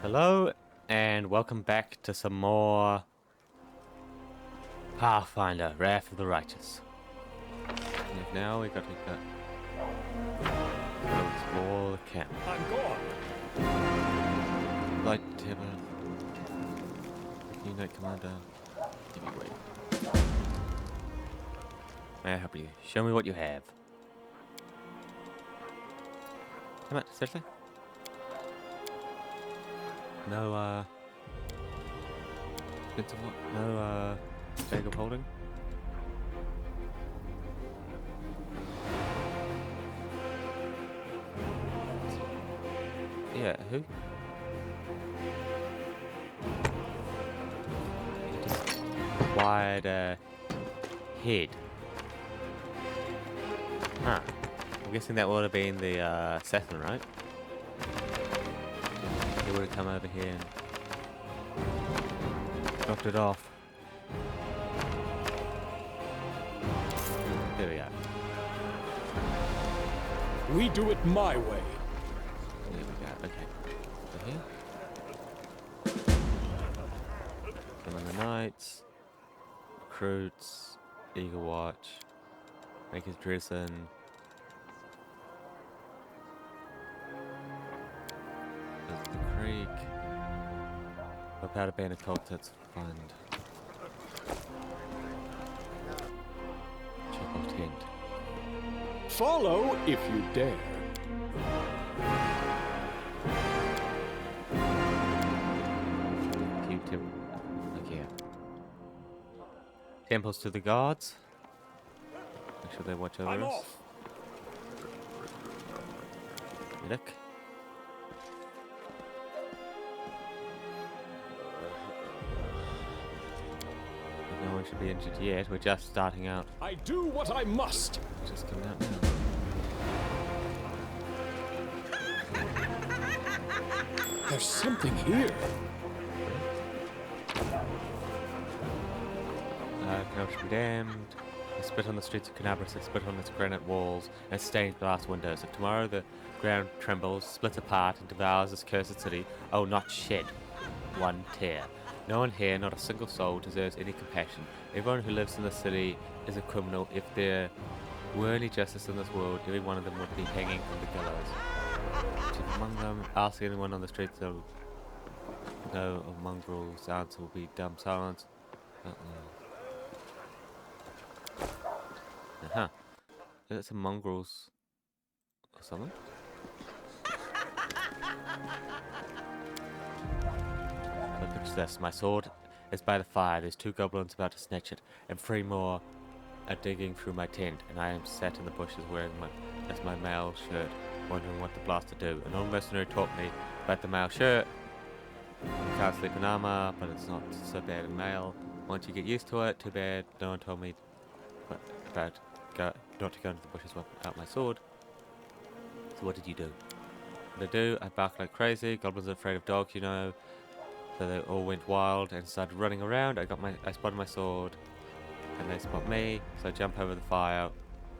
Hello, and welcome back to some more Pathfinder, Wrath of the Righteous. And now we got to go explore the camp. I'm gone. Lightsaber. Unit Commander. Give me way. May I help you? Show me what you have. Come on, seriously? No, no, bag of holding? Yeah, who? Wide, head. Huh. I'm guessing that would have been the, assassin, right? He would have come over here and dropped it off. There we go. We do it my way. There we go. Okay. Over here. Summon the Knights. Recruits. Eagle Watch. Make his drezen. There's the creek. Whip out a band of cultists. Fund. Chapel tent. Follow if you dare. Okay. Temples to the gods. Make sure they watch over I'm us. off. Look. No one should be injured yet. We're just starting out. I do what I must. Just coming out now. There's something here. Canal should be damned. They spit on the streets of Canabras, they spit on its granite walls and stained glass windows. If tomorrow the ground trembles, splits apart, and devours this cursed city, I will not shed one tear. No one here, not a single soul, deserves any compassion. Everyone who lives in the city is a criminal. If there were any justice in this world, every one of them would be hanging from the gallows. Chief among them, ask anyone on the streets they'll know of mongrels. The answer will be dumb silence. Uh-huh. That's some mongrels or something. Look at this. My sword is by the fire. There's 2 goblins about to snatch it, and 3 more are digging through my tent, and I am sat in the bushes wearing my mail shirt, wondering what the blast to do. An old mercenary taught me about the mail shirt. You can't sleep in armor, but it's not so bad in mail. Once you get used to it, too bad. No one told me about not to go into the bushes without my sword. So what did you do? What did I do? I barked like crazy. Goblins are afraid of dogs, you know. So they all went wild and started running around. I spotted my sword, and they spot me. So I jump over the fire,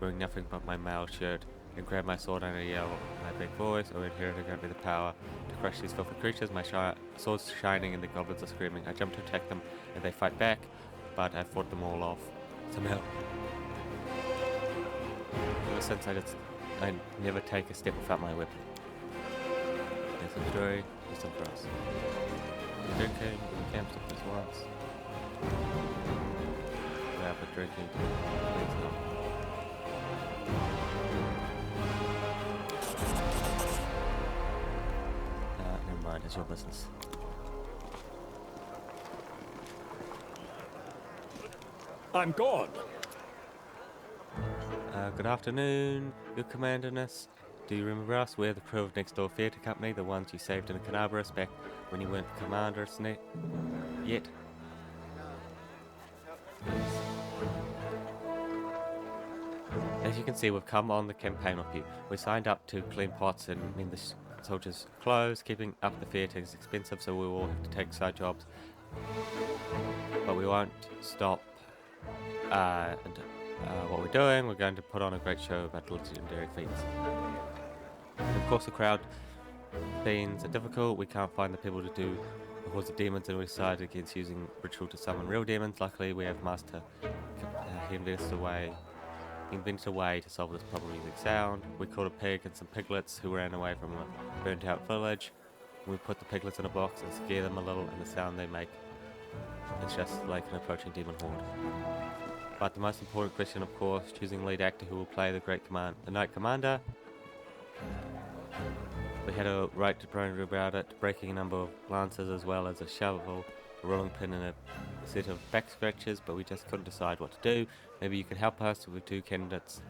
wearing nothing but my mail shirt, and grab my sword and I yell in my big voice. Oh, inherited grant me the power to crush these filthy creatures. My sword's shining and the goblins are screaming. I jump to attack them, and they fight back, but I fought them all off. Somehow. Ever since I never take a step without my weapon. There's some story, there's some for us. Drinking, camps up this once. Yeah, but drinking, please no. Never mind, it's your business. I'm gone. Good afternoon, your commanderness. Do you remember us? We're the crew of Next Door Theatre Company, the ones you saved in Canabras back when you weren't the commander yet. As you can see, we've come on the campaign with you. We signed up to clean pots and mend the soldiers' clothes. Keeping up the theatre is expensive, so we will have to take side jobs. But we won't stop what we're doing. We're going to put on a great show about legendary feats. And of course, the crowd Fiends are difficult. We can't find the people to do the hordes of demons, and we decided against using ritual to summon real demons. Luckily, we have Master. He invented a way to solve this problem using sound. We caught a pig and some piglets who ran away from a burnt out village. We put the piglets in a box and scare them a little, and the sound they make is just like an approaching demon horde. But the most important question, of course, choosing lead actor who will play the Knight Commander. We had a right to ponder about it, breaking a number of lances as well as a shovel, a rolling pin and a set of back scratches, but we just couldn't decide what to do. Maybe you could help us with 2 candidates.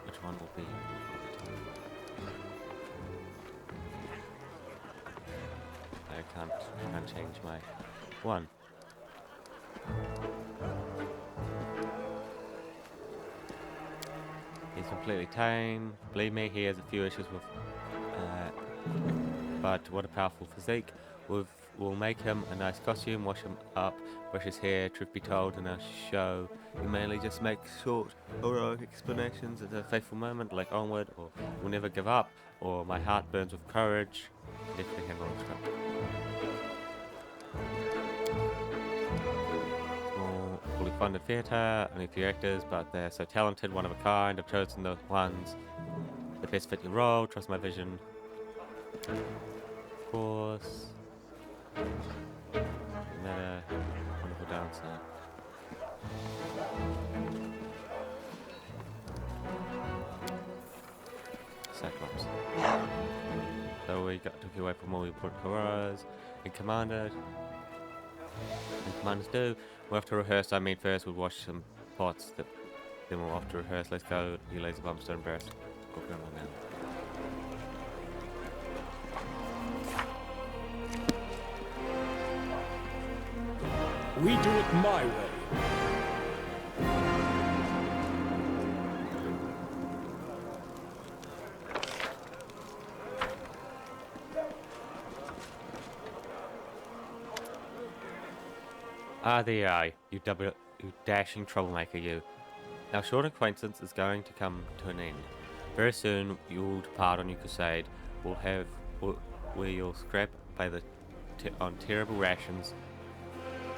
Which one will be? I can't change my one. He's completely tame. Believe me, he has a few issues with but what a powerful physique. We'll make him a nice costume, wash him up, brush his hair. Truth be told, in our show, we mainly just make short, heroic explanations at a faithful moment, like Onward, or We'll Never Give Up, or My Heart Burns with Courage. Definitely handle the script. Small, fully funded theatre, only a few actors, but they're so talented, one of a kind. I've chosen the ones that best fit your role. Trust my vision. Of course. Another wonderful dancer. Cyclops. So we took you away from all we put heroes and commanders. And commanders do. We'll have to rehearse. I mean, first we'll wash some pots. Then we'll have to rehearse. Let's go. You lazy bums, don't embarrass. Go grandma now. We do it my way. Ah, there you are, you dashing troublemaker, you. Our short acquaintance is going to come to an end. Very soon you'll depart on your crusade. Where you'll scrap by on terrible rations.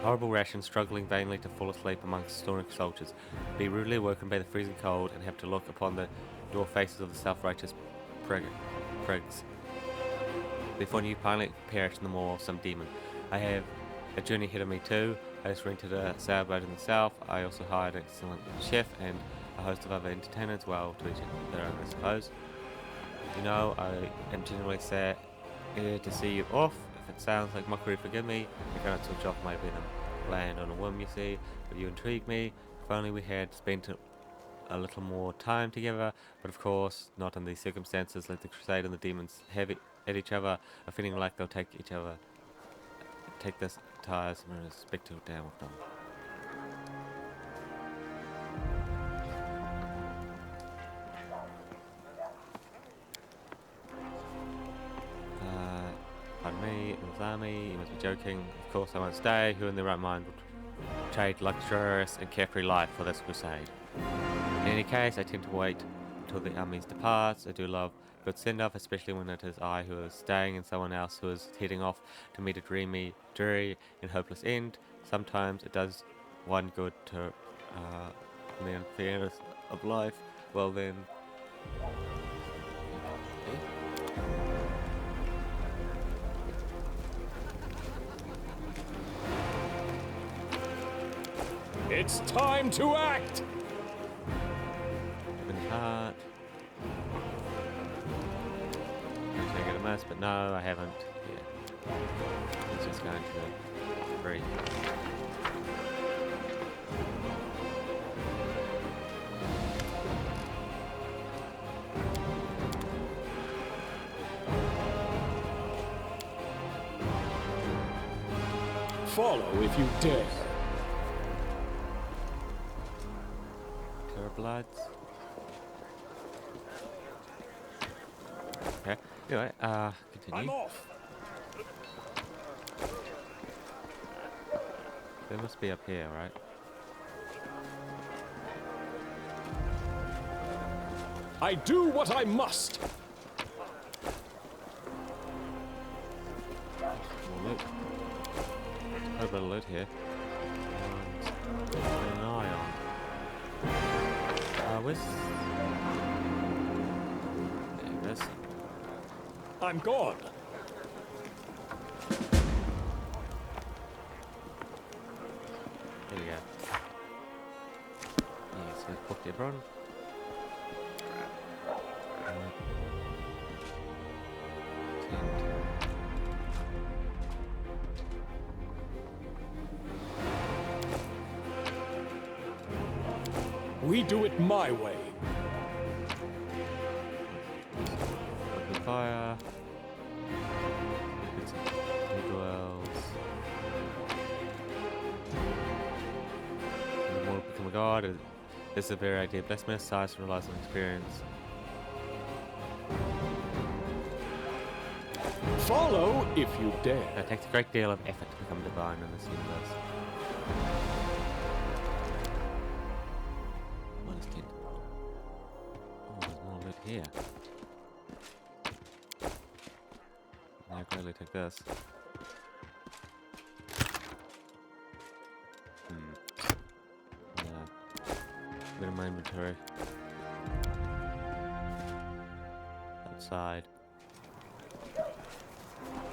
Horrible rations, struggling vainly to fall asleep amongst snoring soldiers, be rudely awoken by the freezing cold, and have to look upon the door faces of the self-righteous prigs. Before you finally perish in the maw of some demon. I have a journey ahead of me too. I just rented a sailboat in the south. I also hired an excellent chef and a host of other entertainers, well, to each their own, I suppose. You know, I am genuinely sad to see you off. If it sounds like mockery, forgive me. I cannot switch off my venom. Land on a whim, you see, but you intrigue me. If only we had spent a little more time together, but of course, not in these circumstances. Let the crusade and the demons have it at each other, a feeling like they'll take this tires and respectful down with them. Pardon me, it was army, you must be joking. Of course I won't stay. Who in their right mind would trade luxurious and carefree life for this crusade? In any case, I tend to wait until the armies departs. I do love a good send-off, especially when it is I who is staying and someone else who is heading off to meet a dreary and hopeless end. Sometimes it does one good to the unfairness of life. Well then... It's time to act! Open heart. I get a mess, but no, I haven't. Yeah. It's just going to breathe. Follow if you dare. Clear bloods. Okay. Anyway, continue. I'm off. They must be up here, right? I do what I must. Quite a bit of loot here. And keep an eye on. Where's... There it is. I'm gone. There we go. Yeah, so let's book the run. We do it my way. Open fire. Get some dwells. The more become a god. This is a very idea. Best man size and relies on experience. Follow if you dare. It takes a great deal of effort to become divine in this universe. -10. Oh, there's more loot here. I'll gladly take this. Yeah. Bit of my inventory. Outside.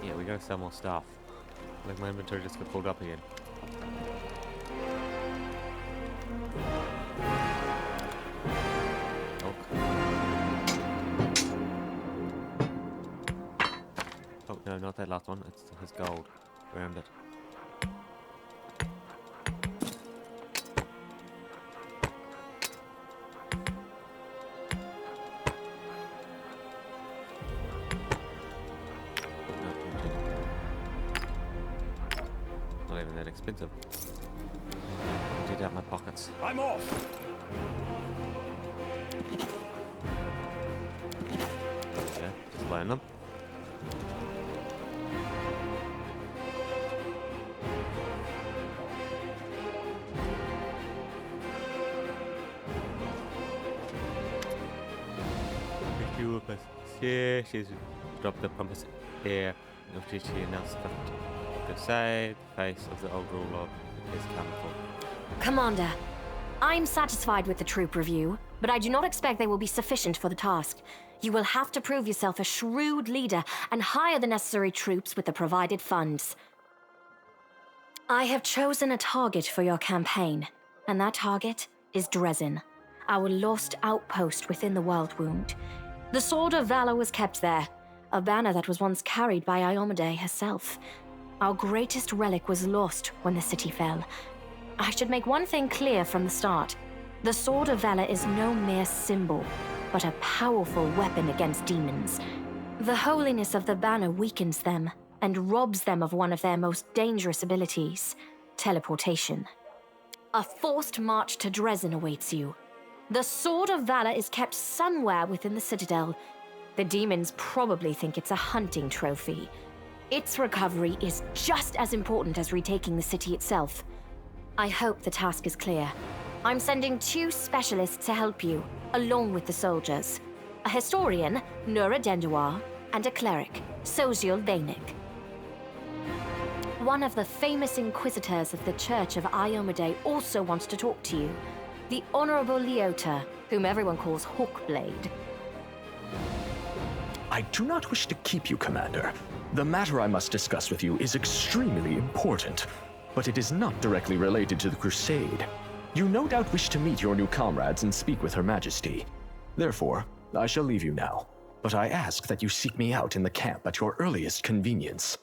Yeah, we gotta sell more stuff. Like my inventory just got pulled up again. Oh no, not that last one. It's his gold. Around it. Not even that expensive. Emptied out my pockets. I'm off. Okay, just laying them. Yeah, she's dropped the compass here. She announced to say the face of the old ruler is comical. Commander, I'm satisfied with the troop review, but I do not expect they will be sufficient for the task. You will have to prove yourself a shrewd leader and hire the necessary troops with the provided funds. I have chosen a target for your campaign, and that target is Drezen, our lost outpost within the World Wound. The Sword of Valor was kept there, a banner that was once carried by Iomade herself. Our greatest relic was lost when the city fell. I should make one thing clear from the start. The Sword of Valor is no mere symbol, but a powerful weapon against demons. The holiness of the banner weakens them and robs them of one of their most dangerous abilities, teleportation. A forced march to Drezen awaits you. The Sword of Valor is kept somewhere within the Citadel. The demons probably think it's a hunting trophy. Its recovery is just as important as retaking the city itself. I hope the task is clear. I'm sending 2 specialists to help you, along with the soldiers. A historian, Nura Denduar, and a cleric, Soziel Vainik. One of the famous inquisitors of the Church of Iomade also wants to talk to you. The Honorable Leota, whom everyone calls Hawkblade. I do not wish to keep you, Commander. The matter I must discuss with you is extremely important, but it is not directly related to the Crusade. You no doubt wish to meet your new comrades and speak with Her Majesty. Therefore, I shall leave you now, but I ask that you seek me out in the camp at your earliest convenience.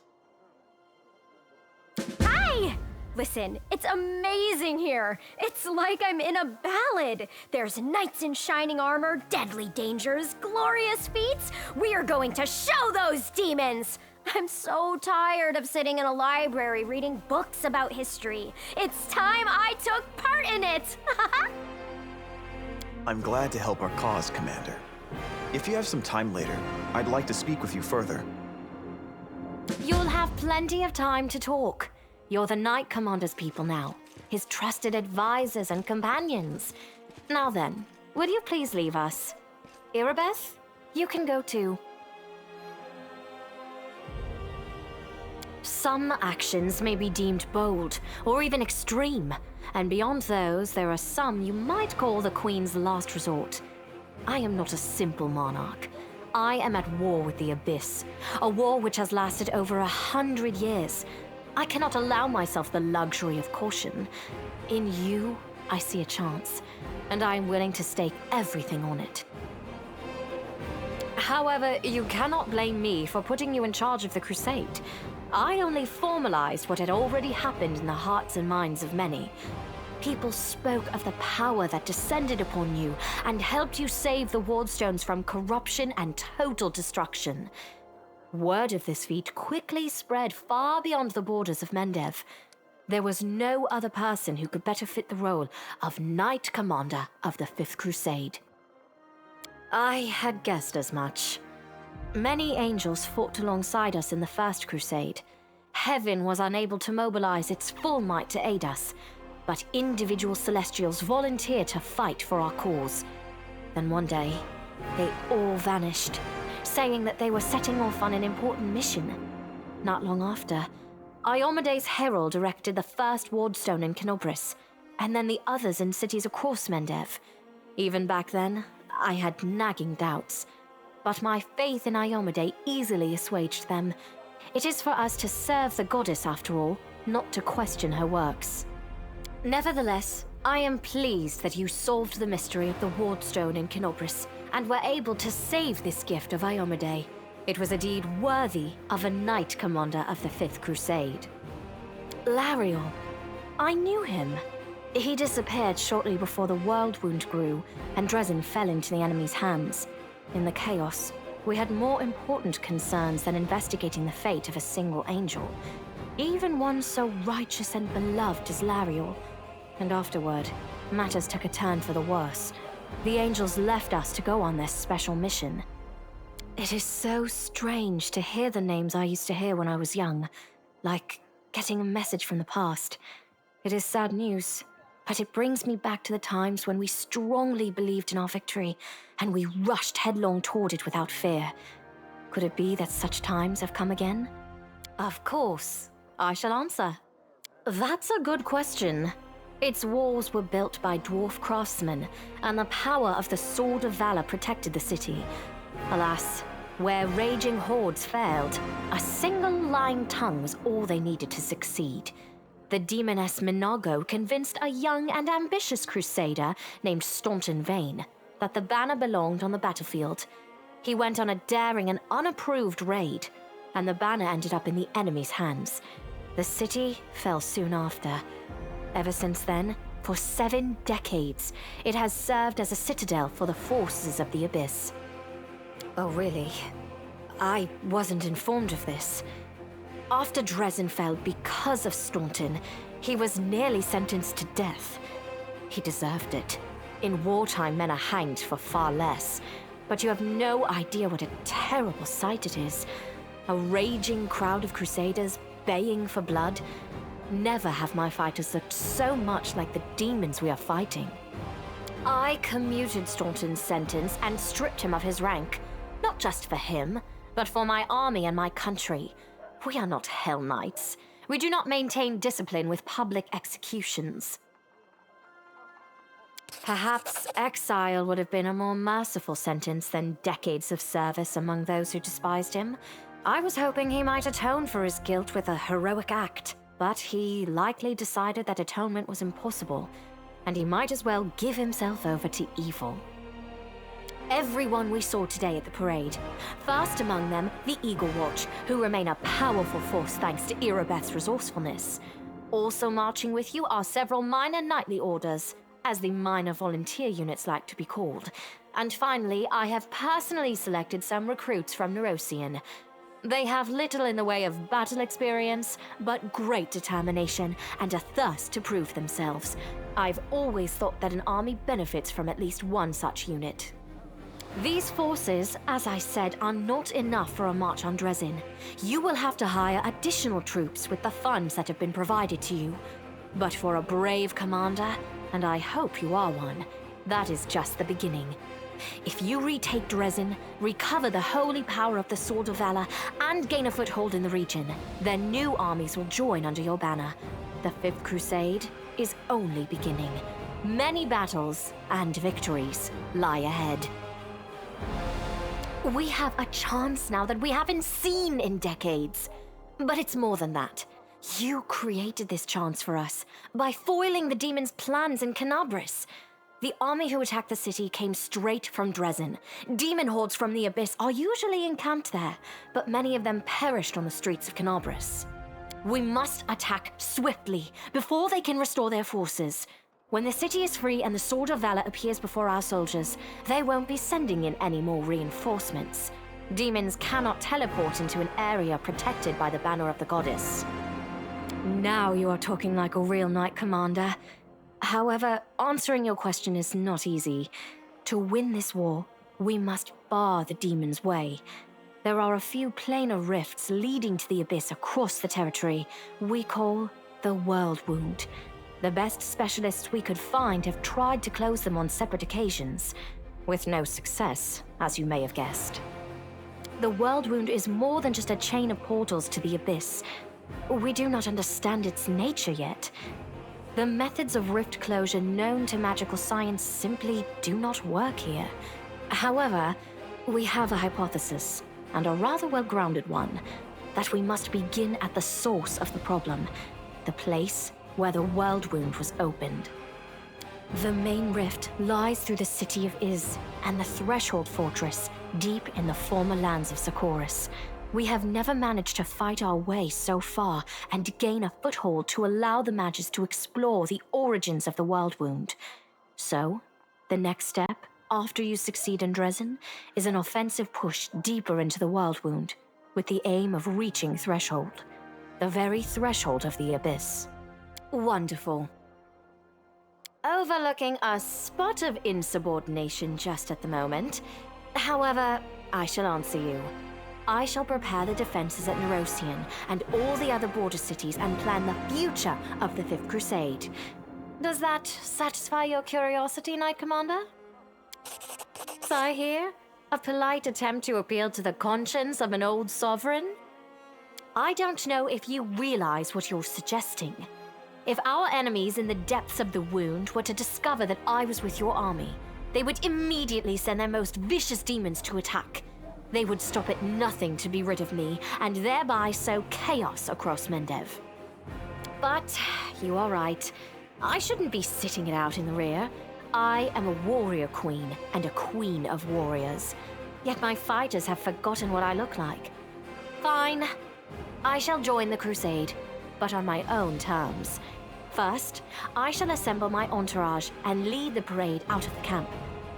Hi! Listen, it's amazing here. It's like I'm in a ballad. There's knights in shining armor, deadly dangers, glorious feats. We are going to show those demons! I'm so tired of sitting in a library reading books about history. It's time I took part in it! I'm glad to help our cause, Commander. If you have some time later, I'd like to speak with you further. You'll have plenty of time to talk. You're the Knight Commander's people now, his trusted advisors and companions. Now then, will you please leave us? Irabeth, you can go too. Some actions may be deemed bold, or even extreme, and beyond those, there are some you might call the Queen's last resort. I am not a simple monarch. I am at war with the Abyss, a war which has lasted over 100 years. I cannot allow myself the luxury of caution. In you, I see a chance, and I am willing to stake everything on it. However, you cannot blame me for putting you in charge of the crusade. I only formalized what had already happened in the hearts and minds of many. People spoke of the power that descended upon you and helped you save the Wardstones from corruption and total destruction. Word of this feat quickly spread far beyond the borders of Mendev. There was no other person who could better fit the role of Knight Commander of the Fifth Crusade. I had guessed as much. Many angels fought alongside us in the First Crusade. Heaven was unable to mobilize its full might to aid us, but individual Celestials volunteered to fight for our cause. Then one day, they all vanished, saying that they were setting off on an important mission. Not long after, Iomede's herald erected the first Wardstone in Kenobris, and then the others in cities across Mendev. Even back then, I had nagging doubts, but my faith in Iomede easily assuaged them. It is for us to serve the goddess after all, not to question her works. Nevertheless, I am pleased that you solved the mystery of the Wardstone in Kenobris, and were able to save this gift of Iomede. It was a deed worthy of a Knight Commander of the Fifth Crusade. Lariel. I knew him. He disappeared shortly before the World Wound grew, and Drezen fell into the enemy's hands. In the chaos, we had more important concerns than investigating the fate of a single angel, even one so righteous and beloved as Lariel. And afterward, matters took a turn for the worse. The angels left us to go on this special mission. It is so strange to hear the names I used to hear when I was young, like getting a message from the past. It is sad news, but it brings me back to the times when we strongly believed in our victory, and we rushed headlong toward it without fear. Could it be that such times have come again? Of course, I shall answer. That's a good question. Its walls were built by dwarf craftsmen, and the power of the Sword of Valor protected the city. Alas, where raging hordes failed, a single lying tongue was all they needed to succeed. The demoness Minago convinced a young and ambitious crusader named Staunton Vane that the banner belonged on the battlefield. He went on a daring and unapproved raid, and the banner ended up in the enemy's hands. The city fell soon after. Ever since then, for 7 decades, it has served as a citadel for the forces of the Abyss. Oh, really? I wasn't informed of this. After Drezen fell because of Staunton, he was nearly sentenced to death. He deserved it. In wartime, men are hanged for far less. But you have no idea what a terrible sight it is. A raging crowd of crusaders baying for blood. Never have my fighters looked so much like the demons we are fighting. I commuted Staunton's sentence and stripped him of his rank. Not just for him, but for my army and my country. We are not Hell Knights. We do not maintain discipline with public executions. Perhaps exile would have been a more merciful sentence than decades of service among those who despised him. I was hoping he might atone for his guilt with a heroic act, but he likely decided that atonement was impossible, and he might as well give himself over to evil. Everyone we saw today at the parade. First among them, the Eagle Watch, who remain a powerful force thanks to Erebeth's resourcefulness. Also marching with you are several minor knightly orders, as the minor volunteer units like to be called. And finally, I have personally selected some recruits from Neurosian. They have little in the way of battle experience, but great determination and a thirst to prove themselves. I've always thought that an army benefits from at least one such unit. These forces, as I said, are not enough for a march on Drezen. You will have to hire additional troops with the funds that have been provided to you. But for a brave commander, and I hope you are one, that is just the beginning. if you retake Drezen, recover the holy power of the Sword of Valor, and gain a foothold in the region, then new armies will join under your banner. The Fifth Crusade is only beginning. Many battles and victories lie ahead. We have a chance now that we haven't seen in decades. But it's more than that. You created this chance for us by foiling the demons' plans in Canabris. The army who attacked the city came straight from Drezen. Demon hordes from the Abyss are usually encamped there, but many of them perished on the streets of Canabris. We must attack swiftly before they can restore their forces. When the city is free and the Sword of Valor appears before our soldiers, they won't be sending in any more reinforcements. Demons cannot teleport into an area protected by the banner of the goddess. Now you are talking like a real knight commander. However, answering your question is not easy. To win this war, we must bar the demons' way. There are a few planar rifts leading to the Abyss across the territory we call the World Wound. The best specialists we could find have tried to close them on separate occasions, with no success, as you may have guessed. The World Wound is more than just a chain of portals to the Abyss. We do not understand its nature yet. The methods of rift closure known to magical science simply do not work here. However, we have a hypothesis, and a rather well-grounded one, that we must begin at the source of the problem, the place where the World Wound was opened. The main rift lies through the city of Iz and the Threshold Fortress, deep in the former lands of Socorus. We have never managed to fight our way so far and gain a foothold to allow the mages to explore the origins of the World Wound. So, the next step, after you succeed in Drezen, is an offensive push deeper into the World Wound, with the aim of reaching Threshold, the very threshold of the Abyss. Wonderful. Overlooking a spot of insubordination just at the moment. However, I shall answer you. I shall prepare the defenses at Nerosian and all the other border cities and plan the future of the Fifth Crusade. Does that satisfy your curiosity, Knight Commander? So I hear a polite attempt to appeal to the conscience of an old sovereign? I don't know if you realize what you're suggesting. If our enemies in the depths of the wound were to discover that I was with your army, they would immediately send their most vicious demons to attack. They would stop at nothing to be rid of me, and thereby sow chaos across Mendev. But you are right. I shouldn't be sitting it out in the rear. I am a warrior queen, and a queen of warriors. Yet my fighters have forgotten what I look like. Fine. I shall join the crusade, but on my own terms. First, I shall assemble my entourage and lead the parade out of the camp.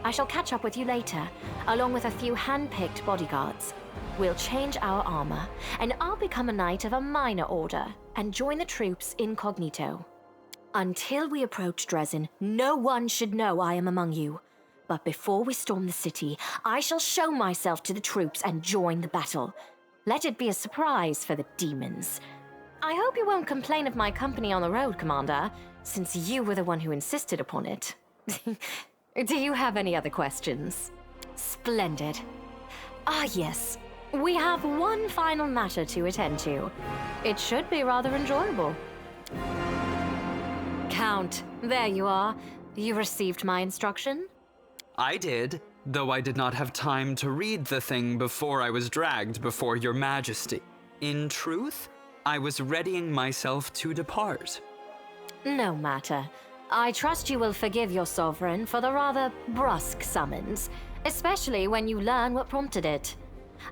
I shall catch up with you later, along with a few hand-picked bodyguards. We'll change our armor, and I'll become a knight of a minor order and join the troops incognito. Until we approach Drezen, no one should know I am among you. But before we storm the city, I shall show myself to the troops and join the battle. Let it be a surprise for the demons. I hope you won't complain of my company on the road, Commander, since you were the one who insisted upon it. Do you have any other questions? Splendid. Ah, yes. We have one final matter to attend to. It should be rather enjoyable. Count, there you are. You received my instruction? I did, though I did not have time to read the thing before I was dragged before your majesty. In truth, I was readying myself to depart. No matter. I trust you will forgive your sovereign for the rather brusque summons, especially when you learn what prompted it.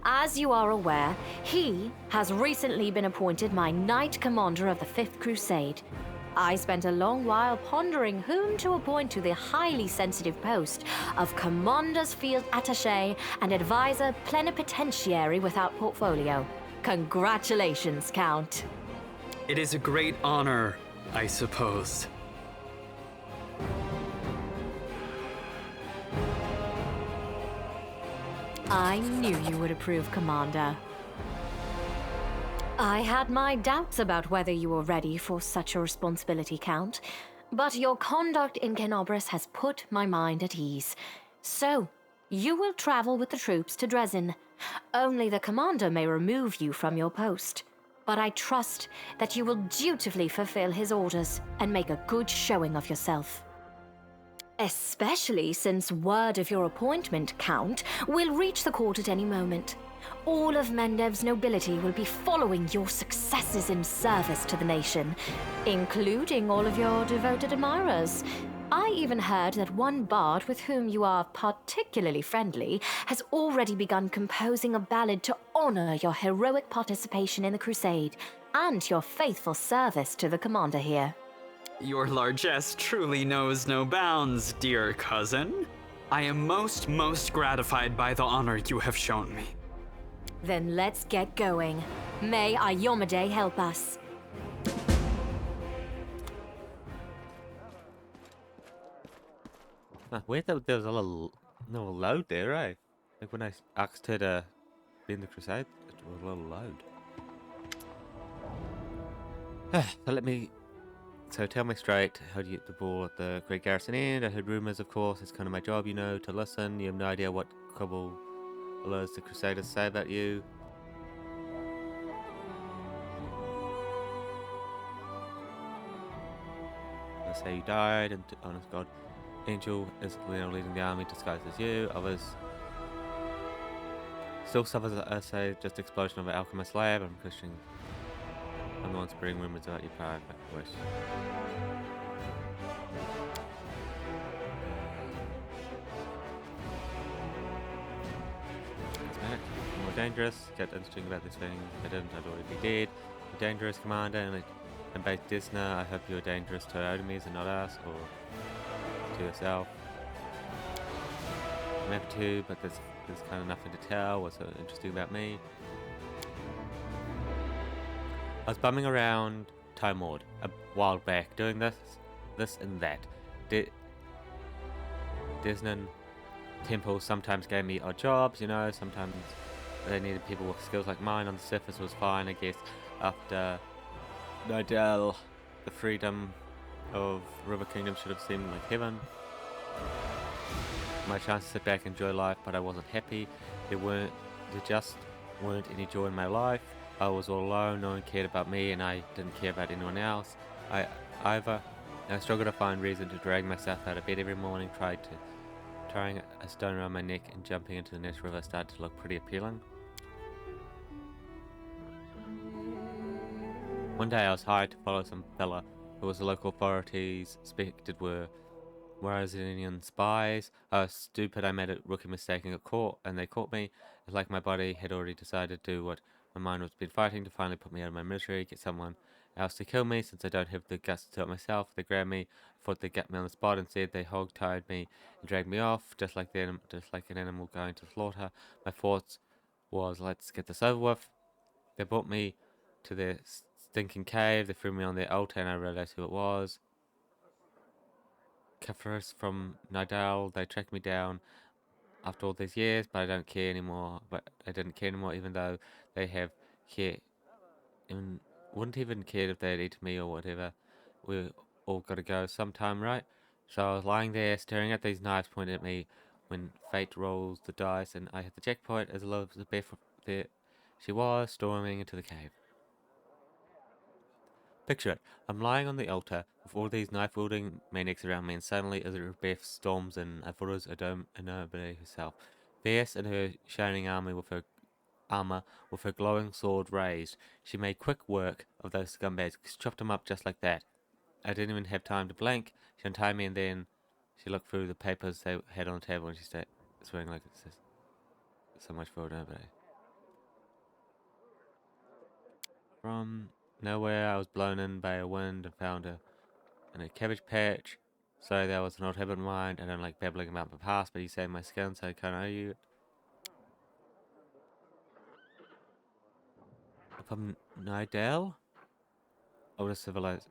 As you are aware, he has recently been appointed my Knight Commander of the Fifth Crusade. I spent a long while pondering whom to appoint to the highly sensitive post of Commander's Field Attaché and Advisor Plenipotentiary without portfolio. Congratulations, Count. It is a great honor, I suppose. I knew you would approve, Commander. I had my doubts about whether you were ready for such a responsibility, Count, but your conduct in Canobris has put my mind at ease. So, You will travel with the troops to Drezen. Only the commander may remove you from your post. But I trust that you will dutifully fulfill his orders and make a good showing of yourself. Especially since word of your appointment, Count, will reach the court at any moment. All of Mendev's nobility will be following your successes in service to the nation, including all of your devoted admirers. I even heard that one bard with whom you are particularly friendly has already begun composing a ballad to honor your heroic participation in the crusade and your faithful service to the commander here. Your largesse truly knows no bounds, dear cousin. I am most gratified by the honor you have shown me. Then let's get going. May Ayomade help us. Weird that there was a little no loud there, right? Like when I asked her to be in the crusade, it was a little loud. So tell me straight, how do you get the ball at the Great Garrison Inn? I heard rumours, of course. It's kind of my job, you know, to listen. You have no idea what troubles the Crusaders say about you. They say you died, and honest God, Angel is leading the army disguised as you. Others still suffers, I say, just explosion of an alchemist lab. I'm questioning. I'm the one spreading rumors about your private wish. More dangerous. Get interesting about this thing. I didn't. I'd already be dead. You're dangerous, Commander, and by Disna, I hope you're dangerous to our enemies and not us, or to yourself. Maybe too, but there's kind of nothing to tell. What's so interesting about me? I was bumming around Timord a while back, doing this and that. Disnan temples sometimes gave me odd jobs, you know, sometimes they needed people with skills like mine. On the surface was fine, I guess. After Nidal, the freedom of River Kingdom should have seemed like heaven. My chance to sit back and enjoy life, but I wasn't happy. There just weren't any joy in my life. I was all alone, no one cared about me, and I didn't care about anyone else. I struggled to find reason to drag myself out of bed every morning, tying a stone around my neck and jumping into the next river started to look pretty appealing. One day I was hired to follow some fella who was the local authorities suspected were Morazinian spies. I was stupid, I made a rookie mistake and got caught, and they caught me. It's like my body had already decided to do what my mind was been fighting, to finally put me out of my misery, get someone else to kill me. Since I don't have the guts to do it myself, they grabbed me, thought they'd get me on the spot. Instead, they hog-tied me and dragged me off, just like an animal going to slaughter. My thoughts was, let's get this over with. They brought me to their stinking cave, they threw me on their altar, and I realized who it was. Kefris from Nidal. They tracked me down after all these years, but I don't care anymore. But I didn't care anymore, even though they have care. And wouldn't even care if they had eaten me or whatever. We all got to go sometime, right? So I was lying there, staring at these knives pointed at me, when fate rolls the dice, and I hit the jackpot as Elizabeth there she was, storming into the cave. Picture it. I'm lying on the altar with all these knife-wielding maniacs around me, and suddenly Elizabeth storms in. I thought it was Adome herself, fierce in her shining armor with her glowing sword raised. She made quick work of those scumbags, chopped them up just like that. I didn't even have time to blink. She untied me, and then she looked through the papers they had on the table, and she started swearing like it says so much for Adome. From nowhere, I was blown in by a wind and found her in a cabbage patch. Sorry, that was an old habit of mine. I don't like babbling about my past, but you saved my skin, so I can't owe you it. From Nidal? Older civilizations.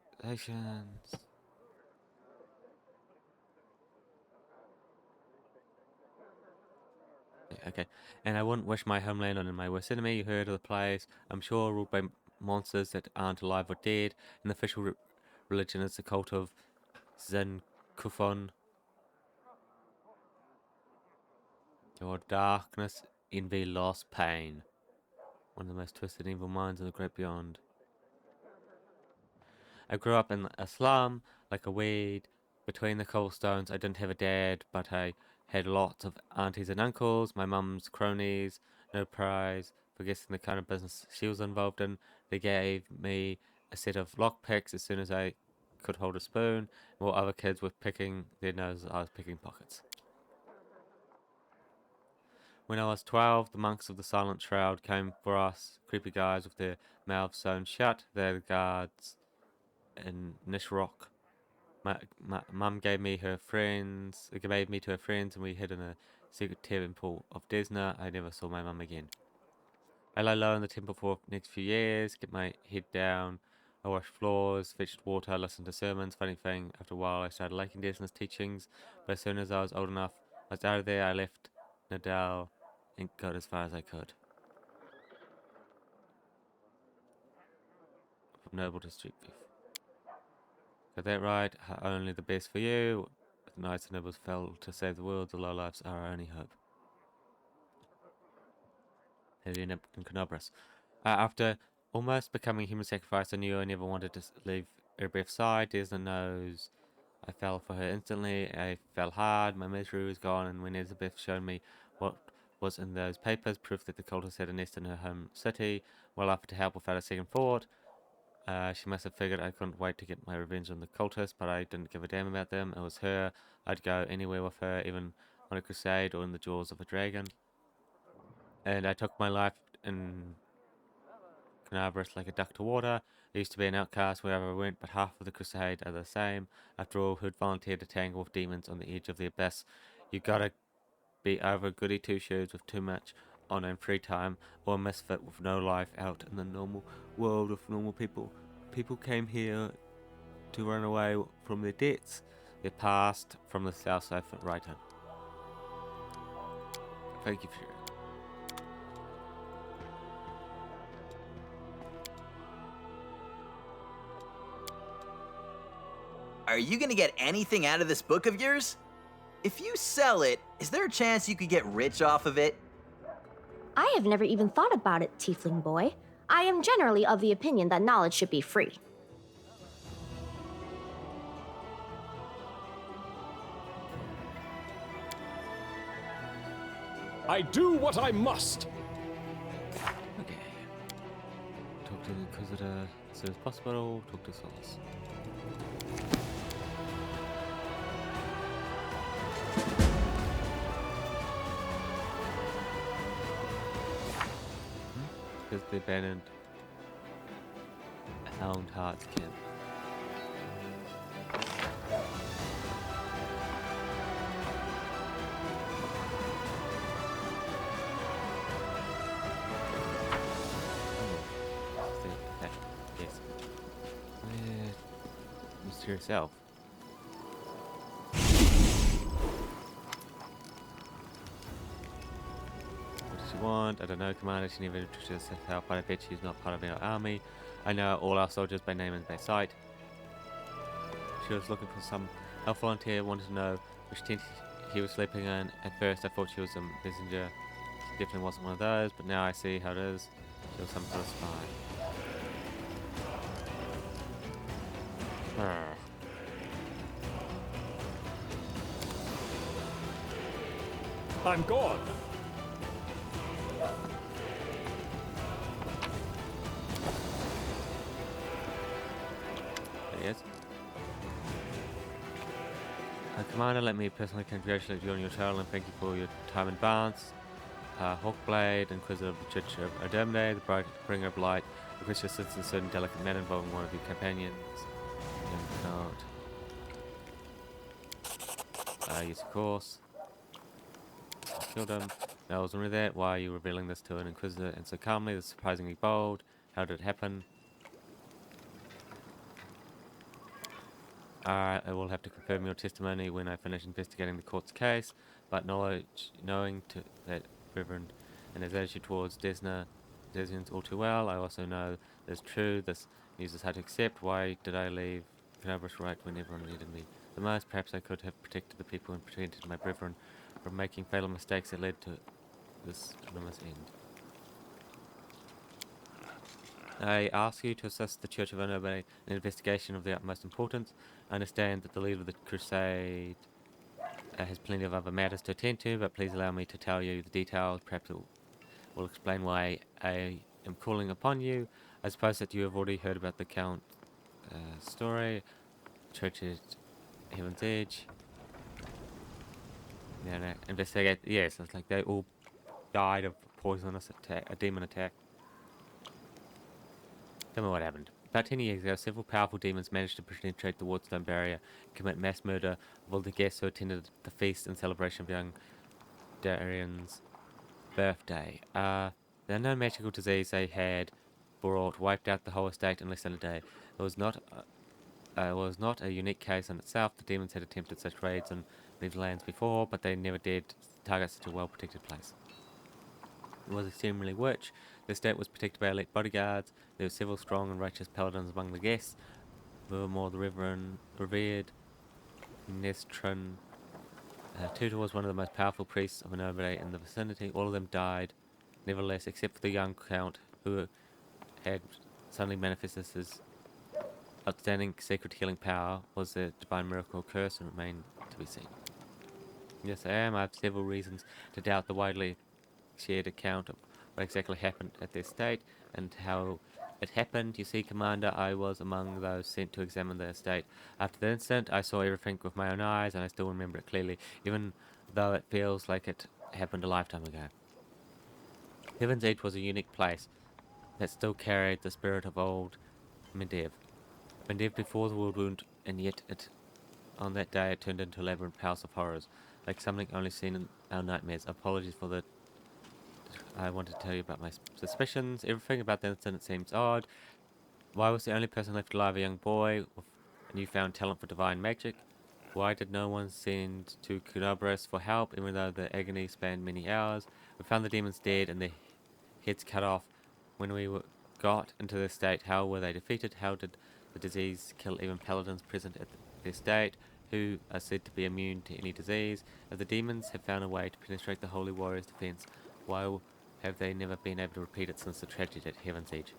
Okay, and I wouldn't wish my homeland on my worst enemy. You heard of the place, I'm sure, ruled by monsters that aren't alive or dead, and the official religion is the cult of Zen Kufon. Your darkness, envy, loss, pain. One of the most twisted evil minds in the great beyond. I grew up in a slum, like a weed, between the cobblestones. I didn't have a dad, but I had lots of aunties and uncles, my mum's cronies, no prize for guessing the kind of business she was involved in. They gave me a set of lockpicks as soon as I could hold a spoon, while other kids were picking their noses, I was picking pockets. When I was 12, the monks of the Silent Shroud came for us, creepy guys with their mouths sewn shut. They're the guards in Nishrock. My mum gave me her friends, gave me to her friends, and we hid in a secret temple of Desna. I never saw my mum again. I lay low in the temple for the next few years, get my head down. I washed floors, fetched water, listened to sermons. Funny thing, after a while I started liking Desna's teachings, but as soon as I was old enough, I was out of there. I left Nadal and got as far as I could. From noble to street thief. Got that right, only the best for you. The knights and nobles fell to save the world, the lowlifes are our only hope. Helena and Canobras. After almost becoming human sacrifice, I knew I never wanted to leave Erebeth's side. Desna knows I fell for her instantly. I fell hard, my misery was gone, and when Elizabeth showed me what was in those papers, proof that the cultists had a nest in her home city, well offered to help without a second thought. She must have figured I couldn't wait to get my revenge on the cultists, but I didn't give a damn about them. It was her. I'd go anywhere with her, even on a crusade or in the jaws of a dragon. And I took my life in Canabras like a duck to water. I used to be an outcast wherever I went, but half of the crusade are the same. After all, who'd volunteer to tangle with demons on the edge of the abyss? You gotta be over goody two-shoes with too much on and free time, or a misfit with no life out in the normal world of normal people. People came here to run away from their debts, their past, from the south side right on. Thank you for your Are you gonna get anything out of this book of yours? If you sell it, is there a chance you could get rich off of it? I have never even thought about it, Tiefling boy. I am generally of the opinion that knowledge should be free. I do what I must. Okay. Talk to the Inquisitor as soon as possible. Talk to Solace. Because the abandoned Hound Heart's camp. Yes. Mysterious elf. What does she want? I don't know, Commander. She never introduced herself, but I bet she's not part of our army. I know all our soldiers by name and by sight. She was looking for some elf volunteer, wanted to know which tent he was sleeping in. At first I thought she was a messenger. She definitely wasn't one of those, but now I see how it is. She was some sort of spy. I'm gone. There he is. Commander, let me personally congratulate you on your title and thank you for your time in advance. Hawkblade, Inquisitor of the Church of Ademne, the bringer of light, request your assistance in a certain delicate matter involving one of your companions. Yes, of course. Killed him. Now, I was wondering that. Why are you revealing this to an Inquisitor and so calmly? This is surprisingly bold. How did it happen? I will have to confirm your testimony when I finish investigating the court's case, but knowing that Reverend and his attitude towards Desnians all too well, I also know that it's true. This news is hard to accept. Why did I leave Canobras right when everyone needed me the most? Perhaps I could have protected the people and prevented my brethren from making fatal mistakes that led to this enormous end. I ask you to assist the Church of Onobe in an investigation of the utmost importance. I understand that the leader of the crusade has plenty of other matters to attend to, but please allow me to tell you the details. Perhaps it will explain why I am calling upon you. I suppose that you have already heard about the Count story. Church at Heaven's Edge. Yeah, no, investigate. Yes, it's like they all died of poisonous attack, a demon attack. Tell me what happened. About 10 years ago, several powerful demons managed to penetrate the Wardstone barrier and commit mass murder of all the guests who attended the feast in celebration of young Darian's birthday. The unknown magical disease they had brought wiped out the whole estate in less than a day. It was not a unique case in itself. The demons had attempted such raids on these lands before, but they never dared target such a well-protected place. It was extremely rich. The estate was protected by elite bodyguards. There were several strong and righteous paladins among the guests. Furthermore, the revered Nestrin Tutor was one of the most powerful priests of Onobe in the vicinity. All of them died, nevertheless, except for the young count, who had suddenly manifested his outstanding secret healing power. Was a divine miracle or curse, and remained to be seen. Yes, I am. I have several reasons to doubt the widely shared account of what exactly happened at the estate and how it happened. You see, Commander, I was among those sent to examine the estate. After the incident, I saw everything with my own eyes, and I still remember it clearly, even though it feels like it happened a lifetime ago. Heaven's Edge was a unique place that still carried the spirit of old Medivh. Medivh before the world wound, and yet on that day it turned into a labyrinth house of horrors, like something only seen in our nightmares. Apologies for the... I wanted to tell you about my suspicions. Everything about the incident seems odd. Why was the only person left alive a young boy with a newfound talent for divine magic? Why did no one send to Kunabras for help, even though the agony spanned many hours? We found the demons dead and their heads cut off. When we got into the estate, how were they defeated? How did the disease kill even paladins present at the estate, who are said to be immune to any disease? If the demons have found a way to penetrate the Holy Warrior's defense, why have they never been able to repeat it since the tragedy at Heaven's Edge?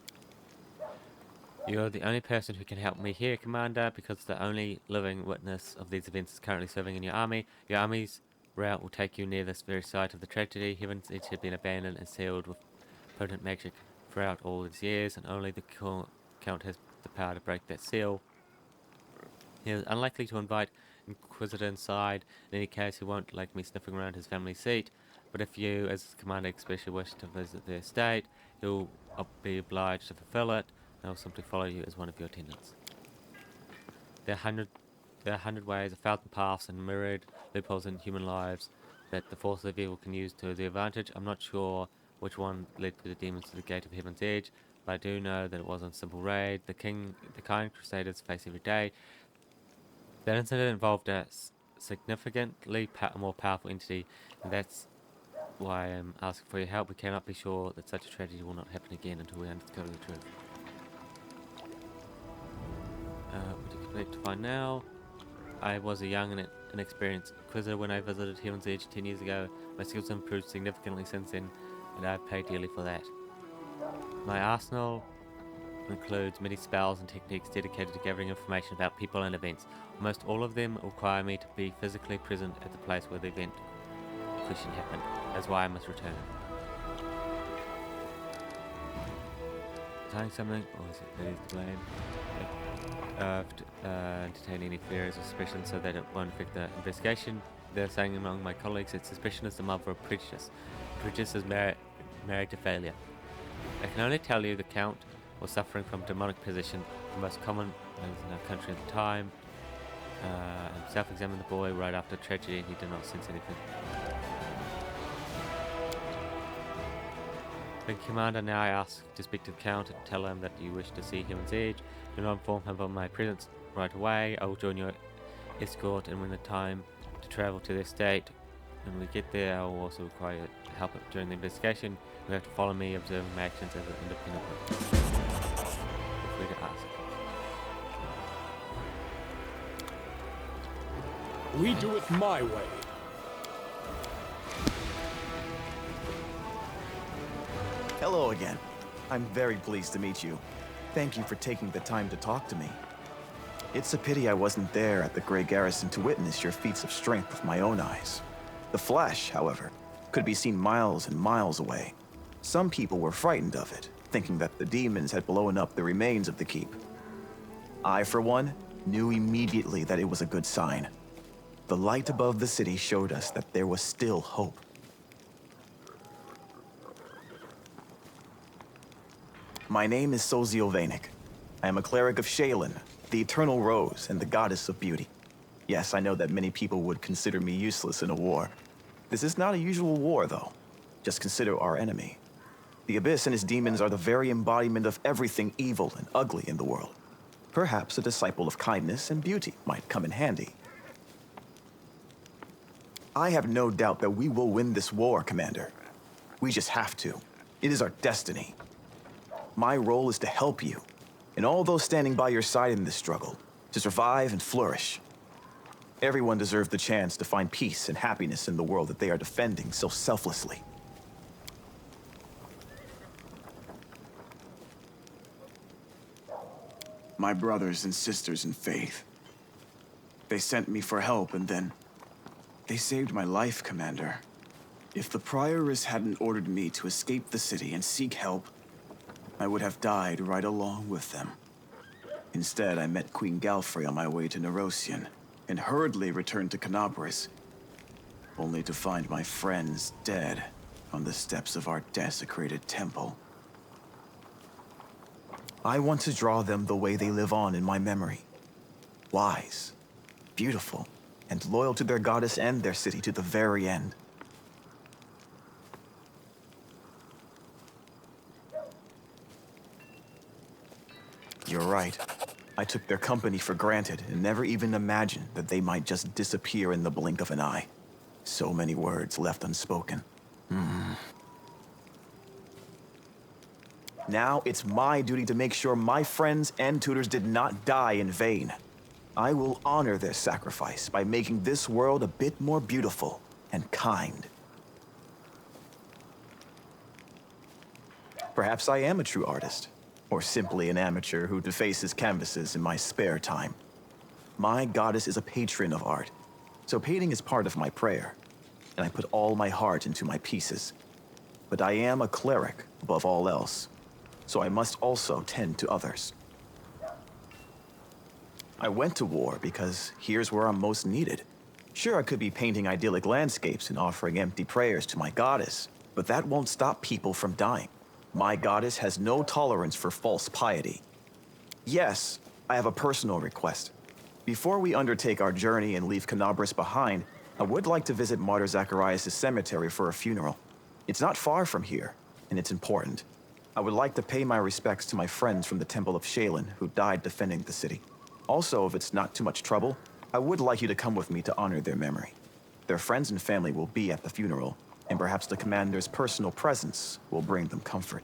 You're the only person who can help me here, Commander, because the only living witness of these events is currently serving in your army. Your army's route will take you near this very site of the tragedy. Heaven's Edge had been abandoned and sealed with potent magic throughout all these years, and only the Count has the power to break that seal. He is unlikely to invite Inquisitor inside. In any case, he won't like me sniffing around his family seat. But if you, as Commander, especially wish to visit their estate, he'll be obliged to fulfill it, and I'll simply follow you as one of your attendants. There are 100 ways, 1,000 paths, and myriad loopholes in human lives that the forces of evil can use to their advantage. I'm not sure which one led the demons to the gate of Heaven's Edge, but I do know that it wasn't a simple raid. The kind crusaders face every day. That incident involved a significantly more powerful entity, and that's why I'm asking for your help. We cannot be sure that such a tragedy will not happen again until we uncover the truth. What do you expect to find now? I was a young and inexperienced Inquisitor when I visited Heaven's Edge 10 years ago. My skills have improved significantly since then, and I've paid dearly for that. My arsenal includes many spells and techniques dedicated to gathering information about people and events. Almost all of them require me to be physically present at the place where the event in question happened. That's why I must return. Telling something, or is it beneath the blame? Entertain any fears or suspicions so that it won't affect the investigation. They're saying among my colleagues that suspicion is the mother of prejudice. Prejudice is married to failure. I can only tell you the Count was suffering from demonic possession, the most common in our country at the time. Himself examined the boy right after tragedy, and he did not sense anything. The Commander, now I ask to speak to the Count and tell him that you wish to see Heaven's Edge. Do not inform him of my presence right away. I will join your escort, and when the time to travel to the estate, when we get there, I will also require your help during the investigation. You have to follow me, observing my actions as an independent witness. Feel free to ask. We do it my way. Hello again. I'm very pleased to meet you. Thank you for taking the time to talk to me. It's a pity I wasn't there at the Grey Garrison to witness your feats of strength with my own eyes. The flash, however, could be seen miles and miles away. Some people were frightened of it, thinking that the demons had blown up the remains of the keep. I, for one, knew immediately that it was a good sign. The light above the city showed us that there was still hope. My name is Sozio Vanek. I am a cleric of Shaylin, the Eternal Rose and the Goddess of Beauty. Yes, I know that many people would consider me useless in a war. This is not a usual war, though. Just consider our enemy. The Abyss and his demons are the very embodiment of everything evil and ugly in the world. Perhaps a disciple of kindness and beauty might come in handy. I have no doubt that we will win this war, Commander. We just have to. It is our destiny. My role is to help you, and all those standing by your side in this struggle, to survive and flourish. Everyone deserves the chance to find peace and happiness in the world that they are defending so selflessly. My brothers and sisters in faith. They sent me for help, and then they saved my life, Commander. If the Prioress hadn't ordered me to escape the city and seek help, I would have died right along with them. Instead, I met Queen Galfrey on my way to Nerosian, and hurriedly returned to Canabris, only to find my friends dead on the steps of our desecrated temple. I want to draw them the way they live on in my memory. Wise, beautiful, and loyal to their goddess and their city to the very end. You're right. I took their company for granted and never even imagined that they might just disappear in the blink of an eye. So many words left unspoken. Now it's my duty to make sure my friends and tutors did not die in vain. I will honor their sacrifice by making this world a bit more beautiful and kind. Perhaps I am a true artist, or simply an amateur who defaces canvases in my spare time. My goddess is a patron of art, so painting is part of my prayer, and I put all my heart into my pieces. But I am a cleric above all else, so I must also tend to others. I went to war because here's where I'm most needed. Sure, I could be painting idyllic landscapes and offering empty prayers to my goddess, but that won't stop people from dying. My goddess has no tolerance for false piety. Yes, I have a personal request. Before we undertake our journey and leave Canabris behind, I would like to visit Martyr Zacharias' cemetery for a funeral. It's not far from here, and it's important. I would like to pay my respects to my friends from the Temple of Shaylin who died defending the city. Also, if it's not too much trouble, I would like you to come with me to honor their memory. Their friends and family will be at the funeral, and perhaps the commander's personal presence will bring them comfort.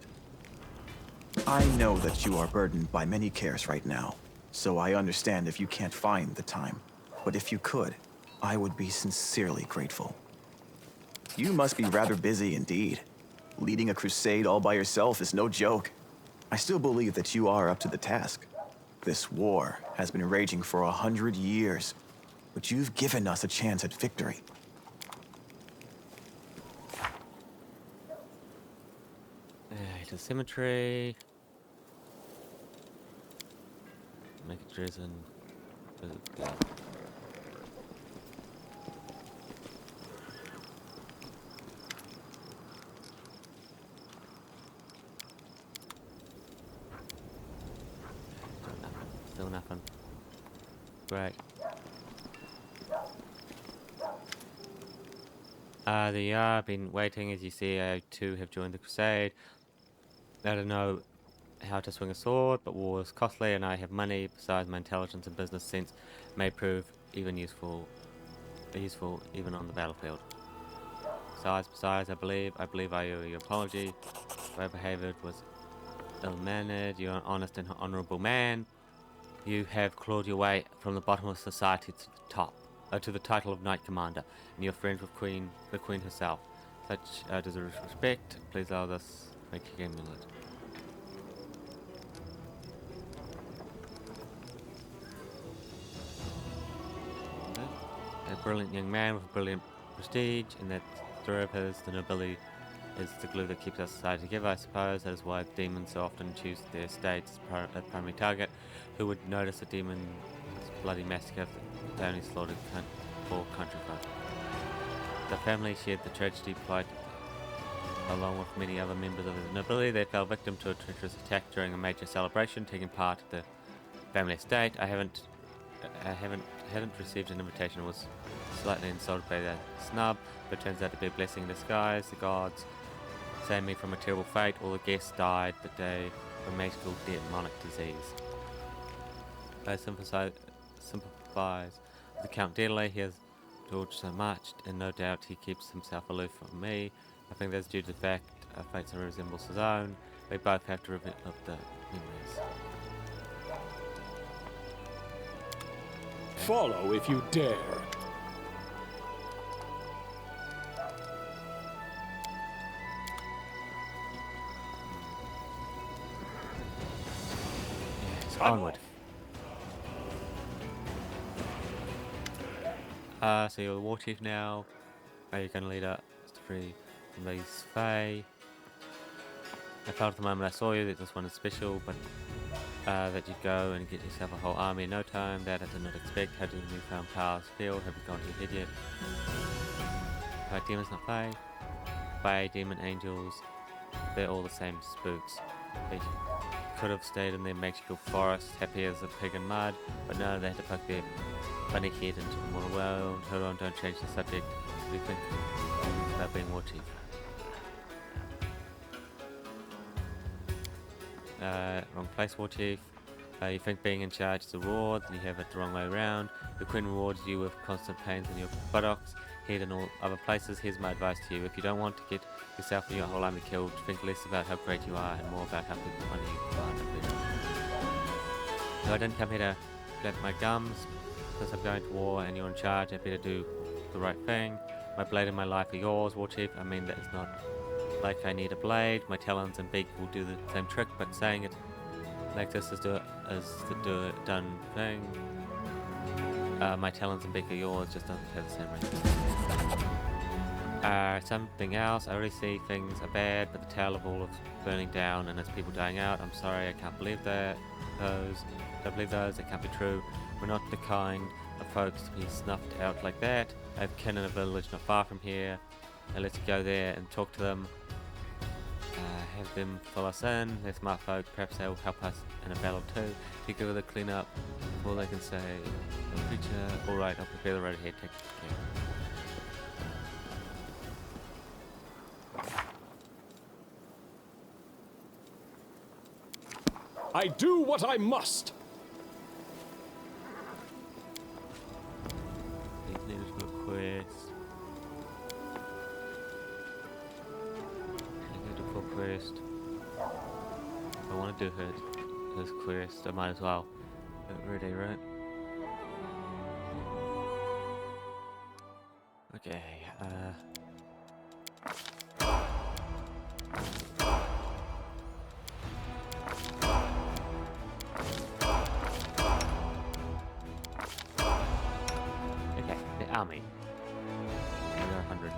I know that you are burdened by many cares right now, so I understand if you can't find the time. But if you could, I would be sincerely grateful. You must be rather busy indeed. Leading a crusade all by yourself is no joke. I still believe that you are up to the task. This war has been raging for 100 years, but you've given us a chance at victory. To the cemetery. Make a drezen. Still nothing. Great. I've been waiting. As you see, I too have joined the crusade. I don't know how to swing a sword, but war is costly and I have money. Besides, my intelligence and business sense may prove even useful even on the battlefield. Besides, I believe I owe you an apology. My behavior was ill-mannered. You're an honest and honorable man. You have clawed your way from the bottom of society to the top, to the title of Knight Commander, and you're friends with the Queen herself. Such deserves respect. Please allow this Magic amulet. A brilliant young man with brilliant prestige, and that through of his, the nobility is the glue that keeps our society together, I suppose. That is why demons so often choose their states as primary target. Who would notice a demon's bloody massacre if they only slaughtered poor country folk? The family shared the tragedy plight along with many other members of the nobility. They fell victim to a treacherous attack during a major celebration taking part at the family estate. I hadn't received an invitation and was slightly insulted by the snub, but it turns out to be a blessing in disguise. The gods saved me from a terrible fate. All the guests died the day of a magical demonic disease. I sympathize with the Count dearly. He has George so much, and no doubt he keeps himself aloof from me. I think that's due to the fact our fates resembles his own. We both have to relive the memories. Follow if you dare. Yes, onward. So you're the war chief now. Are you going to lead us to free from these Fae? I felt at the moment I saw you that this one is special, but that you'd go and get yourself a whole army in no time. That I did not expect. How do the newfound powers feel? Have you gone to your head yet? Demons, not Fae. Fae, demon, angels, they're all the same spooks. They could have stayed in their magical forest, happy as a pig in mud, but no, they had to poke their funny head into the mortal world. Hold on, don't change the subject. What do you think about being war chief? Wrong place, war chief. You think being in charge is a reward, then you have it the wrong way around. The queen rewards you with constant pains in your buttocks, head, and all other places. Here's my advice to you: if you don't want to get yourself and your whole army killed, think less about how great you are and more about how people honor you are under pressure. So I didn't come here to flap my gums. Since I'm going to war and you're in charge, I better do the right thing. My blade and my life are yours, war chief. I mean, that is not like I need a blade. My talons and beak will do the same trick, but saying it like this is the done thing. My talons and beak are yours, just don't have the same ring. Something else. I already see things are bad, but the tale of all of burning down and its people dying out. I'm sorry, I can't believe that. Don't believe those. That can't be true. We're not the kind of folks to be snuffed out like that. I have kin in a village not far from here. Now let's go there and talk to them. Have them fill us in. They're smart folk. Perhaps they'll help us in a battle too. Take over the cleanup before they can say, "No creature." Alright, I'll prepare the road ahead. Take care. I do what I must. These needed for a quest. Quest. I want to do his quest. I might as well. Ready, right? Okay. Okay, the army. There are 100.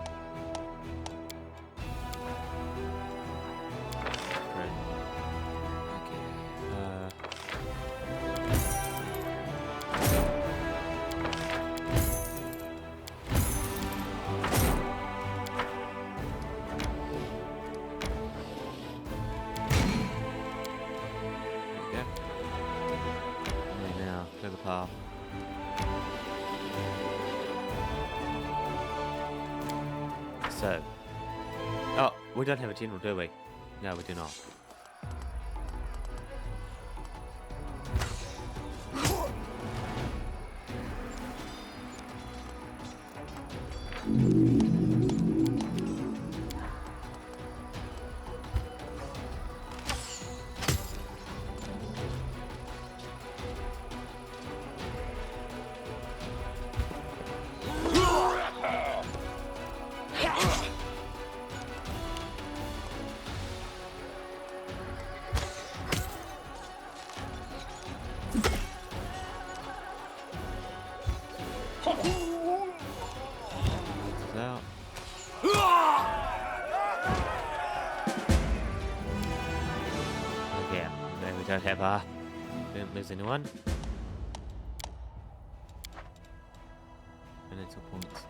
Clear the path. So, oh, we don't have a general, do we? No, we do not. don't have didn't lose anyone. Financial points.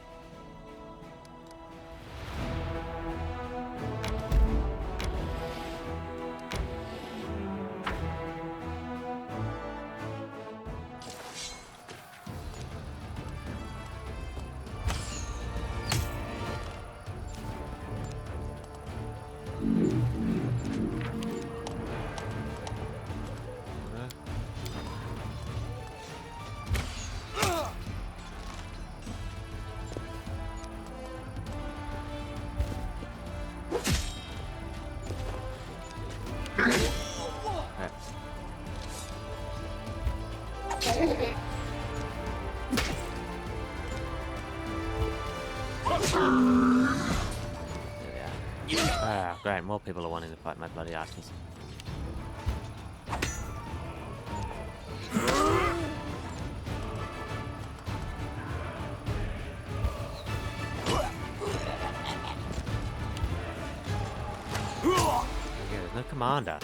Ah, great. More people are wanting to fight my bloody archers. Yeah, there's no commander.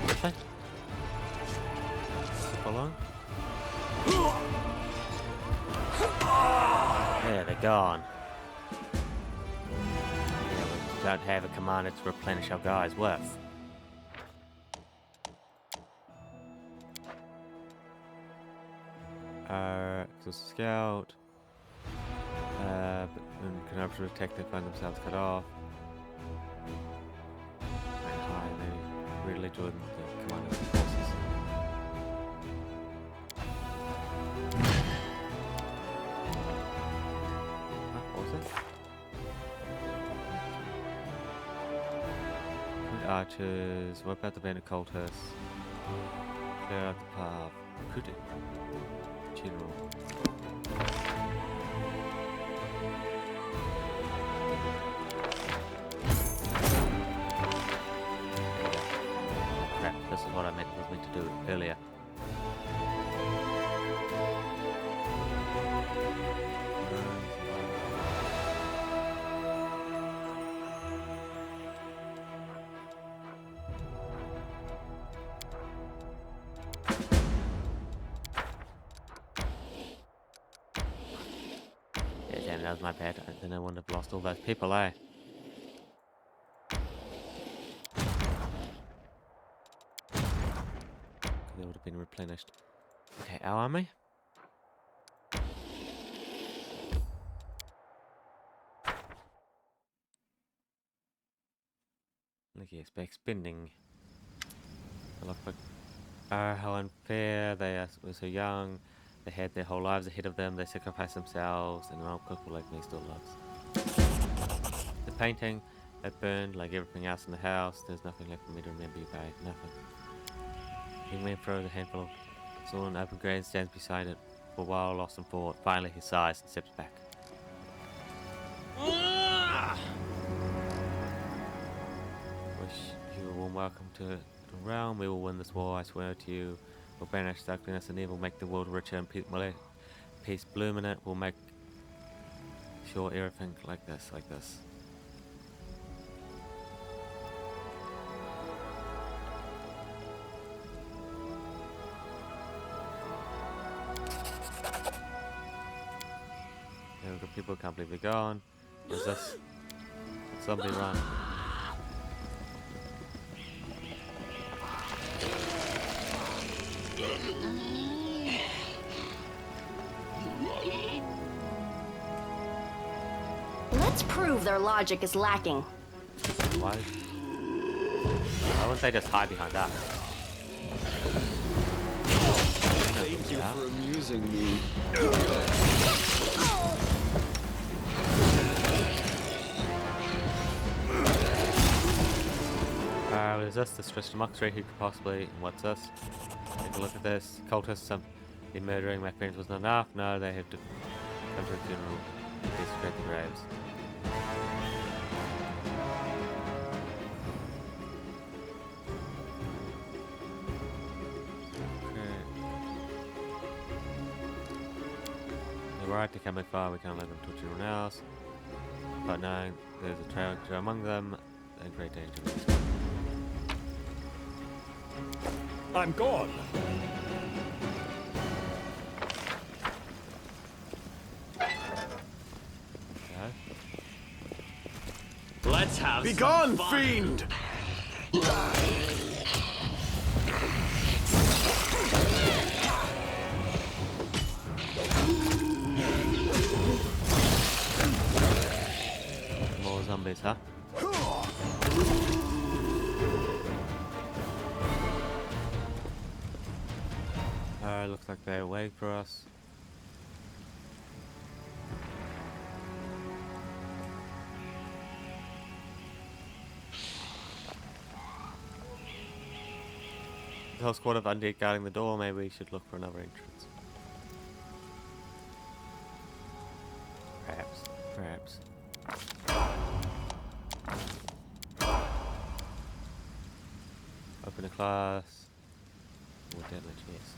Okay. Follow. Yeah, they're gone. Yeah, we don't have a commander to replenish our guys' worth. So scout. But can have to detect they find themselves cut off. And high, they really join the commander's forces. What was it? Archers, what about the bandit cultists? Clear out the path. Could it? General. Crap, this is what I was meant to do earlier. Damn, that was my bad. Then I wouldn't have lost all those people, eh? They would have been replenished. Okay, our army. Look, yes, by expending. How unfair. Were so young. They had their whole lives ahead of them. They sacrificed themselves, and an old couple like me still lives. The painting, it burned like everything else in the house. There's nothing left for me to remember you by. Nothing. Young man throws a handful of saw an open grave and stands beside it for a while, lost in thought. Finally, he sighs and steps back. Wish you a warm welcome to the realm. We will win this war, I swear to you. We'll banish darkness and evil, make the world richer and peace bloom in it. We'll make sure everything like this. There we go, people can't believe they're gone. What's this? Did somebody run? Let's prove their logic is lacking. Why wouldn't they just hide behind that? Thank you for amusing me. Is this the Stress Democracy? Who could possibly? And what's this? Take a look at this. Cultists have been murdering my friends was not enough. No, they have to come to the funeral. Desecrate the graves. right, they're coming far, we can't let them touch anyone else. But knowing there's a trail among them, they're in great danger. I'm gone. Let's have Be some gone, fun. fiend! More zombies, huh? Looks like they're waiting for us. The whole squad of undead guarding the door. Maybe we should look for another entrance. Perhaps. Open a class. Or damage, yes.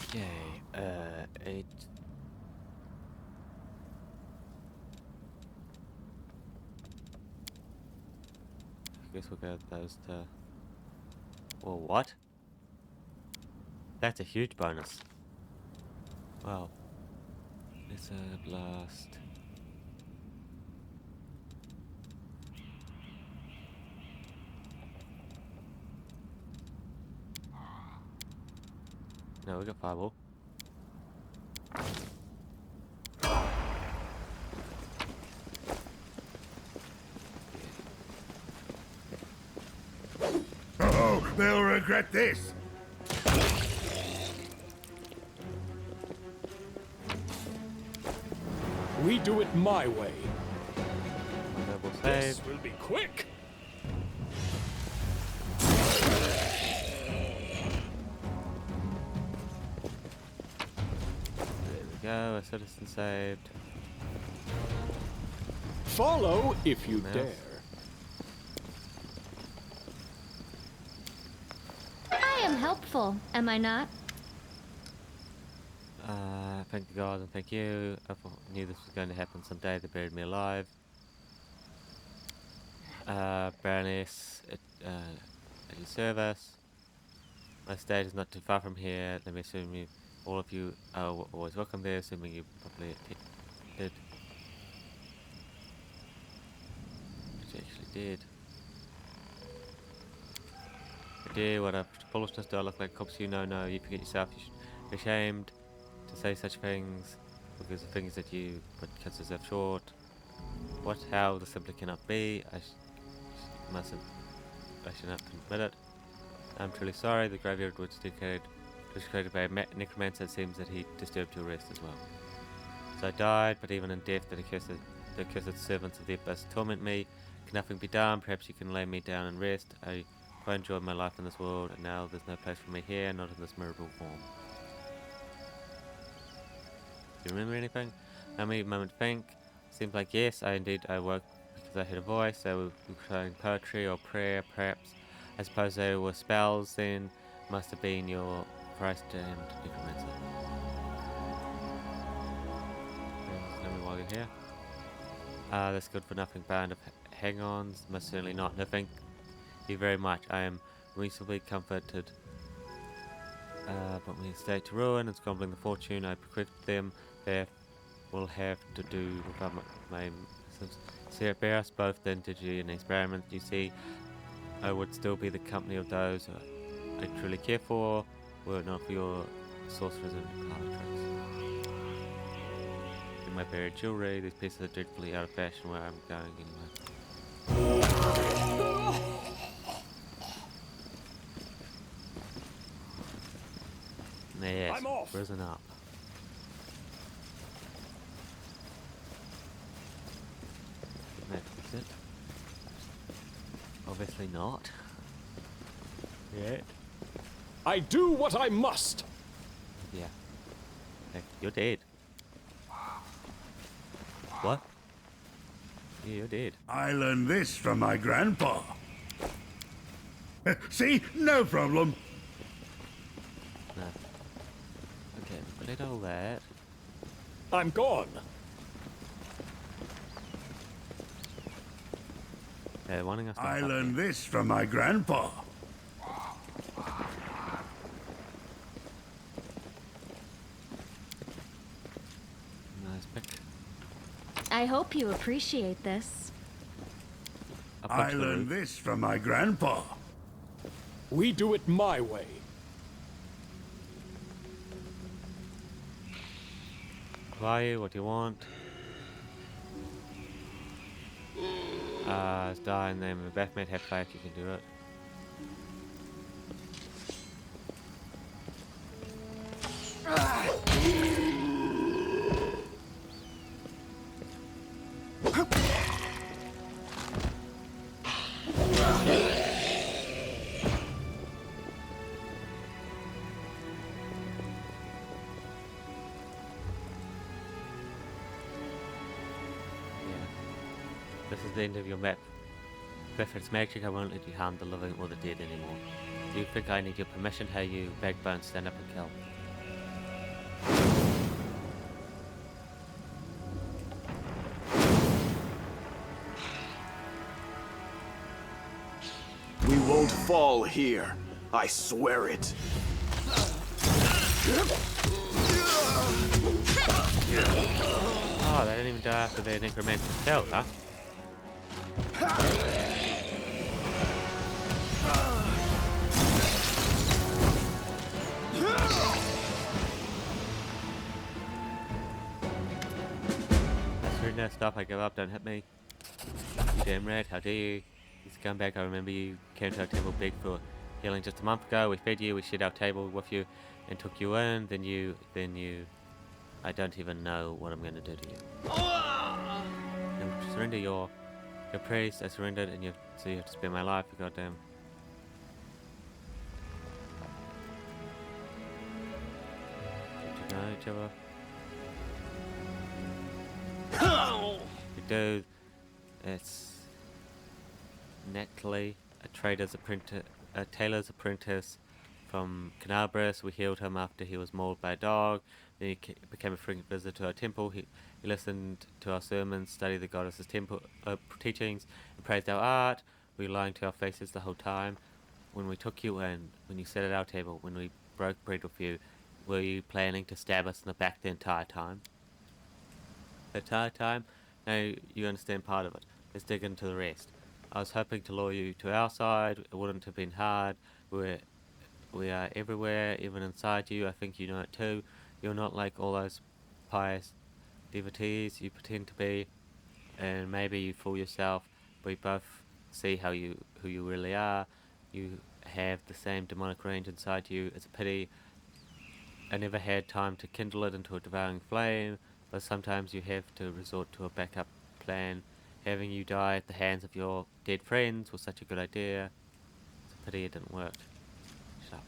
Okay, 8. I guess we'll get those to... Well, what? That's a huge bonus. Wow. It's a blast. No, we got fireball. Oh, they'll regret this. We do it my way. Double This save. will be quick. There we go, a citizen saved. Follow if you Mouse. dare. I am helpful, am I not? Thank God and thank you. I knew this was going to happen someday. They buried me alive. Baroness, at your service. My state is not too far from here. Let me assume you, all of you are always welcome there, assuming you probably did. Which you actually did. Dear, what a foolishness. Do I look like cops? You know, no, you forget yourself. You should be ashamed to say such things because the things that you put cuts yourself short. What? How? This simply cannot be. I should not admit it. I'm truly sorry. The graveyard was desecrated by a necromancer. It seems that he disturbed your rest as well. So I died, but even in death, the accursed servants of the abyss torment me. Can nothing be done? Perhaps you can lay me down and rest. I quite enjoyed my life in this world, and now there's no place for me here, not in this miserable form. Do you remember anything? Let me a moment to think. Seems like yes, I woke because I heard a voice. They were crying poetry or prayer, perhaps. I suppose they were spells then. Must have been your Christ and necromancer. Tell me while you're here. That's good for nothing band of hang-ons. Most certainly not. No, thank you very much. I am reasonably comforted. But when you stay to ruin and scrambling the fortune I bequeathed them, they will have to do without my sincere bearers, both the indigenous and experiment. You see, I would still be the company of those I truly care for, were it not for your sorcerers and parlor tricks. In my buried jewelry, these pieces are dreadfully out of fashion where I'm going anyway. Yes, I'm off. risen up. That's it. Obviously not. Yet. I do what I must. Yeah. Hey, you're dead. What? Yeah, you're dead. I learned this from my grandpa. See? No problem. Forget all that. I'm gone. They're wanting us to I help learned you. this from my grandpa. Nice pick. I hope you appreciate this. Up onto I the learned roof. this from my grandpa. We do it my way. Who are you? What do you want? It's dying name of Bethmate, have faith you can do it. This is the end of your map. If it's magic, I won't let you harm the living or the dead anymore. Do you think I need your permission? Hey you, backbone, stand up and kill. We won't fall here. I swear it. Oh, they didn't even die after their necromancer killed, huh? That's rude now, stop, I give up, don't hit me. You damn rat, how dare you? You scumbag, I remember you came to our table big for healing just a month ago. We fed you, we shared our table with you, and took you in, then you... I don't even know what I'm gonna do to you. Now surrender your priest, I surrendered, and so you have to spare my life, you goddamn... Don't you know each other? We do. It's Natalie, a tailor's apprentice from Canabras. We healed him after he was mauled by a dog. Then he became a frequent visitor to our temple. He listened to our sermons, studied the goddess's temple teachings, and praised our art. We were lying to our faces the whole time. When we took you in, when you sat at our table, when we broke bread with you, were you planning to stab us in the back the entire time? The entire time? Now you understand part of it. Let's dig into the rest. I was hoping to lure you to our side. It wouldn't have been hard. We are everywhere, even inside you. I think you know it too. You're not like all those pious devotees you pretend to be, and maybe you fool yourself. But we both see who you really are. You have the same demonic range inside you. It's a pity I never had time to kindle it into a devouring flame, but sometimes you have to resort to a backup plan. Having you die at the hands of your dead friends was such a good idea. It's a pity it didn't work. Shut up.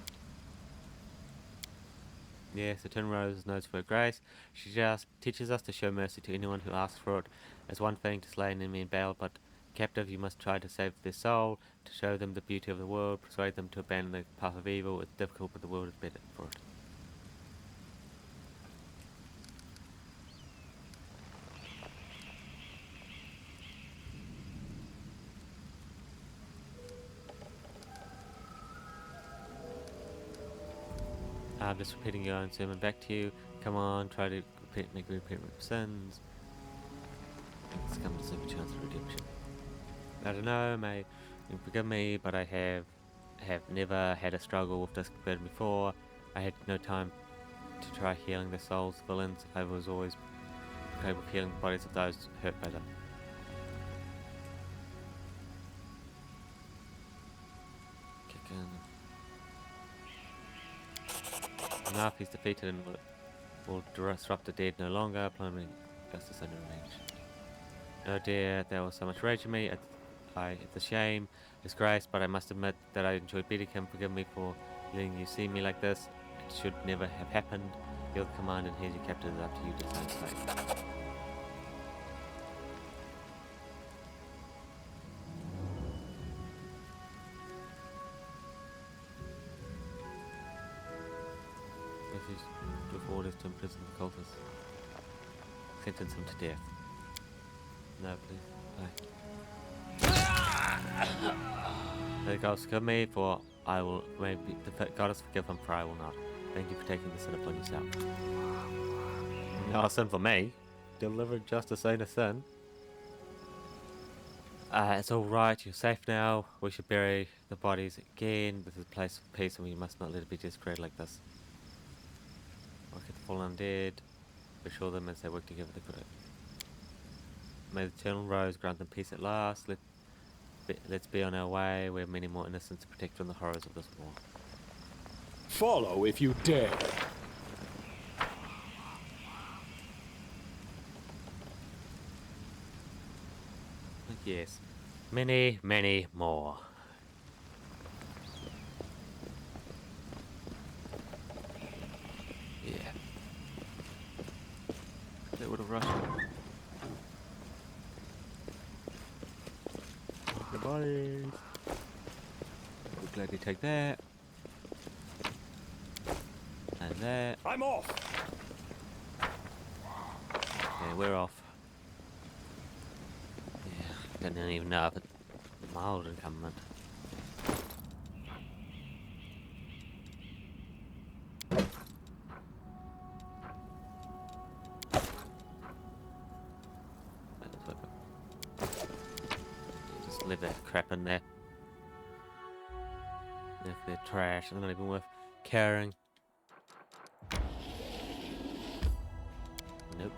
Yes, Eternal Rose knows for her grace. She just teaches us to show mercy to anyone who asks for it. It's one thing to slay an enemy in battle, but captive you must try to save their soul, to show them the beauty of the world, persuade them to abandon the path of evil. It's difficult, but the world is better for it. I'm just repeating your own sermon back to you. Come on, try to make repentance of sins. It's come to some chance of redemption. I don't know, may you forgive me, but I have never had a struggle with this burden before. I had no time to try healing the souls of villains. I was always okay with healing the bodies of those hurt by them. Enough, he's defeated and will disrupt the dead no longer, plummeting justice under range. Oh dear, there was so much rage in me. It's a shame, disgrace, but I must admit that I enjoyed beating him. Forgive me for letting you see me like this. It should never have happened. You're the commander, and here's your captain. It's up to you to decide fate. Give orders to imprison the cultists. Sentence him to death. No, please. No. The gods forgive me, for I will. Maybe the goddess forgive him, for I will not. Thank you for taking the sin upon yourself. No sin for me. Delivered justice ain't a sin. It's alright, you're safe now. We should bury the bodies again. This is a place of peace and we must not let it be desecrated like this. Look at the fallen undead. Assure them as they work together the good. May the eternal rose grant them peace at last. Let's be on our way. We have many more innocents to protect from the horrors of this war. Follow if you dare. Yes. Many, many more. Yeah. They would have rushed. The bodies. We'll gladly take that. And that. I'm off. Okay, we're off. Yeah, didn't even know if it mild incumbent. Just leave that crap in there. If they're trash, they're not even worth carrying. Nope.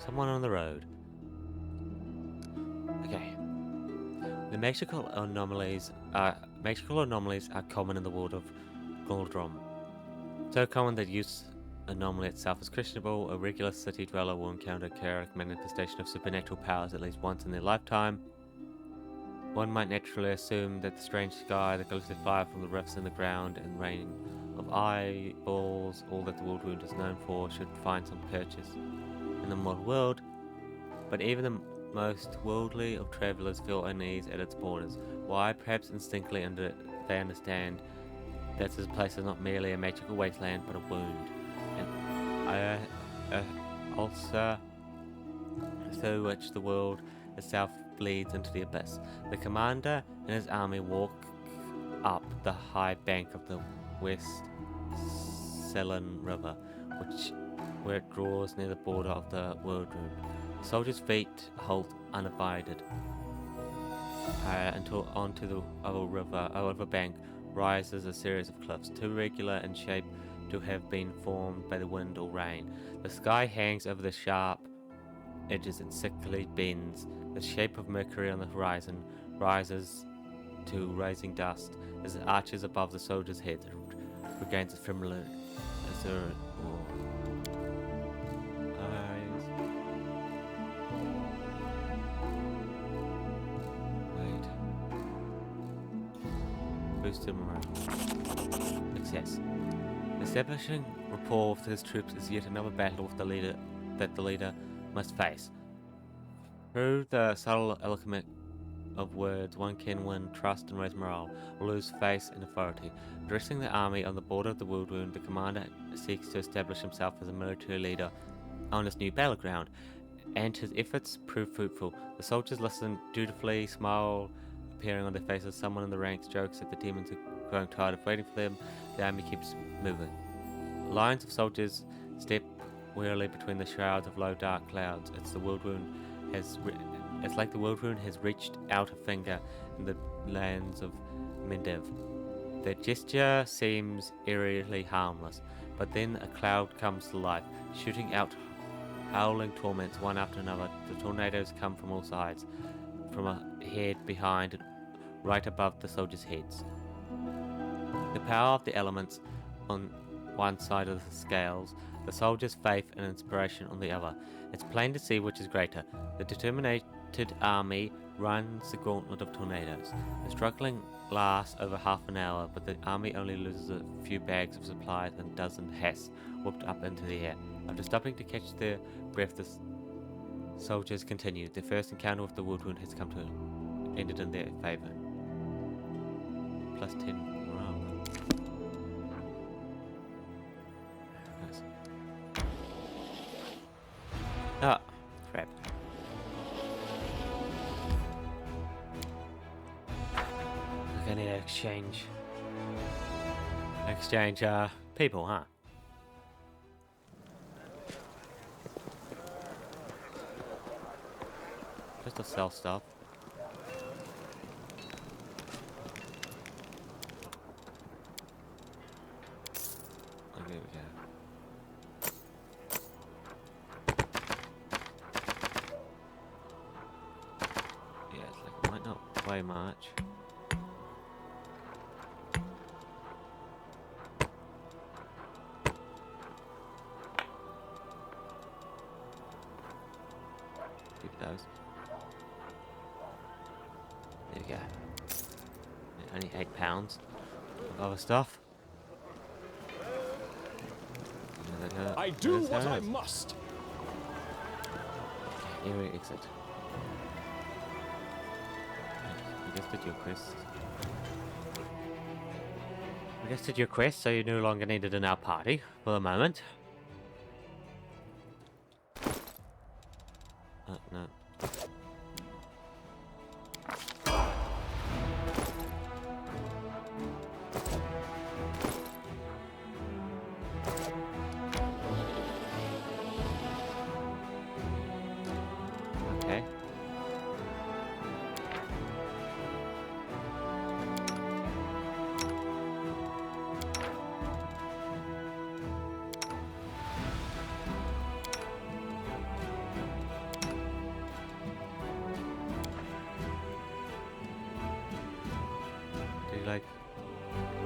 Someone on the road. Okay. The magical anomalies are common in the world of Goldrum. So common that use anomaly itself is questionable. A regular city dweller will encounter a chaotic manifestation of supernatural powers at least once in their lifetime. One might naturally assume that the strange sky, the glistening fire from the rifts in the ground, and rain of eyeballs, all that the world wound is known for, should find some purchase in the modern world. But even the most worldly of travellers feel unease at its borders. Why? Perhaps instinctively they understand that this place is not merely a magical wasteland, but a wound, an ulcer through which the world itself bleeds into the abyss. The commander and his army walk up the high bank of the West Selen River, where it draws near the border of the world wound. The soldiers' feet halt unabated until onto the river bank rises a series of cliffs, too regular in shape to have been formed by the wind or rain. The sky hangs over the sharp edges and sickly bends. The shape of Mercury on the horizon rises to rising dust as it arches above the soldiers' heads and regains its familiar eyes. Wait. Boosted morale. Success. Establishing rapport with his troops is yet another battle with the leader must face. Through the subtle alchemy of words, one can win trust and raise morale, or lose face and authority. Addressing the army on the border of the world wound, the commander seeks to establish himself as a military leader on this new battleground, and his efforts prove fruitful. The soldiers listen dutifully, smile appearing on their faces. Someone in the ranks jokes that the demons are growing tired of waiting for them. The army keeps moving. Lines of soldiers step wearily between the shrouds of low dark clouds. It's like the world wound has reached out a finger in the lands of Mendev. Their gesture seems eerily harmless, but then a cloud comes to life, shooting out howling torments one after another. The tornadoes come from all sides, from ahead, behind, and right above the soldiers' heads. The power of the elements on one side of the scales, the soldiers' faith and inspiration on the other. It's plain to see which is greater. The determined army runs the gauntlet of tornadoes. The struggling lasts over half an hour, but the army only loses a few bags of supplies and a dozen hats whooped up into the air. After stopping to catch their breath, the soldiers continue. Their first encounter with the world wound has come to ended in their favour. +10 morale. Nice. Ah, crap. I need to exchange. Exchange, people, huh? Just to sell stuff. Oh, there we go. Yeah, it's like it might not weigh much. Keep those. There we go. Only 8 pounds of other stuff. I do what I must. Here we exit. You just did your quest. You just did your quest, so you no longer needed in our party for the moment. No. Okay. Do you like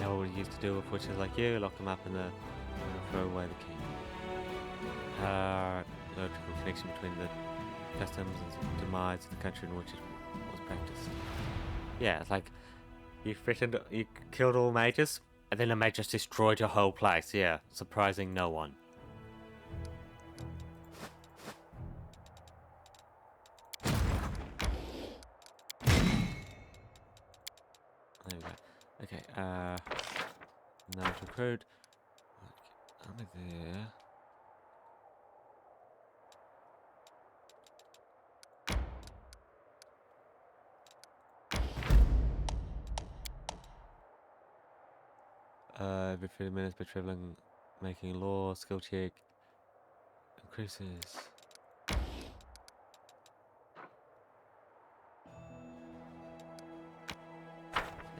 know what he used to do with which is like you lock them up in the throw away the key. Logical connection between the customs and demise of the country in which it was practiced. Yeah, it's like you threatened, you killed all mages, and then the mages destroyed your whole place. Yeah, surprising no one. There we go. Okay, now to recruit. I'm there. Every 30 minutes by traveling, making law, skill check increases.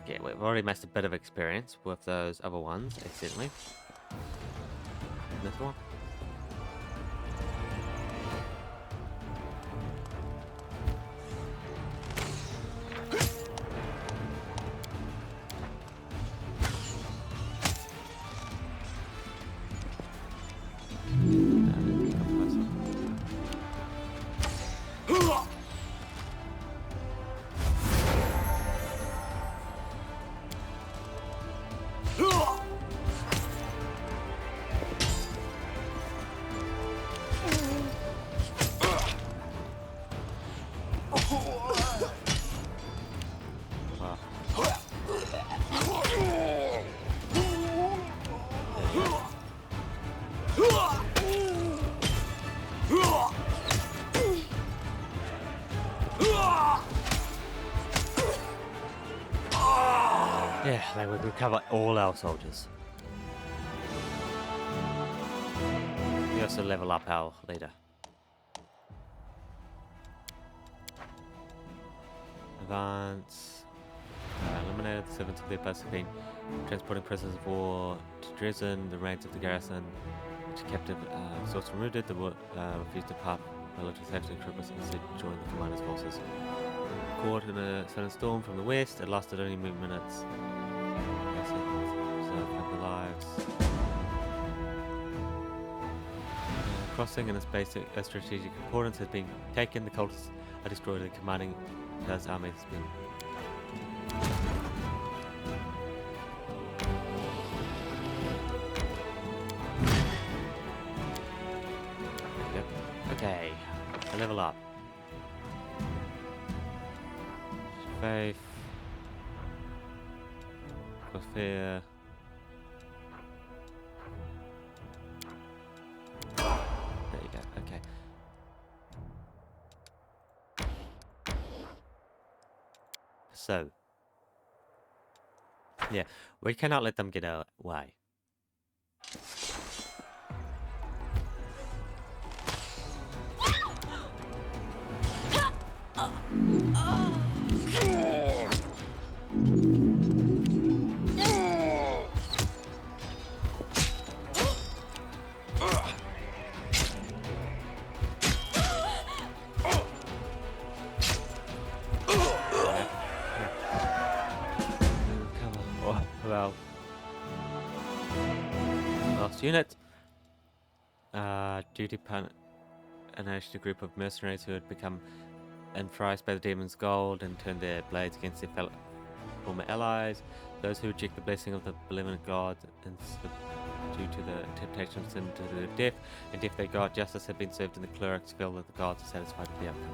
Okay, we've already missed a bit of experience with those other ones, accidentally. This one. Yeah, they would recover all our soldiers. We also level up our leader. Advance. Eliminated the servants of the oppressor been transporting prisoners of war to drezen, the ranks of the garrison, which captive sought and rooted, the refused to depart military safety troopers instead joined the commander's forces. Caught in a sudden storm from the west, it lasted only minutes. The lives. Crossing and its basic strategic importance has been taken. The cultists are destroyed. The commanding Taz army has been. Yep. Okay. A level up. Faith. Fear. So, yeah, we cannot let them get away. Well, last unit. Duty punished a group of mercenaries who had become entranced by the demon's gold and turned their blades against their former allies. Those who reject the blessing of the benevolent god and due to the temptation of sin to the death, and if they god justice had been served in the clerics, feel that the gods are satisfied with the outcome.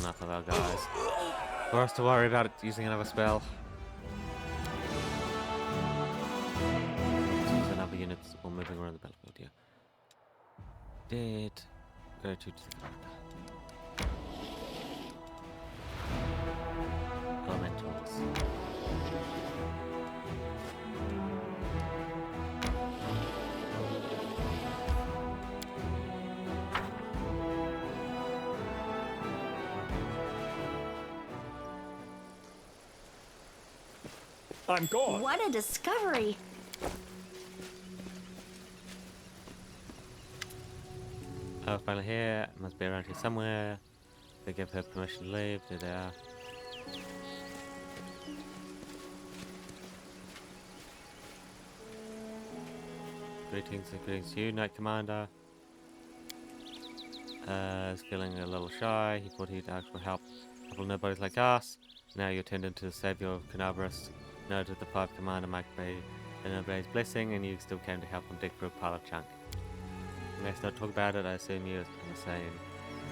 Enough of our guys for us to worry about it using another spell. Let's use another unit or moving around the battlefield here. Dead. Go to the commander. Elementals. I'm gone. What a discovery. Oh, finally here. Must be around here somewhere. They give her permission to leave. There they are. Greetings and greetings to you, Knight Commander. Is feeling a little shy. He thought he'd ask for help. Couple nobodies like us. Now you're turned into the savior of Canaveras. Noted the 5 Commander might be an nobody's blessing, and you still came to help him dig through a pile of junk. Let's not talk about it. I assume you're the same.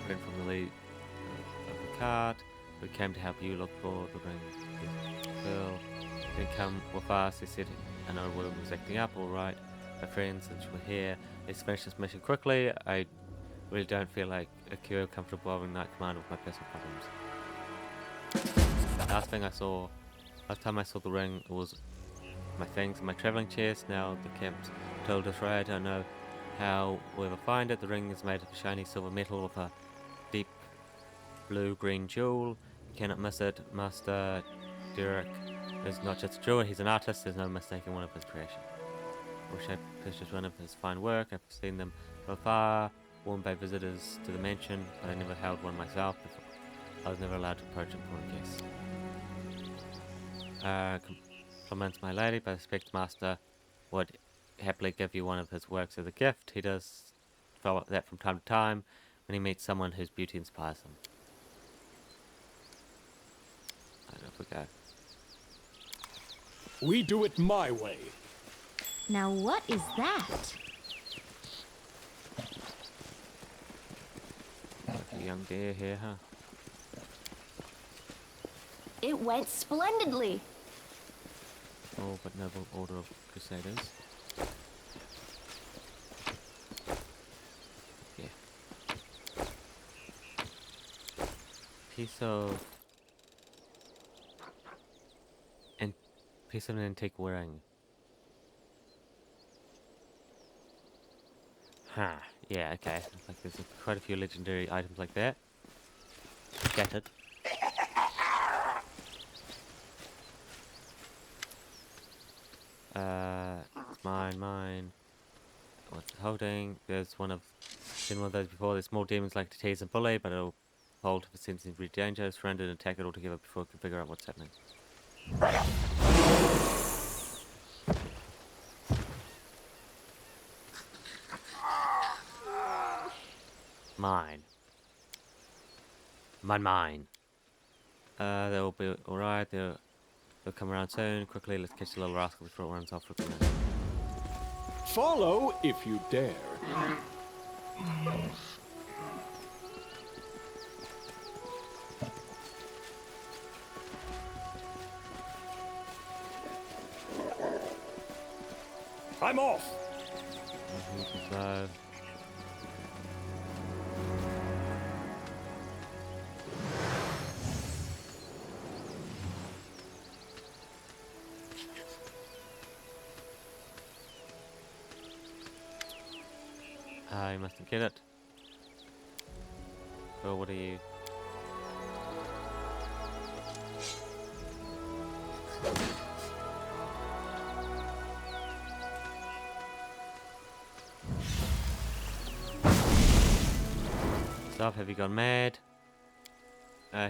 Friend from the lead of the cart. We came to help you look for the ring. Girl, then come with us. He said, I know Will was acting up. All right, my friends, since we're here, let's finish this mission quickly. I really don't feel like a cure comfortable with Knight Commander with my personal problems. Last time I saw the ring, it was my things in my traveling chest. Now the camp's told us right. I don't know how we'll ever find it. The ring is made of shiny silver metal with a deep blue-green jewel. You cannot miss it. Master Derek is not just a jeweler, he's an artist. There's no mistaking one of his creation. I wish I purchased one of his fine work. I've seen them from afar, worn by visitors to the mansion, but I never held one myself before. I was never allowed to approach it for a guest. Compliments my lady, but I suspect Master would happily give you one of his works as a gift. He does follow that from time to time when he meets someone whose beauty inspires him. And off we go. We do it my way. Now what is that? Like a young deer here, huh? It went splendidly. Oh, but noble order of crusaders. Yeah. Piece of an antique ring. Huh. Yeah. Okay. Like there's quite a few legendary items like that. Scattered. It's mine. What's Holding, there's seen one of those before. The small demons like to tease and bully, but it'll hold if it seems to be dangerous. Surrender and attack it altogether before it can figure out what's happening. Mine. Mine. They'll be alright. They'll come around soon. Quickly, let's catch the little rascal before it runs off with the minute. Follow if you dare. I'm off. So, you mustn't get it. So what are you? Stop, have you gone mad?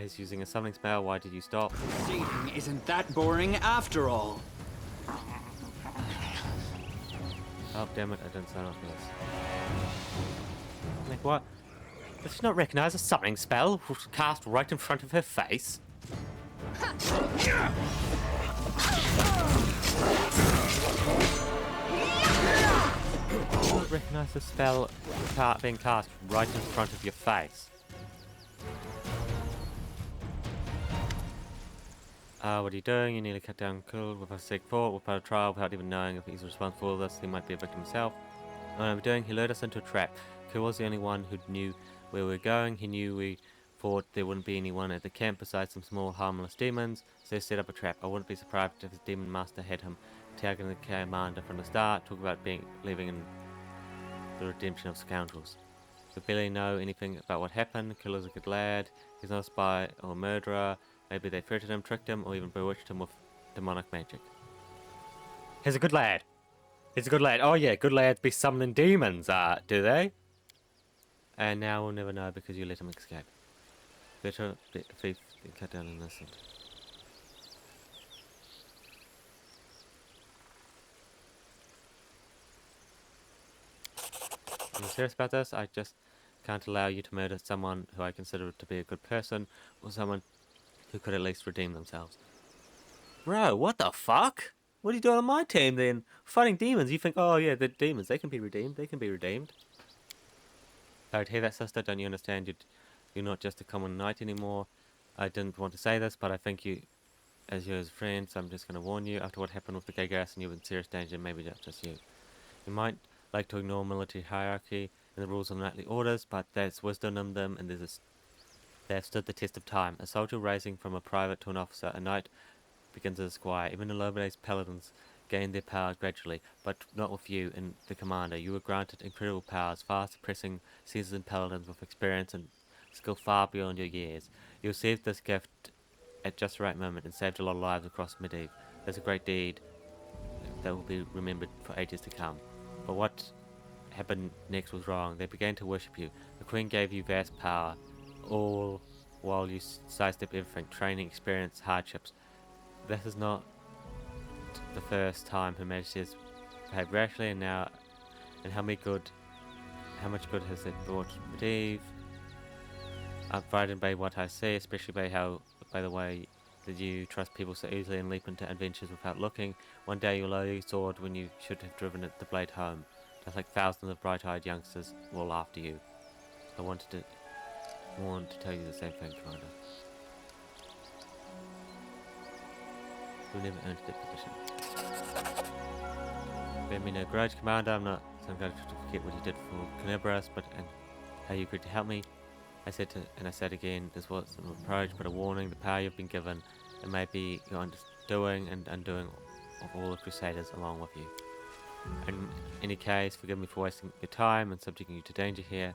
He's using a summoning spell, why did you stop? Seeing isn't that boring after all. Oh, damn it, I didn't sign up for this. Like, what? Does she not recognize a summoning spell cast right in front of her face? Not recognize a spell being cast right in front of your face. What are you doing? You nearly cut down Cool with a sick thought, without a trial, without even knowing if he's responsible for this. He might be a victim himself. What are we doing? He lured us into a trap. Cool was the only one who knew where we were going. He knew we thought there wouldn't be anyone at the camp besides some small harmless demons, so he set up a trap. I wouldn't be surprised if his demon master had him targeting the commander from the start. Talk about believing in the redemption of scoundrels. We barely know anything about what happened. Killer's a good lad. He's not a spy or a murderer. Maybe they threatened him, tricked him, or even bewitched him with demonic magic. He's a good lad. He's a good lad. Oh yeah, good lads be summoning demons, do they? And now we'll never know because you let him escape. Better thief than cut down innocent. Are you serious about this? I just can't allow you to murder someone who I consider to be a good person, or someone who could at least redeem themselves. Bro, what the fuck? What are you doing on my team then? Fighting demons, you think, oh yeah, they're demons, they can be redeemed, they can be redeemed. Oh, to hear that, sister, don't you understand? You're not just a common knight anymore. I didn't want to say this, but I think you, as your friends, I'm just going to warn you, after what happened with the gay grass and you're in serious danger, maybe not just you. You might like to ignore military hierarchy and the rules of knightly orders, but there's wisdom in them, and they have stood the test of time. A soldier rising from a private to an officer, a knight begins as a squire. Even the low-based paladins gain their power gradually, but not with you and the commander. You were granted incredible powers, far surpassing seasoned paladins with experience and skill far beyond your years. You received this gift at just the right moment and saved a lot of lives across Medivh. That's a great deed that will be remembered for ages to come. But what happened next was wrong. They began to worship you. The Queen gave you vast power, all while you sidestep everything, training, experience, hardships. This is not the first time Her Majesty has behaved rashly, and how much good has it brought Medivh? I'm frightened by what I see, especially by the way that you trust people so easily and leap into adventures without looking. One day you'll lower your sword when you should have driven the blade home, just like thousands of bright-eyed youngsters will after you. I wanted to tell you the same thing, Commander. You never earned that position. Bear me no grudge, Commander. I'm not some guy to forget what you did for Canibras, and how you agreed to help me. I said again, this wasn't an approach, but a warning. The power you've been given, it may be your undoing and undoing of all the Crusaders along with you. In any case, forgive me for wasting your time and subjecting you to danger here.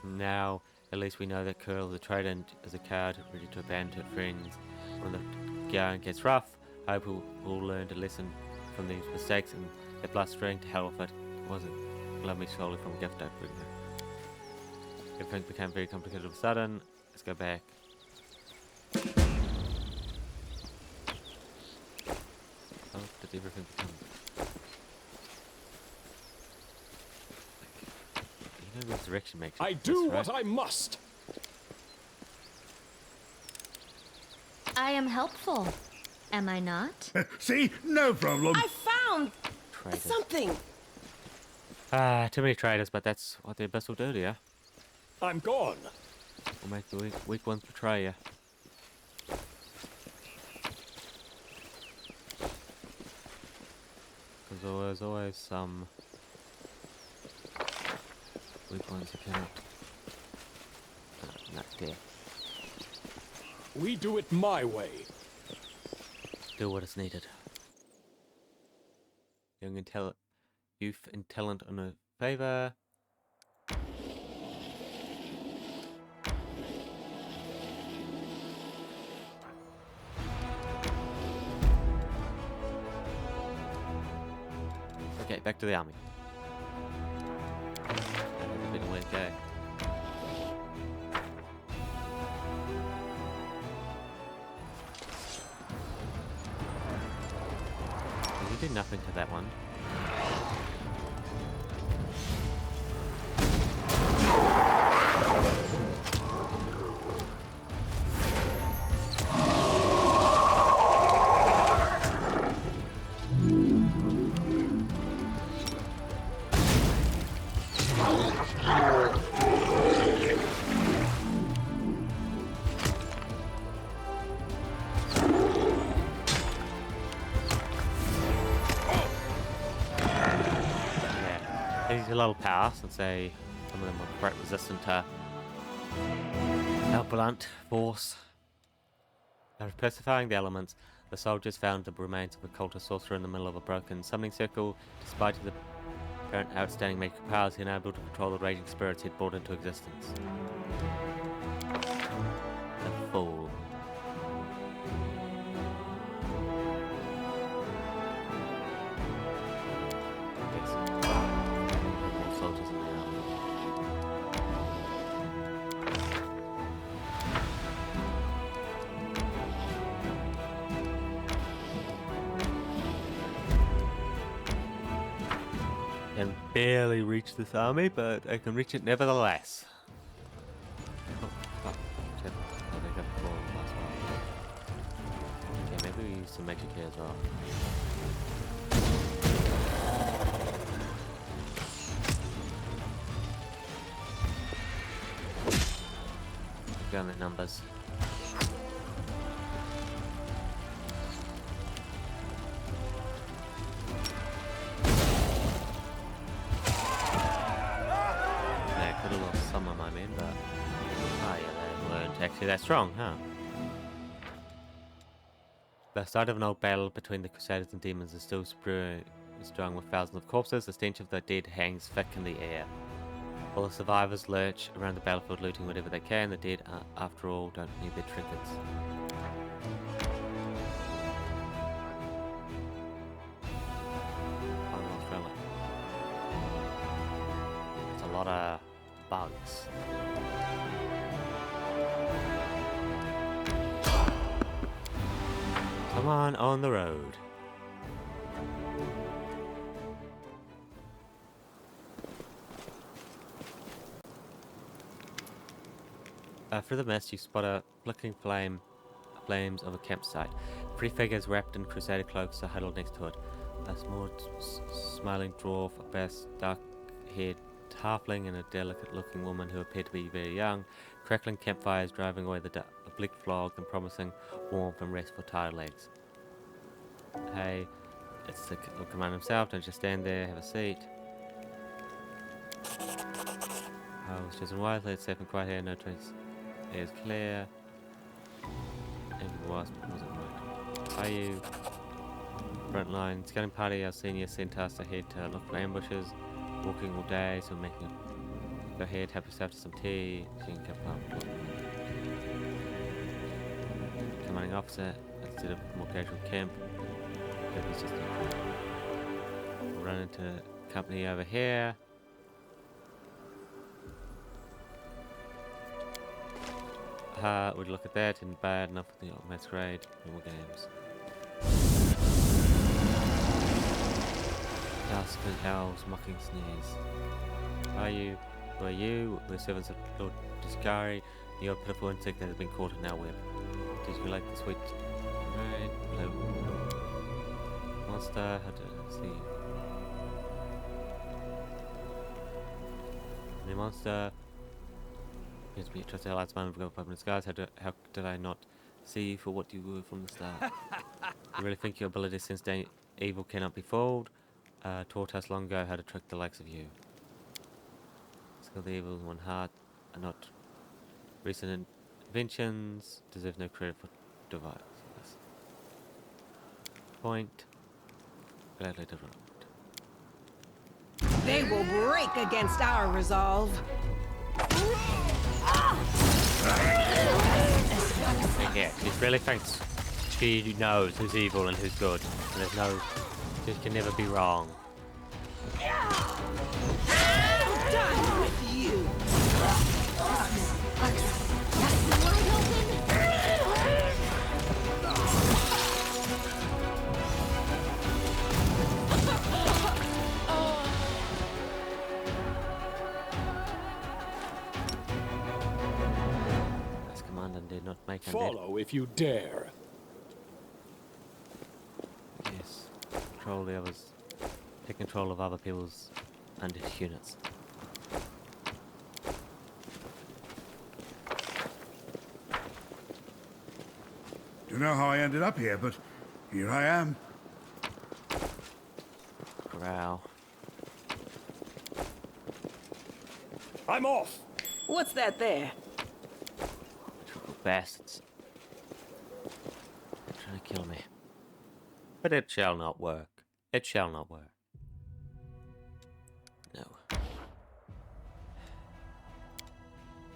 Now, at least we know that Curl is a traitor and is a coward ready to abandon her friends. When the going gets rough, I hope we'll learn a lesson from these mistakes and let bloodstream to hell with it. love me solely from a gift I bring you. Everything became very complicated all of a sudden. Let's go back. Oh, did everything become... You know resurrection makes I do what I must. I am helpful. Am I not? See? No problem. I found Traders. something. Too many traders, but that's what the abyss will do to you. I'm gone. We'll make the weak ones betray you. Because there's always some weak ones who cannot. Not dead. We do it my way. Do what is needed. Youth and talent in a favor. Okay, back to the army. There's a bit of way to go. You did nothing to that one. A little power, since some of them are quite resistant to our blunt force. After pacifying the elements, the soldiers found the remains of a cultist sorcerer in the middle of a broken summoning circle. Despite his apparent outstanding magical powers, he was unable to control the raging spirits he had brought into existence. The fool. Can barely reach this army, but I can reach it nevertheless. Oh, fuck. Shit. Oh, they got four last one. Okay, maybe we use some magic here as well. Go on the numbers. Some of my men, but oh yeah, they weren't actually that strong, huh? The sight of an old battle between the Crusaders and demons is still strung with thousands of corpses. The stench of the dead hangs thick in the air. While the survivors lurch around the battlefield looting whatever they can, the dead, after all, don't need their trinkets. It's a lot of bugs. Come on the road. Through the mist, you spot a flickering flames of a campsite. Three figures wrapped in crusader cloaks are huddled next to it. A small, smiling dwarf, a dark-haired halfling, and a delicate-looking woman who appeared to be very young. Crackling campfires driving away the bleak fog and promising warmth and rest for tired legs. Hey, it's the commander himself. Don't just stand there. Have a seat. I was chosen wisely. It's safe and quiet here. No trace. It is clear. Anything wasn't right. Are you? Front line. Scouting party. Our senior sent us ahead to look for ambushes. Walking all day, so making it. Go ahead, help yourself to some tea. Commanding officer, instead of more casual camp. Maybe it's just we'll run into company over here. We'd look at that and bad enough with the masquerade. Normal games. Gasping howls, mocking sneers. Were you? We're servants of Lord Discari, the odd pitiful insect that has been caught in our web. Did you like the sweet blue monster? How did I see? The monster appears to be a trusted ally man of God in disguise. How did I not see you for what you were from the start? You really think your ability to sense evil cannot be fooled? Taught us long ago how to trick the likes of you. Skill the evil in one heart are not recent inventions, deserve no credit for devices. Point. Gladly developed. They will break against our resolve. Yeah, she really thinks she knows who's evil and who's good. And there's no, she can never be wrong. Done with you. As commandant did not make Follow if you dare. Yes. Control the others. Take control of other people's undead units. Don't know how I ended up here, but here I am. Growl. I'm off. What's that there? Bastards. They're trying to kill me. But it shall not work. It shall not work. No.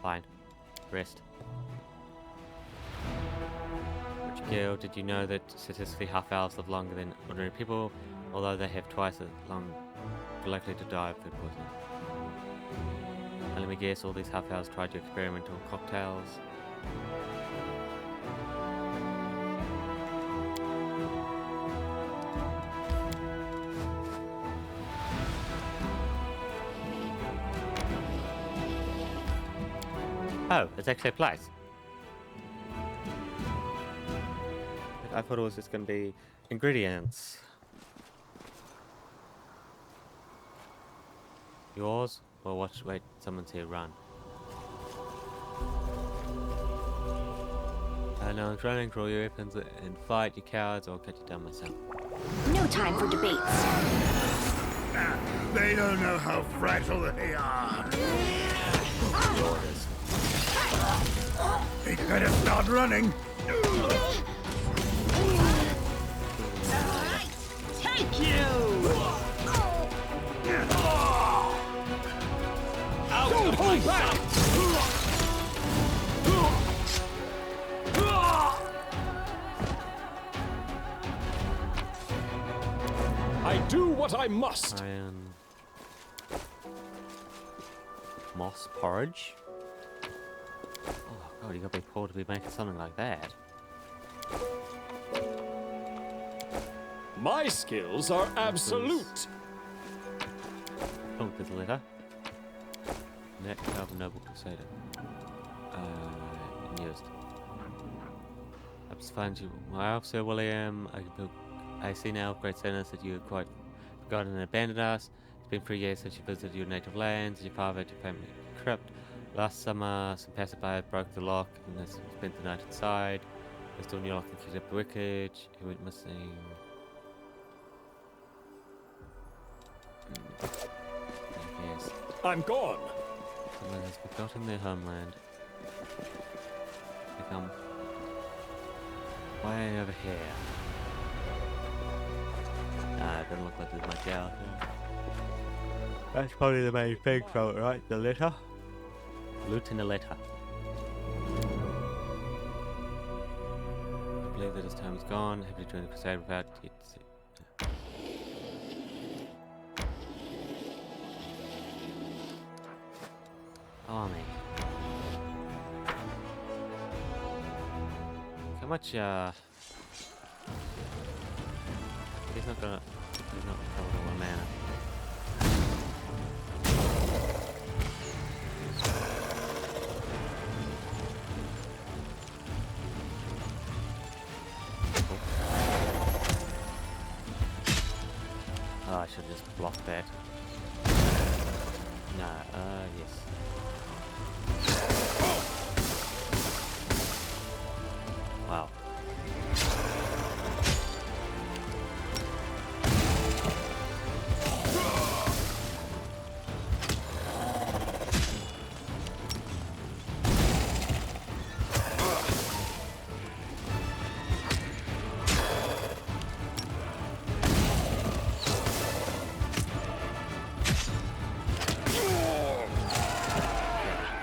Fine. Rest. Richard Gill, did you know that statistically half-elves live longer than ordinary people, although they have twice as long likely to die of food poisoning? And let me guess, all these half-elves tried your experimental cocktails. Oh, it's actually a place. I thought it was just going to be ingredients. Yours? Well, watch, wait, someone's here, run. No one's running, draw your weapons and fight, you cowards, or I'll cut you down myself. No time for debates. They don't know how fragile they are. Orders. They better start running. Take you! Don't hold back! I do what I must. Iron. Moss porridge? Oh god, you gotta be poor to be making something like that. My skills are absolute. Oh, there's a letter. Neck of Noble Crusader. Newest. I just find you. Well, Sir William, I see now, great sadness, that you have quite forgotten and abandoned us. It's been 3 years since you visited your native lands, your father, your family crypt. Last summer, some passerby broke the lock and has spent the night inside. They still new lock and kicked up the wreckage. He went missing. Yes. I'm gone. Someone has forgotten their homeland. Become way over here. Nah, it doesn't look like there's much out here. That's probably the main thing from it, right? The letter? Loot in the letter. I believe that his time is gone. Happy to join the crusade without it. Army. much, he's not gonna cover all the mana. Oh, I should just block that. No, yes. Wow.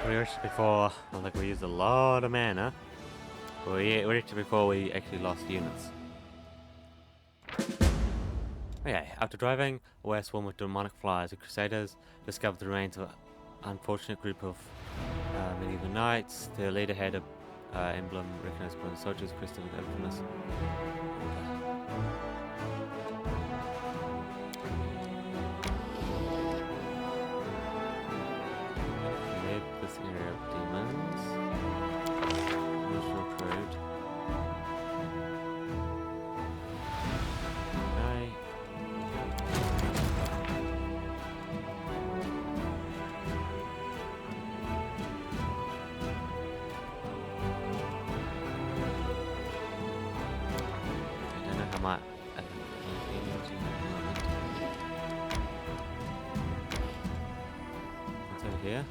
We reached before, I think we used a lot of mana. We reached before we actually lost units. Okay, after driving away a swarm of demonic flies, the Crusaders discovered the remains of an unfortunate group of medieval knights. Their leader had a emblem recognized by the soldiers, crest of the infamous. This area of demons. National Road. Okay. I don't know how much. What's over here?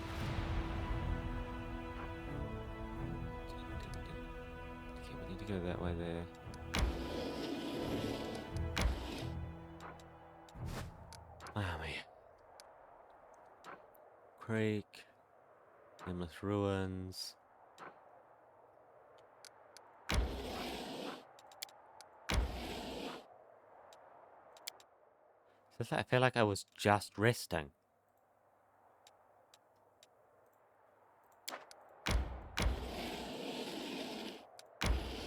Go that way there. Miami. Creek. Endless ruins. I feel like I was just resting.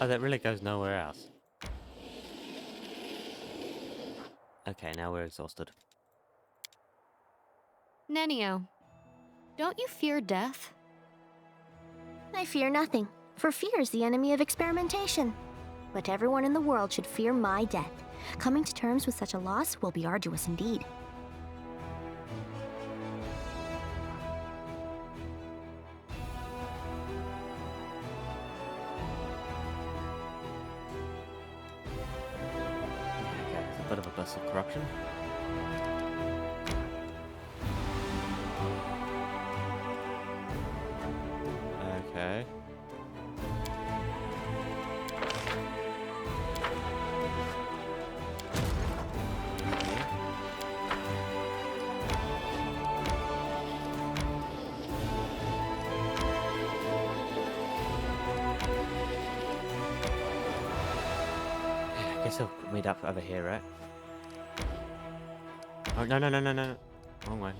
Oh, that really goes nowhere else. Okay, now we're exhausted. Nenio, don't you fear death? I fear nothing, for fear is the enemy of experimentation. But everyone in the world should fear my death. Coming to terms with such a loss will be arduous indeed. Okay, it's a bit of a bliss of corruption. Okay. I guess I'll meet up over here, right? Oh, no. Wrong way.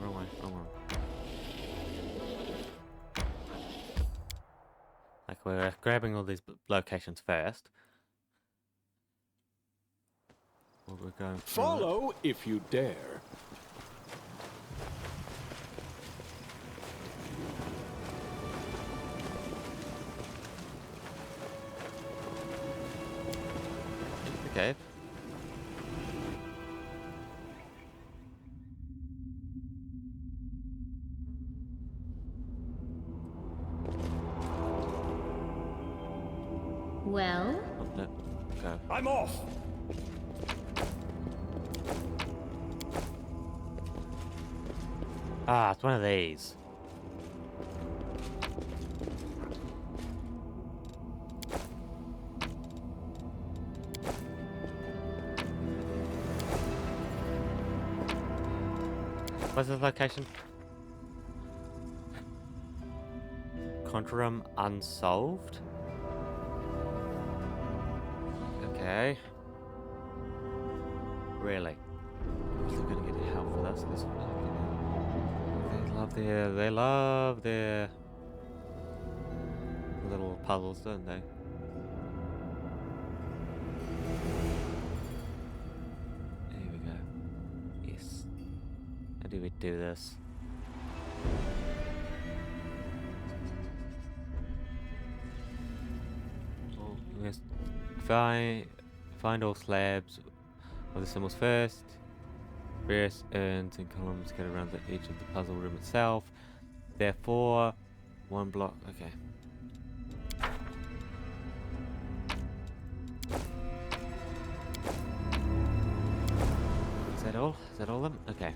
Like, we're grabbing all these locations first. Well, we're going Follow if you dare. Okay. Well? Oh, no. Go. I'm off. Ah, it's one of these. What's this location? Conjurum unsolved? Okay. Really? They're gonna get help for this. They love their little puzzles, don't they? do we do this? Well, we must find all slabs of the symbols first. Various urns and columns get around the edge of the puzzle room itself. Therefore, one block. Okay. Is that all? Is that all of them? Okay.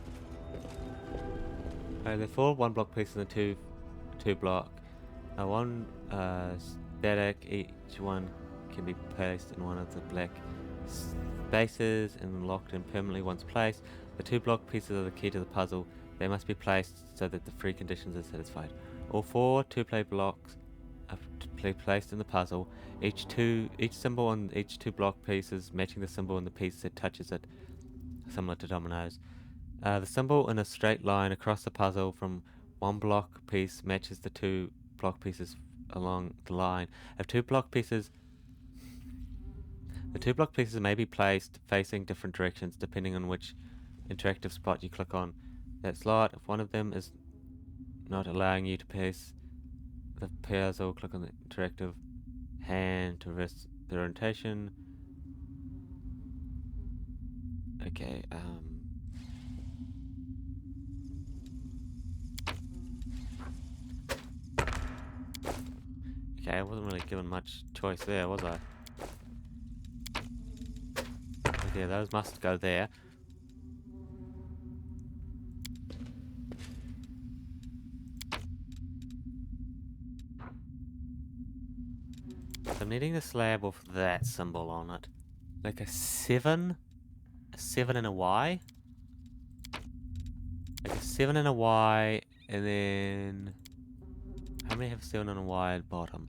Therefore, one block pieces and two block. One static. Each one can be placed in one of the black spaces and locked in permanently once placed. The 2 block pieces are the key to the puzzle. They must be placed so that the 3 conditions are satisfied. All 4 2-play blocks are placed in the puzzle. Each symbol on each 2 block pieces matching the symbol on the piece that touches it, similar to dominoes. The symbol in a straight line across the puzzle from one block piece matches the 2 block pieces along the line. If 2 block pieces The 2 block pieces may be placed facing different directions depending on which interactive spot you click on that slot. If one of them is not allowing you to place the puzzle, click on the interactive hand to reverse the orientation. Okay, okay, I wasn't really given much choice there, was I? Okay, those must go there. So I'm needing the slab with that symbol on it. Like a 7? A 7 and a Y? Like a 7 and a Y, and then... How many have 7 and a Y at bottom?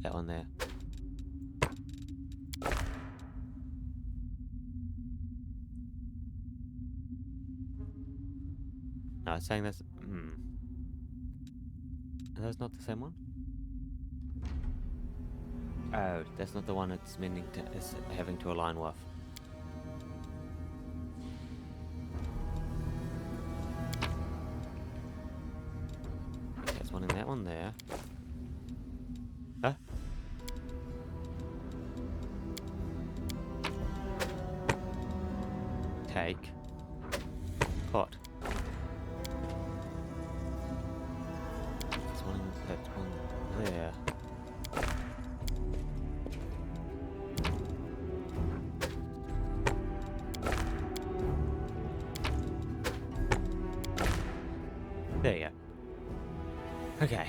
That one there. No, it's saying that's... That's not the same one? Oh, that's not the one it's meaning to... It's having to align with. Okay, there's one in that one there. Huh? Take. Pot. There's one in that one there. There you go. Okay.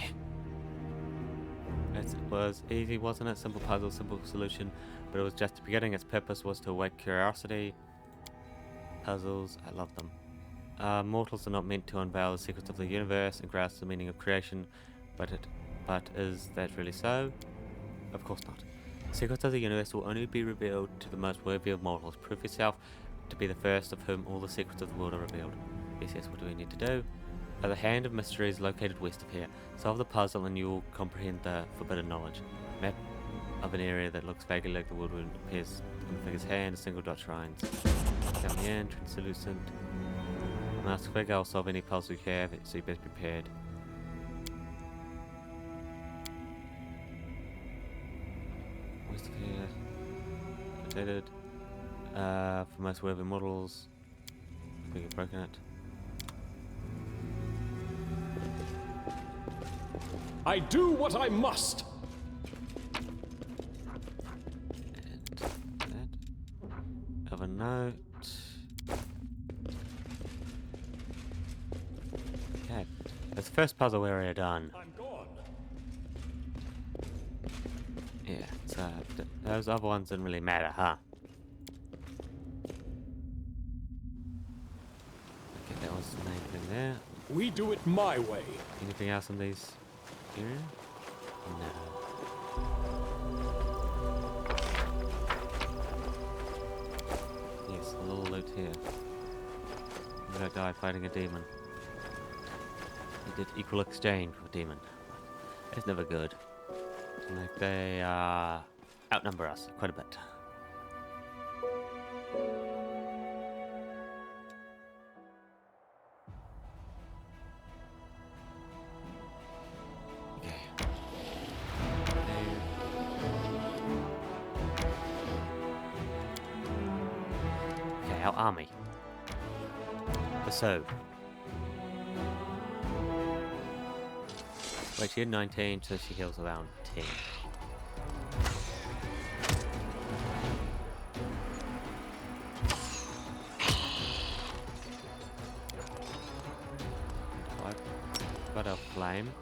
It was easy, wasn't it? Simple puzzle, simple solution, but it was just the beginning. Its purpose was to awake curiosity. Puzzles, I love them. Mortals are not meant to unveil the secrets of the universe and grasp the meaning of creation, but is that really so? Of course not. The secrets of the universe will only be revealed to the most worthy of mortals. Prove yourself to be the first of whom all the secrets of the world are revealed. Yes, what do we need to do? The Hand of Mystery is located west of here. Solve the puzzle and you will comprehend the forbidden knowledge. Map of an area that looks vaguely like the world when it appears on the figure's hand, a single dot shrines. Down the end, translucent. Mask figure, I'll solve any puzzle you have, so you're best prepared. West of here. Rotated. For most worthy models. I think you've broken it. I do what I must. And that. Have a note. Okay. That's the first puzzle area done. I'm gone. Yeah, so those other ones didn't really matter, huh? Okay, that was the main thing there. We do it my way. Anything else in these area? No. Yes, a little loot here. I'm gonna die fighting a demon. We did equal exchange with a demon. It's never good. Like they outnumber us quite a bit. our army. So. Wait, she had 19, so she heals around 10. Got a flame.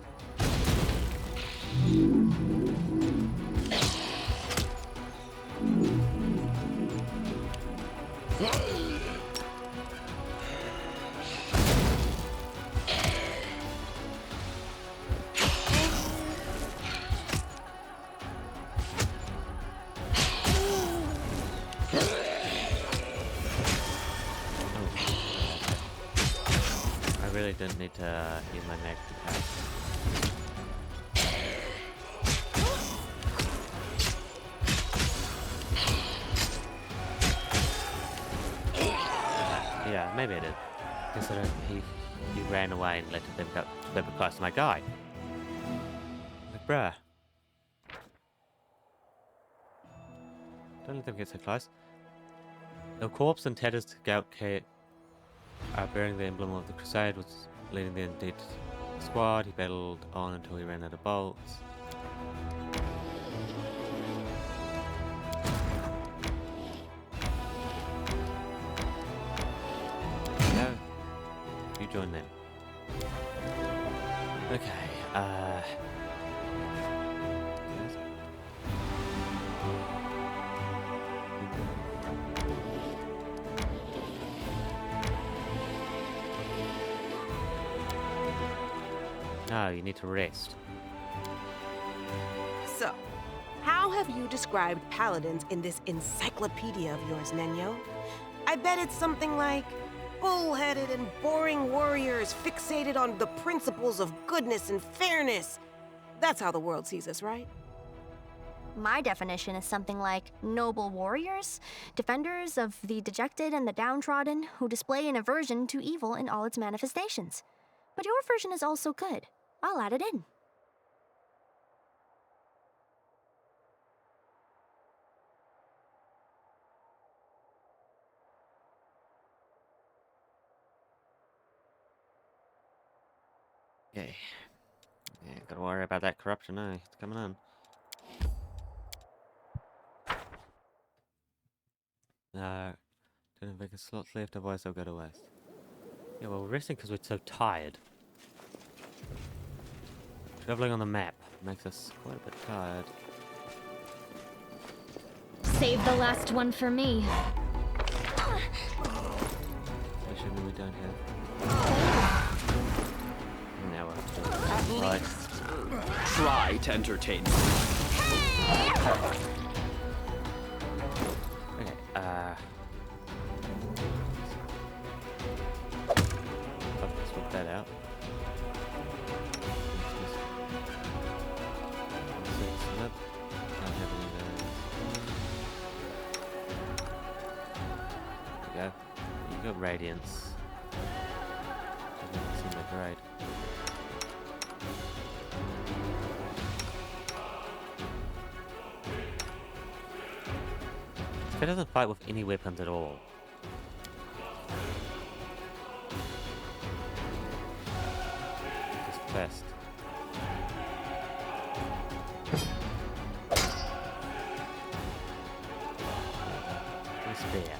I really didn't need to use my magic attack. Yeah, maybe I did. Considering he ran away and let them get super close to my guy. Like, bruh. Don't let them get so close. The corpse and tatters to Gout Kate are bearing the emblem of the Crusade, was leading the undead squad. He battled on until he ran out of bolts. No, you join them. Okay, no, you need to rest. So, how have you described paladins in this encyclopedia of yours, Nenyo? I bet it's something like bull-headed and boring warriors fixated on the principles of goodness and fairness. That's how the world sees us, right? My definition is something like noble warriors, defenders of the dejected and the downtrodden, who display an aversion to evil in all its manifestations. But your version is also good. I'll add it in. Okay. Yeah, gotta worry about that corruption, eh? It's coming on. No. Don't have vacant slots left, otherwise I'll go to west. Yeah, well, we're resting because we're so tired. Traveling on the map makes us quite a bit tired. Save the last one for me. Especially when we don't have... Now we're At least try to entertain me. Okay, I'll swap that out. There you go. You got Radiance. Doesn't seem like great. It doesn't fight with any weapons at all. Just fast. Spear.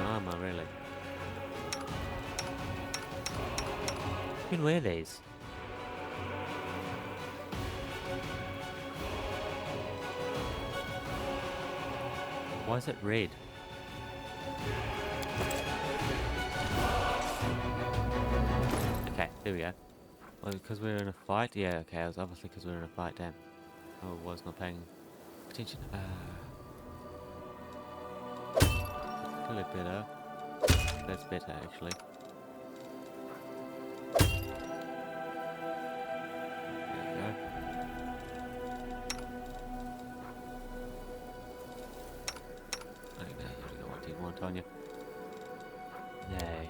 Armor, really. You can wear these. Why is it red? Okay, there we go. Well, because we're in a fight? Yeah, okay, it was obviously because we were in a fight, damn. I was not paying attention. Feel it better. That's better, actually. There we go. Okay, here we go. What do you want on you? Yay.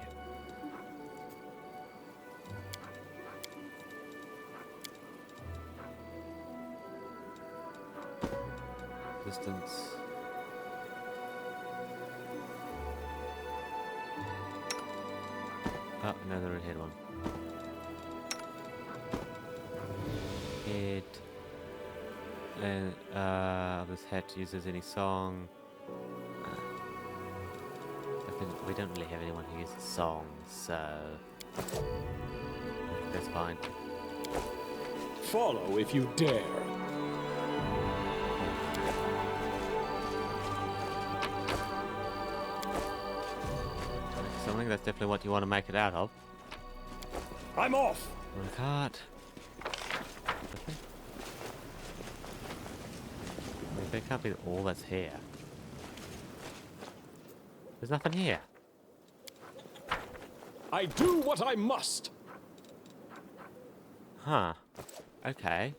Distance. Oh, another head one. Head. And this hat uses any song. We don't really have anyone who uses songs, so that's fine. Follow if you dare. Something that's definitely what you want to make it out of. I'm off. I can't. There can't be all that's here. There's nothing here. I do what I must. Huh. Okay.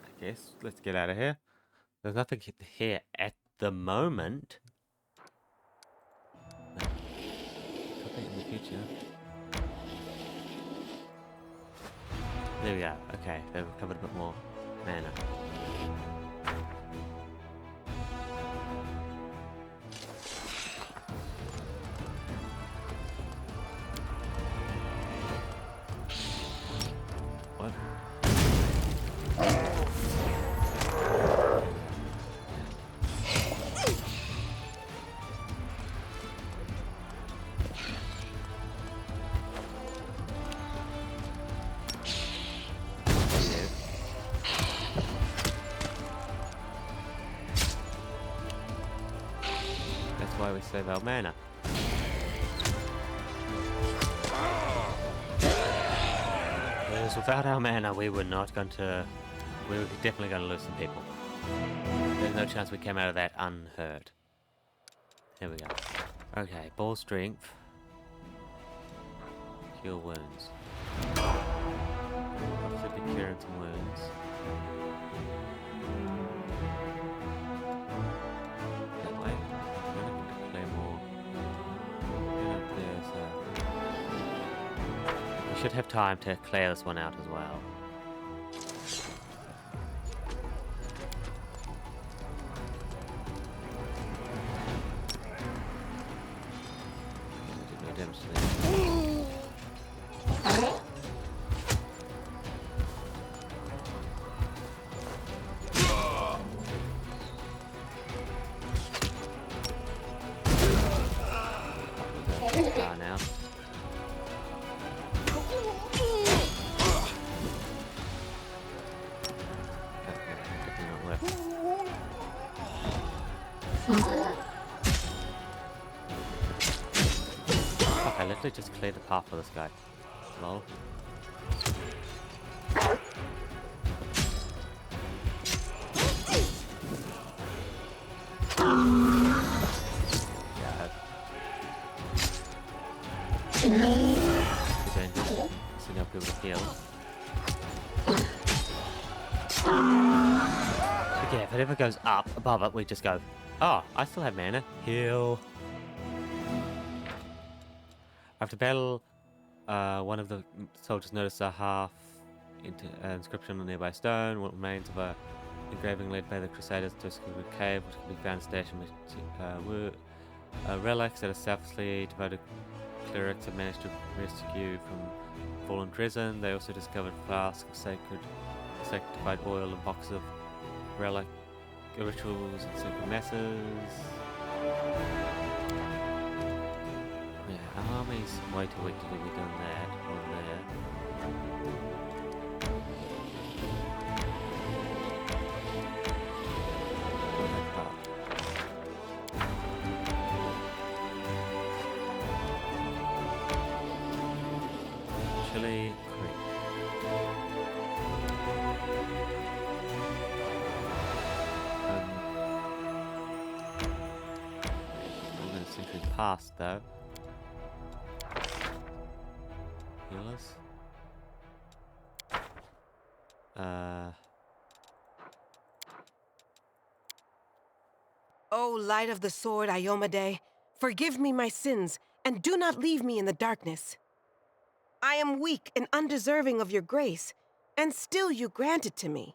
I guess let's get out of here. There's nothing here at the moment. Could be in the future. There we go. Okay, they've covered a bit more mana. What? That's why we save our mana. Because without our mana, we were definitely going to lose some people. There's no chance we came out of that unhurt. Here we go. Okay, ball strength. Cure wounds. Obviously be curing some wounds. That way. I'm going to play more. Get up there, so... We should have time to clear this one out as well. Did no damage to them. Now. Okay, literally just clear the path for this guy. Lol. Send up people to heal. Okay, if it ever goes up above it, we just go, oh, I still have mana. Heal. After battle, one of the soldiers noticed a half inscription on a nearby stone. What remains of a engraving led by the Crusaders to a secluded cave, which can be found station with relics that are selflessly devoted clerics have managed to rescue from fallen drezen. They also discovered flasks of sanctified oil and boxes of relic rituals and sacred masses. Yeah, our army's way too weak to be doing that on there. Chili Creek. More than a century past though. Healers. O light of the sword, Iomade, forgive me my sins, and do not leave me in the darkness. I am weak and undeserving of your grace, and still you grant it to me.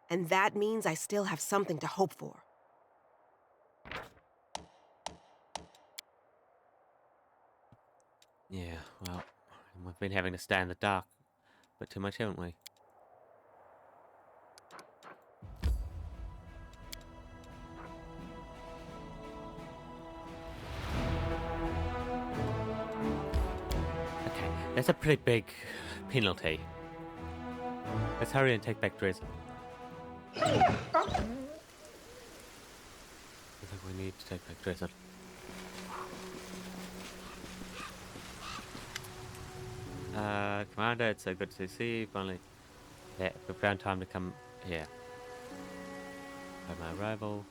And that means I still have something to hope for. Yeah, well, we've been having to stay in the dark a bit too much, haven't we? Okay, that's a pretty big penalty. Let's hurry and take back drezen. I think we need to take back drezen. Commander, it's so good to see you. Finally, yeah, we found time to come here. By my arrival.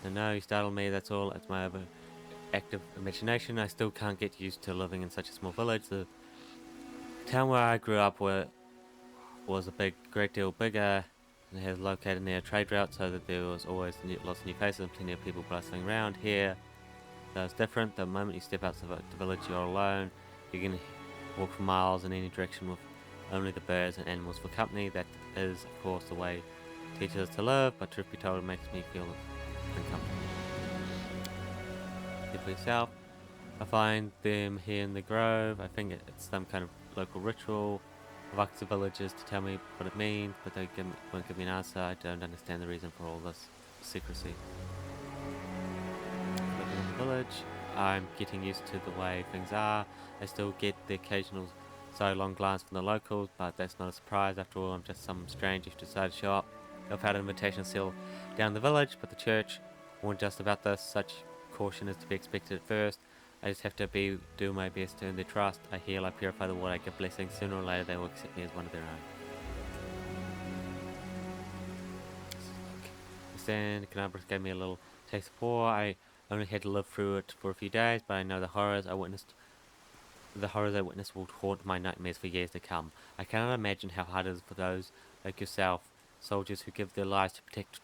And no, you startled me, that's all. It's my active imagination. I still can't get used to living in such a small village. The town where I grew up was a great deal bigger, and it was located near a trade route, so that there was always lots of new faces and plenty of people bustling around. Here, that was different. The moment you step outside the village, you're alone. You can walk for miles in any direction with only the birds and animals for company. That is, of course, the way it teaches us to live, but truth be told, it makes me feel uncomfortable. Here for yourself. I find them here in the grove. I think it's some kind of local ritual. I've asked the villagers to tell me what it means, but they won't give me an answer. I don't understand the reason for all this secrecy. Looking at the village, I'm getting used to the way things are. I still get the occasional sidelong glance from the locals, but that's not a surprise. After all, I'm just some stranger who decided to show up. I've had an invitation still down the village, but the church warned us about this. Such caution is to be expected at first. I just have to do my best to earn their trust. I heal, I purify the water, I give blessings. Sooner or later they will accept me as one of their own. The sand Canabras gave me a little taste of war. I only had to live through it for a few days, but I know the horrors I witnessed will haunt my nightmares for years to come. I cannot imagine how hard it is for those like yourself, soldiers who give their lives to protect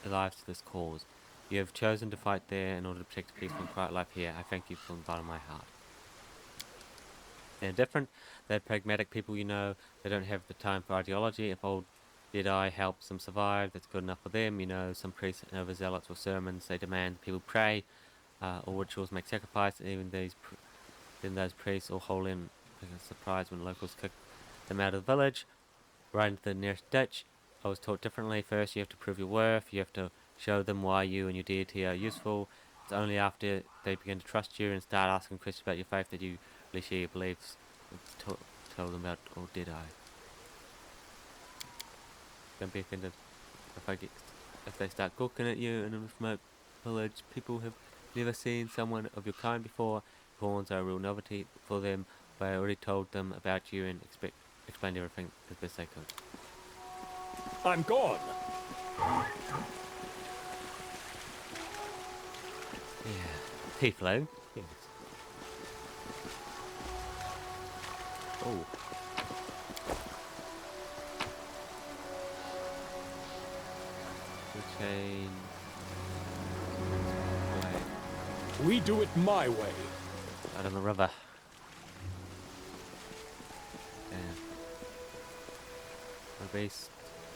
their lives to this cause. You have chosen to fight there in order to protect a peaceful and quiet life here. I thank you from the bottom of my heart. They're different. They're pragmatic people, you know. They don't have the time for ideology. If old Jedi helps them survive, that's good enough for them. You know, some priests and overzealots with sermons, they demand people pray. All rituals make sacrifice. And even those priests all hold in surprised when locals kick them out of the village, right into the nearest ditch. I was taught differently. First, you have to prove your worth. You have to show them why you and your deity are useful. It's only after they begin to trust you and start asking questions about your faith that you really share your beliefs. Tell them about old Deadeye. Don't be offended if they start gawking at you in a remote village. People have never seen someone of your kind before. Horns are a real novelty for them, but I already told them about you and explained everything as best they could. I'm gone. Yeah, Tiefling. Yes. Oh. The chain. We do it my way. Out on the river. Yeah. My beast.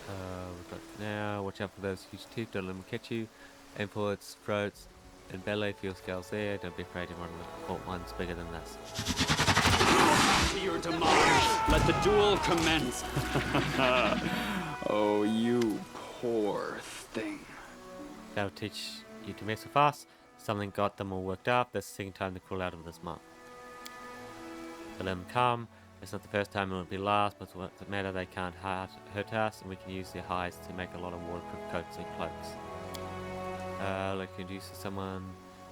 We've got now. Watch out for those huge teeth. Don't let them catch you. Aim for its throats and belly. For your scales there. Don't be afraid of one of the fought ones bigger than this. To your demise. Let the duel commence. Oh, you poor thing. That'll teach you to mess with us. Something got them all worked up. That's the second time they crawl out of this month. So let them come. It's not the first time, it won't be last, but what's the matter? They can't hurt us, and we can use their hides to make a lot of waterproof coats and cloaks. Like introduce someone,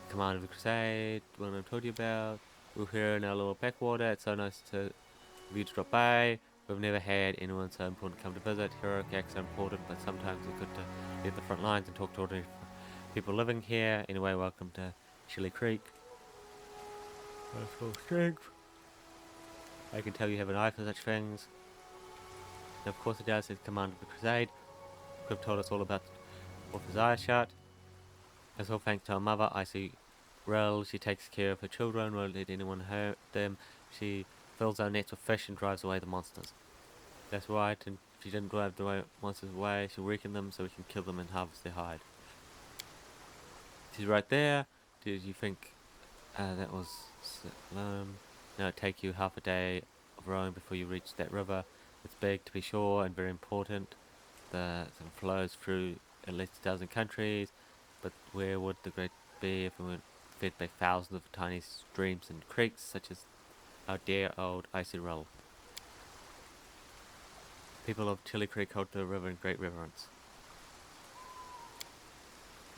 commander of the crusade, one I told you about. We're here in our little backwater. It's so nice of you to drop by. We've never had anyone so important come to visit. Heroic acts are important, but sometimes it's good to leave the front lines and talk to ordinary people living here. Anyway, welcome to Chili Creek. Full strength. I can tell you have an eye for such things. And of course it does, says Commander of the Crusade. Could have told us all about with his eyes shut. As all thanks to our mother, I see Rel. She takes care of her children, won't let anyone hurt them. She fills our nets with fish and drives away the monsters. That's right, and if you didn't drive the monsters away, she'll weaken them so we can kill them and harvest their hide. She's right there. Did you think that was no, it'd take you half a day of rowing before you reach that river. It's big to be sure and very important. It flows through at least 1,000 countries, but where would the great be if we weren't fed by thousands of tiny streams and creeks such as our dear old icy rill? People of Chili Creek hold the river in great reverence.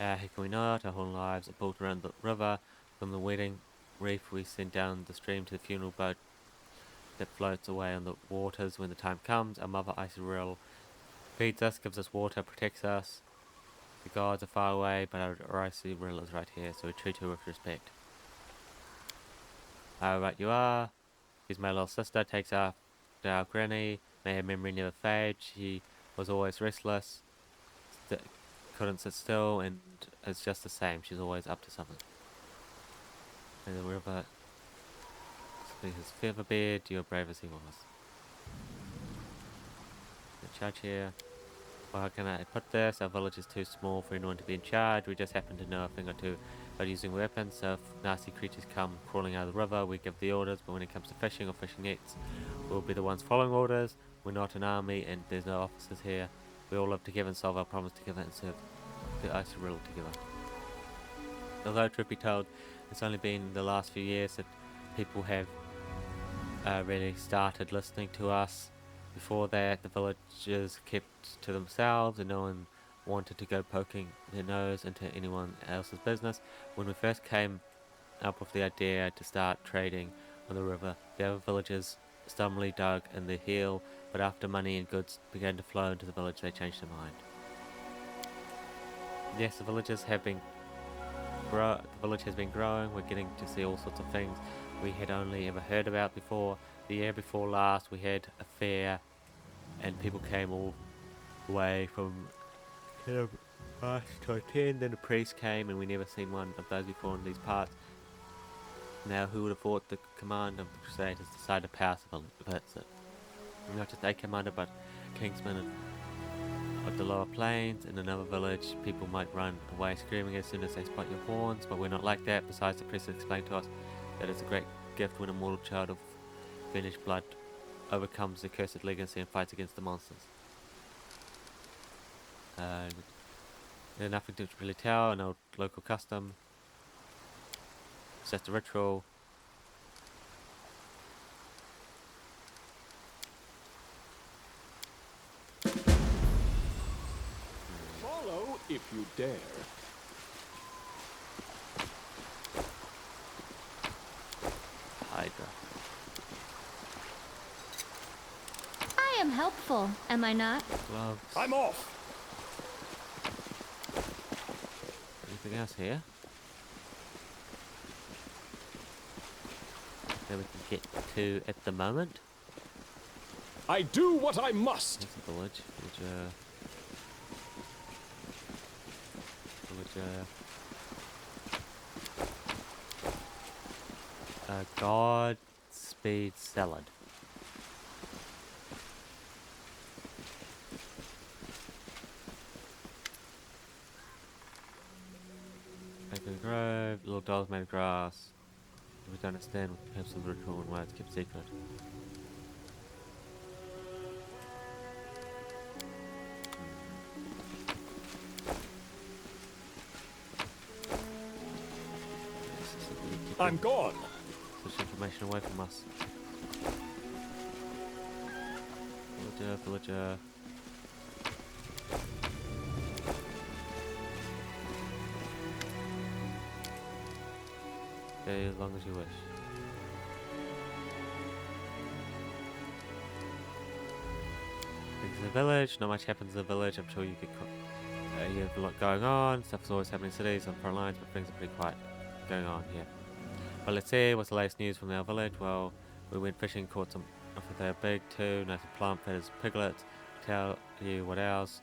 How can we not? Our whole lives are built around the river. From the wedding reef we send down the stream to the funeral boat that floats away on the waters when the time comes. Our mother icy rill feeds us, gives us water, protects us. The gods are far away, but our icy rill is right here, so we treat her with respect. Oh, right you are. She's my little sister, takes after our granny. May her memory never fade. She was always restless, couldn't sit still, and it's just the same. She's always up to something. And the river, his feather bed, you're brave as he was. The charge here. Well, how can I put this? Our village is too small for anyone to be in charge. We just happen to know a thing or two about using weapons, so if nasty creatures come crawling out of the river, we give the orders, but when it comes to fishing or fishing nets, we'll be the ones following orders. We're not an army, and there's no officers here. We all live together and solve our problems together and serve the icy rill together. Although, truth be told, it's only been the last few years that people have really started listening to us. Before that, the villagers kept to themselves and no one wanted to go poking their nose into anyone else's business. When we first came up with the idea to start trading on the river, the other villagers stubbornly dug in their heel, but after money and goods began to flow into the village, they changed their mind. Yes, the village has been growing. We're getting to see all sorts of things we had only ever heard about before. The year before last, we had a fair, and people came all the way from March to attend. Then a priest came, and we never seen one of those before in these parts. Now, who would have thought the command of the Crusaders decided to pass the village? Not just a commander, but Kingsman of the lower plains. In another village, people might run away screaming as soon as they spot your horns, but we're not like that. Besides, the priest explained to us that it's a great gift when a mortal child of fiendish blood overcomes the cursed legacy and fights against the monsters. There's nothing to really tell, an old local custom. It's just a ritual. Follow if you dare. Hydra. I am helpful, am I not? Gloves. I'm off. Anything else here that we can get to at the moment? I do what I must. There's the village. Godspeed salad. Bacon Grove, little dolls made of grass. We don't understand what the purpose of the ritual and why it's kept secret. I'm gone. Such information away from us. Villager. Stay as long as you wish. Things in the village. Not much happens in the village. I'm sure you get you have a lot going on. Stuff's always happening in cities on front lines, but things are pretty quiet going on here. Well, let's see what's the latest news from our village. Well, we went fishing, caught some. They were big too. Nice and plump. Fed as piglets. Tell you what else.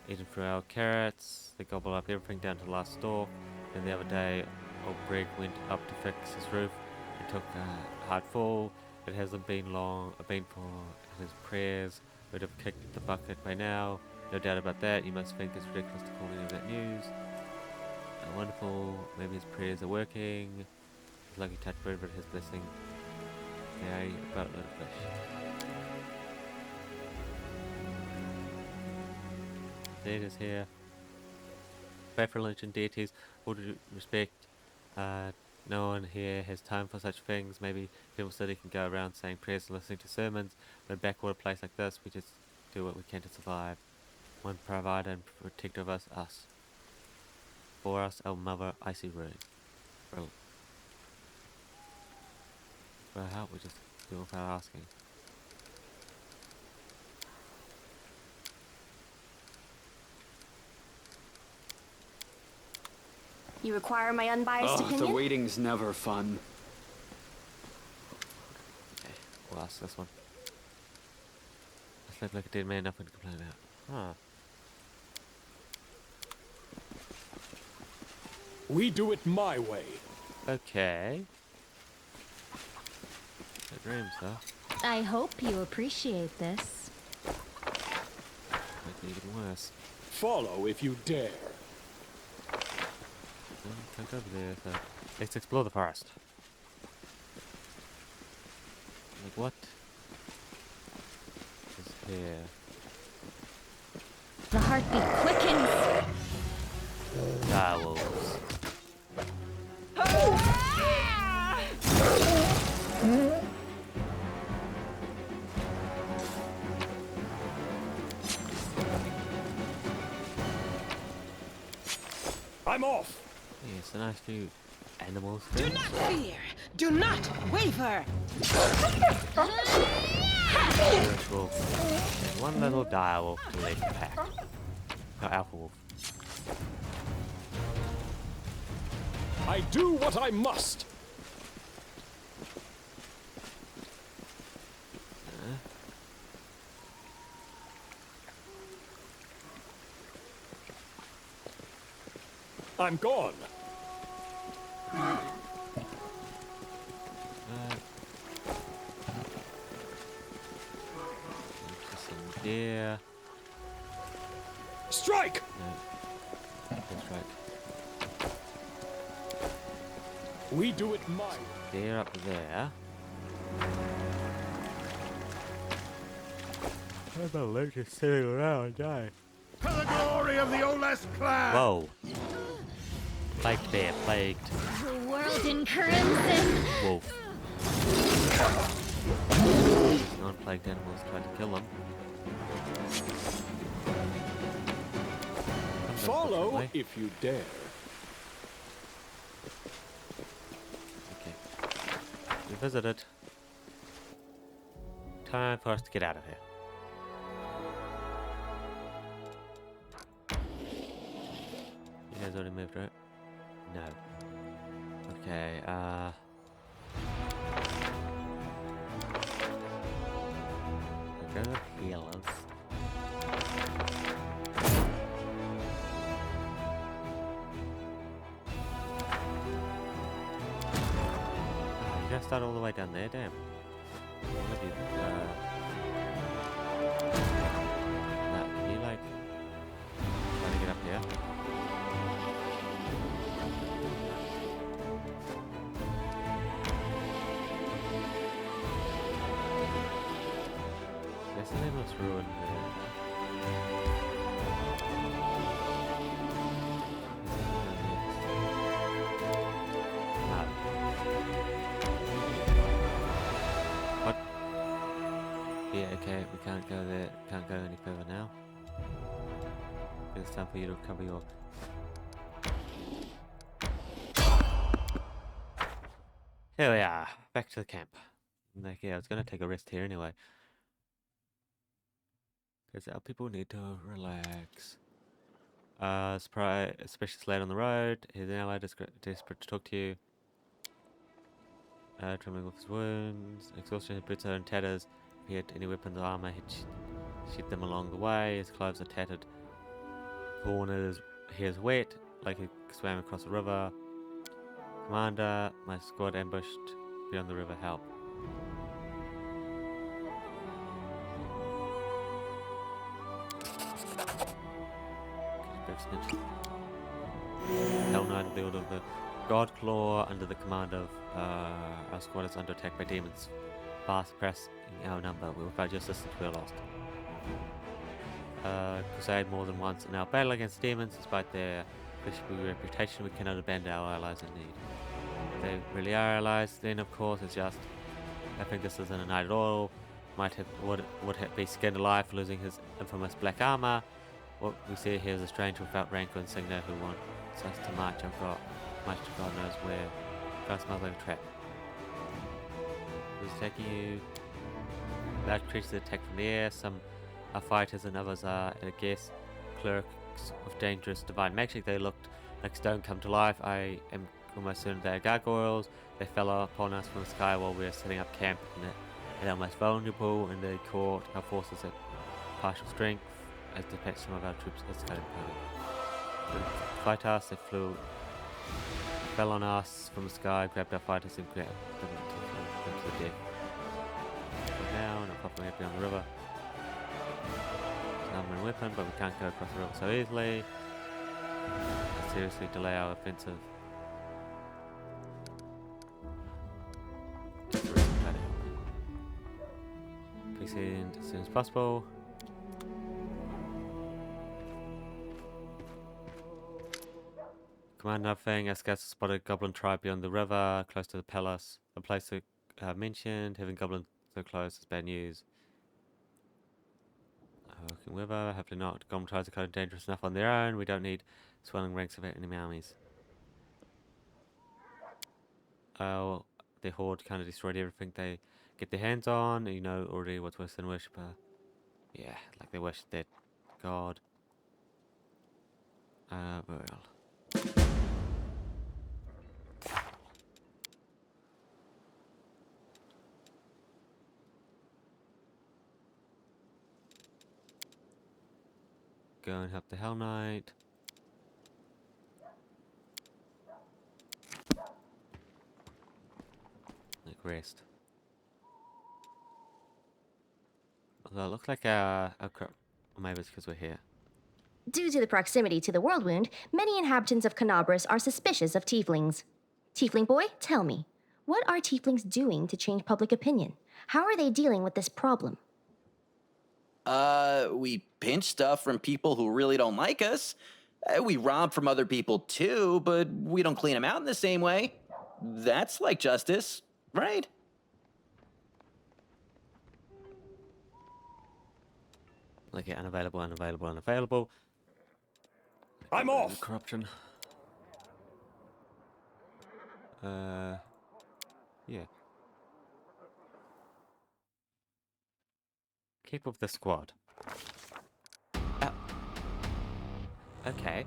Eating through our carrots. They gobble up everything down to the last stalk. Then the other day, old Greg went up to fix his roof and took a hard fall. It hasn't been long. Been for his prayers would have kicked the bucket by now. No doubt about that. You must think it's ridiculous to call any of that news. Wonderful. Maybe his prayers are working. His lucky touch bird, but his blessing. Yeah, about a little fish. It is here. Faith, religion, deities, all due respect. No one here has time for such things. Maybe people said he can go around saying prayers and listening to sermons. But in a backwater place like this, we just do what we can to survive. One provider and protector of us. For us, our mother, Icy Rose. For our help, we just do it without asking. You require my unbiased opinion? The waiting's never fun. Okay, we'll ask this one. I slept like a dead man, nothing to complain about. Huh. We do it my way. Okay. No dreams, though. I hope you appreciate this. Might be even worse. Follow if you dare. Can't go over there, so let's explore the forest. Like what is here? The heartbeat quickens. Direwolves. I'm off. Yes, a nice few animals. Do not fear. Do not waver. Wolf. And one little direwolf to lead the pack. No, alpha wolf. I do what I must. I'm gone. Some deer. Strike! No. Don't strike. We do it my way. Deer up there. How about loot just sitting around, eh? For the glory of the Oles clan! Whoa. Plagued bear, plagued. The world in crimson. Wolf. Non-plagued animals tried to kill them. Follow if you dare. Okay. We visited. Time for us to get out of here. You guys already moved, right? No. Okay, we're gonna heal us. You gotta start all the way down there, damn. What have you, Matt, can you like try to get up here? Guess the name was ruined What? Yeah, okay, we can't go there, can't go any further now. It's time for you to recover your... Here we are, back to the camp. Like, yeah, I was gonna take a rest here anyway. Because our people need to relax. Surprise, especially late on the road. He's an ally desperate to talk to you. Trembling with his wounds. Exhaustion, his boots are in tatters. If he had any weapons or armor, he'd shed them along the way. His clothes are tattered. Corners, he is wet, like he swam across a river. Commander, my squad ambushed beyond the river, help. snitch. Hell Knight, the order of the God Claw, under the command of our squad is under attack by demons. Fast pressing our number. Without your assistance, we are lost. Crusade more than once in our battle against demons, despite their questionable reputation, we cannot abandon our allies in need. If they really are allies, then of course it's just. I think this isn't a knight at all. Would be skinned alive for losing his infamous black armor. What we see here is a stranger without rank or insignia who wants us to march to God knows where. Kind of smells like a trap. Who's attacking you? Large creatures attack from the air. Some are fighters and others are, I guess, clerics of dangerous divine magic. They looked like stone come to life. I am almost certain they are gargoyles. They fell upon us from the sky while we were setting up camp and almost vulnerable, and they caught our forces at partial strength as depicted some of our troops escalated further. To fight us, they fell on us from the sky, grabbed our fighters and grabbed them to the death. Now, not far from here beyond the river. It's an armor and weapon, but we can't go across the river so easily. It'll seriously delay our offensive. Proceed as soon as possible. Command nothing. Our scouts spotted a goblin tribe beyond the river, close to the palace. A place mentioned. Having goblins so close is bad news. Working river. Hopefully not. Goblin tribes are kind of dangerous enough on their own. We don't need swelling ranks of enemy armies. Oh, the horde kind of destroyed everything they get their hands on. You know already what's worse than worshipper. Yeah, like they worship their god. Well. Go and help the Hell Knight. Like rest. Although it looks like our crop. Or maybe it's because we're here. Due to the proximity to the world wound, many inhabitants of Canabras are suspicious of tieflings. Tiefling boy, tell me, what are tieflings doing to change public opinion? How are they dealing with this problem? We pinch stuff from people who really don't like us. We rob from other people too, but we don't clean them out in the same way. That's like justice, right? Like yeah, unavailable. I'm off. Corruption. Yeah. Keep up the squad. Okay.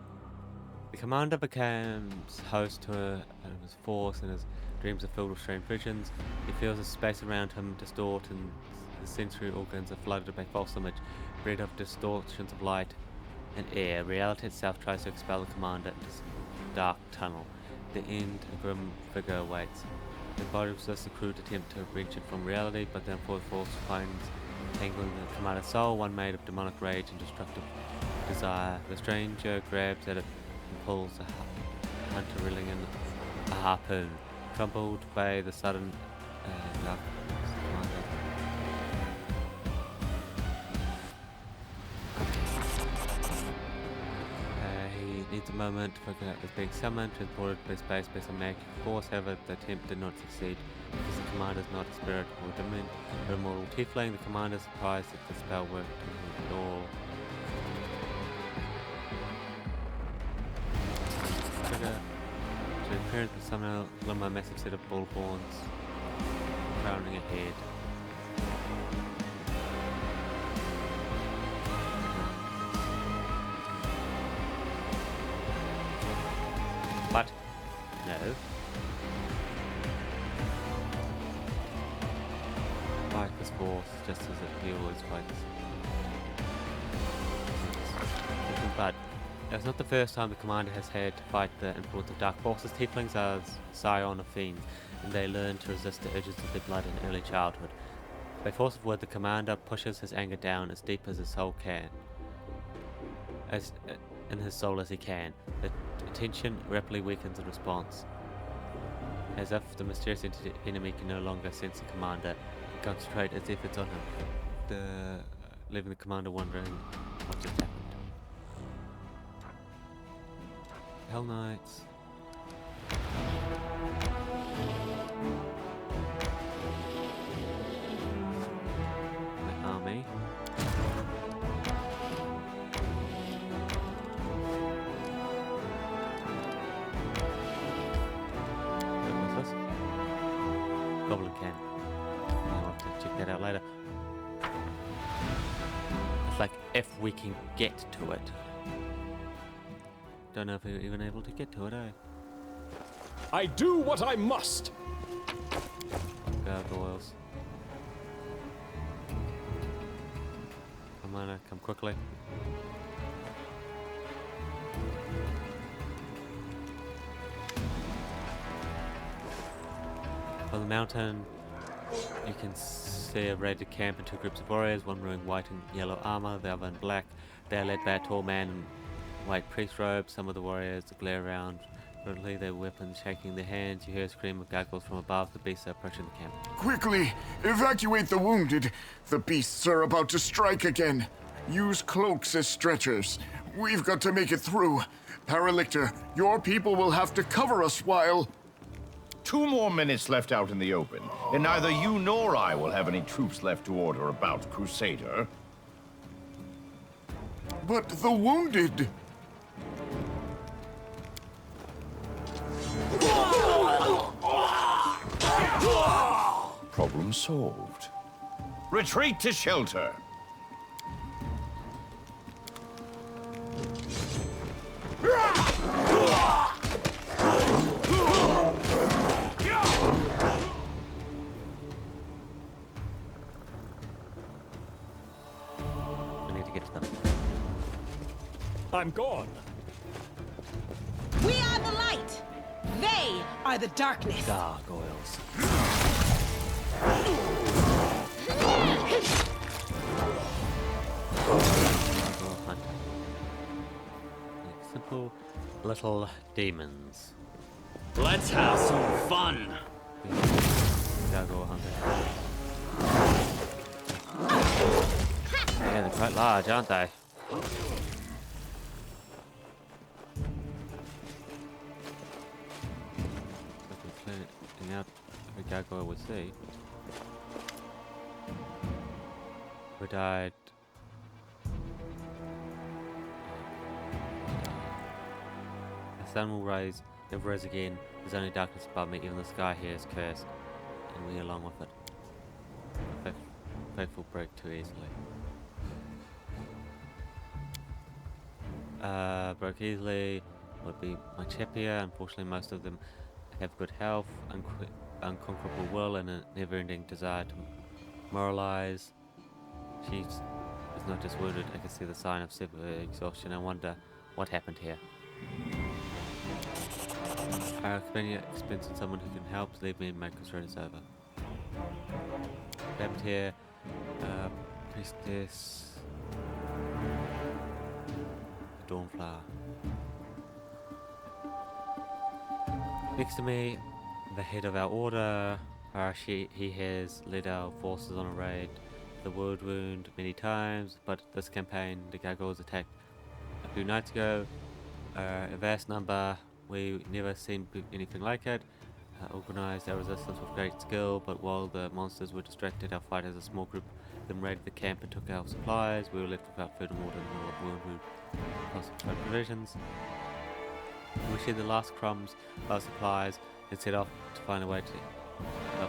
The commander becomes host to his force, and his dreams are filled with strange visions. He feels the space around him distort, and his sensory organs are flooded by false image, bred of distortions of light and air. Reality itself tries to expel the commander into this dark tunnel. The end, a grim figure awaits. The body resists the crude attempt to wrench it from reality, but then for the force finds tangling the commander's soul, one made of demonic rage and destructive desire. The stranger grabs at it and pulls a hunter reeling in a harpoon. Troubled by the sudden darkness, he needs a moment to figure out is being summoned, transported by space by some magic force. However, the attempt did not succeed because the commander is not a spirit or a immortal tiefling. The commander is surprised that the spell worked at all. Trigger to appearance with summon a massive set of bull horns crowning a head. But no. Fight this force just as he always fights. But it's not the first time the commander has had to fight the influence of dark forces. Tieflings are scion of fiends, and they learn to resist the urges of their blood in early childhood. By force of word, the commander pushes his anger down as deep as his soul can. in his soul as he can. The tension rapidly weakens in response. As if the mysterious enemy can no longer sense the commander, he concentrates its efforts on him, leaving the commander wondering what just happened. Hell Knights. The army. What's this? Goblin Camp. I'll have to check that out later. It's like if we can get to it. Don't know if we're even able to get to it, eh? I do what I must. Gargoyles. Come on, come quickly. On the mountain, you can see a raided camp and two groups of warriors, one wearing white and yellow armor, the other in black. They are led by a tall man in white priest robes. Some of the warriors glare around, brutally, their weapons shaking in their hands. You hear a scream of gargoyles from above. The beasts are approaching the camp. Quickly, evacuate the wounded. The beasts are about to strike again. Use cloaks as stretchers. We've got to make it through. Paralictor, your people will have to cover us while... 2 more minutes left out in the open, and neither you nor I will have any troops left to order about, Crusader. But the wounded... Problem solved. Retreat to shelter. We need to get to them. I'm gone. We are the light. They are the darkness. Gargoyles. Simple little demons. Let's have some fun. Gargoyle hunter. Yeah, they're quite large, aren't they? Cleaning out every gargoyle we see. We died. The sun will rise, never rise again. There's only darkness above me, even the sky here is cursed, and we along with it. Faithful break too easily. Broke easily would be my Chepia. Unfortunately, most of them have good health, unconquerable will, and a never-ending desire to moralize. She is not just wounded, I can see the sign of severe exhaustion. I wonder what happened here. I recommend expensing someone who can help. Leave me and my concern is over. What happened here? Priestess. Dawnflower. Next to me, the head of our order. He has led our forces on a raid. The world wound many times, but this campaign the gargoyles attacked a few nights ago. A vast number. We never seen anything like it. Organized our resistance with great skill, but while the monsters were distracted, our fighters, a small group, then raided the camp and took our supplies. We were left without food and water in the middle of world wound. Plus provisions. We shared the last crumbs of our supplies and set off to find a way to.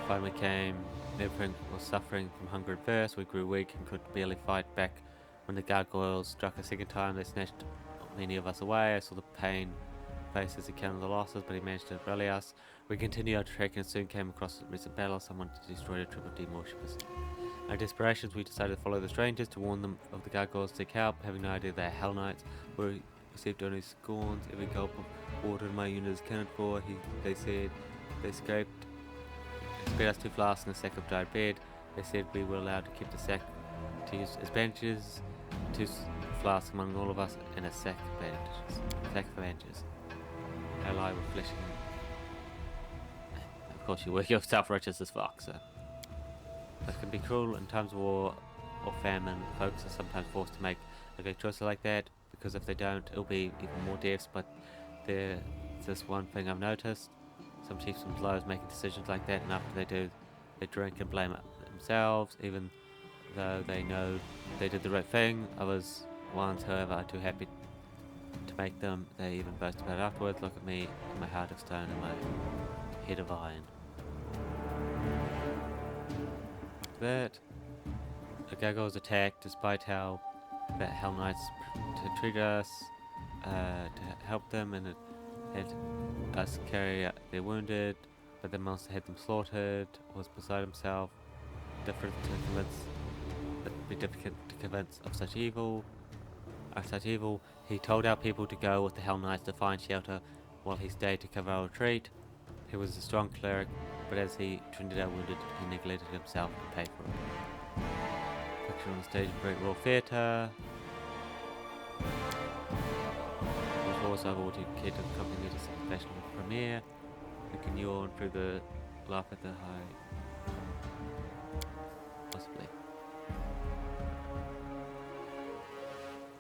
Finally came. Everything was suffering from hunger at first. We grew weak and could barely fight back. When the gargoyles struck a second time, they snatched many of us away. I saw the pain face as he counted the losses, but he managed to rally us. We continued our trek and soon came across a recent battle. Someone destroyed a triple D worshippers. In our desperations, we decided to follow the strangers to warn them of the gargoyles, seek help, having no idea they are Hell Knights. We received only scorns. Every gulp of water in my unit is accounted for. They said they escaped. Spared us 2 flasks and a sack of dried bread. They said we were allowed to keep the sack to use as bandages. 2 flask among all of us in a sack of bandages. Ally with fleshing. Of course, you work yourself righteous as fuck, so. It can be cruel in times of war or famine. Folks are sometimes forced to make a good choice like that, because if they don't, it'll be even more deaths. But there's this one thing I've noticed. Some chiefs and lords making decisions like that, and after they do, they drink and blame themselves, even though they know they did the right thing. Others ones, however, are too happy to make them. They even boast about it afterwards. Look at me, my heart of stone and my head of iron. That a Gargoyle was attacked, despite how the Hell Knights treated us, to help them, and it had us carry out their wounded, but the monster had them slaughtered, was beside himself. It'd be difficult to convince of such evil. He told our people to go with the Hell Knights to find shelter, while he stayed to cover our retreat. He was a strong cleric, but as he tended our wounded, he neglected himself to pay for it. Picture on the stage of Great Royal Theatre. Of course, I've already kid to accompany me to some professional premiere. We can yawn through the laugh at the high. Possibly.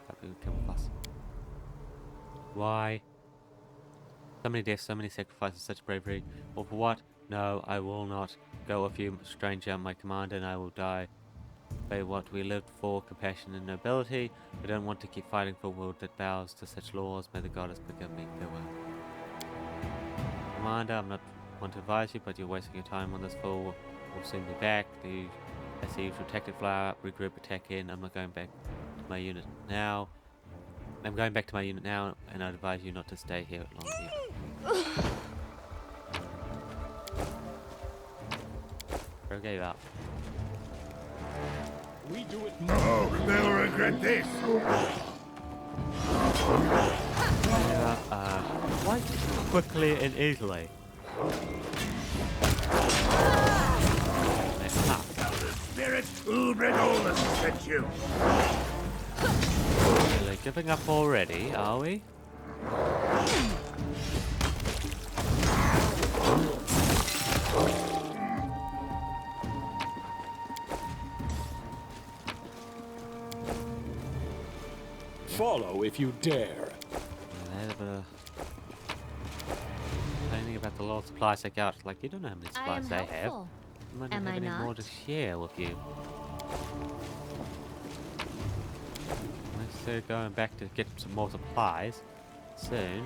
That would come with us. Why? So many deaths, so many sacrifices, such bravery. All for what? No, I will not go with you, stranger, my commander, and I will die. By what we lived for, compassion and nobility. I don't want to keep fighting for a world that bows to such laws. May the goddess forgive me. Farewell. Commander, I'm not one to advise you, but you're wasting your time on this fool. We'll soon be back. I see you tactic flower, regroup, attack in. I'm not going back to my unit now. I'm going back to my unit now, and I'd advise you not to stay here long. Bro gave up. We do it. Oh, they'll regret this. Quite quickly and easily. Spirit Ubredolus sent you. Really giving up already, are we? Follow if you dare. Complaining about the Lord's supplies they got. Like, you don't know how many supplies they have. I might not have any more to share with you. Unless they're going back to get some more supplies soon.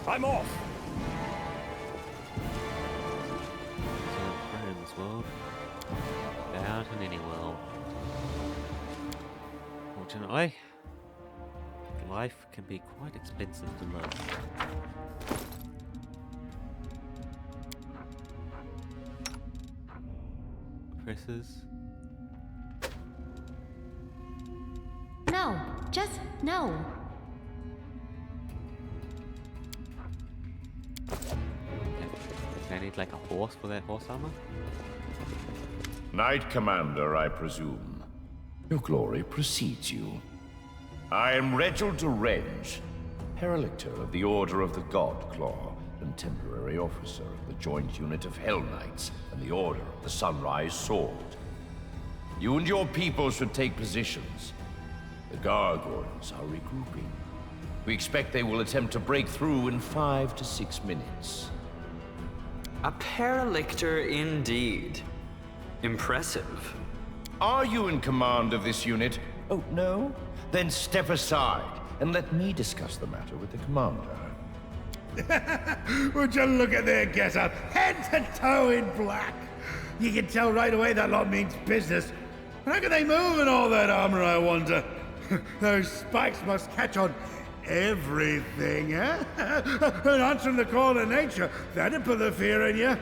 I'm off. In this world. Out in any world. Fortunately, life can be quite expensive to live. Presses. No, just no. I need like a horse for that horse armor? Knight Commander, I presume. Your glory precedes you. I am Reginald de Renge, Paralictor of the Order of the Godclaw, and temporary officer of the joint unit of Hell Knights and the Order of the Sunrise Sword. You and your people should take positions. The gargoyles are regrouping. We expect they will attempt to break through in 5 to 6 minutes. A Paralictor indeed. Impressive. Are you in command of this unit? Oh, no? Then step aside and let me discuss the matter with the commander. Would you look at their get-up, head to toe in black? You can tell right away that lot means business. How can they move in all that armor, I wonder? Those spikes must catch on everything, eh? And answering the call of nature, that'd put the fear in you.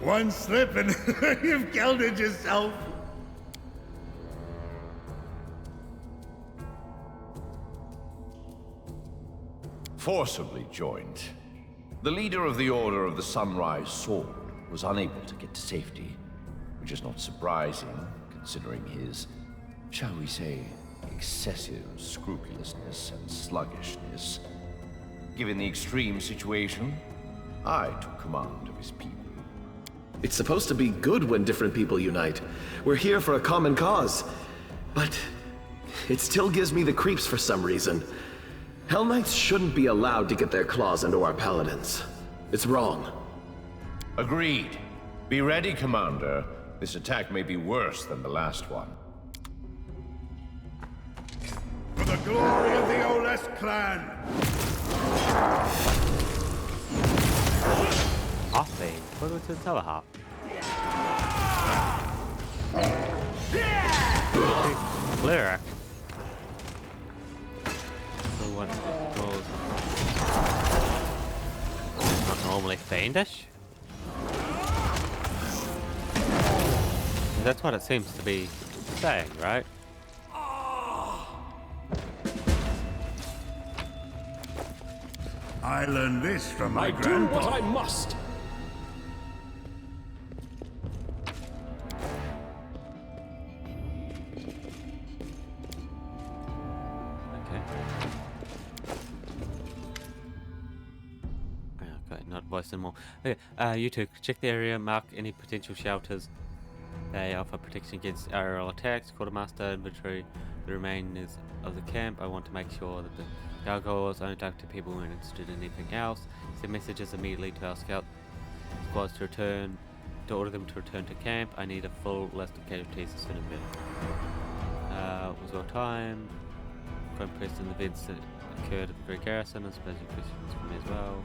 One slip and you've gelded yourself. Forcibly joined. The leader of the Order of the Sunrise Sword was unable to get to safety, which is not surprising, considering his, shall we say, excessive scrupulousness and sluggishness. Given the extreme situation, I took command of his people. It's supposed to be good when different people unite. We're here for a common cause. But it still gives me the creeps for some reason. Hell Knights shouldn't be allowed to get their claws into our paladins. It's wrong. Agreed. Be ready, Commander. This attack may be worse than the last one. For the glory of the Oles clan! Halfling, what was the other half? Cleric. So what goes? Not normally fiendish. That's what it seems to be saying, right? I learned this from my I grandpa. do what I must. Okay, not voice anymore. Okay, you two check the area, mark any potential shelters. They offer protection against aerial attacks. Quartermaster inventory the remainers of the camp. I want to make sure that the gargoyles only talk to people who are interested in anything else. Send messages immediately to our scout squads to order them to return to camp. I need a full list of casualties as soon as available. Was your time? Quite impressed in the events that occurred at the Great Garrison. I suppose your questions for me as well.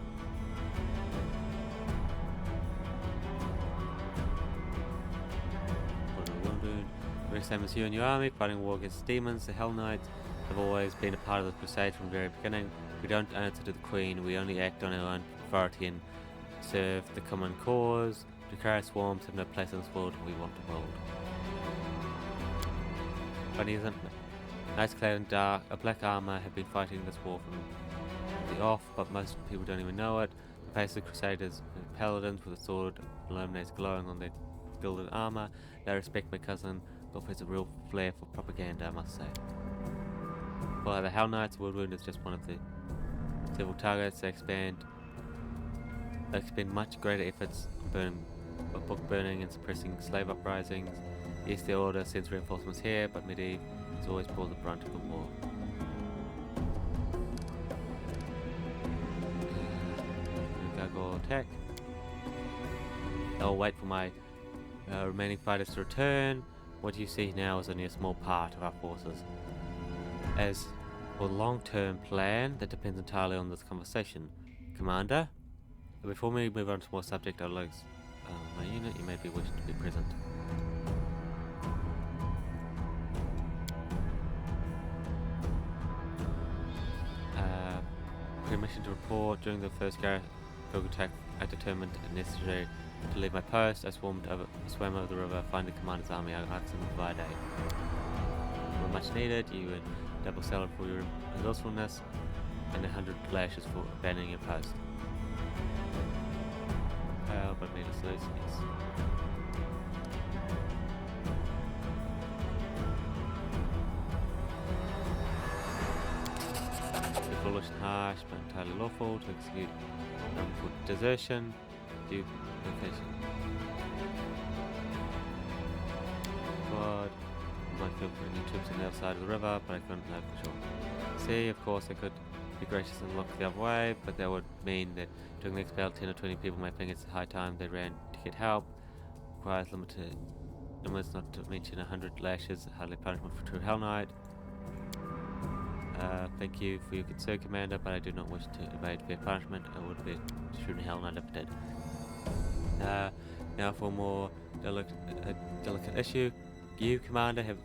Very same as you and your army, fighting war against demons. The Hell Knights have always been a part of the crusade from the very beginning. We don't answer to the Queen, we only act on our own authority and serve the common cause. Dracarys swarms have no place in this world, we want the world. Funny, isn't it? Knights clad in black armor have been fighting this war from the off, but most people don't even know it. The face of the Crusaders are paladins with a sword illuminates glowing on their gilded armor. They respect my cousin. Golf has a real flair for propaganda, I must say. Well, the Hell Knights, Woodwind is just one of the several targets. They expend much greater efforts on book burning and suppressing slave uprisings. Yes, the Order sends reinforcements here, but Medivh has always bore the brunt of the war. Gargoyle attack. I'll wait for my remaining fighters to return. What you see now is only a small part of our forces. As for the long-term plan, that depends entirely on this conversation. Commander, before we move on to more subject, I'd like my unit, you may be wished to be present. Permission to report. During the first Gargoyle attack, I determined it necessary to leave my post. I swam over the river, find the commander's army. I asked him to provide aid. Were much needed. You would double salad for your resourcefulness and 100 lashes for abandoning your post. Fail, but needless to lose, yes. Foolish and harsh, but entirely lawful to execute for desertion. Due location. Squad. Might feel for any troops on the other side of the river, but I couldn't know for sure. See, of course, I could be gracious and look the other way, but that would mean that during the expel 10 or 20 people may think it's high time they ran to get help. Requires limited limits, not to mention 100 lashes, hardly punishment for true Hell Knight. Thank you for your concern, Commander, but I do not wish to evade fair punishment. I would be shooting Hell Knight if I did. Now for a more delicate issue. You, Commander, have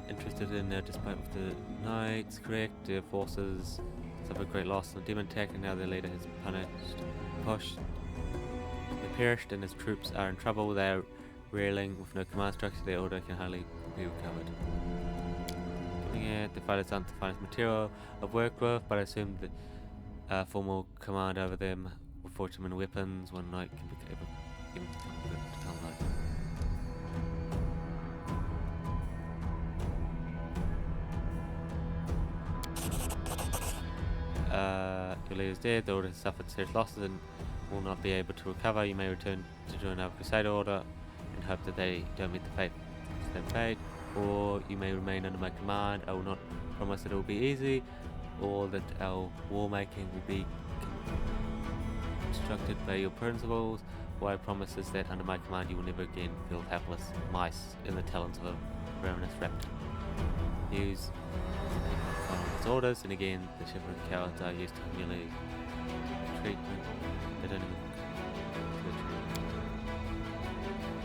interested in despite of the Knights, correct? Their forces suffered great loss in the demon attack, and now their leader has pushed. They perished, and his troops are in trouble. They are reeling with no command structure. Their order can hardly be recovered. The fighters aren't the finest material of work with, but I assume that formal command over them with fortune and weapons, one knight can become good to Hell Knight. your leader is dead, the order has suffered serious losses and will not be able to recover. You may return to join our Crusader Order and hope that they don't meet the same fate, or you may remain under my command. I will not promise that it will be easy, or that our war making will be constructed by your principles. What I promise is that under my command you will never again feel helpless mice in the talons of a ravenous raptor. Use its orders, and again the shivering cowards are used to humiliate treatment. They don't even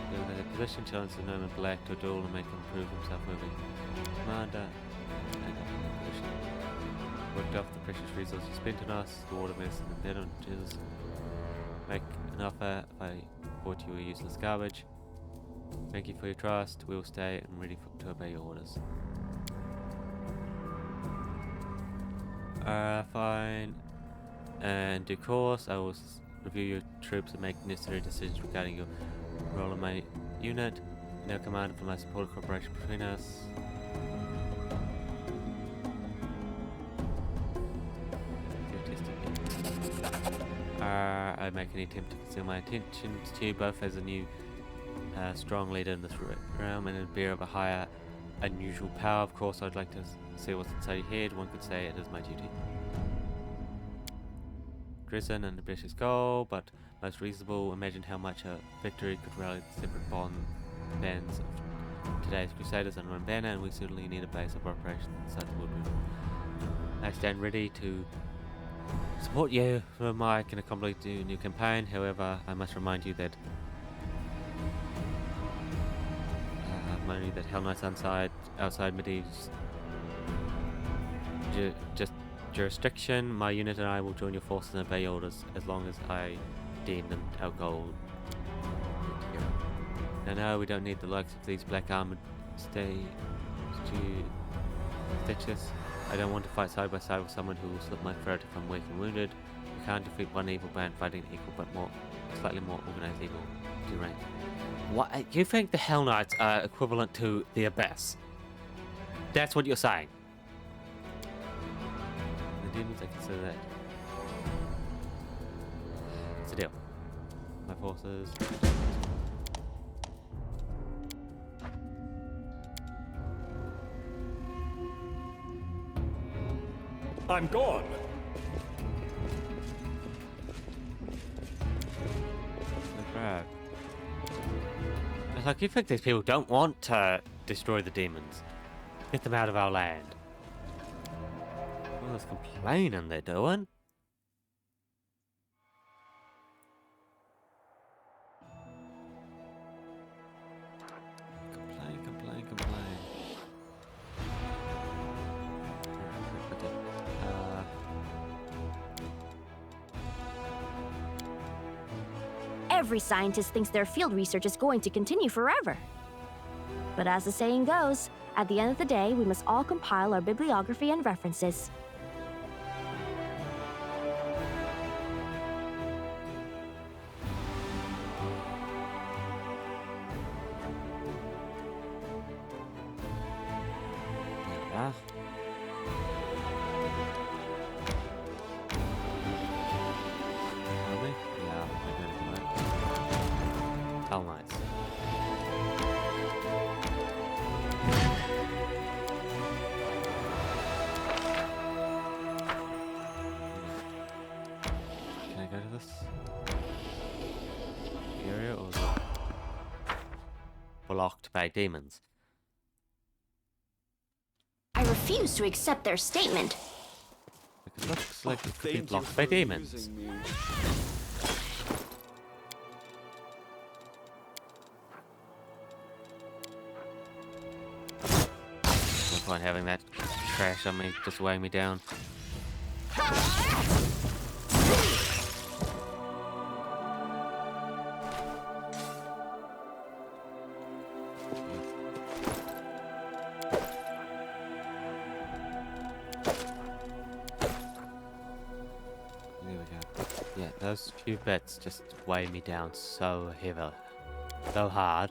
feel their position. Challenge the Norman Black to a duel and make him prove himself moving. Commander, and up in the position. Worked off the precious resources you spent on us, the water medicine and dead on Jesus. Make an offer if I bought you a useless garbage. Thank you for your trust. We will stay and ready to obey your orders. Fine. In due course, I will review your troops and make necessary decisions regarding your role in my unit. No command for my support of cooperation between us. I make any attempt to conceal my intentions to you both as a new strong leader in this realm and a bearer of a higher unusual power. Of course, I'd like to see what's inside your head. One could say it is my duty. Drezen and ambitious goal, but most reasonable. Imagine how much a victory could rally the separate bands of today's Crusaders under one banner, and we certainly need a base of operations inside the woodwood. I stand ready to support you for my can accomplish the new campaign. However, I must remind you that Hell Knight's outside Medivh's just jurisdiction. My unit and I will join your forces and obey orders as long as I deem them our goal. Now, no, we don't need the likes of these black armored stitches. I don't want to fight side by side with someone who will slit my throat if I'm weak and wounded. You can't defeat one evil band fighting equal but slightly more organized evil. Do rank. What? You think the Hell Knights are equivalent to the Abyss? That's what you're saying. The demons, I consider that. It's a deal. My forces. I'm gone. Crap. It's like, you think these people don't want to destroy the demons? Get them out of our land. All this complaining they're doing. Complain. Every scientist thinks their field research is going to continue forever. But as the saying goes, at the end of the day, we must all compile our bibliography and references. Yeah. Hell Knights. Can I go to this area, or is it blocked by demons? I refuse to accept their statement. Because it looks like it could be blocked by demons. No point having that trash on me, just weighing me down. There we go. Yeah, those few bits just weigh me down so heavily, so hard.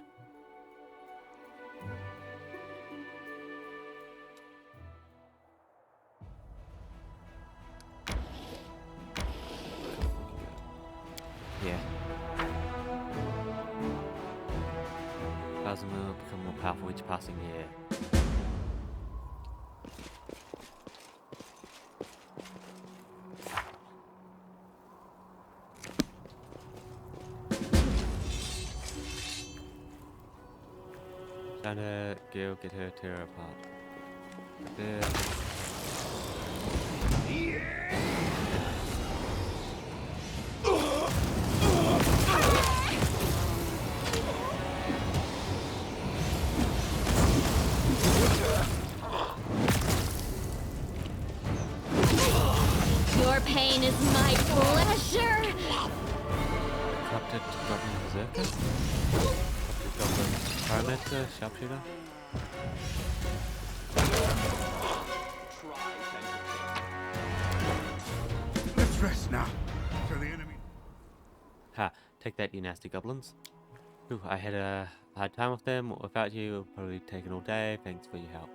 passing year. Trying to go get her, tear her apart. There. Your pain is my pleasure. Corrupted Goblin Berserker? Corrupted Goblin Pyromancer, Sharpshooter? Let's rest now, so the enemy... Ha, take that, you nasty goblins. Ooh, I had a hard time with them. Without you, it would probably taken all day. Thanks for your help.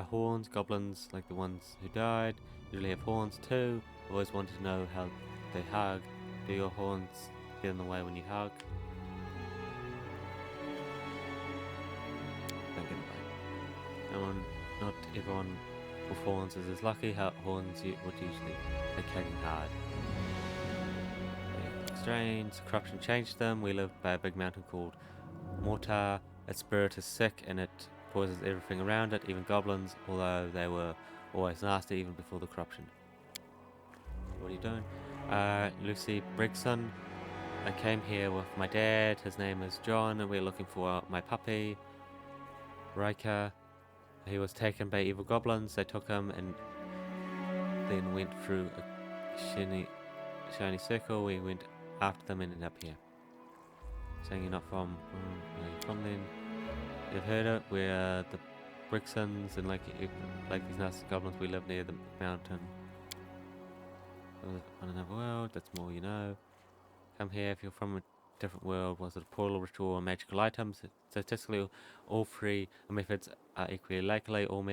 Horns, goblins, like the ones who died, usually have horns too. Always wanted to know how they hug. Do your horns get in the way when you hug? Don't get in the way. Not everyone with horns is as lucky. How horns would usually make hugging hard. Strange, corruption changed them. We live by a big mountain called Mortar. Its spirit is sick and it poisons everything around it, even goblins, although they were always nasty even before the corruption. What are you doing? Lucy Brigson. I came here with my dad. His name is John, and we're looking for my puppy, Riker. He was taken by evil goblins. They took him and then went through a shiny circle. We went after them and ended up here. Saying you're not from where you're from then. You've heard it, we're the Bricksons, and like these nasty goblins, we live near the mountain. On another world, that's more you know. Come here if you're from a different world. Was it a portal, ritual, or magical items? Statistically, all three methods are equally likely. All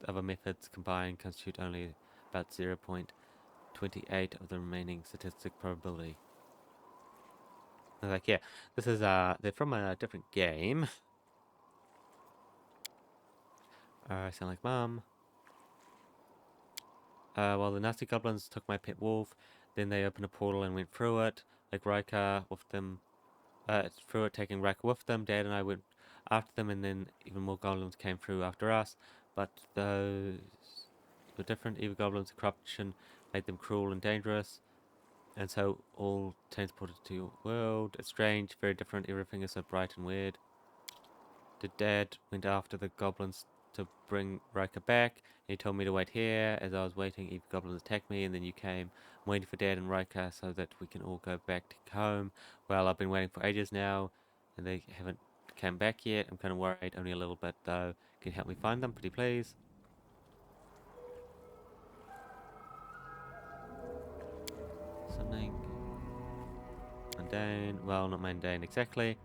other methods combined constitute only about 0.28 of the remaining statistic probability. I was like, yeah, this is they're from a different game. I sound like Mum. Well, the nasty goblins took my pet wolf. Then they opened a portal and went through it, like Riker with them. Through it, taking Riker with them. Dad and I went after them, and then even more goblins came through after us. But those were different. Evil goblins' corruption made them cruel and dangerous. And so all transported to your world. It's strange, very different. Everything is so bright and weird. Dad went after the goblins to bring Riker back. He told me to wait here. As I was waiting, evil goblins attacked me, and then you came. I'm waiting for Dad and Riker so that we can all go back to home. Well, I've been waiting for ages now, and they haven't come back yet. I'm kind of worried, only a little bit though. Can you help me find them, pretty please? Something mundane. Well, not mundane exactly.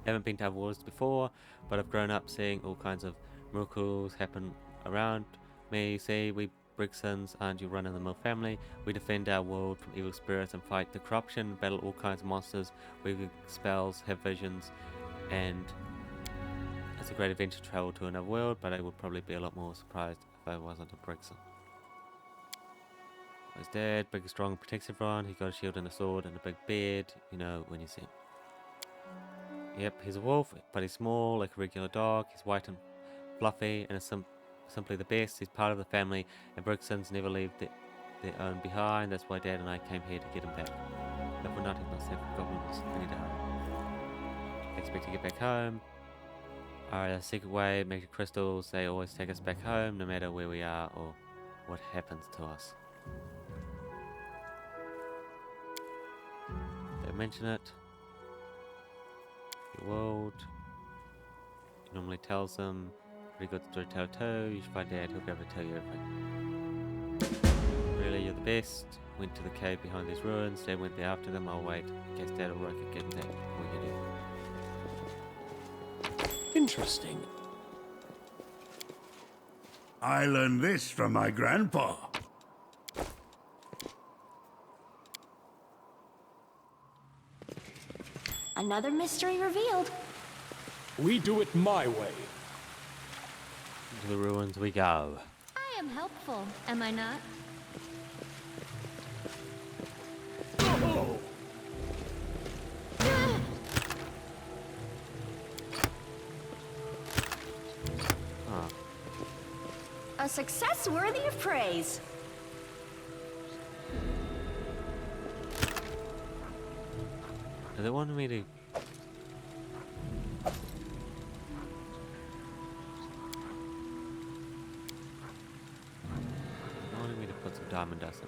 Haven't been to other worlds before, but I've grown up seeing all kinds of miracles happen around me. See, we Bricksons aren't your run-of-the-mill family. We defend our world from evil spirits and fight the corruption, battle all kinds of monsters, weave spells, have visions, and it's a great adventure to travel to another world, but I would probably be a lot more surprised if I wasn't a Brickson. His dad, big, strong, protects everyone. He got a shield and a sword and a big beard, you know, when you see him. Yep, he's a wolf, but he's small, like a regular dog. He's white and fluffy, and is simply the best. He's part of the family, and Bricksons never leave their own behind. That's why Dad and I came here to get him back. If we're not, he's not safe for goblins. We need to hurry. Expect to get back home. Alright, our secret way, magic crystals. They always take us back home, no matter where we are or what happens to us. They mention it. Your world. He normally tells them. Pretty good storyteller too. You should find Dad, he'll be able to tell you everything. Really, you're the best. Went to the cave behind these ruins. Dad went there after them. I'll wait in case Dad or Riker get back before you do. Interesting. I learned this from my grandpa. Another mystery revealed. We do it my way. Into the ruins we go. I am helpful, am I not? Oh. A success worthy of praise. Do they want me to... They wanted me to put some diamond dust in.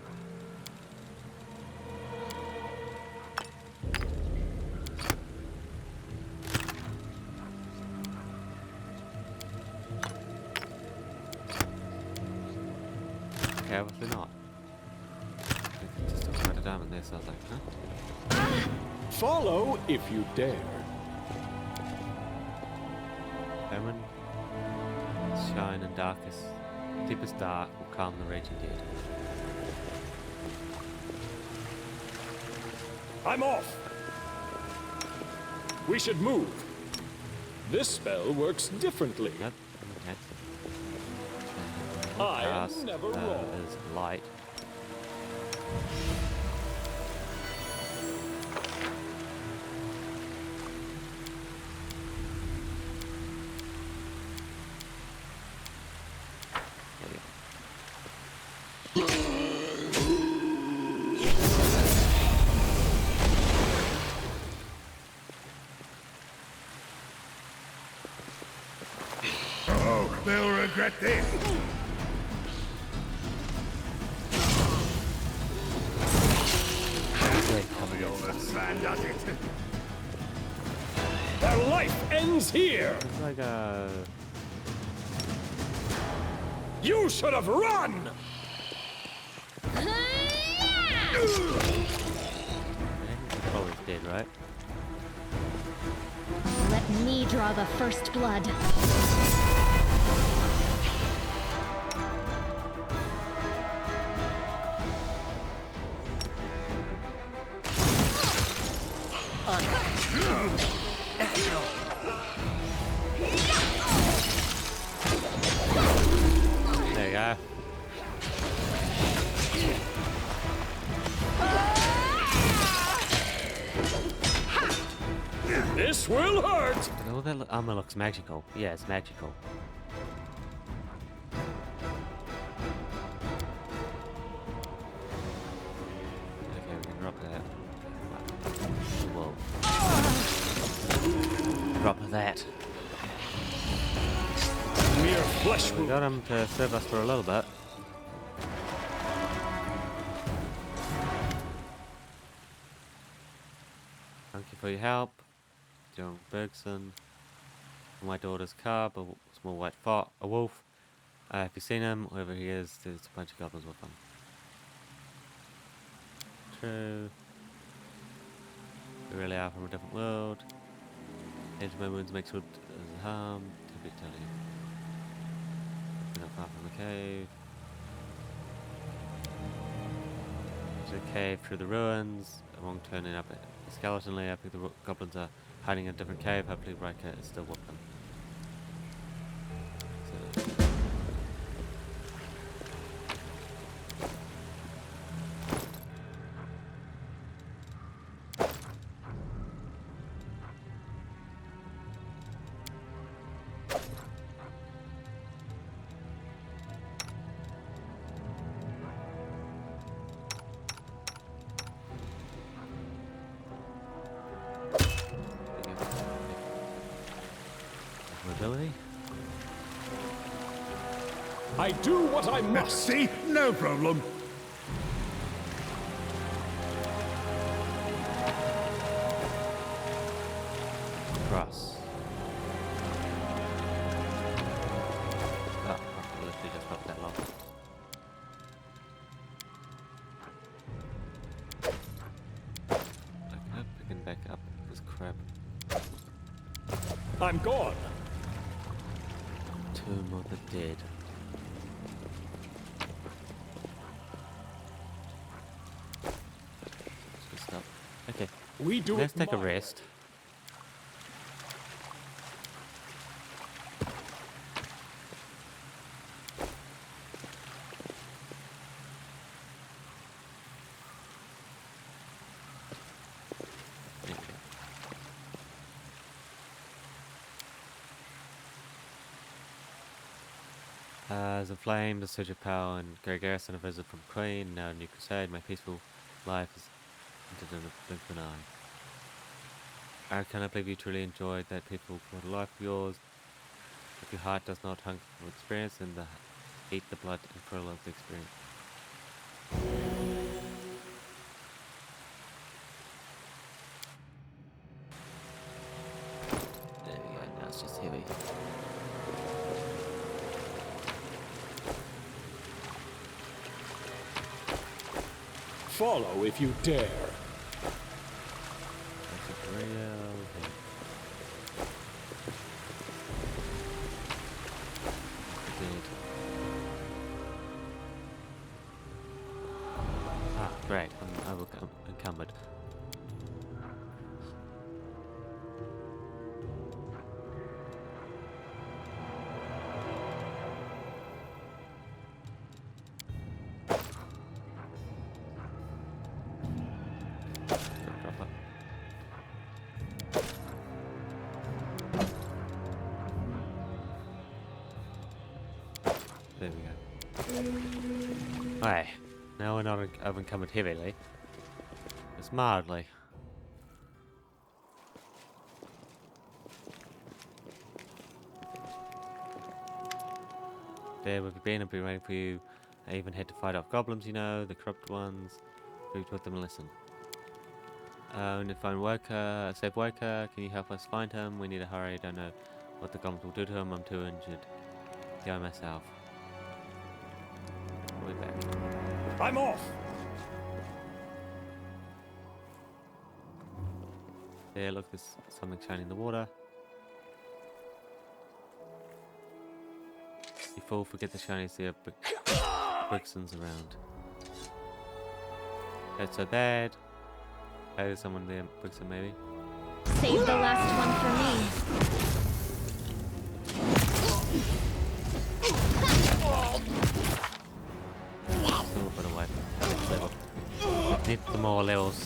Okay, obviously not. Just talking about a diamond there, so I was like, huh? Follow if you dare. Lemon, shine and darkest, deepest dark will calm the raging dead. I'm off. We should move. This spell works differently. Yep. Okay. I am never wrong. Is light. Oh, they'll regret this. Does it? Their life ends here. It's like a... You should have run. I think the always did, right? Let me draw the first blood. There you go. This will hurt. Oh, that armor looks magical. Yeah, it's magical. Okay, we can drop that. Whoa. Drop that. Mere flesh We wound. got him to serve us for a little bit. Thank you for your help. John Bergson. My daughter's cub, a small white fox, a wolf. If you've seen him, wherever he is, there's a bunch of goblins with him. True. We really are from a different world. Edge my wounds makes wood as harm. To be telling you. Not far from the cave. There's a cave through the ruins. I won't turn it up a skeleton layer. I think the goblins are hiding in a different cave. Hopefully Riker is still with them. So. Mobility? I do what I must. See? No problem. Cross. Oh, I literally just dropped that long. Okay, picking back up this crap. I'm gone. Tomb of the Dead. Good stuff. Okay, We do let's it take a my rest. As a flame, the surge of power and Grey Garrison, a visit from Queen, now a new crusade, my peaceful life is ended in a blink of an eye. I cannot believe you truly enjoyed that peaceful quarter life of yours. If your heart does not hunger for experience, then the heat, the blood, and thrill of the experience. There we go, now it's just heavy. Follow if you dare. That's a real hit. Ah, great. I'm encumbered. There we go. Alright, now we're not encumbered heavily. Just mildly. There we've been, I've been waiting for you. I even had to fight off goblins, you know, the corrupt ones. Food with them and listen. And if I'm worker, save worker, can you help us find him? We need to hurry, don't know what the goblins will do to him, I'm too injured. Go myself. We'll be back. I'm off! There, look, there's something shining in the water. You fool, forget the shinies, there are Brixtons around. That's so bad. Hey, there's someone there, Brixton maybe. Save the last one for me. A little bit away from next level. Need some more levels.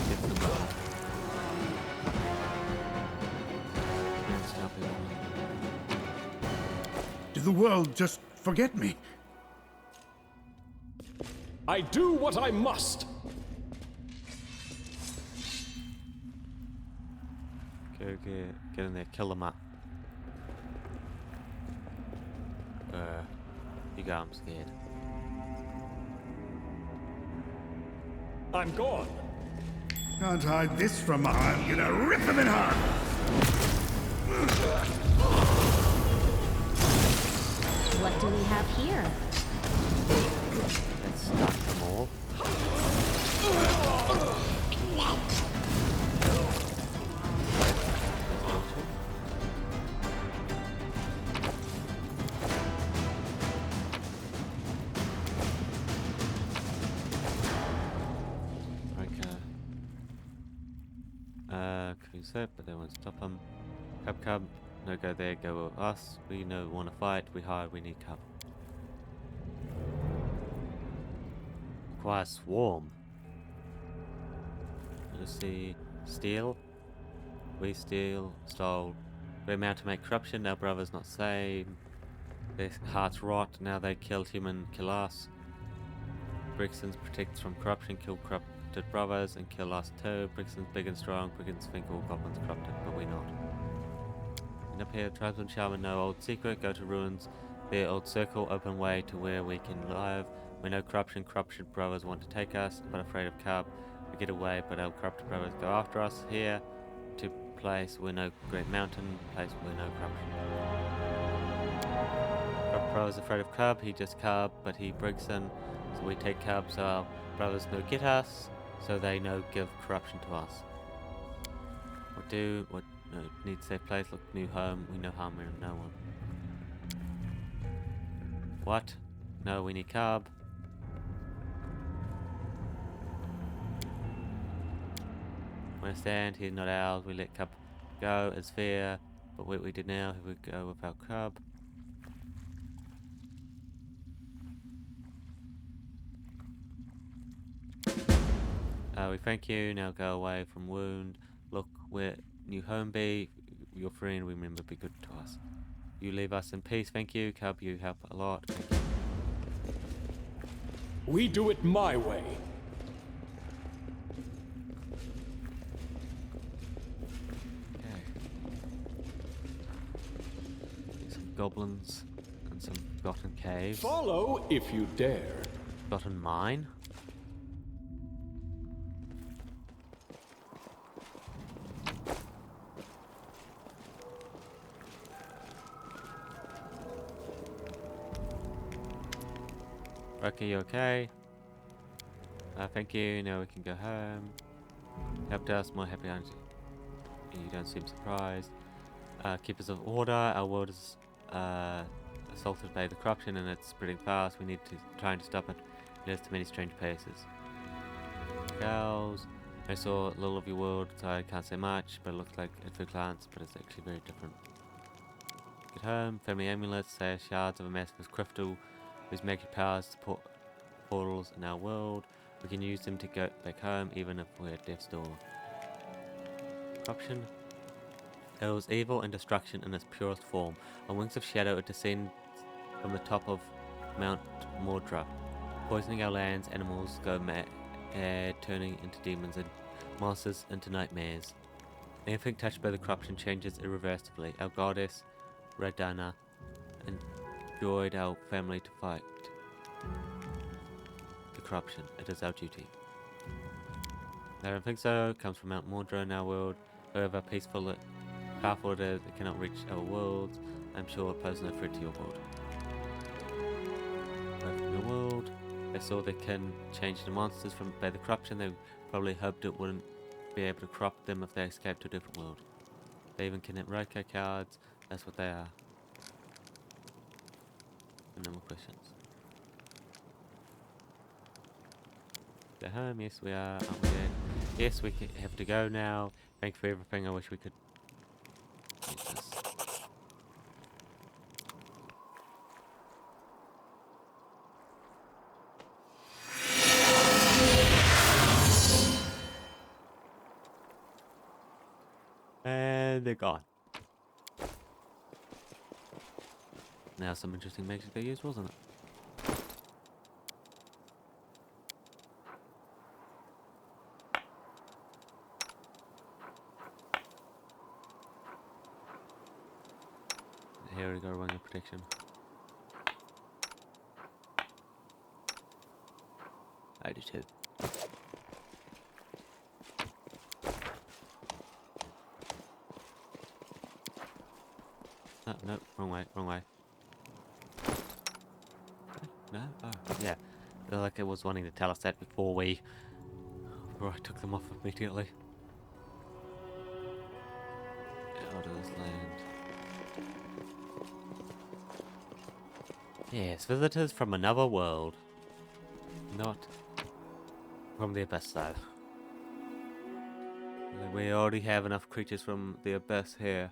Get some more. Did the world just forget me? I do what I must. Go get in there, kill them up. You go, I'm scared. I'm gone. Can't hide this from her. I'm gonna rip them in half. What do we have here? Let's start them all. But they won't stop them. Cub, no go there, go with us. We know want to fight, we hide, we need cover. Require swarm. Let's see, steal. We stole. We amount to make corruption, our brothers not saved. Their hearts rot, now they kill human, kill us. Brixtons protect from corruption, kill corrupted brothers and kill us too. Brixton's big and strong, Brixtons think all goblins corrupted, but we're not. And up here, tribesmen shall know old secret, go to ruins, their old circle, open way to where we can live. We know corruption brothers want to take us, but afraid of Cub. We get away, but our corrupted brothers go after us. Here, to place where no great mountain, place where no corruption. Corrupt brothers afraid of Cub, he just Cub, but he Brixton, so we take Cub, so our brothers no get us. So they know give corruption to us. What need safe place, look new home, we no harm in no one. What? No, we need Cub. We understand, he's not ours, we let Cub go as fair, but what we did now, here we go with our Cub. We thank you, now go away from wound. Look where new home be. Your friend, remember, be good to us. you leave us in peace. Thank you. Cub, you help a lot. Thank you. We do it my way. Okay. Some goblins and some forgotten caves. Follow if you dare. Forgotten mine. Okay, you okay? Thank you. Now we can go home. Helped us. More happy, aren't you? You don't seem surprised. Keepers of order. Our world is assaulted by the corruption and it's spreading fast. We need to trying to stop it. It leads to many strange places. Cows. I saw a little of your world, so I can't say much, but it looks like it for glance, but it's actually very different. Get home. Family amulets. Say shards of a massive crystal whose magic powers support portals in our world. We can use them to go back home, even if we're at death's door. Corruption. It was evil and destruction in its purest form. On wings of shadow, it descends from the top of Mount Mordra, poisoning our lands. Animals go mad, turning into demons, and monsters into nightmares. Anything touched by the corruption changes irreversibly. Our goddess, Radana, enjoyed our family to fight the corruption. It is our duty. I don't think so. It comes from Mount Mordra in our world. However powerful it is, it cannot reach our worlds. I'm sure it poses no threat to your world. Away from your world. They saw they can change the monsters by the corruption. They probably hoped it wouldn't be able to corrupt them if they escaped to a different world. They even kidnap Reiko cards. That's what they are. No more questions. Go home. Yes, we are. Aren't we dead? Yes, we have to go now. Thank you for everything. I wish we could use this. And they're gone. Now some interesting magic they used, wasn't it? Here we go, ring of protection. I do too. Oh, no, wrong way, wrong way. No? Oh, yeah. Like it was wanting to tell us that before I took them off immediately. Out of this land. Yes, visitors from another world. Not from the Abyss, though. We already have enough creatures from the Abyss here.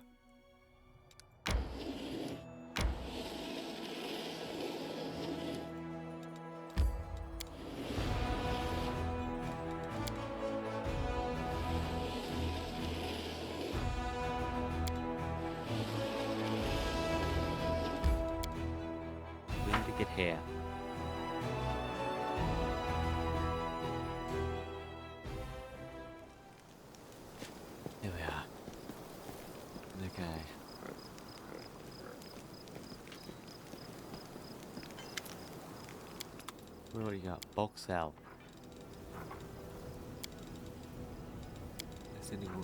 Get here. Here we are. Okay. What do you got? Bulk cell. Is anyone?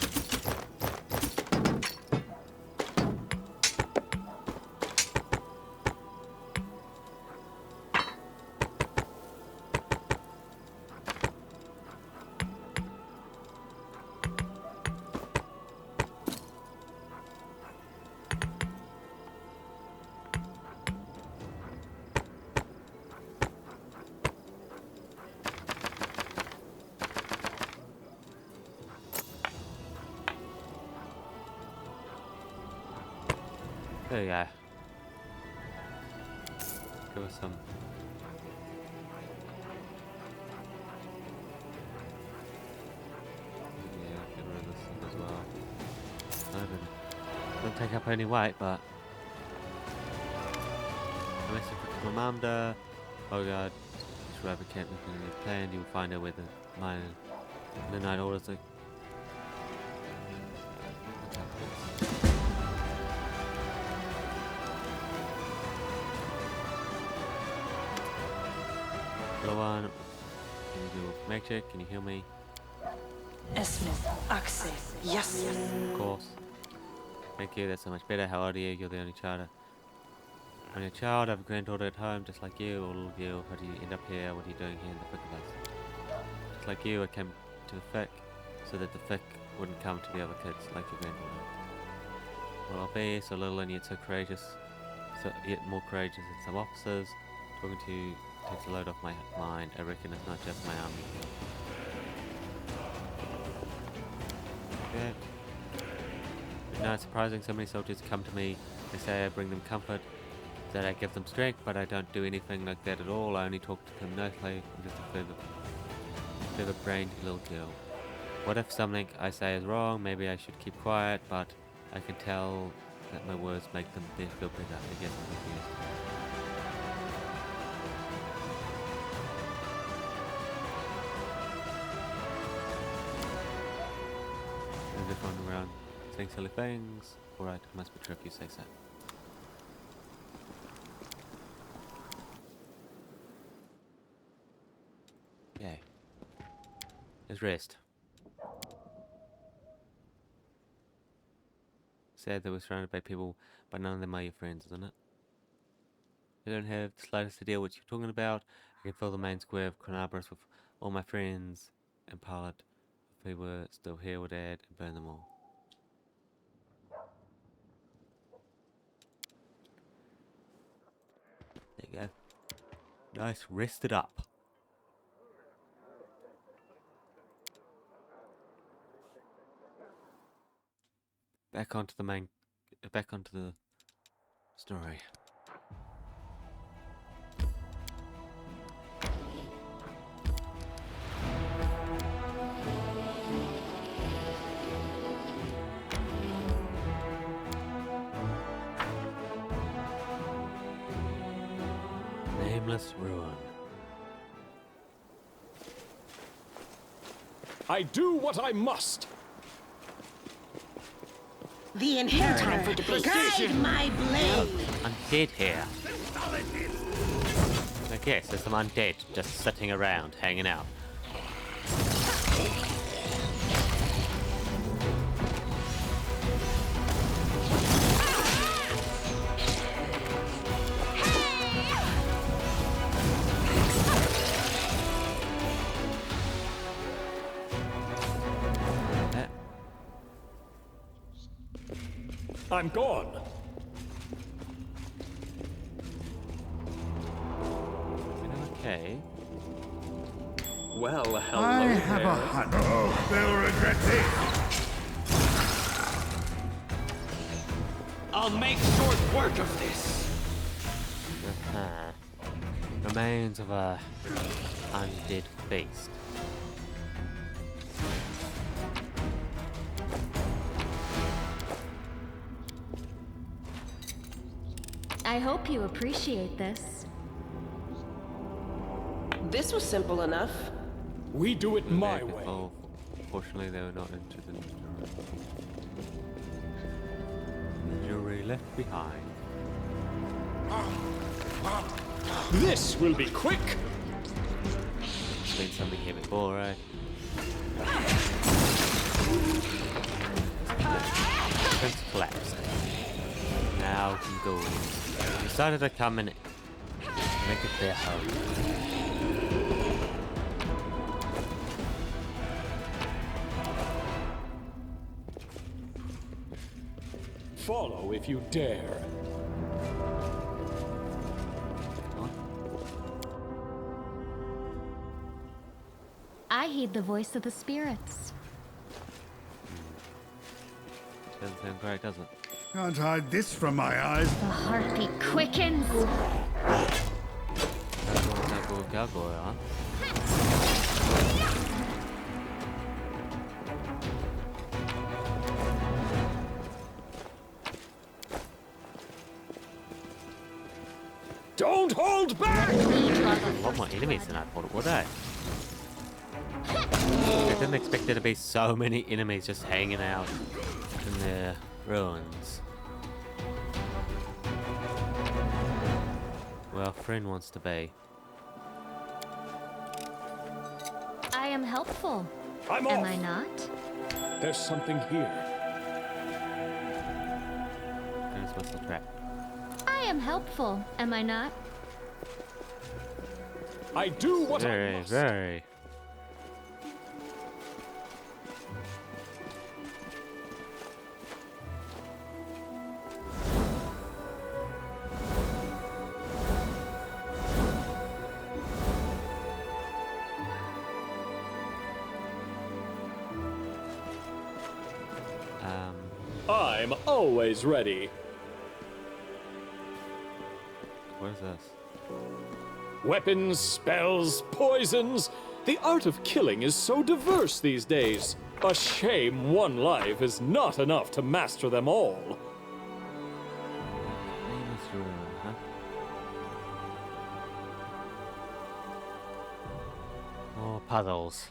There you go. Give us some. Yeah, get rid of this stuff as well. Don't take up any weight, but A message from Commander. Oh god. This rabbit can't look at any plan. You will find out where the mine and the night orders are. Hello one. Can you do a mag check? Can you heal me? Yes. Of course. Thank you, that's so much better. How old are you? You're the only child. I'm a child, I have a granddaughter at home, just like you, or little girl. How do you end up here? What are you doing here in the thick of us? Just like you, I came to the thick, so that the thick wouldn't come to the other kids, like your granddaughter. Well, I'll be so little and yet so courageous, so yet more courageous than some officers. Talking to you takes a load off my mind. I reckon it's not just my army. Okay. No, it's surprising so many soldiers come to me. They say I bring them comfort, that I give them strength, but I don't do anything like that at all. I only talk to them nicely. I'm just a feather-brained little girl. What if something I say is wrong? Maybe I should keep quiet, but I can tell that my words make them feel better. I guess I'm confused. I'm just running around saying silly things. Alright, I must be true if you say so. Yay. Let's rest. Sad that we're surrounded by people, but none of them are your friends, isn't it? I don't have the slightest idea what you're talking about. I can fill the main square of Conabras with all my friends and pilot. If they were still here, would add and burn them all. There you go. Nice, rested up. Back onto the story. Nameless ruin. I do what I must. The inherent time for debate. Guide my blade. Undead here. I guess there's some undead just sitting around, hanging out. I'm gone. Okay. Well, hello I have a hunch. Oh, they'll regret this. I'll make short work of this. Remains of a undead beast. I hope you appreciate this. This was simple enough. We do it my way. Oh, fortunately they were not into the jury left behind. This will be quick. There's been something here before, right? Fence collapsed. Now we can go. Decided to come and make it their home. Follow if you dare. I heed the voice of the spirits. Doesn't sound great, does it? Can't hide this from my eyes. The heartbeat quickens. Gargoyle, huh? Don't hold back! A lot more enemies than I thought it would, eh? I didn't expect there to be so many enemies just hanging out in their ruins. Well, friend wants to be. I am helpful. I'm Am off. I not? There's something here. And it's what's the trap? I am helpful. Am I not? I do what I must. Very. I'm always ready. What is this? Weapons, spells, poisons. The art of killing is so diverse these days. A shame one life is not enough to master them all. More puzzles.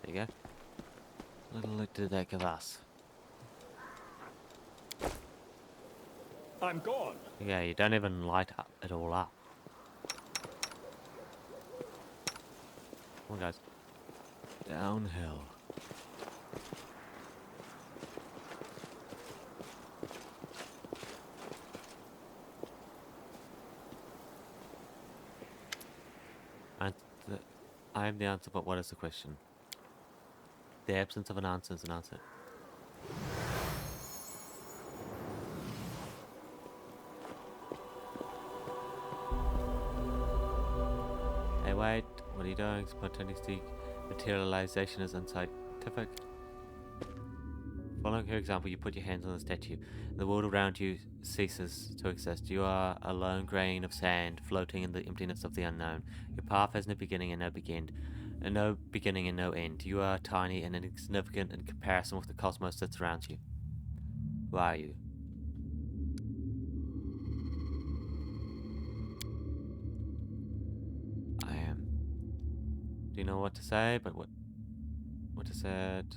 There you go. Little look did that give us. I'm gone. Yeah, you don't even light it all up. Come on, guys. Downhill. I am the answer, but what is the question? The absence of an answer is an answer. Hey, wait. What are you doing? Spontaneous materialization is unscientific. Following her example, you put your hands on the statue. The world around you ceases to exist. You are a lone grain of sand floating in the emptiness of the unknown. Your path has no beginning and no end. And no beginning and no end. You are tiny and insignificant in comparison with the cosmos that surrounds you. Who are you? I am. Do you know what to say? But what is it?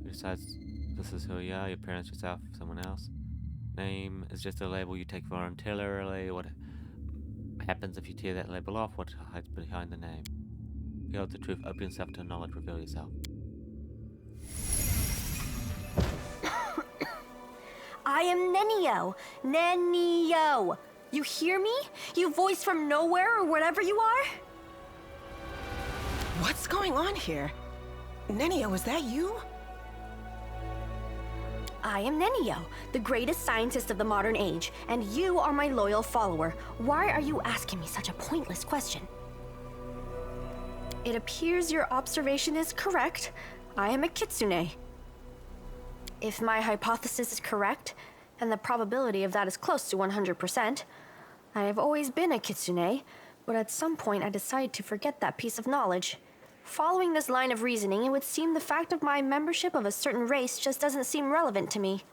Who decides this is who you are? Your parents, yourself, someone else? Name is just a label you take voluntarily. What happens if you tear that label off? What hides behind the name? Behold the truth. Open yourself to knowledge. Reveal yourself. I am Nenio. Nenio. You hear me? You voice from nowhere or whatever you are? What's going on here? Nenio, is that you? I am Nenio, the greatest scientist of the modern age, and you are my loyal follower. Why are you asking me such a pointless question? It appears your observation is correct. I am a kitsune. If my hypothesis is correct, and the probability of that is close to 100%, I have always been a kitsune, but at some point I decided to forget that piece of knowledge. Following this line of reasoning, it would seem the fact of my membership of a certain race just doesn't seem relevant to me.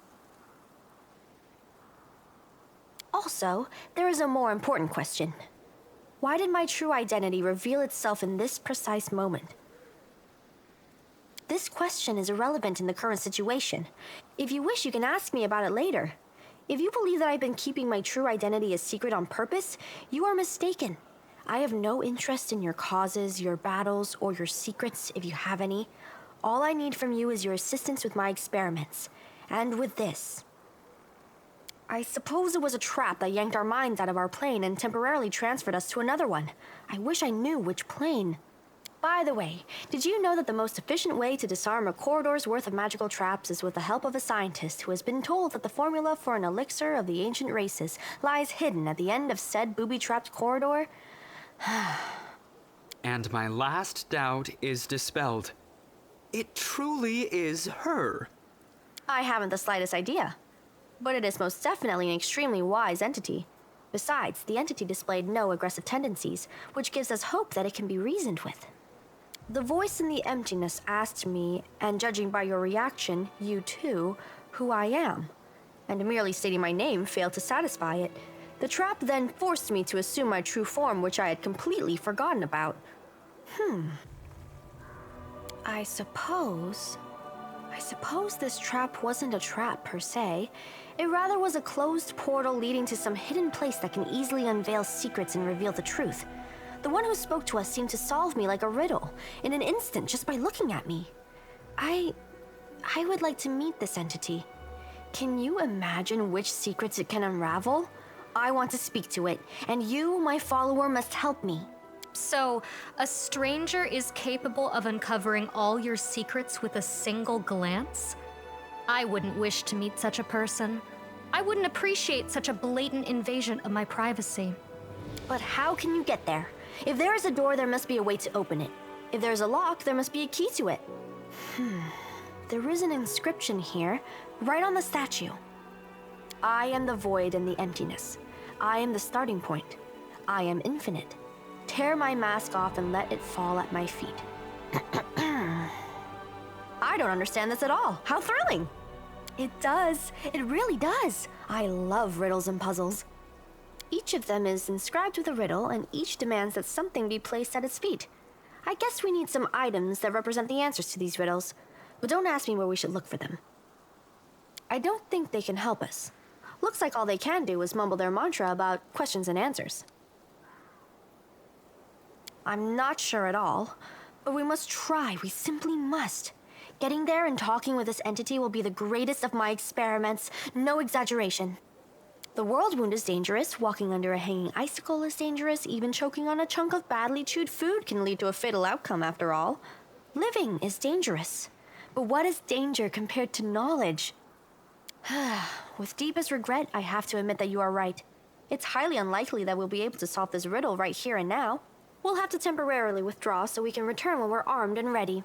Also, there is a more important question. Why did my true identity reveal itself in this precise moment? This question is irrelevant in the current situation. If you wish, you can ask me about it later. If you believe that I've been keeping my true identity a secret on purpose, you are mistaken. I have no interest in your causes, your battles, or your secrets, if you have any. All I need from you is your assistance with my experiments. And with this. I suppose it was a trap that yanked our minds out of our plane and temporarily transferred us to another one. I wish I knew which plane. By the way, did you know that the most efficient way to disarm a corridor's worth of magical traps is with the help of a scientist who has been told that the formula for an elixir of the ancient races lies hidden at the end of said booby-trapped corridor? And my last doubt is dispelled. It truly is her. I haven't the slightest idea, but it is most definitely an extremely wise entity. Besides, the entity displayed no aggressive tendencies, which gives us hope that it can be reasoned with. The voice in the emptiness asked me, and judging by your reaction, you too, who I am. And merely stating my name failed to satisfy it. The trap then forced me to assume my true form, which I had completely forgotten about. I suppose this trap wasn't a trap per se. It rather was a closed portal leading to some hidden place that can easily unveil secrets and reveal the truth. The one who spoke to us seemed to solve me like a riddle, in an instant, just by looking at me. I would like to meet this entity. Can you imagine which secrets it can unravel? I want to speak to it, and you, my follower, must help me. So, a stranger is capable of uncovering all your secrets with a single glance? I wouldn't wish to meet such a person. I wouldn't appreciate such a blatant invasion of my privacy. But how can you get there? If there is a door, there must be a way to open it. If there's a lock, there must be a key to it. There is an inscription here, right on the statue. I am the void and the emptiness. I am the starting point. I am infinite. Tear my mask off and let it fall at my feet. I don't understand this at all. How thrilling! It does. It really does. I love riddles and puzzles. Each of them is inscribed with a riddle, and each demands that something be placed at its feet. I guess we need some items that represent the answers to these riddles, but don't ask me where we should look for them. I don't think they can help us. Looks like all they can do is mumble their mantra about questions and answers. I'm not sure at all, but we must try. We simply must. Getting there and talking with this entity will be the greatest of my experiments. No exaggeration. The world wound is dangerous. Walking under a hanging icicle is dangerous. Even choking on a chunk of badly chewed food can lead to a fatal outcome after all. Living is dangerous. But what is danger compared to knowledge? With deepest regret, I have to admit that you are right. It's highly unlikely that we'll be able to solve this riddle right here and now. We'll have to temporarily withdraw so we can return when we're armed and ready.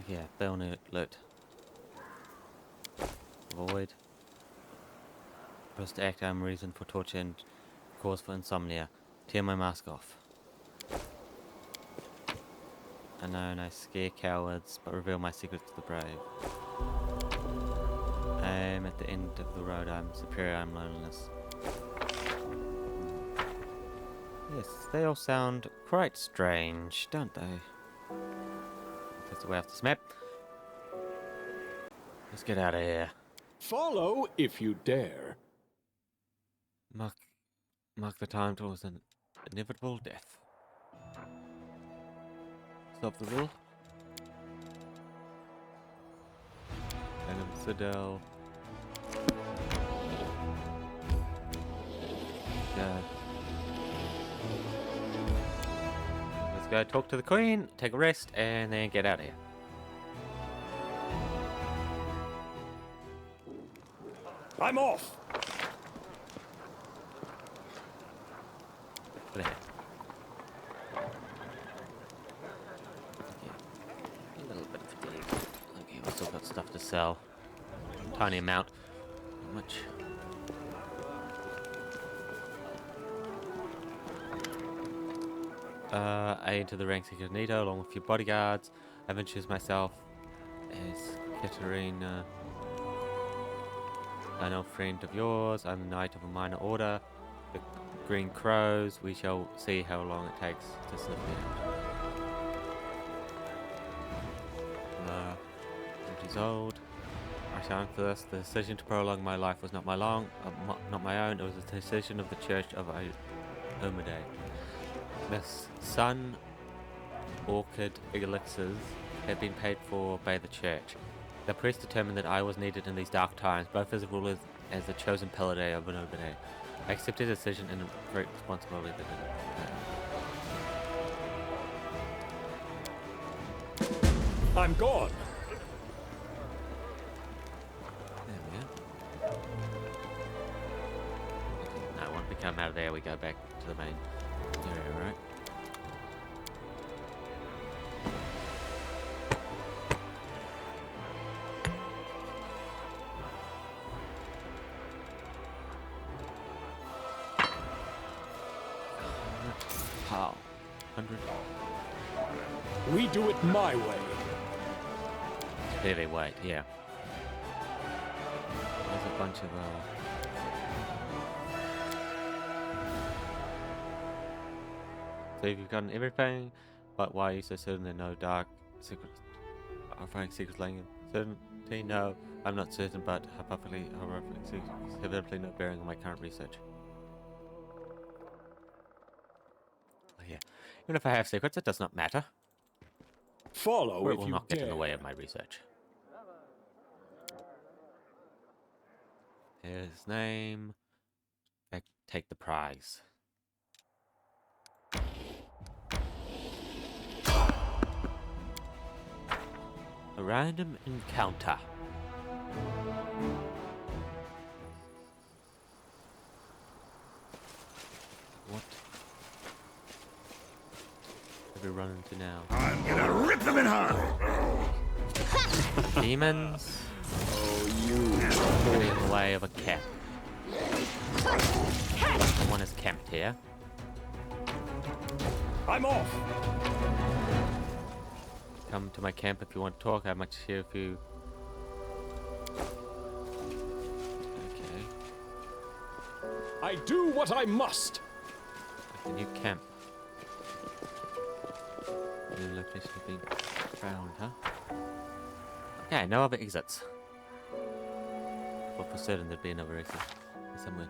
Yeah, Belnut lit. Void. First act I'm reason for torture and cause for insomnia. Tear my mask off. Unknown, I scare cowards, but reveal my secrets to the brave. I am at the end of the road, I'm superior, I'm loneliness. Yes, they all sound quite strange, don't they? That's the way off this map. Let's get out of here. Follow if you dare. Mark the time towards an inevitable death. Stop the will. Venom Citadel. Yeah. Let's go talk to the Queen, take a rest, and then get out of here. I'm off! There. A little bit of fatigue. Okay, we've still got stuff to sell. Tiny amount. Not much. I enter the ranks of Cognito along with a few bodyguards. I've introduced myself as Katerina. An old friend of yours. I'm the knight of a minor order. The Green Crows. We shall see how long it takes to sniff me out. 20 years old. I shall answer this. The decision to prolong my life was not my own. It was a decision of the Church of Omade. The sun orchid elixirs had been paid for by the church. The priest determined that I was needed in these dark times, both as a ruler and as the chosen paladin of an Omade. I accepted the decision and great responsibility that it I'm gone. There we go. Now, once we come out of there, we go back to the main area, right? How? 100? We do it my way. Clearly, wait, yeah. There's a bunch of, So you've gotten everything, but why are you so certain there are no dark secrets? Offering secrets lying in certainty? No, I'm not certain, but perfectly horrific secrets have absolutely no bearing on my current research. Oh, yeah. Even if I have secrets, it does not matter. Follow or it if will you not get in the dare. way of my research. Here's his name. Take the prize. A random encounter. What have we run into now? I'm gonna rip them in half! Demons. Oh, you. Getting in the way of a camp. Someone is camped here. I'm off. Come to my camp if you want to talk. I might share a few. Okay. I do what I must. A new camp. New location has been found, huh? Okay, no other exits. Well, for certain there'd be another exit somewhere.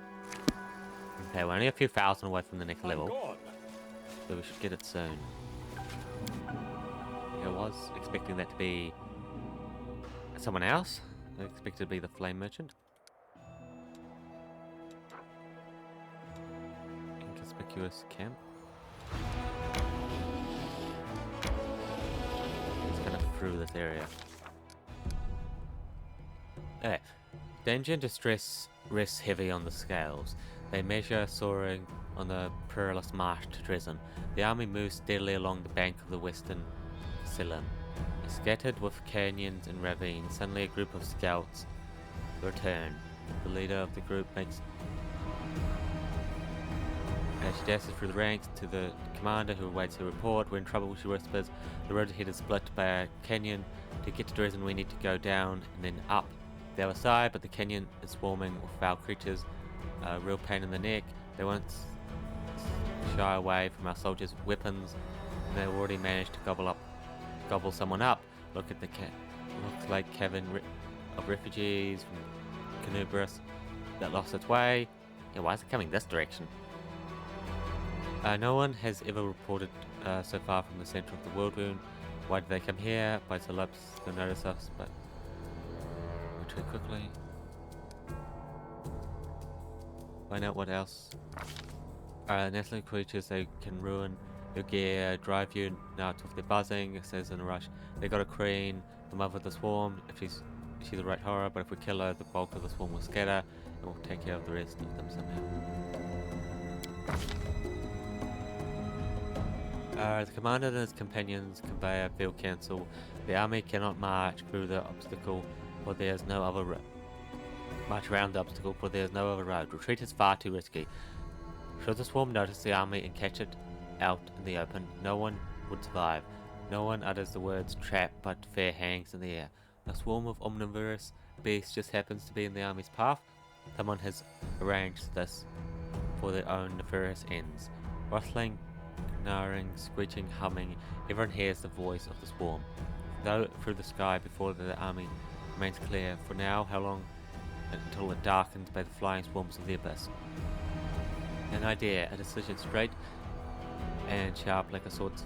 Okay, we're only a few thousand away from the next level, so we should get it soon. I was expecting that to be someone else. I expected it to be the flame merchant. Inconspicuous camp. It's kind of through this area. Okay. Danger and distress rests heavy on the scales. They measure soaring on the perilous march to Drezen. The army moves steadily along the bank of the western Silim. Scattered with canyons and ravines, suddenly a group of scouts return. The leader of the group makes as she dashes through the ranks to the commander who awaits her report. We're in trouble, she whispers. The road ahead is split by a canyon. To get to Drezen we need to go down and then up the other side, but the canyon is swarming with foul creatures. Real pain in the neck. They won't shy away from our soldiers' weapons. And they've already managed to gobble someone up. Look at the looks like cavern of refugees from Canubris that lost its way. Yeah, why is it coming this direction? No one has ever reported so far from the center of the world wound. Why did they come here? By the lips, they'll notice us, but retreat quickly. Find out what else. Nestling creatures, they can ruin your gear, drive you nuts with their buzzing. It says in a rush. They got a queen, the mother of the swarm. If she's the right horror, but if we kill her, the bulk of the swarm will scatter, and we'll take care of the rest of them somehow. The commander and his companions convey a field council. The army cannot march through the obstacle, for there is no other road. March around the obstacle, for there is no other road. Retreat is far too risky. Should the swarm notice the army and catch it out in the open, no one would survive. No one utters the words trap, but fear hangs in the air. A swarm of omnivorous beasts just happens to be in the army's path. Someone has arranged this for their own nefarious ends. Rustling, gnarring, screeching, humming, everyone hears the voice of the swarm. Though through the sky before the army remains clear, for now, how long until it darkens by the flying swarms of the abyss. An idea, a decision straight and sharp like a soldier's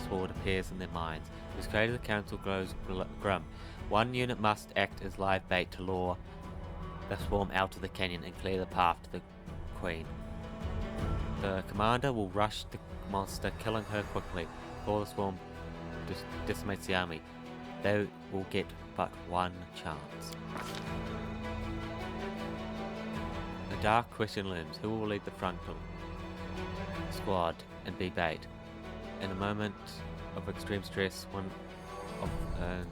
sword appears in their minds. The creator of the council grows grim. One unit must act as live bait to lure the swarm out of the canyon and clear the path to the queen. The commander will rush the monster, killing her quickly before the swarm decimates the army. They will get but one chance. A dark question looms. Who will lead the frontal squad and be bait? In a moment of extreme stress, one of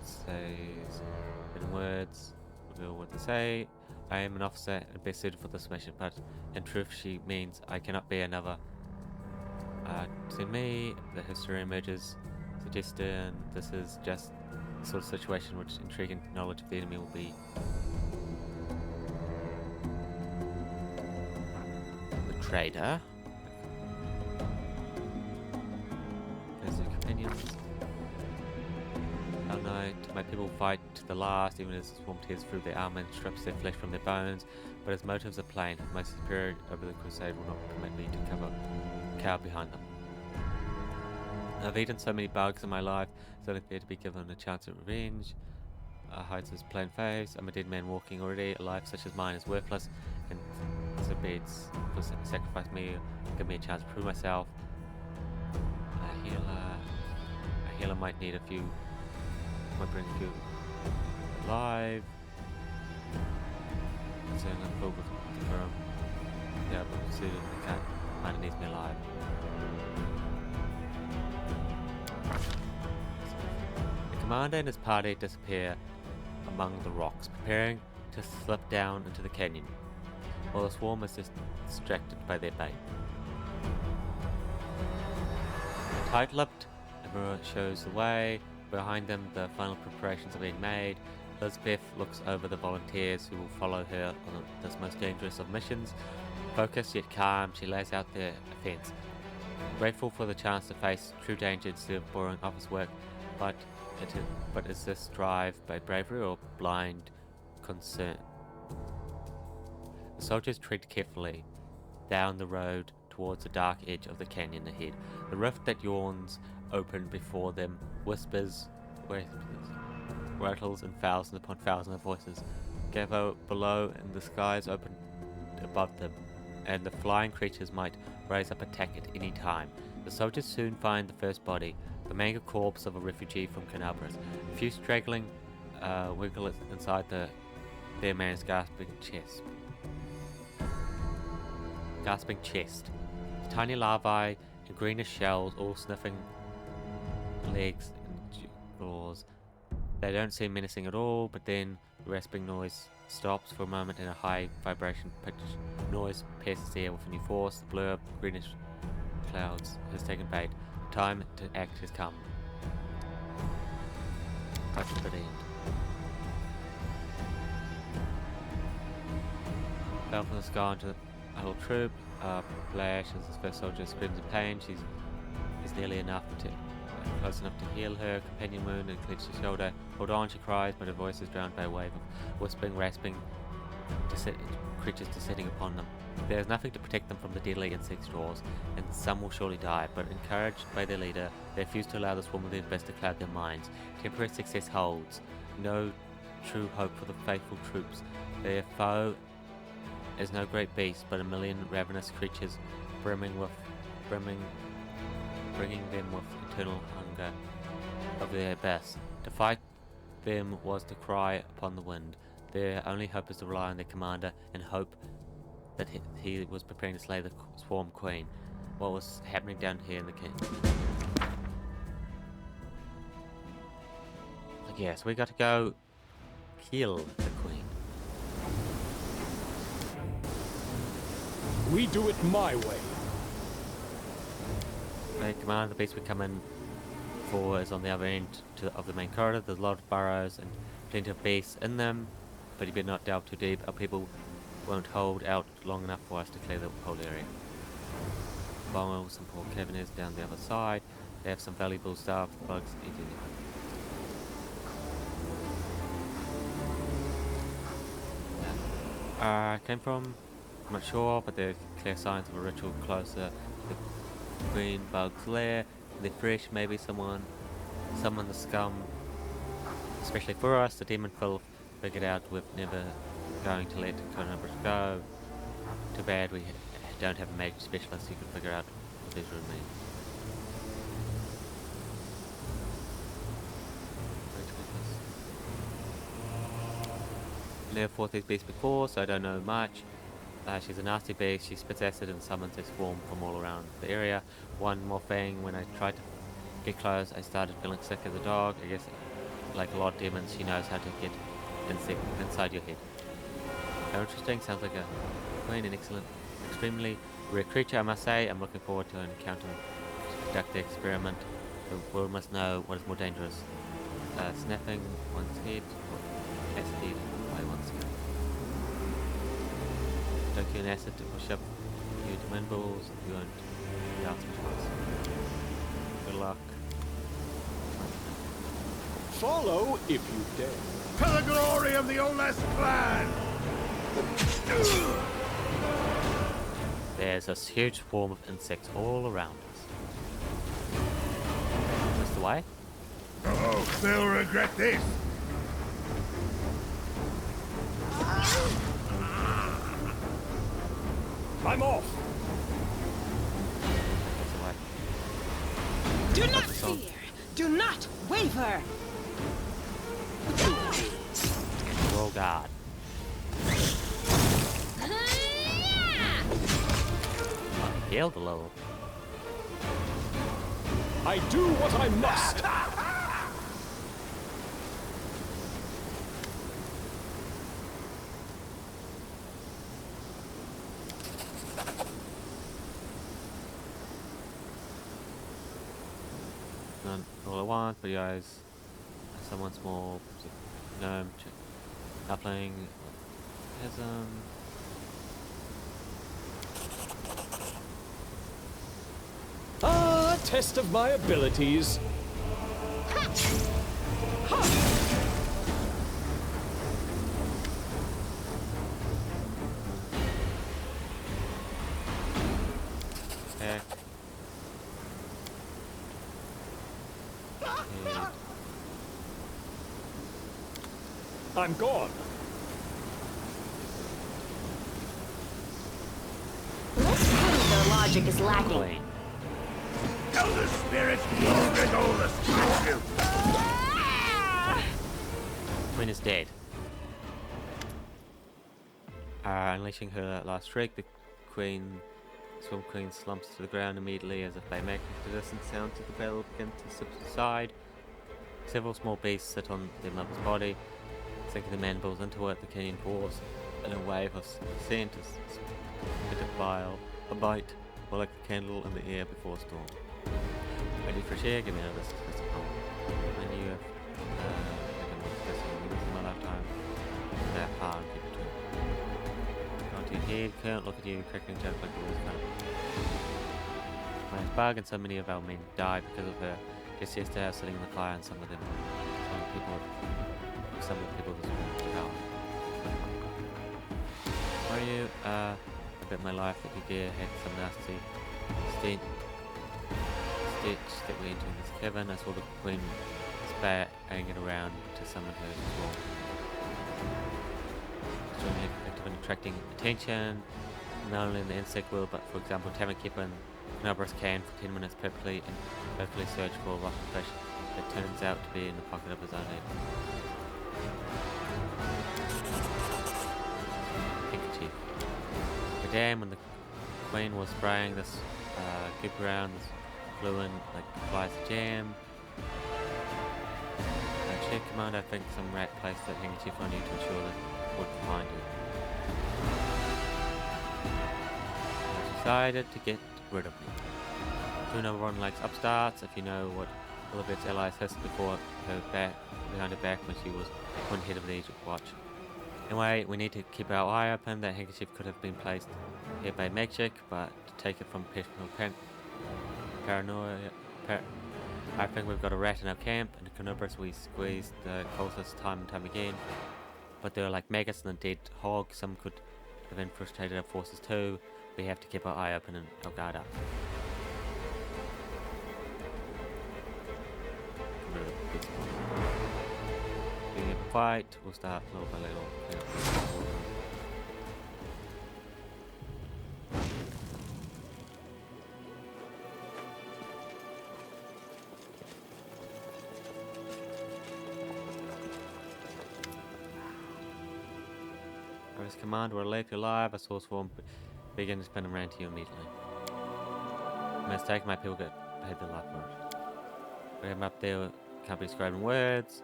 says in words, reveal what to say. I am an officer and best suited for this mission, but in truth she means I cannot be another. To me, the history emerges, suggesting this is just the sort of situation which intriguing knowledge of the enemy will be. The trader. There's the companions. All night, my people fight to the last, even as the swarm tears through their armor and strips their flesh from their bones. But his motives are plain. My superior over the crusade will not permit me to cower behind them. I've eaten so many bugs in my life, so I fear to be given a chance at revenge. Hides his plain face. I'm a dead man walking already. A life such as mine is worthless, and so bids for sacrifice me, give me a chance to prove myself. A healer might need a few. Might bring a few alive. So I'm filled with the firm. Yeah, but soon the cat man needs me alive. The commander and his party disappear among the rocks, preparing to slip down into the canyon, while the swarm is distracted by their bait. Tight-lipped, Emperor shows the way. Behind them, the final preparations are being made. Elizabeth looks over the volunteers who will follow her on this most dangerous of missions. Focused yet calm, she lays out their offense. Grateful for the chance to face true danger instead of boring office work, but is this drive by bravery or blind concern? The soldiers tread carefully down the road towards the dark edge of the canyon ahead. The rift that yawns open before them rattles in thousands upon thousands of voices. Gather below, and the skies open above them, and the flying creatures might raise up attack at any time. The soldiers soon find the first body, the mangled corpse of a refugee from Canabras. A few straggling wiggle inside their man's gasping chest. The tiny larvae and greenish shells all sniffing legs and claws. They don't seem menacing at all, but then the rasping noise stops for a moment and a high vibration pitched noise pierces the air with a new force. The blur of greenish clouds has taken bait. Time to act has come. But to the end. Fell from the sky into a whole troop. Flash as his first soldier screams in pain. She's nearly close enough to heal her companion wound and clench her shoulder. Hold on, she cries, but her voice is drowned by a wave of whispering, rasping creatures descending upon them. There is nothing to protect them from the deadly insect straws, and some will surely die, but encouraged by their leader, they refuse to allow the swarm of their best to cloud their minds. Temporary success holds no true hope for the faithful troops. Their foe is no great beast, but a million ravenous creatures bringing them with eternal hunger of their best. To fight them was to cry upon the wind. Their only hope is to rely on their commander and hope that he was preparing to slay the swarm queen. What was happening down here in the king? So yes, we got to go kill the queen. We do it my way. The commander of the beast we come in for is on the other end of the main corridor. There's a lot of burrows and plenty of beasts in them, but you better not delve too deep. Our people won't hold out long enough for us to clear the whole area. Bomb some poor caverners down the other side. They have some valuable stuff. The bugs eating it. Came from? I'm not sure, but there are clear signs of a ritual closer to the green bug's lair. They're fresh, maybe someone the scum. Especially for us, the demon filth figured out we're never going to let Conabras go. Too bad we don't have a magic specialist who can figure out what these remain. never fought these beasts before, so I don't know much. She's a nasty beast. She spits acid and summons a swarm from all around the area. One more thing, when I tried to get close, I started feeling sick as a dog. I guess, like a lot of demons, she knows how to get inside your head. How interesting. Sounds like a queen, an excellent, extremely rare creature, I must say. I'm looking forward to an encounter to conduct the experiment. The world must know what is more dangerous. Snapping one's head or acid by one's head. Don't you an acid to push up you to wind balls, you won't doubt twice. Good luck. Follow if you dare. To the glory of the oldest clan! There's this huge swarm of insects all around us. That's the way? Oh, they'll regret this. I'm off. That's the way. Do not fear! Do not waver! Roll guard. Healed a little. I do what I must. Not all at once, but you guys, someone small, gnome, halfling, peasant. Ah, test of my abilities. Heck. I'm gone. Their logic is lacking. Queen. Tell the spirits you'll get all the statue. Queen is dead. Unleashing her last shriek, the Swim Queen slumps to the ground immediately as if by magic. The distant sounds of the battle begin to subside. Several small beasts sit on their mother's body, sinking their mandibles into it. The canyon pours in a wave of scent as spit of bile, a bite, more like a candle in the air before a storm. Ready for share? Give me another successful poem. I knew if in my lifetime that far and keep it to it. Go to your head, can't look at you, cracking joke like a loose cup. My bug and so many of our men died because of her. Just yesterday I was sitting in the fire and some of the people just devour. Are you? I bet my life that your gear had some nasty stitch that we entered this cavern. I saw the queen spat hanging around to summon her to war. Extremely effective in attracting attention, not only in the insect world, but for example, Tavern Keeper and Canobras can for 10 minutes perfectly search for a rotten fish that turns out to be in the pocket of his own head. Handkerchief. The dam when the queen was spraying this goop around, this flew in like flies of jam. Chief command, I think some rat placed that handkerchief on you to ensure that it would find you. I decided to get rid of me. Do number one likes upstarts. If you know what Olivet's allies hissed before her back, behind her back when she was one head of the Egypt Watch. Anyway, we need to keep our eye open. That handkerchief could have been placed here by magic, but to take it from personal paranoia. I think we've got a rat in our camp, and the Canobras we squeezed the cultists time and time again. But they're like maggots in a dead hog. Some could have infiltrated our forces too. We have to keep our eye open and our guard up. Being a fight, we'll start little by little. this command will leave you alive. A source form begin to spin around to you immediately. Mistake, my people get paid their life for it. We have up there, can't be describing words,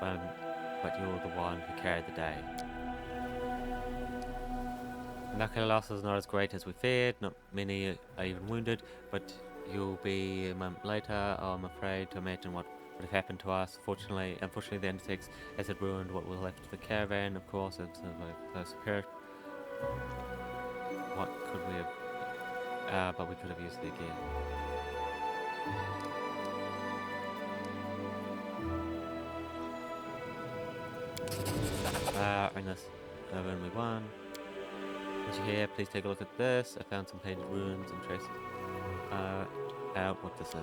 but you're the one who carried the day. Luckily, the loss is not as great as we feared. Not many are even wounded, but you'll be a moment later. I'm afraid to imagine what would have happened to us. Unfortunately, the insects has it ruined what was left of the caravan. Of course, it's close period. What could we have? But we could have used it again. In this when we won. As you hear, please take a look at this. I found some painted runes and traces out what this is.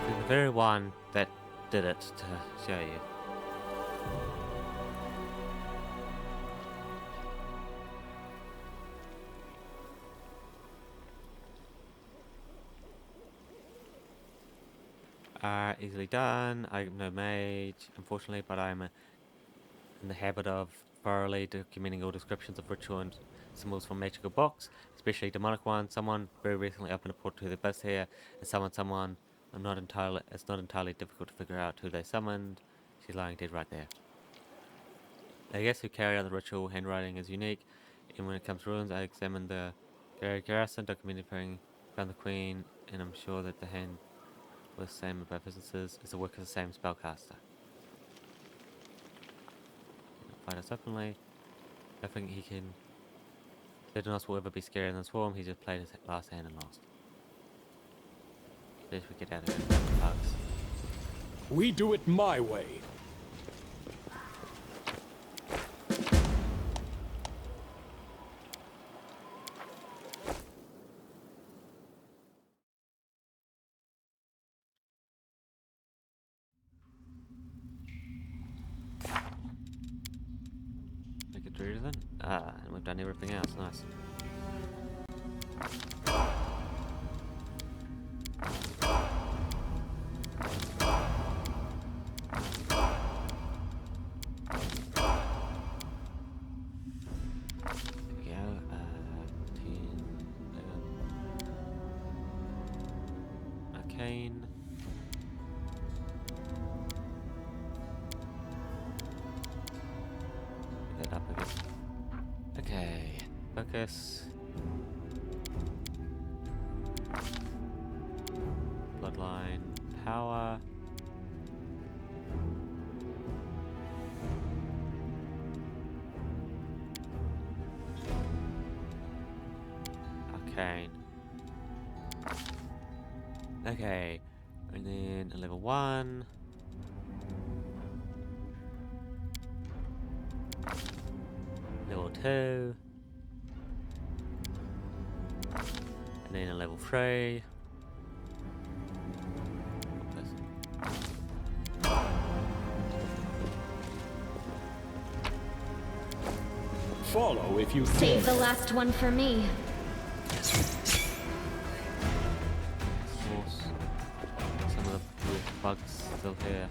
It's the very one that did it to show you. Easily done. I'm no mage, unfortunately, but I'm in the habit of thoroughly documenting all descriptions of ritual and symbols from magical books, especially demonic ones. Someone very recently opened a portal to the abyss here, and someone it's not entirely difficult to figure out who they summoned. She's lying dead right there. I guess who carried out the ritual handwriting is unique, and when it comes to runes, I examined the garrison, documented, found the queen, and I'm sure that the hand was the same about visitors is the work of the same spellcaster. Fight us openly. I think he can. None of us will ever be scarier than the swarm. He just played his last hand and lost. At least we get out of here. Bugs. We do it my way. Make a drezen. And we've done everything else. Nice. Arcane. Pick that up again. Okay, focus. Bloodline, power. Arcane. Okay, and then a level 1. Level 2. And then a level 3. Follow if you Save the last one for me. Some of the bugs still here.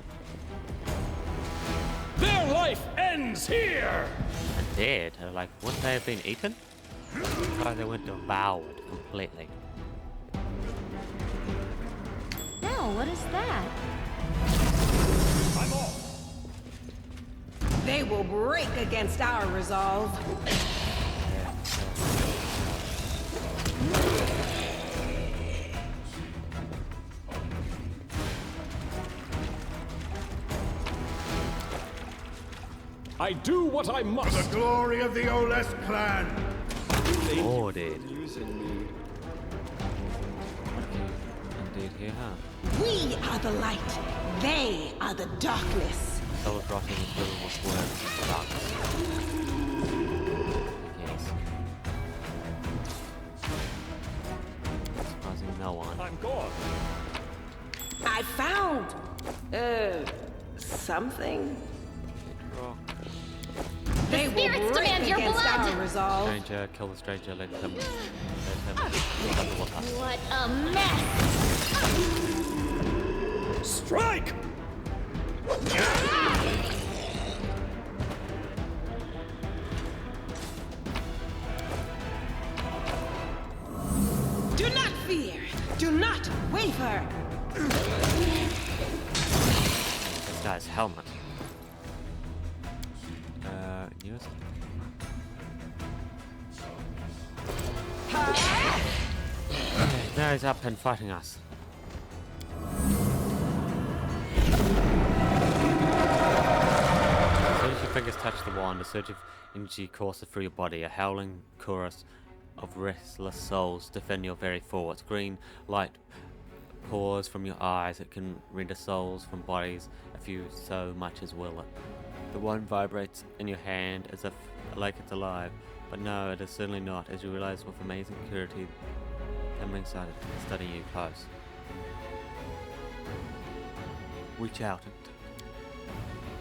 Their life ends here! And dead? Like, wouldn't they have been eaten? Like they weren't devoured completely. Now, what is that? I'm off! They will break against our resolve. I do what I must! For the glory of the Oles clan! Ordered. Indeed, here, huh? We are the light. They are the darkness. Soul rotting is filled with worms and bugs. Yes. Surprising no one. I'm gone. I found something. Rock. They will spirits break demand your against blood. our resolve. Stranger, kill the stranger, let him underwater. What a mess! Strike! Do not fear. Do not waver. This guy's helmet. Use it. Now he's up and fighting us. As soon as your fingers touch the wand, a surge of energy courses through your body. A howling chorus of restless souls defend your very thoughts. Green light pours from your eyes. It can render souls from bodies if you so much as will it. The wand vibrates in your hand as if like it's alive, but no, it is certainly not, as you realize with amazing clarity Timling started studying you close. Reach out.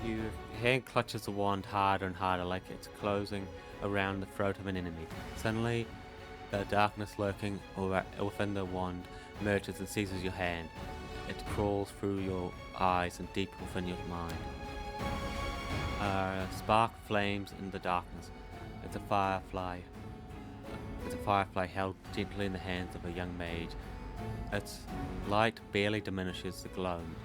Your hand clutches the wand harder and harder, like it's closing around the throat of an enemy. Suddenly, the darkness lurking within the wand merges and seizes your hand. It crawls through your eyes and deep within your mind. A spark flames in the darkness. It's a firefly held gently in the hands of a young mage. Its light barely diminishes the gloom,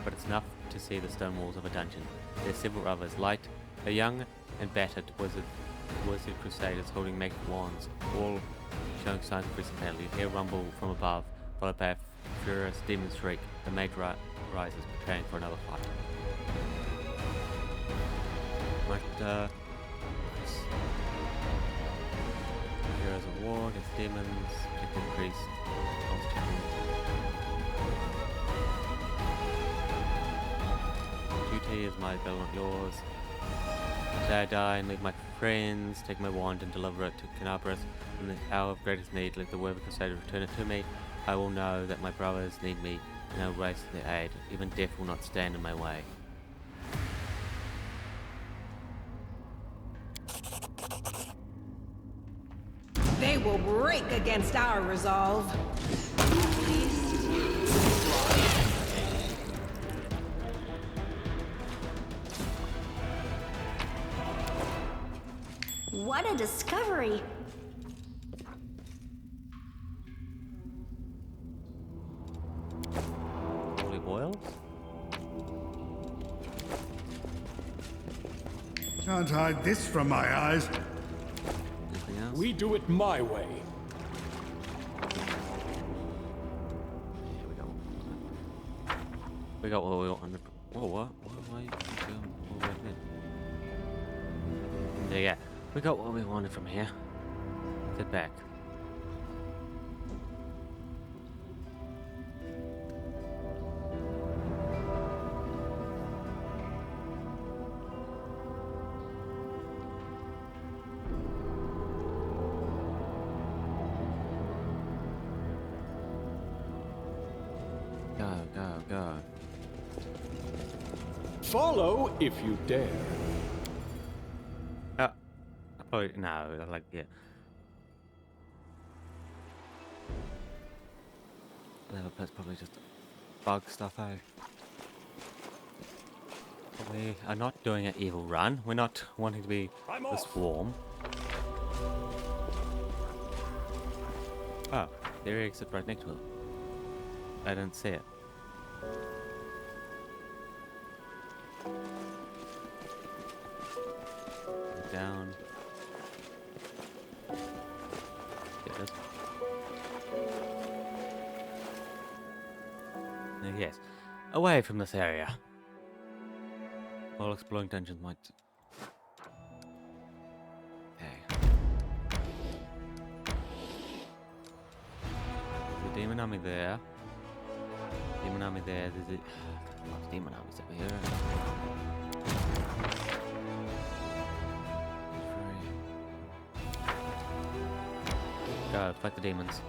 but it's enough to see the stone walls of a dungeon. There's several others. A young and battered wizard crusaders holding magic wands, all showing signs of recent battle. You hear rumble from above, followed by a furious demon shriek. The mage rises, preparing for another fight. Heroes of war against demons, protecting priest, duty is my battle, not yours. Today I die and leave my friends, take my wand and deliver it to Canabras. In the hour of greatest need, let the worthy crusader return it to me. I will know that my brothers need me, and I will race to their aid. Even death will not stand in my way. They will break against our resolve. What a discovery! Holy oils? Can't hide this from my eyes. We do it my way. We got what we wanted. Whoa, what? Why are you going all the way in? There you go. We got what we wanted from here. Sit back. Go. Follow if you dare. No, like, yeah. That's probably just bug stuff, eh? We are not doing an evil run. We're not wanting to be the swarm. Oh, there he exit right next to it. I didn't see it. Down. There it is. Yes. Away from this area. All exploring dungeons might... Okay. There's a demon army there. Demon army there. There's a... Lots of demon armies over here. Go, fight the demons.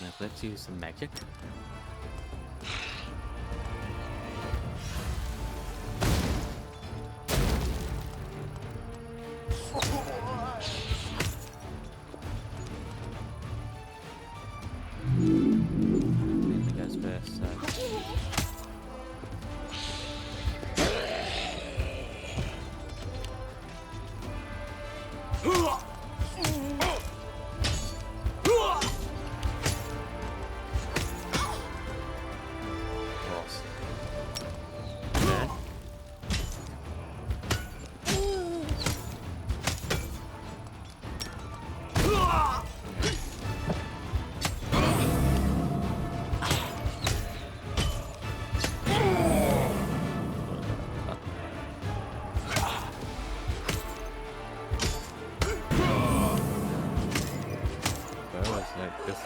Now let's use some magic.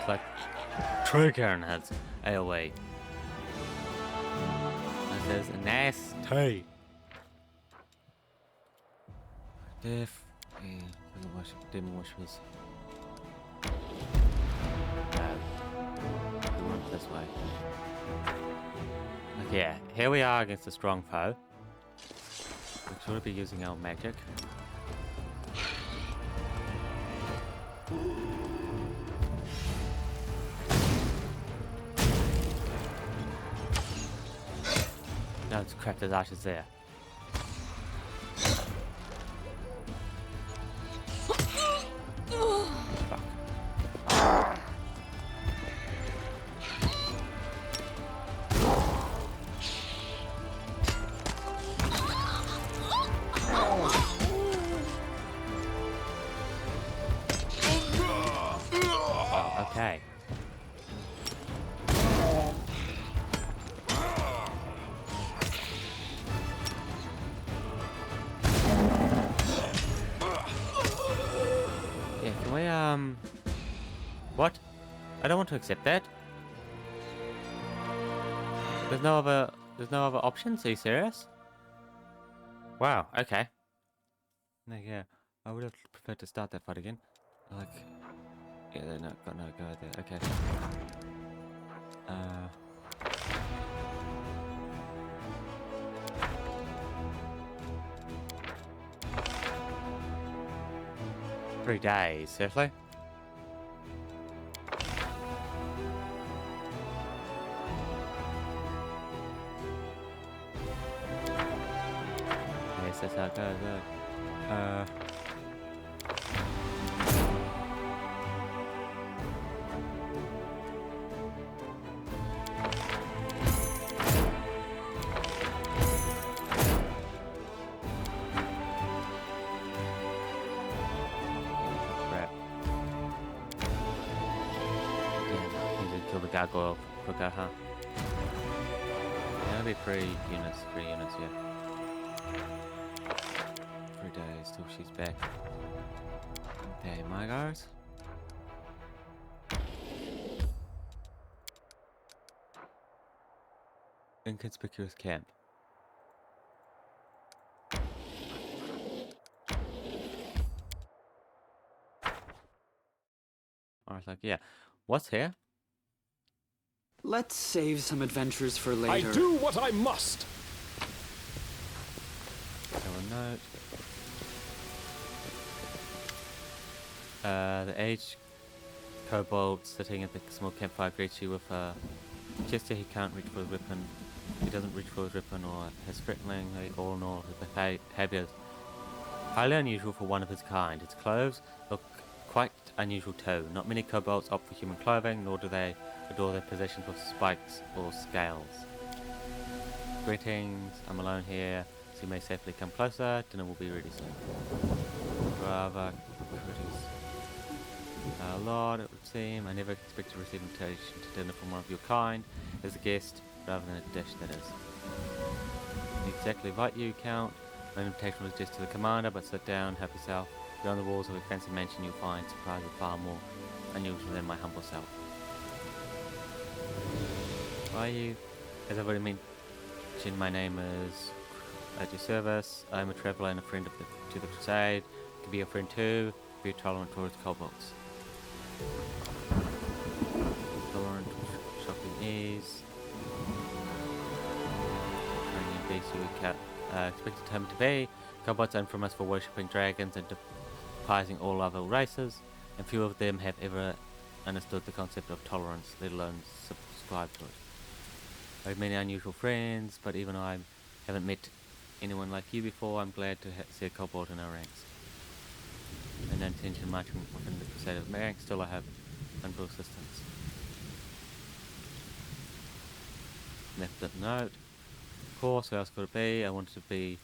Looks like Trigger has AoE. This is nasty. If demon worshippers. We went this way. Okay, here we are against a strong foe. We should be using our magic. No, it's crap, there's ashes there. Okay. Yeah, can we, what? I don't want to accept that. There's no other options? Are you serious? Wow, okay. No, yeah, I would have preferred to start that fight again. Like, yeah, they're not gonna go there. Okay. 3 days, seriously? Yes, that's how it goes. Kill the gargoyle quicker, huh? That'll be 3 units, yeah. 3 days till she's back. There, my guys. Inconspicuous camp. I was like, yeah. What's here? Let's save some adventures for later. I do what I must. Note. The aged kobold sitting at the small campfire greets you with a gesture. He can't reach for his weapon. He doesn't reach for his weapon or has threateningly all in all his behavior is highly unusual for one of his kind. His clothes look quite unusual too. Not many kobolds opt for human clothing, nor do they adore their possessions with spikes or scales. Greetings, I'm alone here, so you may safely come closer. Dinner will be ready soon. Rather critters. Lord, it would seem. I never expect to receive an invitation to dinner from one of your kind as a guest, rather than a dish, that is. Exactly right, you Count. My invitation was just to the commander, but sit down, help yourself. Beyond the walls of a fancy mansion you'll find surprises far more unusual than my humble self. Why are you? As I've already mentioned, my name is at your service. I'm a traveller and a friend to the crusade. To be a friend too, be tolerant towards kobolds. Tolerant, shocking ease. Training beasts you would expected him to be. Kobolds are infamous for worshipping dragons and despising all other races, and few of them have ever understood the concept of tolerance, let alone subscribe to it. I have many unusual friends, but even I haven't met anyone like you before. I'm glad to see a kobold in our ranks. And no intention marching within the crusade of my ranks, still I have unbroken assistance. Left that note. Of course, who else could it be? I wanted to be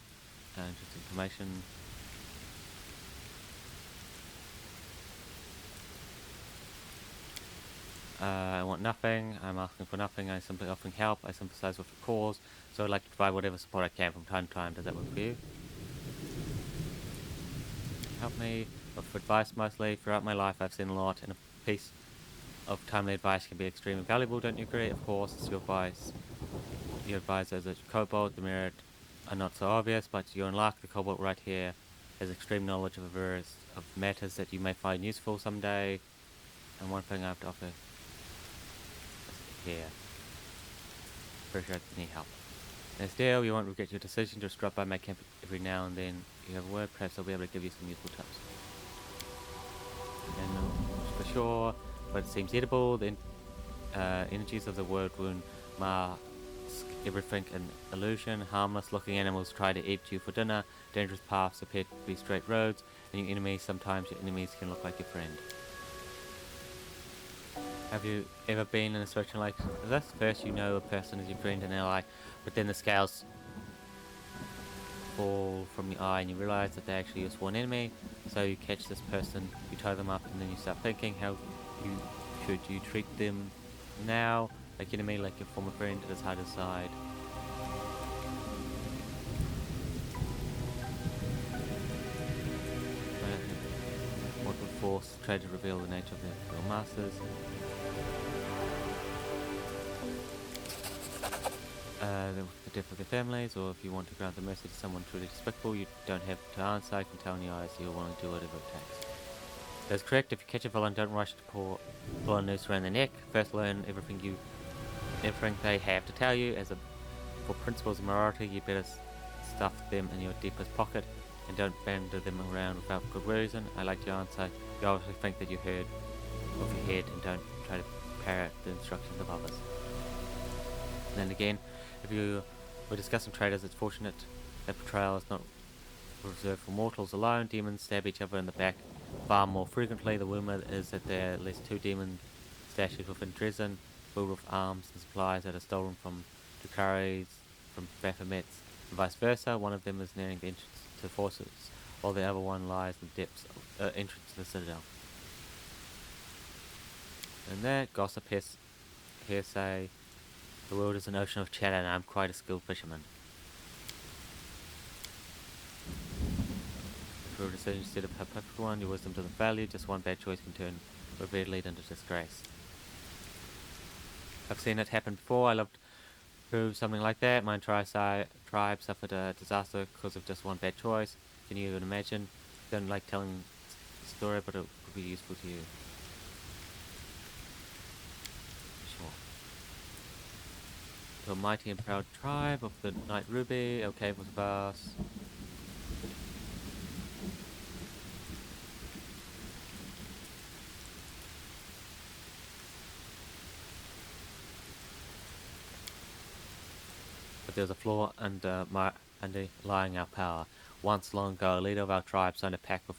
interesting information. I want nothing. I'm asking for nothing. I'm simply offering help. I sympathize with the cause, so I'd like to provide whatever support I can from time to time. Does that work for you? Help me with advice mostly. Throughout my life, I've seen a lot, and a piece of timely advice can be extremely valuable, don't you agree? Of course, it's your advice. Your advice as a kobold, the merit are not so obvious, but you unlock the kobold right here has extreme knowledge of various of matters that you may find useful someday. And one thing I have to offer is here. Appreciate any help. And still, you won't regret your decision. Just drop by my camp every now and then. You have a word, perhaps I'll be able to give you some useful tips. And for sure, but it seems edible. The energies of the word wound mask everything an illusion. Harmless looking animals try to eat you for dinner. Dangerous paths appear to be straight roads. And your enemies, sometimes your enemies can look like your friend. Have you ever been in a situation like this? First you know a person is your friend and ally, but then the scales fall from your eye and you realize that they're actually your sworn enemy. So you catch this person, you tie them up, and then you start thinking how should you treat them now? Like enemy, like your former friend. It is hard to decide. What would force try to reveal the nature of their real masters? The death of their families, or if you want to grant the mercy to someone truly despicable, you don't have to answer. I can tell in your eyes you're willing to do whatever it takes. That's correct. If you catch a villain, don't rush to pull a noose around their neck. First learn everything they have to tell you. For principles of morality, you better stuff them in your deepest pocket and don't banter them around without good reason. I like your answer. You obviously think that you heard off your head and don't try to parrot the instructions of others. And then again, if you were discussing traitors, it's fortunate that betrayal is not reserved for mortals alone. Demons stab each other in the back far more frequently. The rumour is that there are at least 2 demon stashes within Drezen, filled with arms and supplies that are stolen from Drukaris, from Baphomets, and vice versa. One of them is nearing the entrance to the forces, while the other one lies in the depths of entrance to the citadel. And that gossip hearsay. The world is an ocean of chatter and I'm quite a skilled fisherman. For a decision instead of a perfect one, your wisdom doesn't fail you. Just one bad choice can turn a bad lead into disgrace. I've seen it happen before. I love to prove something like that. My entire tribe suffered a disaster because of just one bad choice. Can you even imagine? Don't like telling the story, but it would be useful to you. To a mighty and proud tribe of the Knight Ruby, our cave was vast. But there's a flaw underlying our power. Once long ago, a leader of our tribe signed a pact of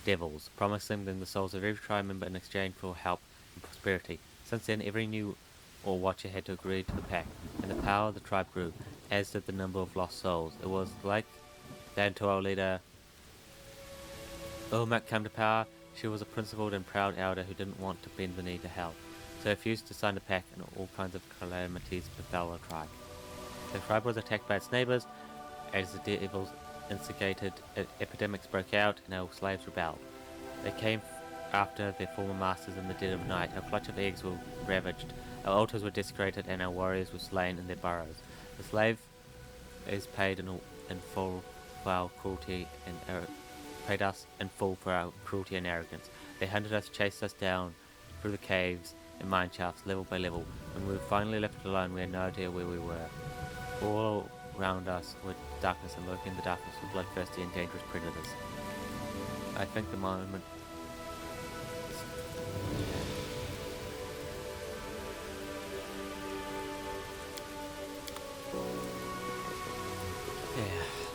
devils, promising them the souls of every tribe member in exchange for help and prosperity. Since then, every new watcher had to agree to the pact, and the power of the tribe grew, as did the number of lost souls. It was like that until our leader Urmak came to power. She was a principled and proud elder who didn't want to bend the knee to hell, so refused to sign the pact, and all kinds of calamities befell the tribe. The tribe was attacked by its neighbors, as the devils instigated, epidemics broke out, and our slaves rebelled. They came after their former masters in the dead of night. Our clutch of eggs were ravaged, our altars were desecrated, and our warriors were slain in their burrows. The slave is paid in full for our cruelty and paid us in full for our cruelty and arrogance. They hunted us, chased us down through the caves and mine shafts, level by level. When we were finally left alone, we had no idea where we were. All around us were darkness, and lurking in the darkness were bloodthirsty and dangerous predators. I think the moment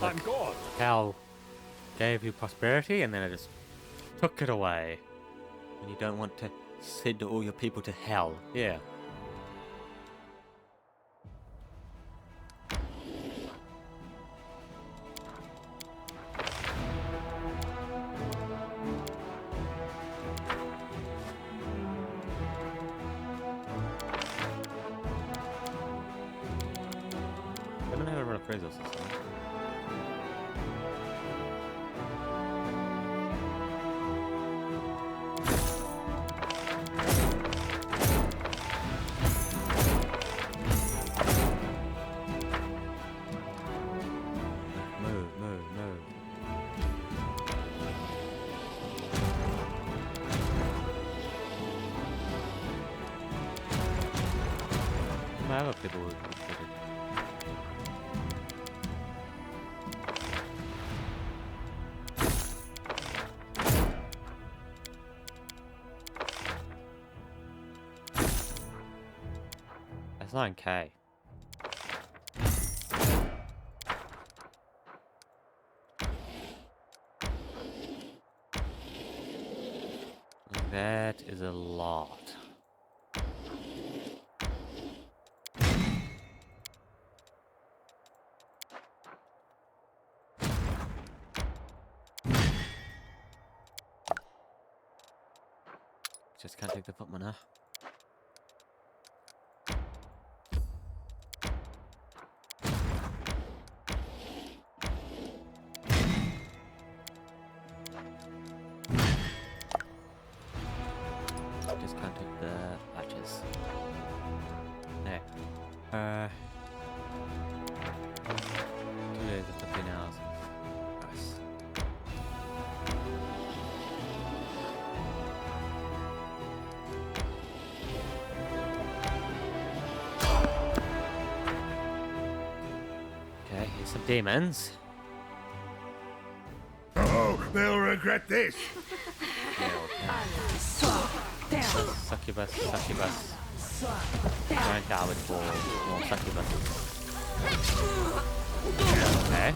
I'm gone. Hell gave you prosperity and then it just took it away. And you don't want to send all your people to hell. Yeah. I don't have a real appraisal system. other people were recruited. That's 9K. That is a lot. Just can't take the footman, huh? Just can't take the batches. There. 2 days and 15 hours. Nice. Okay, here's some demons. Oh, they'll regret this. Succubus, succubus. Giant garbage ball, more succubuses. Okay.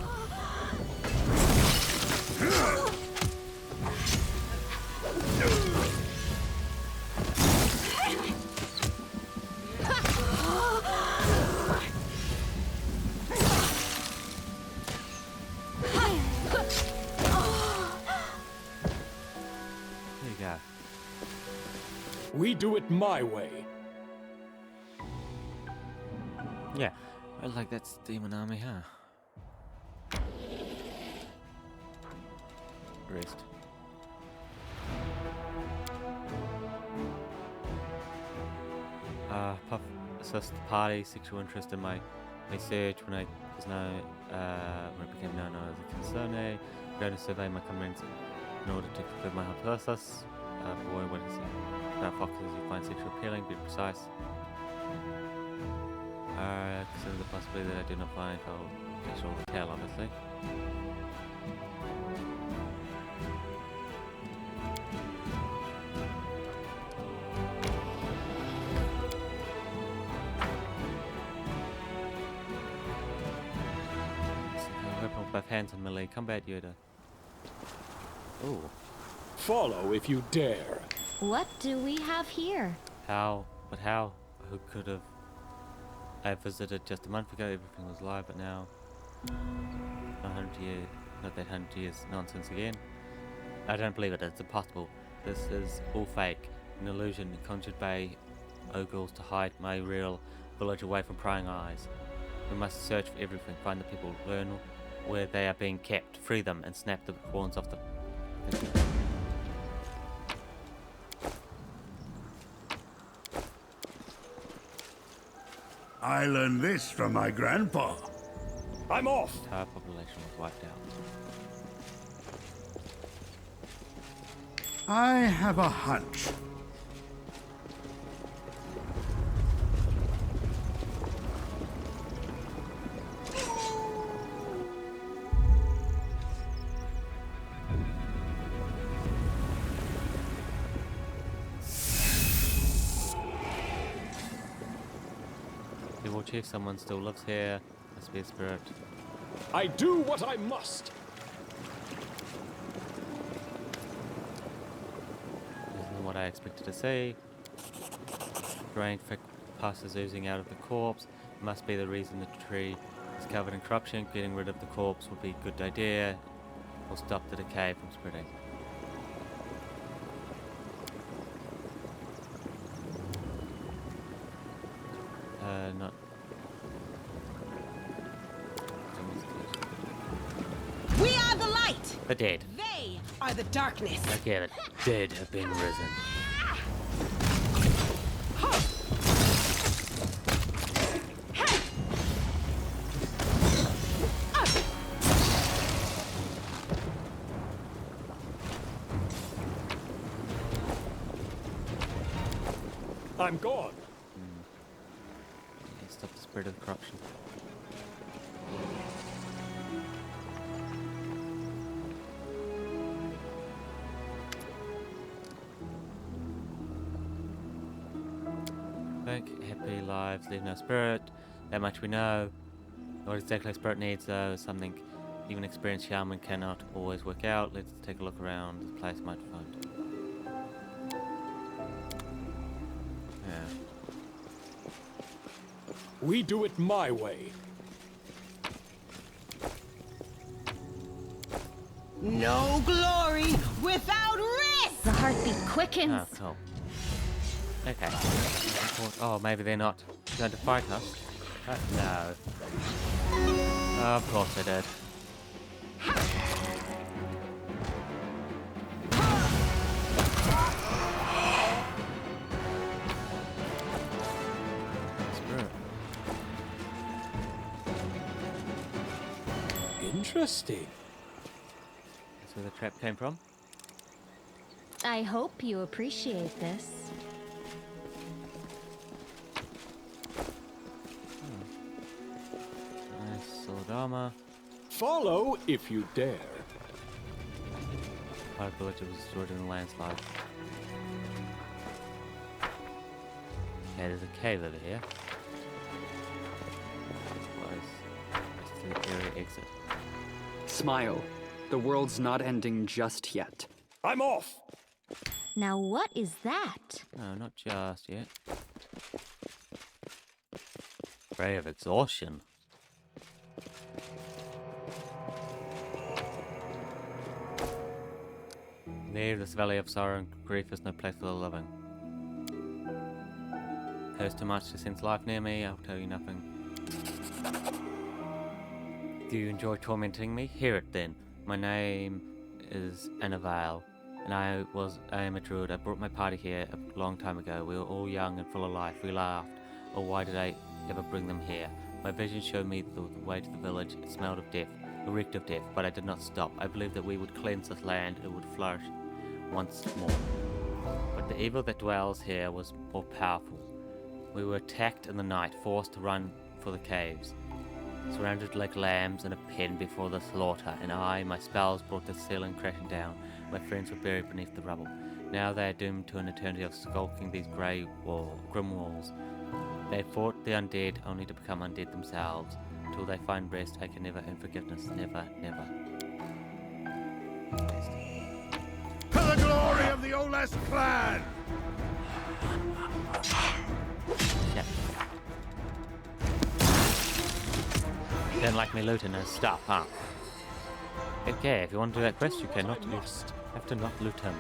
There you go. We do it my way. Yeah, I like that's demon army, huh? Rest. Puff assessed the party sexual interest in my research when I was known, when it became known as a concern. Going to survey my comments in order to confirm my hypothesis. Boy, what is it about foxes you find sexual appealing? Be precise. Consider the possibility that I do not find foul sexual tail, obviously. Weapon with both hands and melee combat, Yoda. Ooh. Follow if you dare. What do we have here? How? But how? Who could have? I visited just a month ago, everything was live, but now... 100 years, not that 100 years nonsense again. I don't believe it, it's impossible. This is all fake, an illusion conjured by ogles to hide my real village away from prying eyes. We must search for everything, find the people, learn where they are being kept, free them, and snap the horns off the... I learned this from my grandpa. I'm off! The entire population was wiped out. I have a hunch. Evil Chief, someone still lives here. Must be a spirit. I do what I must. Isn't what I expected to see. Drained thick pus is oozing out of the corpse. Must be the reason the tree is covered in corruption. Getting rid of the corpse would be a good idea. Will stop the decay from spreading. Not. We are the light. The dead. They are the darkness. I get it. Dead have been risen. I'm gone. Still rid of the corruption. Think happy lives leave no spirit. That much we know. What exactly a spirit needs, though, is something even experienced shaman cannot always work out. Let's take a look around. This place might find. Yeah. We do it my way. No glory without risk! The heartbeat quickens. Oh, cool. Okay. Oh, maybe they're not going to fight us. No. Oh, of course they did. Spirit. Interesting. That's where the trap came from. I hope you appreciate this. Nice sword armor. Follow if you dare. Part of the village was destroyed in a landslide. Okay, there's a cave over here. It's the area exit. Smile. The world's not ending just yet. I'm off! Now what is that? No, not just yet. Ray of exhaustion. Near this valley of sorrow and grief is no place for the living. Hurts too much to sense life near me, I'll tell you nothing. Do you enjoy tormenting me? Hear it then. My name is Annavale, and I am a druid. I brought my party here a long time ago. We were all young and full of life. We laughed. Oh, why did I ever bring them here? My vision showed me the way to the village. It smelled of death, it reeked of death, but I did not stop. I believed that we would cleanse this land, it would flourish once more. But the evil that dwells here was more powerful. We were attacked in the night, forced to run for the caves, surrounded like lambs in a pen before the slaughter, and my spells brought the ceiling crashing down. My friends were buried beneath the rubble. Now they are doomed to an eternity of skulking these grim walls. They fought the undead only to become undead themselves. Until they find rest, I can never earn forgiveness. Never, never. To the glory of the Oles clan! Yeah. Don't like me looting and stuff, huh? Okay, if you want to do that quest, you cannot have to not loot him.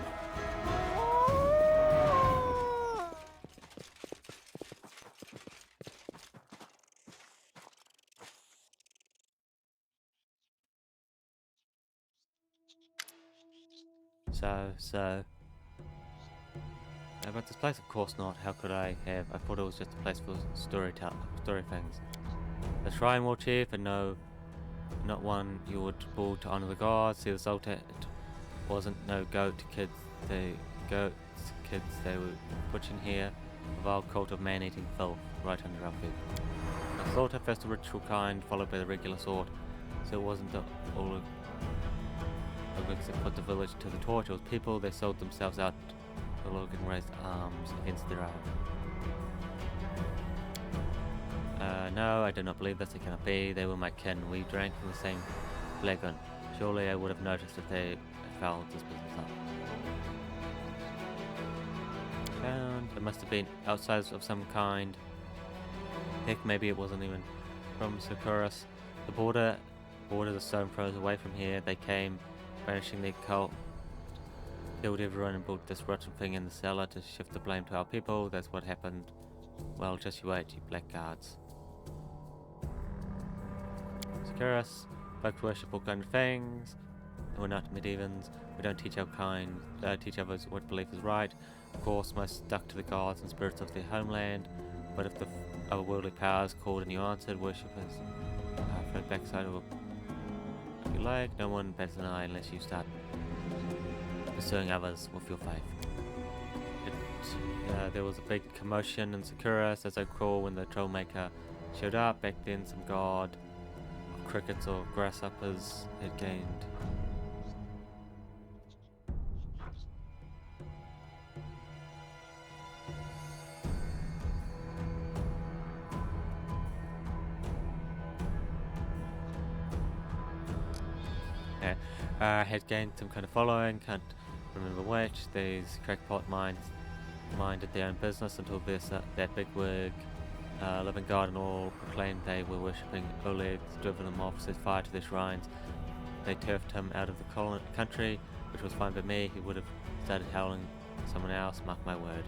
So... About this place? Of course not. How could I have? I thought it was just a place for story things. The Shrine War Chief, and no, not one you would pull to honor the gods. See the Sultan, it wasn't no goat kids. They were butchering here. A vile cult of man-eating filth right under our feet. I thought at first the ritual kind, followed by the regular sword. So it wasn't all of that put the village to the torch. It was people. They sold themselves out. The Logan raised arms against their own. No, I do not believe this. It cannot be. They were my kin. We drank from the same flagon. Surely I would have noticed if they had fouled this business up. Found. It must have been outsiders of some kind. Heck, maybe it wasn't even from Sakuras. The border the stone throws away from here. They came, banishing their cult. Killed everyone and built this rotten thing in the cellar to shift the blame to our people. That's what happened. Well, just you wait, you blackguards. Sakuras, folks worship all kind of things. And we're not medievans. We don't teach our kind, teach others what belief is right. Of course, most stuck to the gods and spirits of their homeland. But if the otherworldly powers called and you answered, worshippers for the backside of a... If you like, no one bats an eye unless you start pursuing others with your faith. There was a big commotion in Sakuras, as I recall, when the Trollmaker showed up. Back then, some god of crickets or grasshoppers had gained. Had gained some kind of following, can't remember which. These crackpot minds minded their own business until that bigwig living god and all proclaimed they were worshipping Oleg, driven them off, set fire to their shrines. They turfed him out of the country, which was fine by me. He would have started howling someone else, mark my word.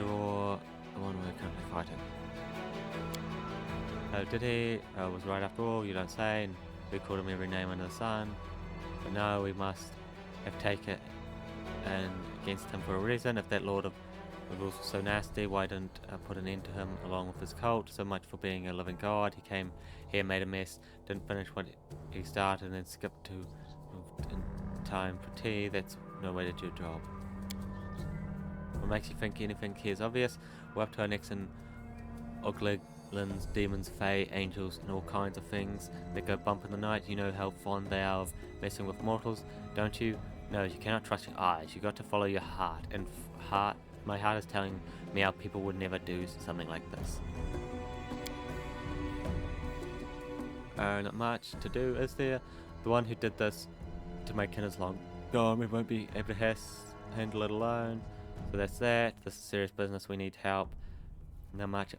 Or the one we're currently fighting. Oh, did he? Was right after all, you don't say, and we called him every name under the sun. But no, we must have taken and against him for a reason. If that Lord of the Rules was so nasty, why didn't put an end to him along with his cult? So much for being a living god. He came here, made a mess, didn't finish what he started, and then skipped to in time for tea. That's no way to do a job. What makes you think anything here is obvious? We're up to our necks in Ogliglands, demons, fae, angels, and all kinds of things that go bump in the night. You know how fond they are of messing with mortals, don't you? No, you cannot trust your eyes. You got to follow your heart. And my heart is telling me how people would never do something like this. Not much to do, is there? The one who did this to my kin is long gone. We won't be able to handle it alone. So that's that. This is serious business. We need help. Not much.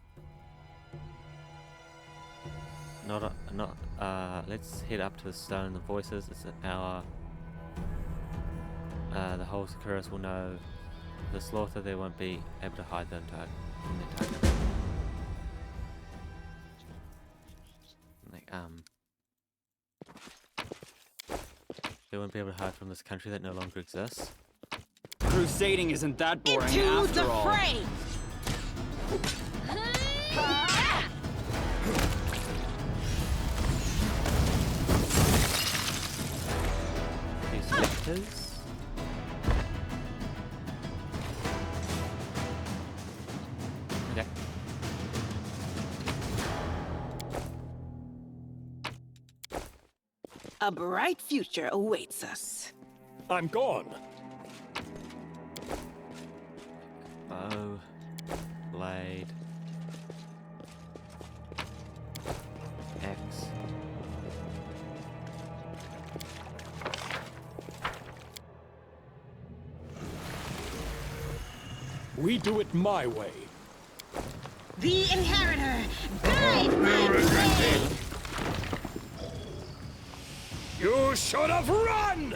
Let's head up to the stone and the voices. It's our. The whole Sakuras will know the slaughter. They won't be able to hide them in their token. They won't be able to hide from this country that no longer exists. Crusading isn't that boring Into after the all. fray! These specters. Okay. A bright future awaits us. I'm gone. Bow, blade, axe. We do it my way. The Inheritor, guide my blade! You should have run!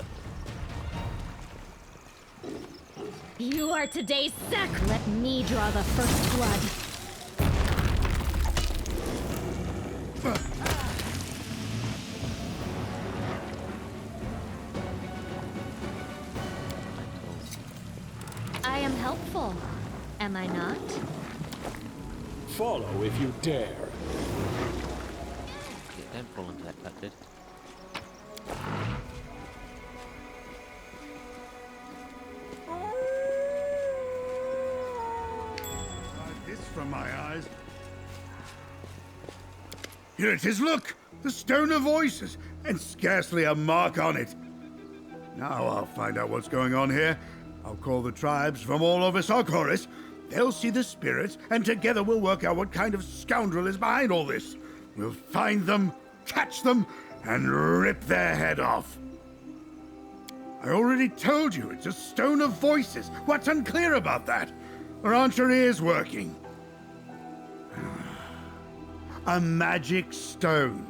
You are today's sack. Let me draw the first blood. I am helpful, am I not? Follow if you dare. Yeah, don't fall into that pit, dude. This from my eyes. Here it is, look! The Stone of Voices, and scarcely a mark on it. Now I'll find out what's going on here. I'll call the tribes from all over Sarkoris. They'll see the spirits, and together we'll work out what kind of scoundrel is behind all this. We'll find them, catch them, and rip their head off. I already told you it's a Stone of Voices. What's unclear about that? Or aren't your ears working? A magic stone.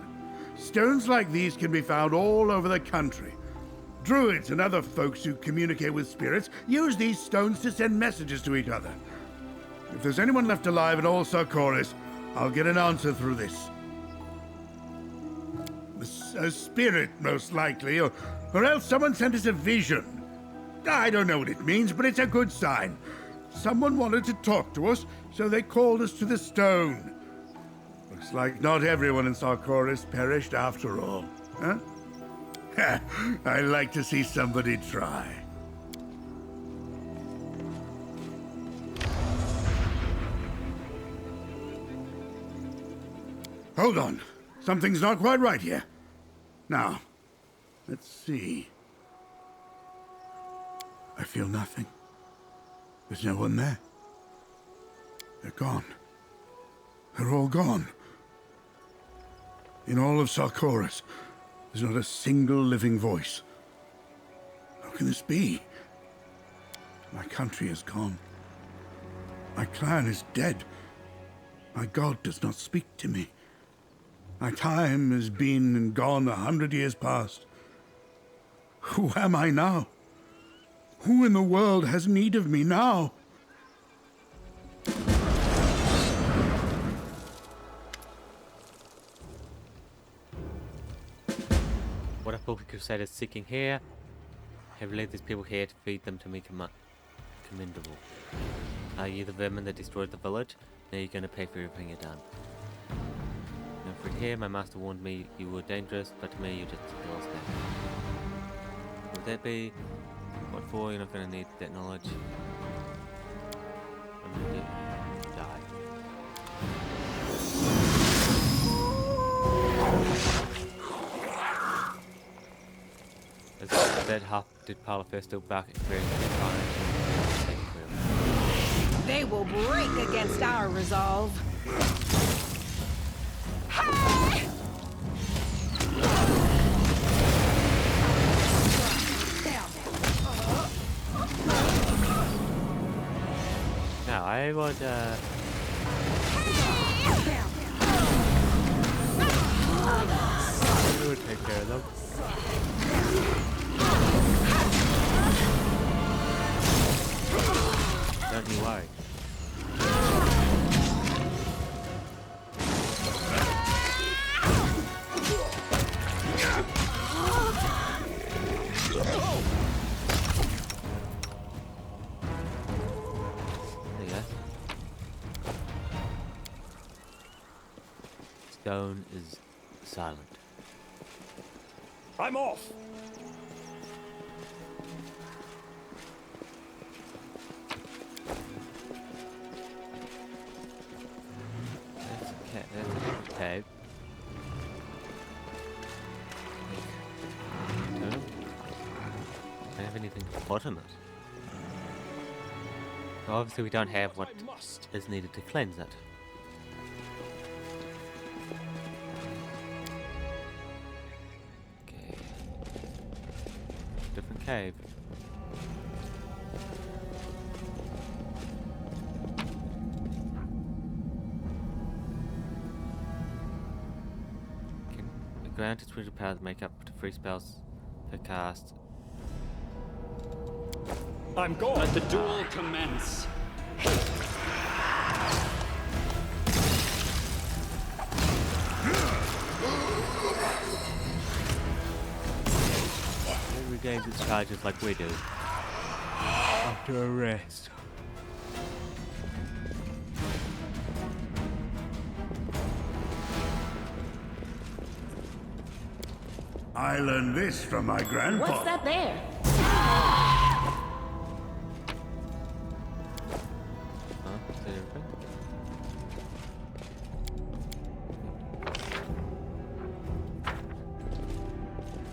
Stones like these can be found all over the country. Druids and other folks who communicate with spirits use these stones to send messages to each other. If there's anyone left alive in all Sarkoris, I'll get an answer through this. A spirit, most likely, or else someone sent us a vision. I don't know what it means, but it's a good sign. Someone wanted to talk to us, so they called us to the stone. Looks like not everyone in Sarkoris perished after all, huh? I like to see somebody try. Hold on. Something's not quite right here. Now, let's see. I feel nothing. There's no one there. They're gone. They're all gone. In all of Sarkoris, there's not a single living voice. How can this be? My country is gone. My clan is dead. My god does not speak to me. My time has been and gone 100 years past. Who am I now? Who in the world has need of me now? What are Poppy Crusaders seeking here? Have led these people here to feed them to me commendable. Are you the vermin that destroyed the village? Now you're gonna pay for everything you've done. No fruit here, my master warned me you were dangerous, but to me you're just a girl's name. Would that be? What for? You're not gonna need that knowledge. I'm gonna die. Is that half did Palafir still back experience They will break against our resolve. Now I would take care of them. Don't you worry. Stone is silent. I'm off! That's a cave. Don't have anything to put in it. So obviously we don't have what is needed to cleanse it. Okay. Different cave. Grant its spiritual power to make up to free spells per cast. I'm gone. Let the duel commence. It regains its charges like we do. After a rest. I learned this from my grandpa. What's that there?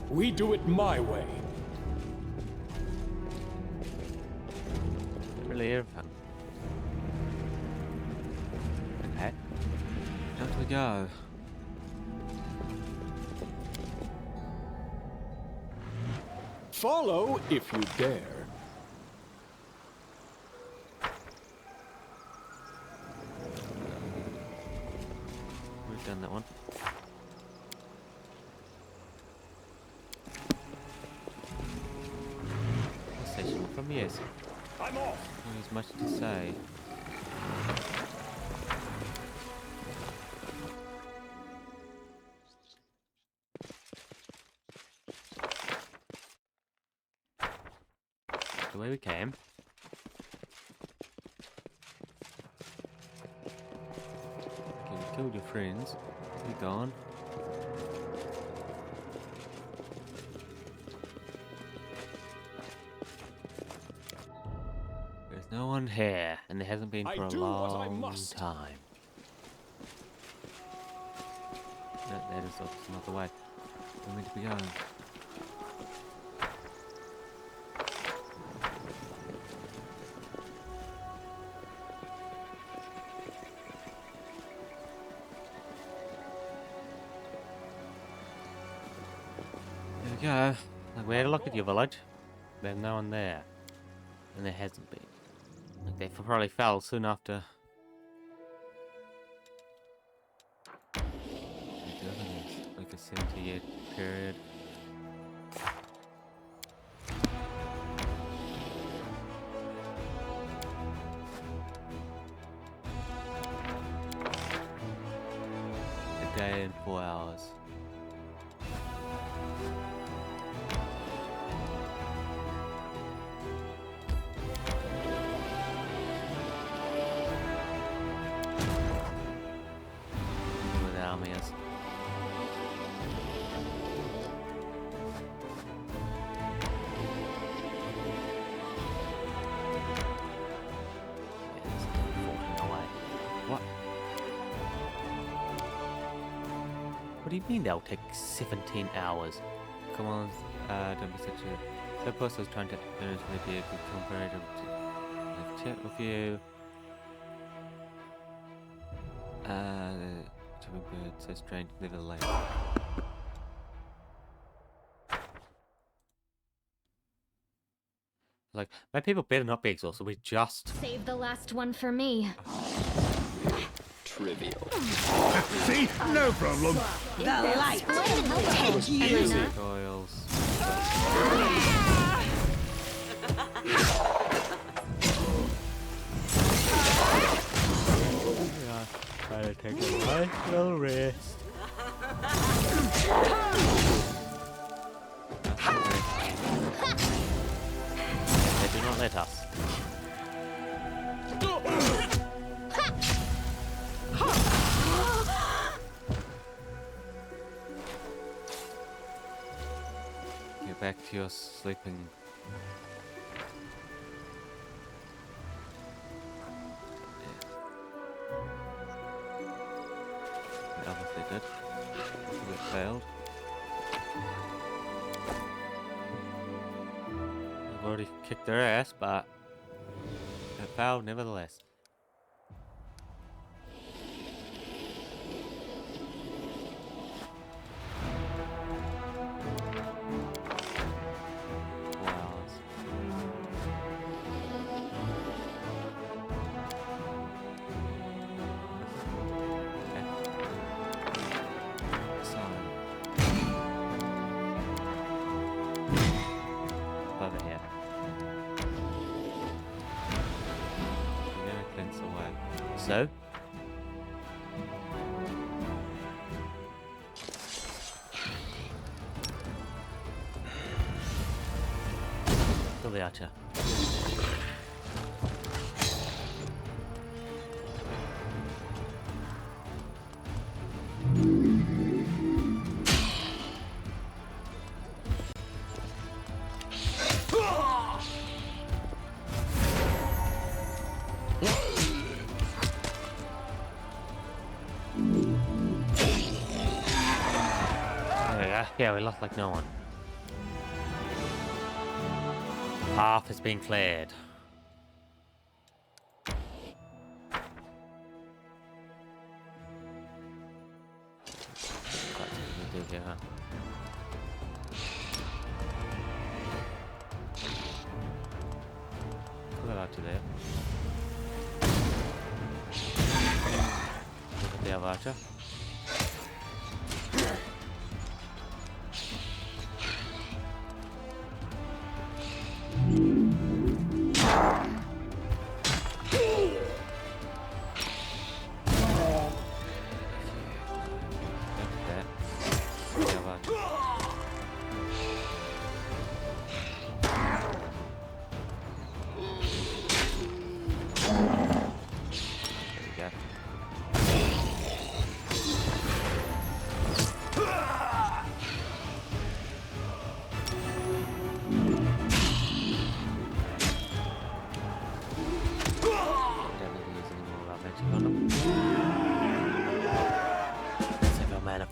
We do it my way. Really everything. Okay. Out we go. Follow if you dare. We've done that one. Station from yes. I'm off. Not as much to say. The way we came. Okay, we killed your friends. You're gone. No one here, and there hasn't been for a do what I long must. time. That is not the way we're meant to be going. There we go. Like, we had a look at your village. There's no one there. And there hasn't been. Like, they probably fell soon after. Like a 70-year period. A day and 4 hours. With armies. What? What do you mean they'll take 17 hours? Come on, don't be such a... That person was trying to finish with you, could comparative to chat with you. To a bird so strange, never late. Like, my people better not be exhausted, we just... Save the last one for me. Trivial. See? No problem. The light will take you. Oils. Try to take a nice little rest. They do not let us. Get back to your sleeping. Obviously did. It failed. I've already kicked their ass, but it failed nevertheless. So? Kill the archer. Yeah, we lost like no one. Path has been cleared. Quite something to do here, huh? Pull that out to there. Look at the other archer.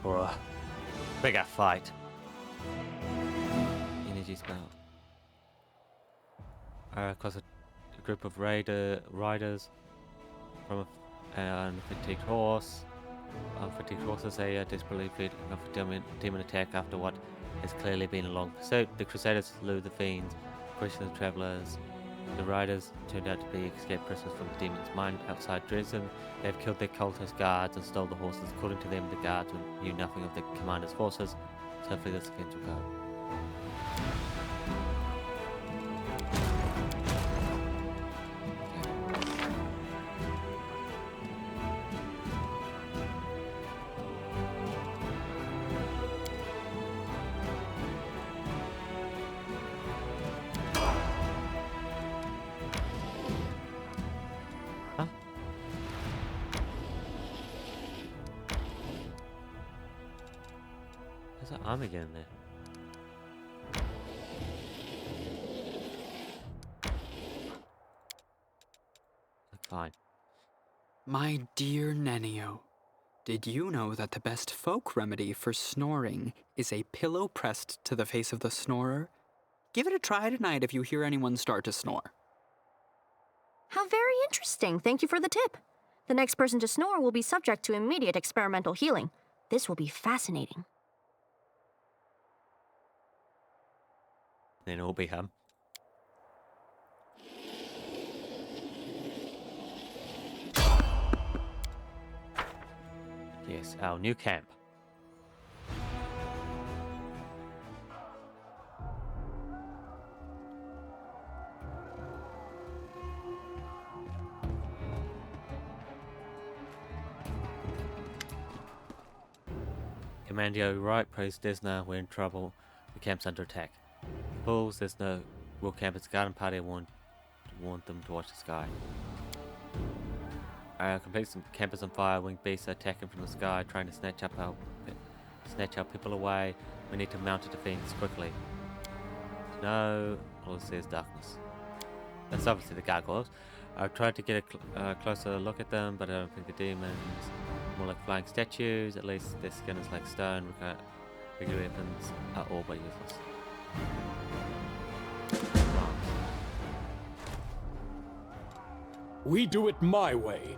Bruh. Bigger fight. Energy spell. Cause a group of riders from an fatigued horse. Fatigued horses, they desperately feed off a demon attack after what has clearly been a long pursuit. The Crusaders slew the fiends, questioned the travellers. The riders turned out to be escaped prisoners from the demon's mind outside drezen. They have killed their cultist guards and stole the horses. According to them, the guards knew nothing of the commander's forces, so hopefully this event will go. There's an army again there. Fine. My dear Nenio, did you know that the best folk remedy for snoring is a pillow pressed to the face of the snorer? Give it a try tonight if you hear anyone start to snore. How very interesting. Thank you for the tip. The next person to snore will be subject to immediate experimental healing. This will be fascinating. Then it'll be him. Yes, our new camp. Commander Wright praised Desna, we're in trouble. The camp's under attack. Bulls, there's no will camp its garden party and warned them to watch the sky. Complete some campers on fire, winged beasts are attacking from the sky, trying to snatch our people away. We need to mount a defense quickly. No, all I see is darkness. That's obviously the gargoyles. I've tried to get a closer look at them, but I don't think the demons are more like flying statues. At least their skin is like stone. Regular weapons are all but useless. We do it my way.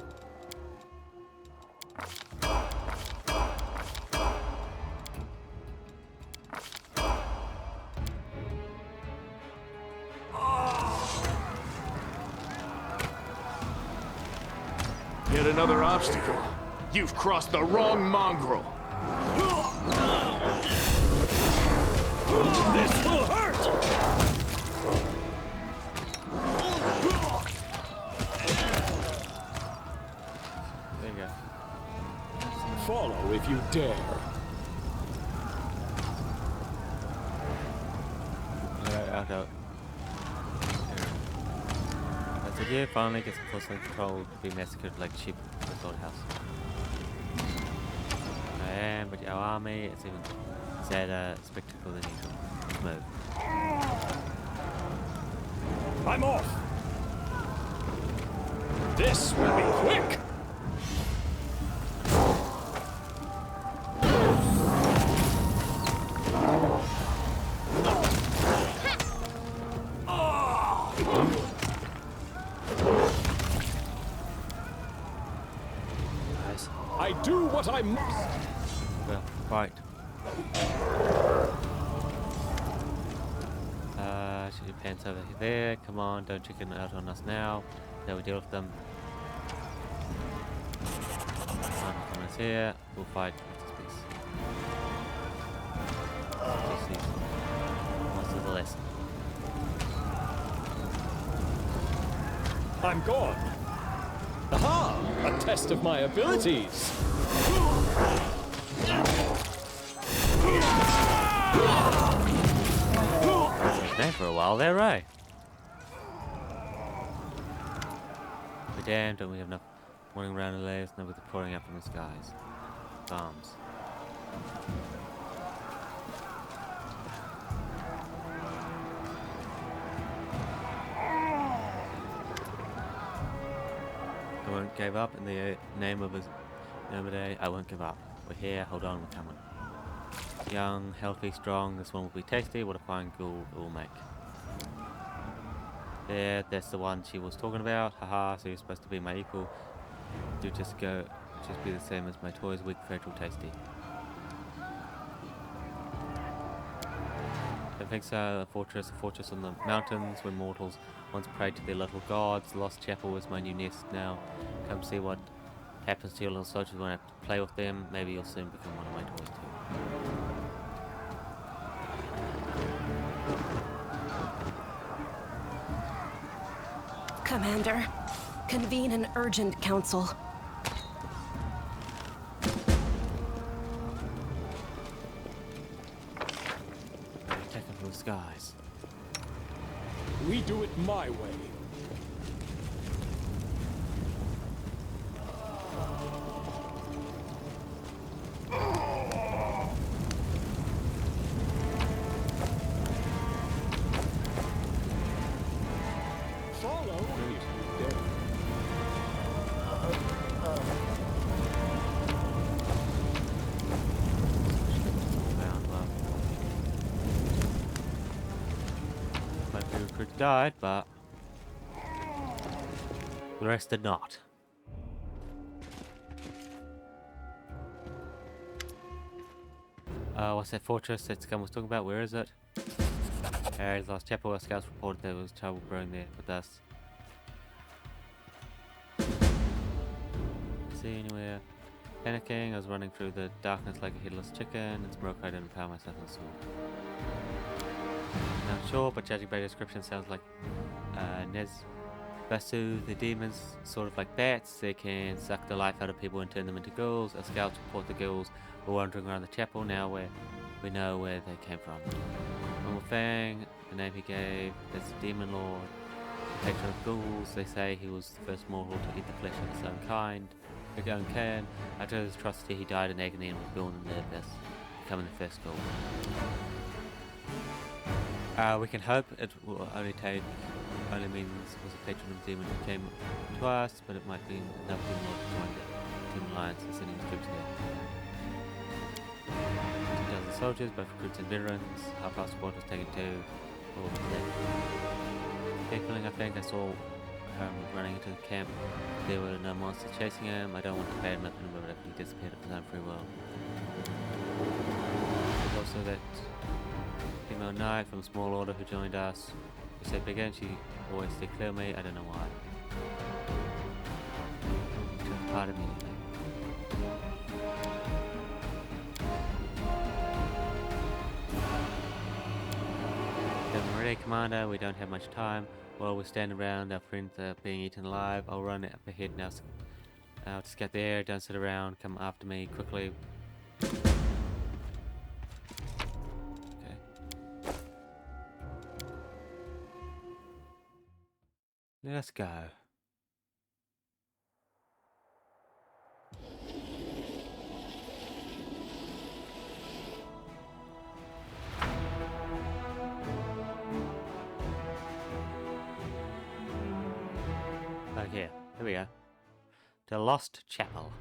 Yet another obstacle. You've crossed the wrong mongrel. This will hurt! There you go. Follow if you dare. I'll go. That's it, yeah, finally gets close to control to be massacred like sheep in the slaughterhouse. I am, but our army, it's even sadder spectacle than usual. Move. I'm off! This will be quick! I do what I must! Well, right. Shoot your pants over there. Come on, don't chicken out on us now. Now we deal with them. Come on, here. We'll fight with this piece. This is a lesson. I'm gone. Aha! A test of my abilities. Been for a while there, right? We're damned, don't we have enough morning round delays? No, with the pouring up from the skies. Bombs. I won't give up in the name of his Nomade. I won't give up. We're here. Hold on, we're coming. Young, healthy, strong. This one will be tasty. What a fine ghoul it will make. There, that's the one she was talking about. Haha, so you're supposed to be my equal. Do just be the same as my toys, weak, fragile, tasty. Don't think so. A fortress on the mountains where mortals once prayed to their little gods. Lost Chapel is my new nest now. Come see what happens to your little soldiers when I play with them. Maybe you'll soon become one of my toys too. Commander, convene an urgent council. Taken from the skies. We do it my way. Died, but the rest did not. What's that fortress that Scum was talking about? Where is it? Harry's Lost Chapel. Our scouts reported there was trouble brewing there with us. See anywhere? Panicking, I was running through the darkness like a headless chicken. It's broke, I didn't power myself on the sword. Not sure, but judging by the description, sounds like Basu, the demons, sort of like bats. They can suck the life out of people and turn them into ghouls. Our scouts report the ghouls were wandering around the chapel. Now we know where they came from. Normal Fang, the name he gave, that's the demon lord, the patron of ghouls. They say he was the first mortal to eat the flesh of his own kind. After his atrocity, he died in agony and was born in the abyss, becoming the first ghoul. We can hope it will only means was a patron of the demon who came to us, but it might be enough demon lord to join the Demon Alliance and sending his troops here. 2,000 soldiers, both recruits and veterans. Half our squad was taken to Pickling, I think. I saw him running into the camp. There were no monsters chasing him. I don't want to badmouth him, but he disappeared of his own free will. There's also that female knight from Small Order who joined us. She said bigger and she always did clear me. I don't know why. She was part of me. Ready, Commander, we don't have much time. While we stand around, our friends are being eaten alive. I'll run up ahead now. Just get there, don't sit around, come after me quickly. Okay. Let's go. Here we go. The Lost Chapel.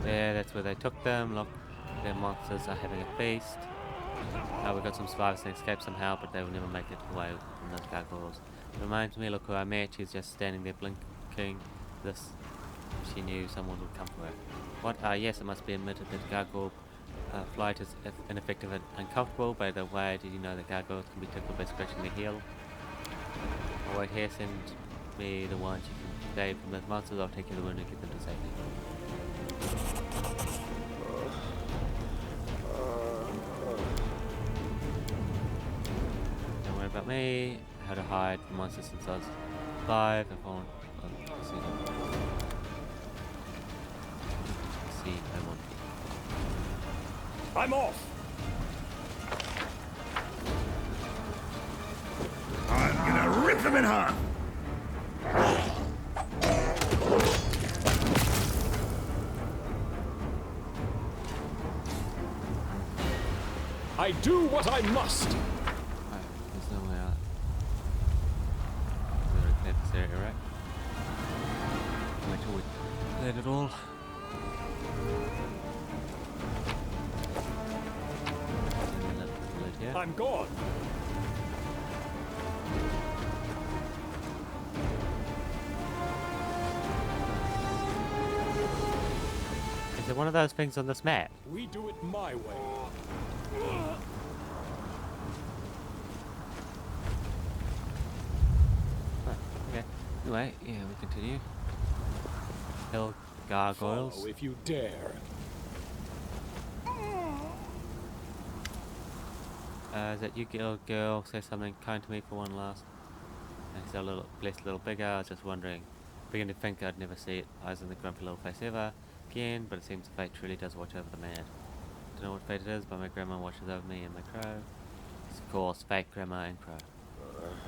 There, that's where they took them. Look, their monsters are having a feast. We got some survivors and escaped somehow, but they will never make it away from those gargoyles. It reminds me, look who I met. She's just standing there blinking. She knew someone would come for her. What? Yes, it must be admitted that gargoyle flight is ineffective and uncomfortable. By the way, did you know that gargoyles can be tickled by scratching their heel? I'll wait here, send me the ones you can save from those monsters. I'll take you to the wound and get them to safety. Don't worry about me. How to hide from monsters since I was 5. If I want to see them. See, I want. I'm off! I'm gonna rip them in half! I do what I must! There's no way out. I'm gone. Is it one of those things on this map? We do it my way. Okay. Anyway, yeah, we continue. Hill gargoyles. Follow if you dare. Is that you, girl? Say something kind to me for one last. And he's a little, blessed little bigger. I was just wondering. Beginning to think I'd never see it. Eyes on the grumpy little face ever again, but it seems fate truly does watch over the man. Don't know what fate it is, but my grandma watches over me and my crow. It's of course fate, grandma and crow.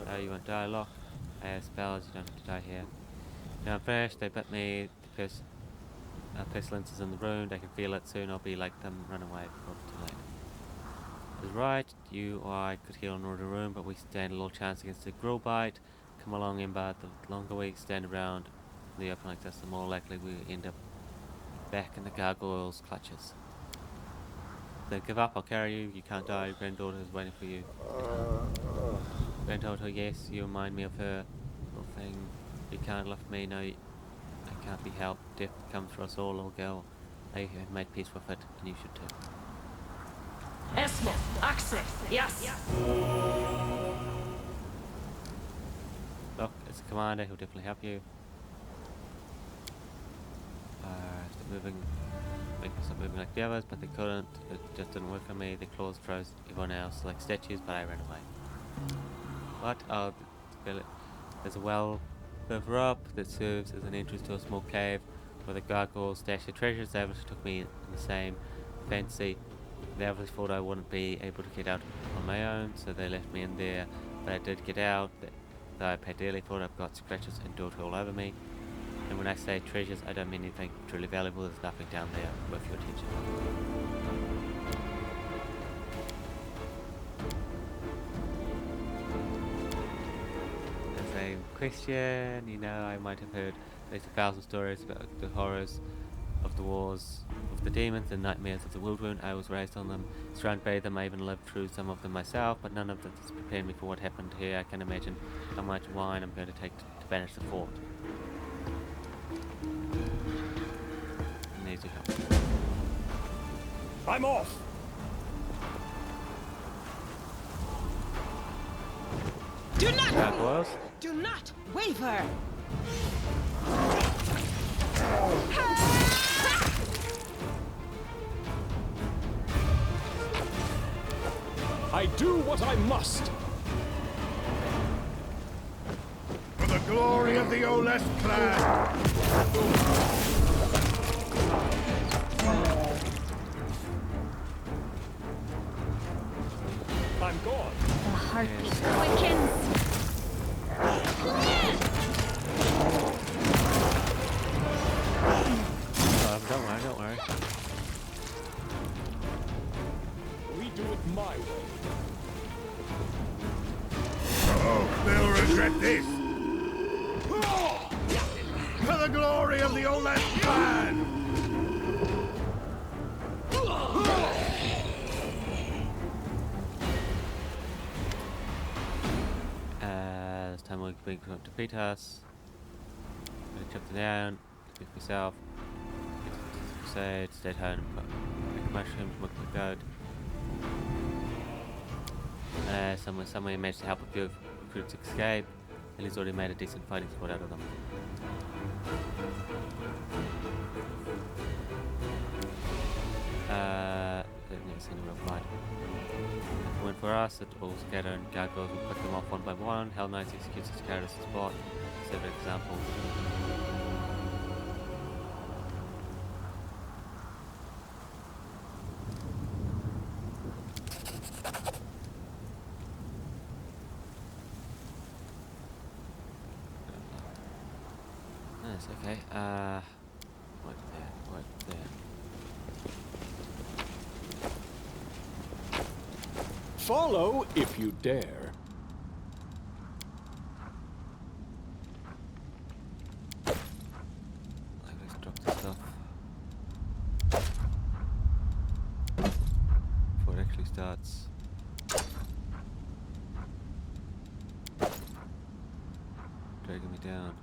Oh, you want dialogue? I have spells, you don't have to die here. Now I'm fresh, they bit me, the pestilence is in the room, they can feel it, soon I'll be like them, run away before it's too late. It was right, you or I could heal in another room, but we stand a little chance against the grill bite. Come along, Ember, the longer we stand around the open like this, the more likely we end up back in the gargoyles' clutches. Don't give up, I'll carry you, you can't die, your granddaughter is waiting for you. Granddaughter, yes, you remind me of her. Little thing, you can't lift me, no, I can't be helped. Death comes for us all, little girl. I have made peace with it, and you should too. Esmo, access, yes. Look, it's a commander, he'll definitely help you. Stop moving, make them stop moving like the others, but they couldn't. It just didn't work on me. The claws froze everyone else like statues, but I ran away. But there's a well further up that serves as an entrance to a small cave where the gargoyles stash their treasures. They obviously took me in the same fancy. They obviously thought I wouldn't be able to get out on my own, so they left me in there. But I did get out, though I paid dearly for it. I've got scratches and dirt all over me. And when I say treasures, I don't mean anything truly valuable. There's nothing down there worth your attention. There's a question, you know, I might have heard at least 1,000 stories about the horrors of the wars of the demons and nightmares of the Wildwound. I was raised on them, surrounded by them. I even lived through some of them myself, but none of this has prepared me for what happened here. I can imagine how much wine I'm going to take to banish the fort. Needs your help. I'm off! Do not Gargoyles. Do not waver! I do what I must! For the glory of the Oles clan! I'm gone. The heartbeat quickens. Don't worry. We do it my way. Oh, they'll regret this! For the glory of the Oles clan! This time we're going to defeat us. I'm gonna chop them down, speak for myself. Crusade, stay at home, make a mushroom, smoke the goat. Somewhere managed to help a few recruits escape, and he's already made a decent fighting squad out of them. They've never seen a real fight. If it went for us, it all scatter and gargoyles will pick them off one by one. Hell Knights executes his characters on the spot. Set an example. That's okay. Right there. Follow if you dare. Let's drop this stuff before it actually starts. dragging me down.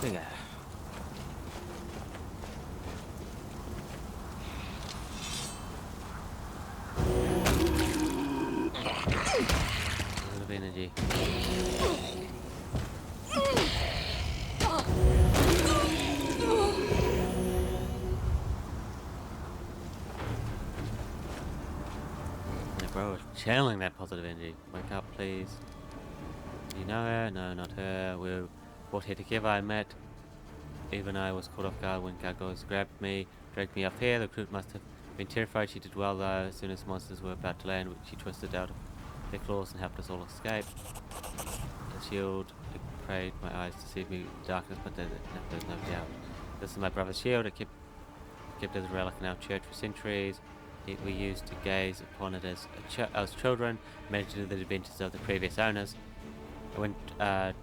There. A little of energy. Bro, was channeling that positive energy. Wake up, please. You know her? No, not her. We were brought here together. I met. Even I was caught off guard when gargoyles grabbed me, dragged me up here. The crew must have been terrified. She did well though. As soon as monsters were about to land, she twisted out of their claws and helped us all escape. The shield prayed my eyes to see me in the darkness, but there's no doubt. This is my brother's shield. I kept as a relic in our church for centuries. We used to gaze upon it as children, imagining the adventures of the previous owners. When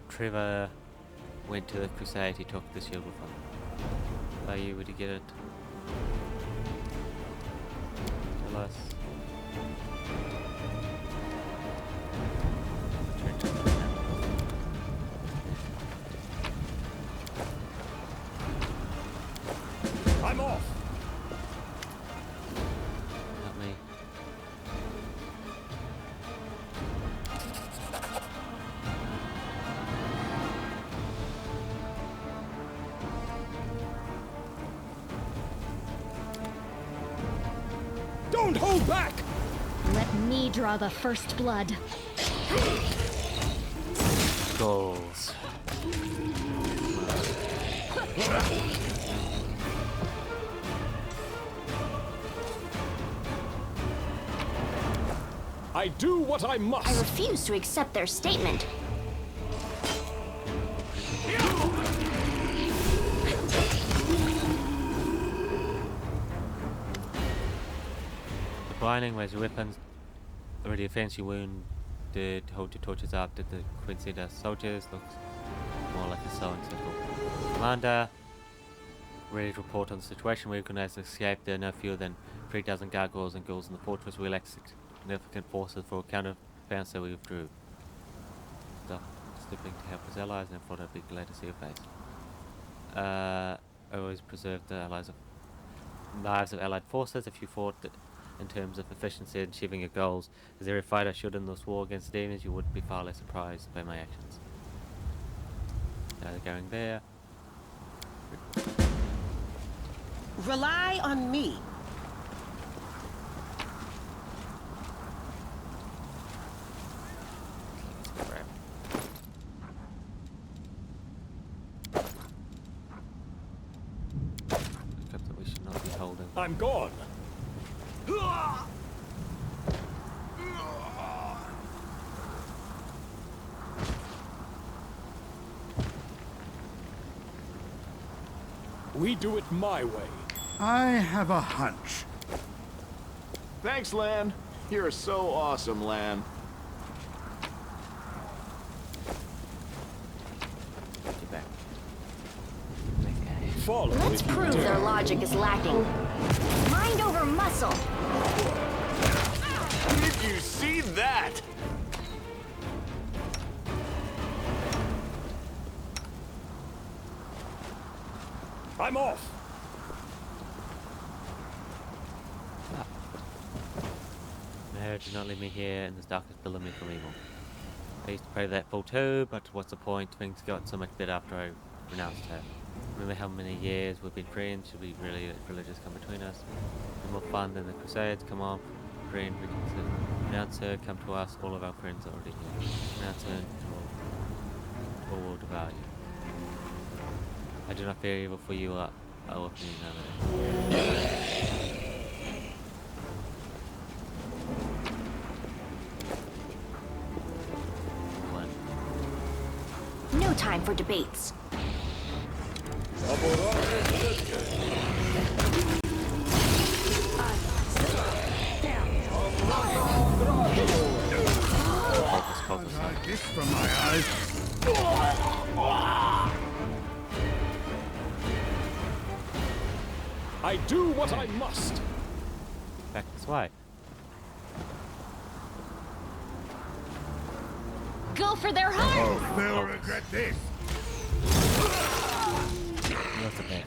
Trevor went to the crusade, he took the shield with him. By you, would you get it? Tell us. I'm off! Not me. Don't hold back! Let me draw the first blood. Goals. I do what I must. I refuse to accept their statement. The blinding, raise your weapons. Already offense you wounded. Hold your torches up. Did the Quincy soldiers looks more like a sewing circle. Commander, ready to report on the situation. We recognize the escape. There are no fewer than 3 dozen gargoyles and ghouls in the fortress. We lack significant forces for a counterpound, so we withdrew. Stopped slipping to help his allies, and I thought I'd be glad to see your face. Always preserve the lives of allied forces. If you fought in terms of efficiency and achieving your goals, as every fighter should in this war against demons, you would be far less surprised by my actions. They're going there. Rely on me. Crap. Pickup that we should not be holding. I'm gone. We do it my way. I have a hunch. Thanks, Lan. You're so awesome, Lan. Get back. Follow Let's if you prove dare. their logic is lacking. Mind over muscle. Did you see that? I'm off. No, do not leave me here in this darkness, deliver me from evil. I used to pray that full too, but what's the point? Things got so much better after I renounced her. Remember how many years we've been friends? Should we really let religions come between us? No more fun than the Crusades. Come on, friend, we can renounce her, come to us. All of our friends are already here. Renounce her and all will devour you. I do not fear evil, for you are with me none. No time for debates. This from my eyes. I do what I must. Back this way. Go for their hearts! Oh, they'll regret this. That's a bit.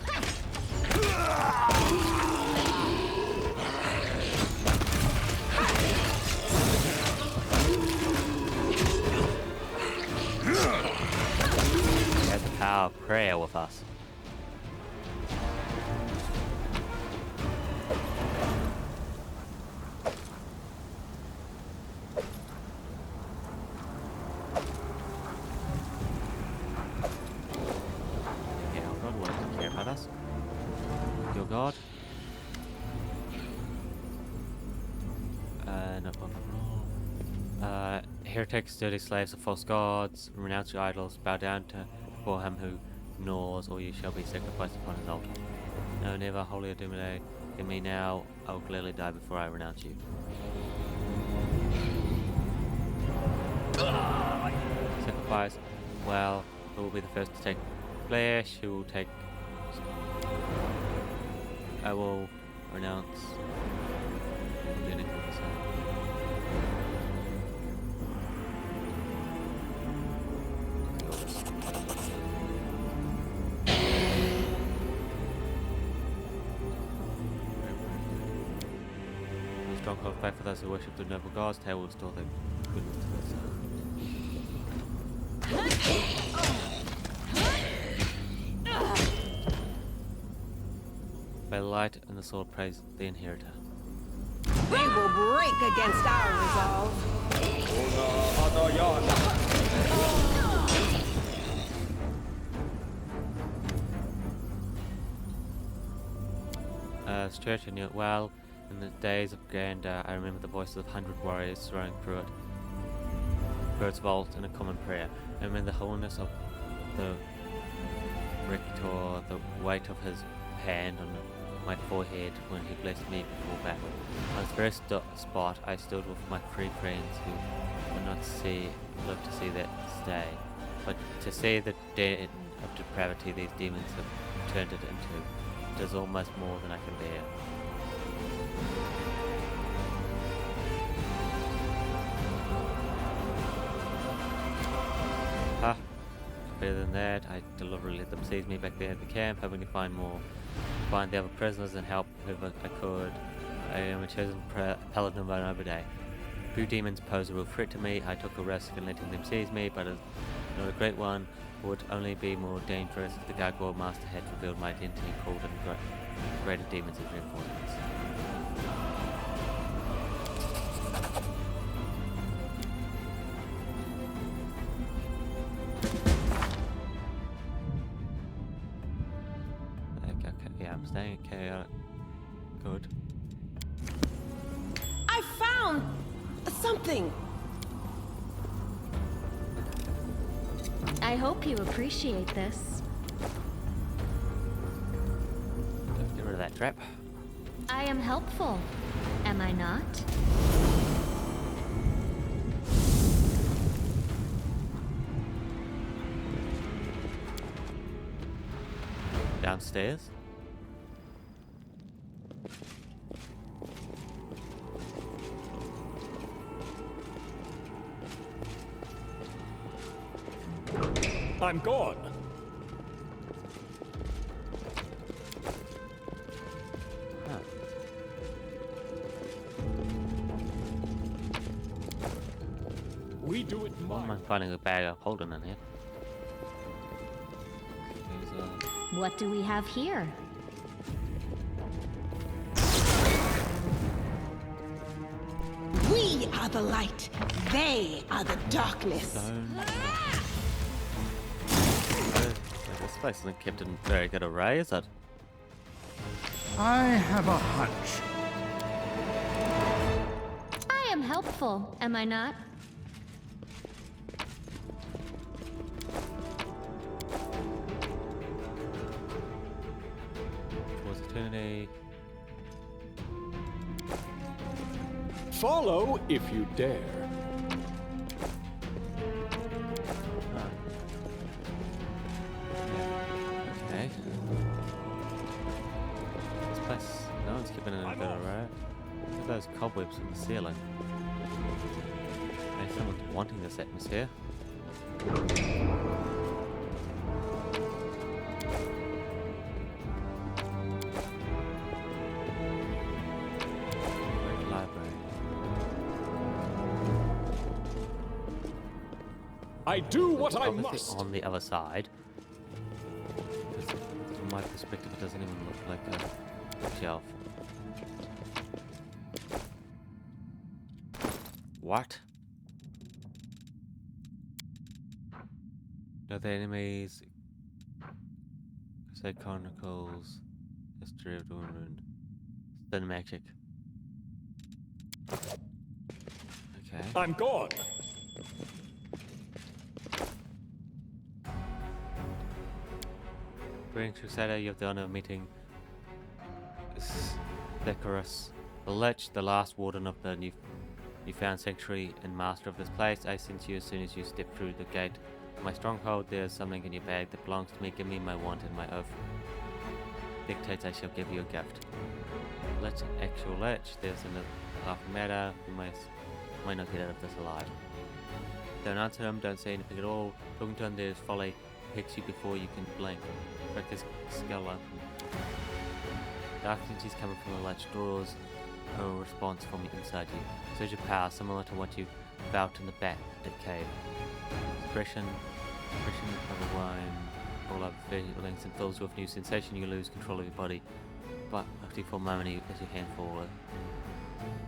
He has the power of prayer with us. Your god. Heretics, dirty slaves of false gods, renounce your idols, bow down before him who gnaws, or you shall be sacrificed upon his altar. No, never, holy Adumile, in me now, I will gladly die before I renounce you. Sacrifice, well, who will be the first to take flesh, who will take... I will renounce anything to say. The stronghold of faith for those who worship the noble gods, tale will restore their goodness to this. By the light and the sword praise the inheritor. They will break against our resolve. Church, I knew it well. In the days of grandeur, I remember the voices of 100 warriors throwing through it. Birds vault in a common prayer. I remember the wholeness of the rector, the weight of his hand on my forehead when he blessed me before battle. On this very spot, I stood with my three friends who would not live to see that day. But to see the den of depravity these demons have turned it into, it is almost more than I can bear. Better than that, I deliberately let them seize me back there at the camp, hoping to find the other prisoners and help whoever I could. I am a chosen paladin of another day. Few demons pose a real threat to me. I took a risk in letting them seize me, but as not a great one, would only be more dangerous if the gargoyle master had revealed my identity and called in greater demons as reinforcements. Yeah, I'm staying chaotic. Good. I found something. I hope you appreciate this. Get rid of that trap. I am helpful, am I not? Downstairs. I'm gone. Huh. We do it Why am I finding a bag of holding in here? What do we have here? We are the light. They are the darkness. This place isn't kept in very good array, is it? I have a hunch. I am helpful, am I not? Towards eternity. Follow if you dare. Okay. This place, no one's keeping it in a good array. Look at those cobwebs in the ceiling. Maybe someone's wanting this atmosphere. I do what I Obviously must. on the other side. From my perspective, it doesn't even look like a shelf. What? No, the enemies. Say Chronicles. History of the Wound. Then magic. Okay. I'm gone. Greetings, Crusader. You have the honor of meeting Decorus, the Lich, the last warden of the newfound sanctuary and master of this place. I sent you as soon as you step through the gate of my stronghold. There is something in your bag that belongs to me. Give me my wand and my oath dictates I shall give you a gift. Lich, actual Lich. There's a half matter. You might not get out of this alive. Don't answer him. Don't say anything at all. Talking to him, there's folly. Hits you before you can blink. Break his skull up. Dark energies coming from the Lich draws a response from inside you. Surge of power similar to what you felt in the bat cave. Suppression overwhelm all other feelings and fills you with new sensation. You lose control of your body. But after for a moment as your hand falls.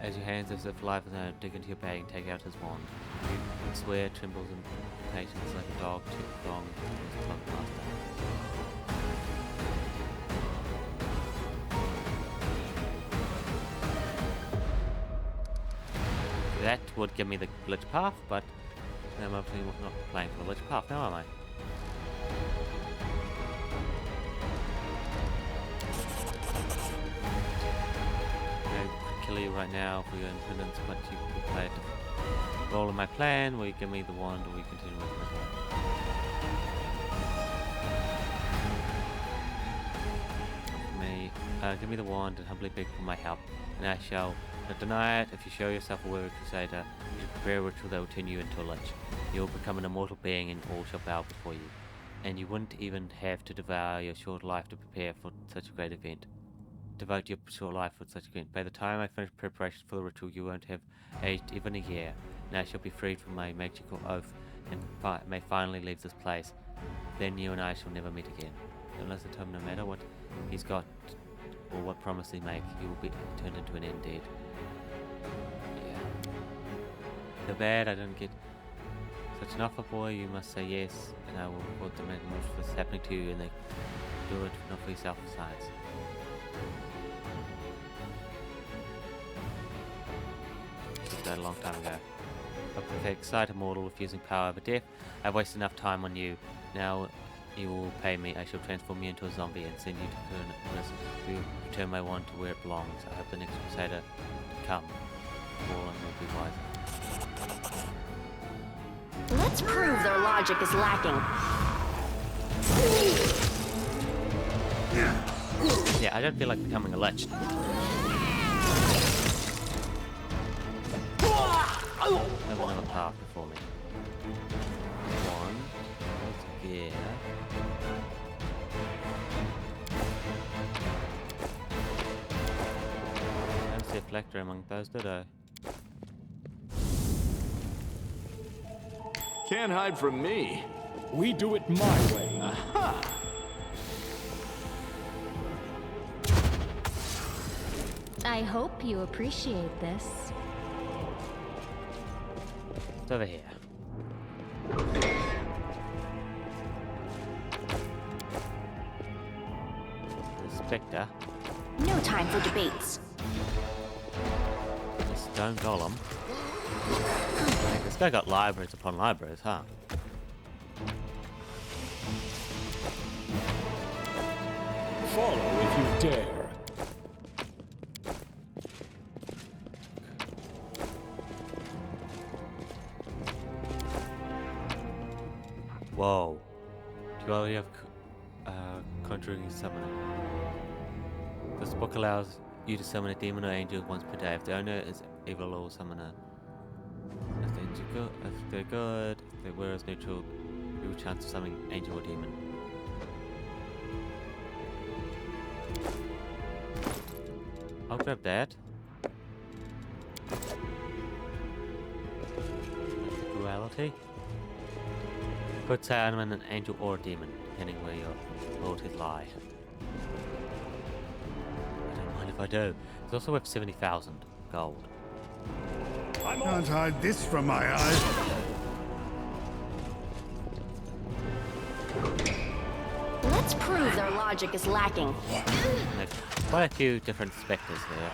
As your hands as if life is now dig into your bag and take out his wand. You swear, trembles in patience like a dog too long to his club master. That would give me the glitch path, but I'm obviously not playing for the glitch path now, am I? Kill you right now for your impudence, but you can play a role in my plan, where you give me the wand, or we continue with my give me the wand and humbly beg for my help, and I shall not deny it. If you show yourself a worthy crusader, you should prepare a ritual that will turn you into a lich. You will become an immortal being, and all shall bow before you. And you wouldn't even have to devour your short life to prepare for such a great event. Devote your short life for such a event. By the time I finish preparations for the ritual, you won't have aged even a year, and I shall be freed from my magical oath, and may finally leave this place. Then you and I shall never meet again. Don't listen to him, no matter what he's got or what promise he make, he will be turned into an undead. Yeah. Too bad I didn't get such an offer, boy. You must say yes, and I will report the metamorphosis happening to you, and they do it not for yourself besides. That a long time ago. A perfect sight, immortal, refusing power over death. I've wasted enough time on you. Now you will pay me. I shall transform you into a zombie and send you to Furnace to return my wand to where it belongs. I hope the next crusader to come. Fallen will be wiser. Let's prove their logic is lacking. Yeah, I don't feel like becoming a lich. Have another path before me. One. Yeah. I don't see a collector among those, did I? Can't hide from me. We do it my way. Aha! I hope you appreciate this. It's over here. The Spectre. No time for debates. The Stone Golem. This guy got libraries upon libraries, huh? Follow if you dare. Whoa. Do you already have conjuring summoning? This book allows you to summon a demon or angel once per day. If the owner is evil or summoner. If they're good, if they were as neutral, You have a chance of summoning angel or demon. I'll grab that. Duality. Could say I'm an angel or a demon, depending where your loyalties lie. I don't mind if I do. It's also worth 70,000 gold. Can't hide this from my eyes. Let's prove their logic is lacking. There's quite a few different specters here.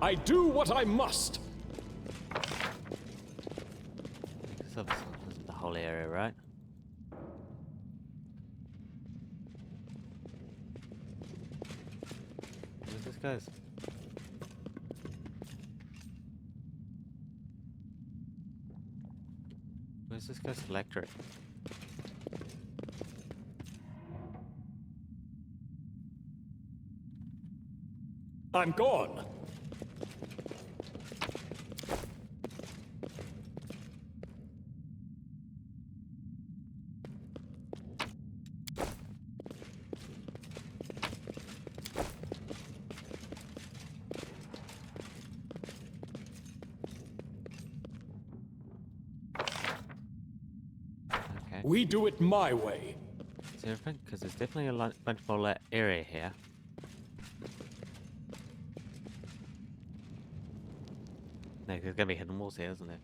I do what I must. So this is the whole area, right? Where's this guy's? Where's this guy's electric? I'm gone. Okay. We do it my way. Is there anything? Because there's definitely a bunch more area here. No, there's gonna be hidden walls here, isn't there?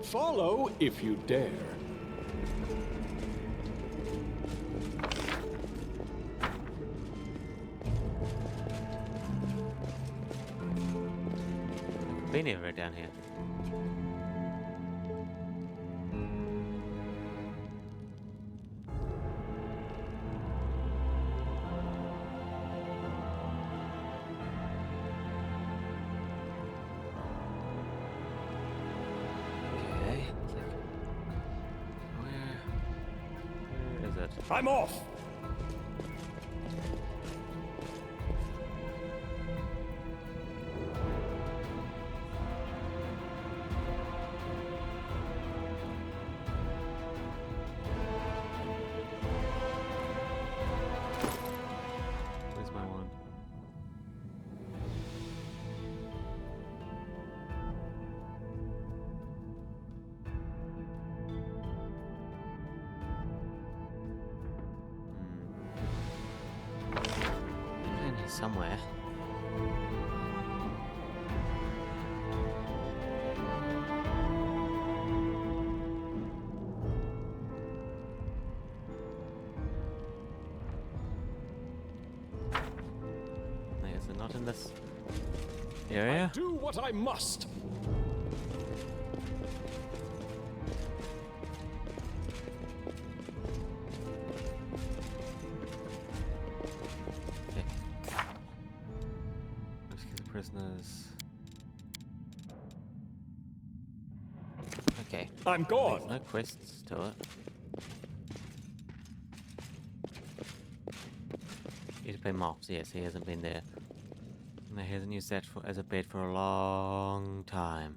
Follow if you dare. Been here right down here. Okay. Where is it? I'm off. Where's my wand? It's in here somewhere. Like, is it not in this area? Do what I must. Rescue the prisoners. Okay. I'm gone. There's no quests to it. Need to play mops. Yes, he hasn't been there. And he hasn't used that as a bed for a long time.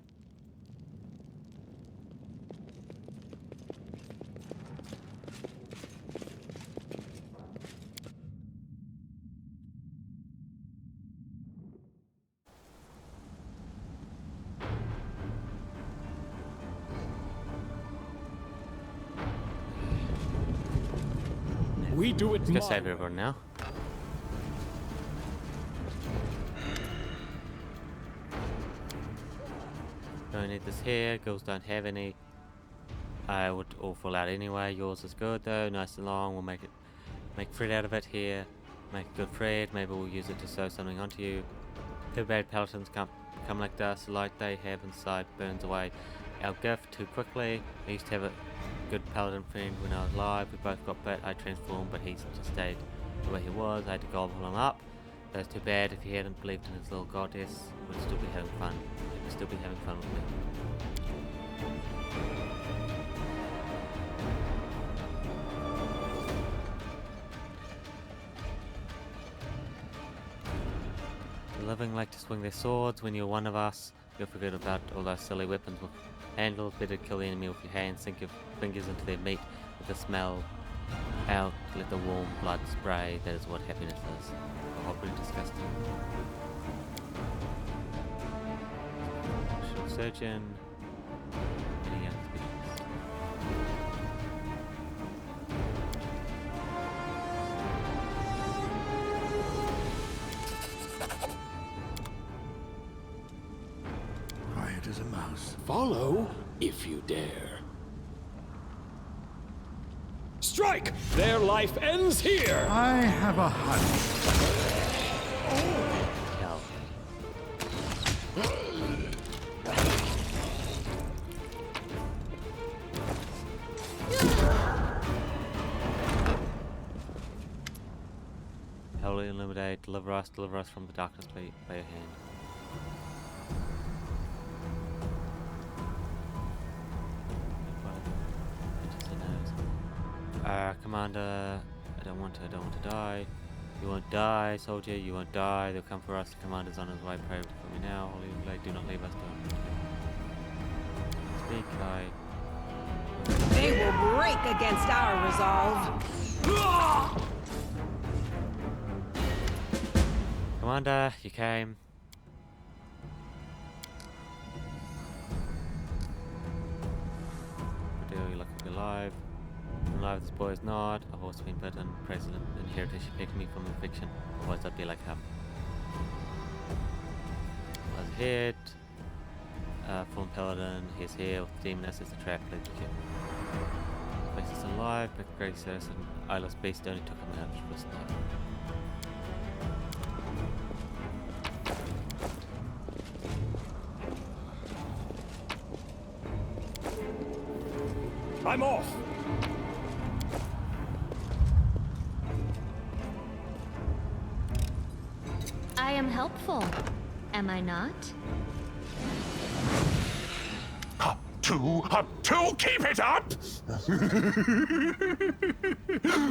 We do it Let's go my save way. everyone now. Don't need this here. Girls don't have any. I would all fall out anyway. Yours is good though, nice and long. We'll make thread out of it here. Make a good thread. Maybe we'll use it to sew something onto you. Bad paladins come like dust. The light they have inside burns away our gift too quickly. I used to have it good paladin friend when I was alive. We both got bit. I transformed, but he just stayed the way he was. I had to gobble him up. That's too bad. If he hadn't believed in his little goddess, we'd still be having fun. He would still be having fun with me. The living like to swing their swords. When you're one of us, you'll forget about all those silly weapons with handles. Better kill the enemy with your hands. Sink your fingers into their meat with the smell out. Let the warm blood spray. That is what happiness is. Horribly disgusting. Shield surgeon. Any other species? Quiet as a mouse. Follow if you dare. Strike! Their life ends here! I have a hunch. Hell. Holy Illuminate, deliver us from the darkness by your hand. Commander, I don't want to die. You won't die, soldier, you won't die. They'll come for us. The commander's on his way. Pray for me now. Holy Blade, do not leave us. Speak, They will break against our resolve. Commander, you came. You're lucky to be alive. I'm alive, this boy is not. I've also been bitten. President inherited she picked me from infection. Otherwise I'd be like him. I was hit. Fallen Paladin, he's here with the Demoness as a trap, lead the kid. Face is alive, but Grey Citizen, Eyeless Beast only took him out for his life. I'm off! I am helpful, am I not? Up two, keep it up!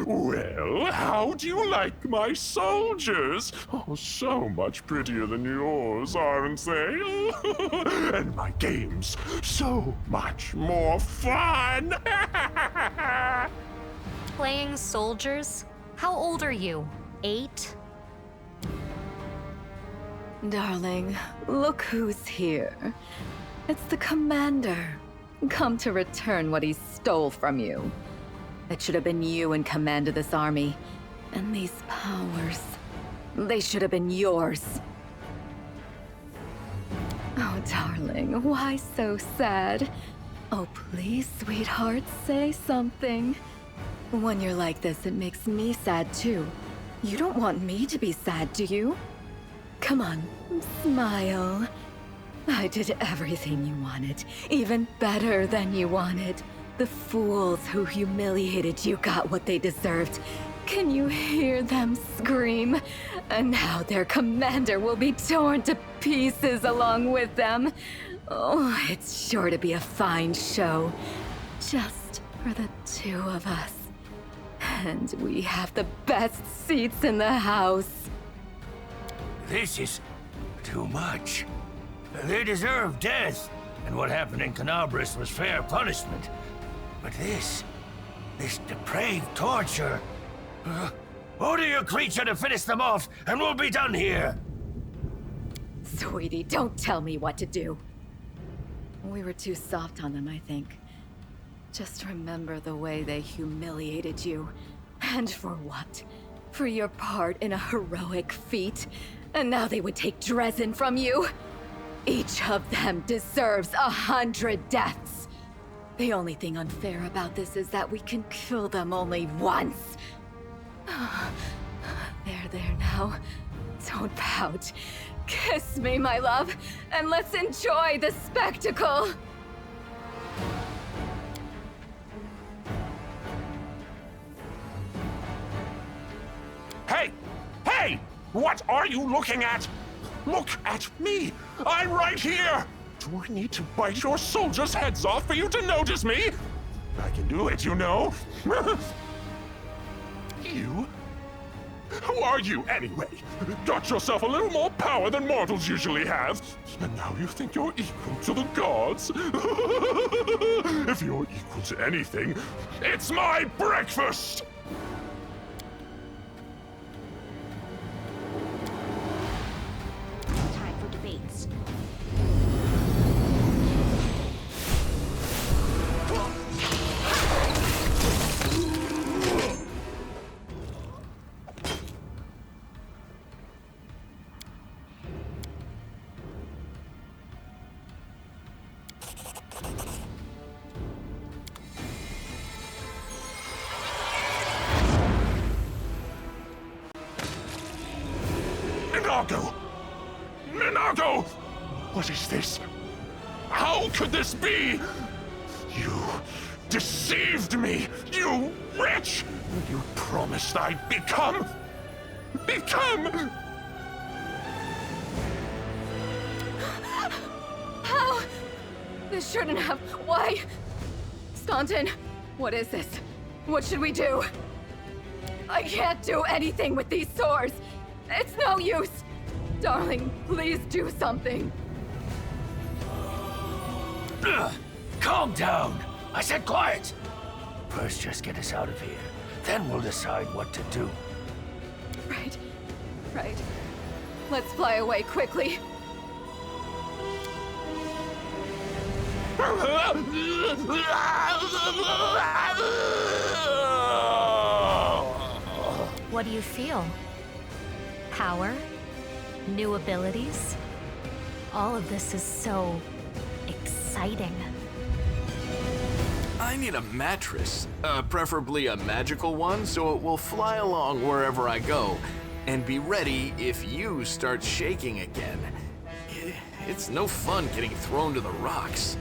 Well, how do you like my soldiers? Oh, so much prettier than yours, aren't they? And my games, so much more fun! Playing soldiers? How old are you? 8? Darling, look who's here. It's the commander, come to return what he stole from you. It should have been you in command of this army. And these powers, they should have been yours. Oh, darling, why so sad? Oh, please, sweetheart, say something. When you're like this, it makes me sad too. You don't want me to be sad, do you? Come on, smile. I did everything you wanted, even better than you wanted. The fools who humiliated you got what they deserved. Can you hear them scream? And now their commander will be torn to pieces along with them. Oh, it's sure to be a fine show. Just for the two of us. And we have the best seats in the house. This is too much. They deserve death, and what happened in Canabris was fair punishment. But this depraved torture... order your creature to finish them off, and we'll be done here! Sweetie, don't tell me what to do. We were too soft on them, I think. Just remember the way they humiliated you. And for what? For your part in a heroic feat? And now they would take Drezen from you? Each of them deserves 100 deaths. The only thing unfair about this is that we can kill them only once. There now. Don't pout. Kiss me, my love, and let's enjoy the spectacle. What are you looking at? Look at me! I'm right here! Do I need to bite your soldiers' heads off for you to notice me? I can do it, you know. You? Who are you, anyway? Got yourself a little more power than mortals usually have, and now you think you're equal to the gods? If you're equal to anything, it's my breakfast! Time for debates. Minago! Minago! What is this? How could this be? You deceived me, you wretch! You promised I'd become... How? This shouldn't have. Why? Staunton, what is this? What should we do? I can't do anything with these sores. It's no use. Darling, please do something. Ugh, calm down. I said quiet. First, just get us out of here. Then we'll decide what to do. Right. Let's fly away quickly. What do you feel? Power? New abilities? All of this is so exciting. I need a mattress, preferably a magical one, so it will fly along wherever I go, and be ready if you start shaking again. It's no fun getting thrown to the rocks.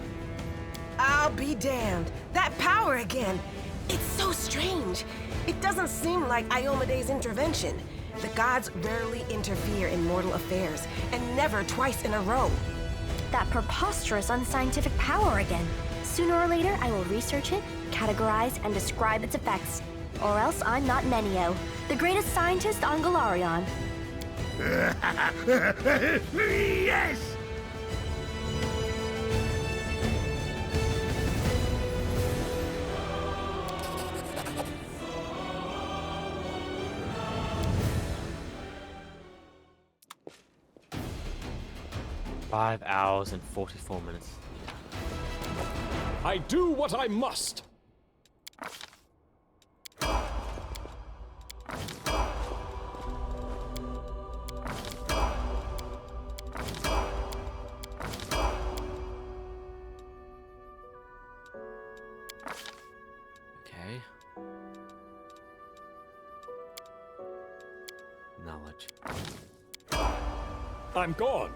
I'll be damned. That power again. It's so strange. It doesn't seem like Iomede's intervention. The gods rarely interfere in mortal affairs, and never twice in a row. That preposterous unscientific power again. Sooner or later, I will research it, categorize, and describe its effects. Or else I'm not Nenio, the greatest scientist on Galarion. Yes! Five hours and 44 minutes. I do what I must. Okay. Knowledge. I'm gone.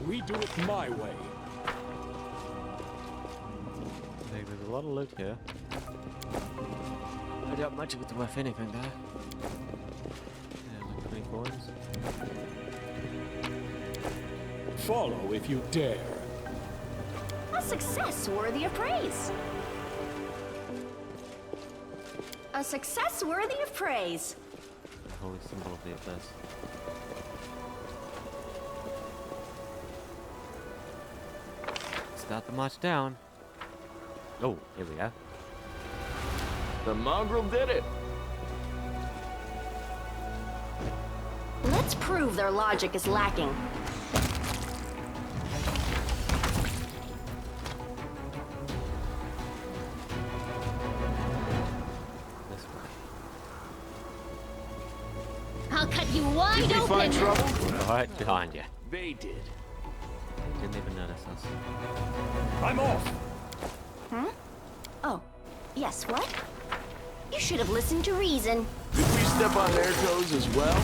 We do it my way. Hey, there's a lot of loot here. I doubt much of it's worth anything though. Yeah, like 20 coins. Follow if you dare. A success worthy of praise. A success worthy of praise. The holy symbol of the abyss. Start the march down. Oh, here we go. The mongrel did it. Let's prove their logic is lacking. I'll cut you wide Did we open. find trouble? Right behind you. They did. Didn't even notice us. I'm off. Hmm? Oh, yes, what? You should have listened to reason. Did we step on their toes as well?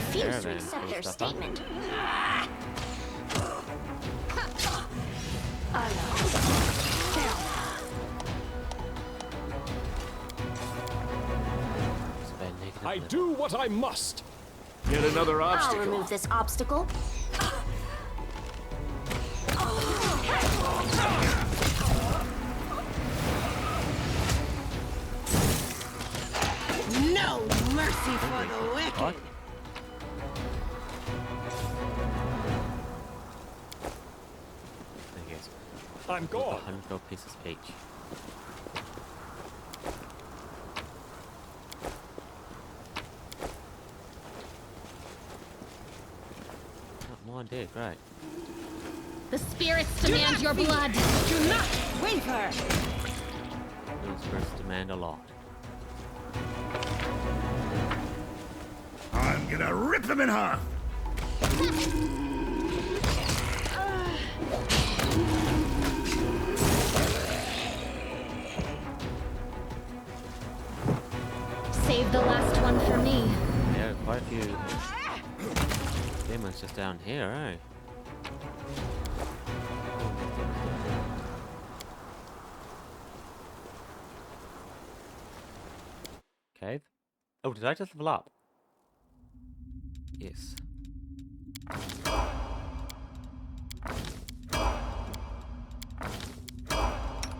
refuse to Caravan accept full their of stuff, huh? statement. I do what I must. Yet another I'll obstacle. remove this obstacle. No mercy for the wicked. I'm gone. 100 gold pieces each. Oh, more did, right. The spirits demand your blood. Do not waver. Those spirits demand a lot. I'm gonna rip them in half. Save the last one for me. Yeah, quite a few demons just down here, eh? Cave? Oh, did I just level up? Yes.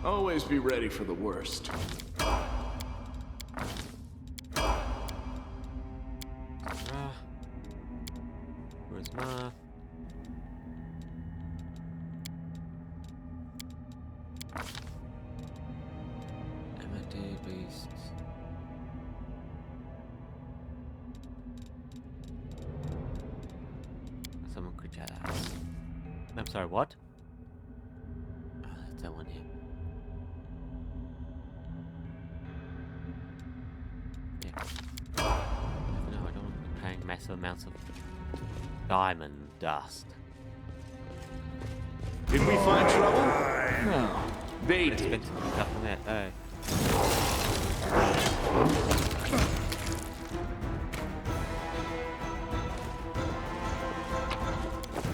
Always be ready for the worst. Where's my... M&D beasts. Someone could chat us. I'm sorry, what? Oh, that's that one here. Yeah. No, I don't want to be paying massive amounts of diamond dust. Did we find trouble? No. They did. Expensive stuff in that, eh?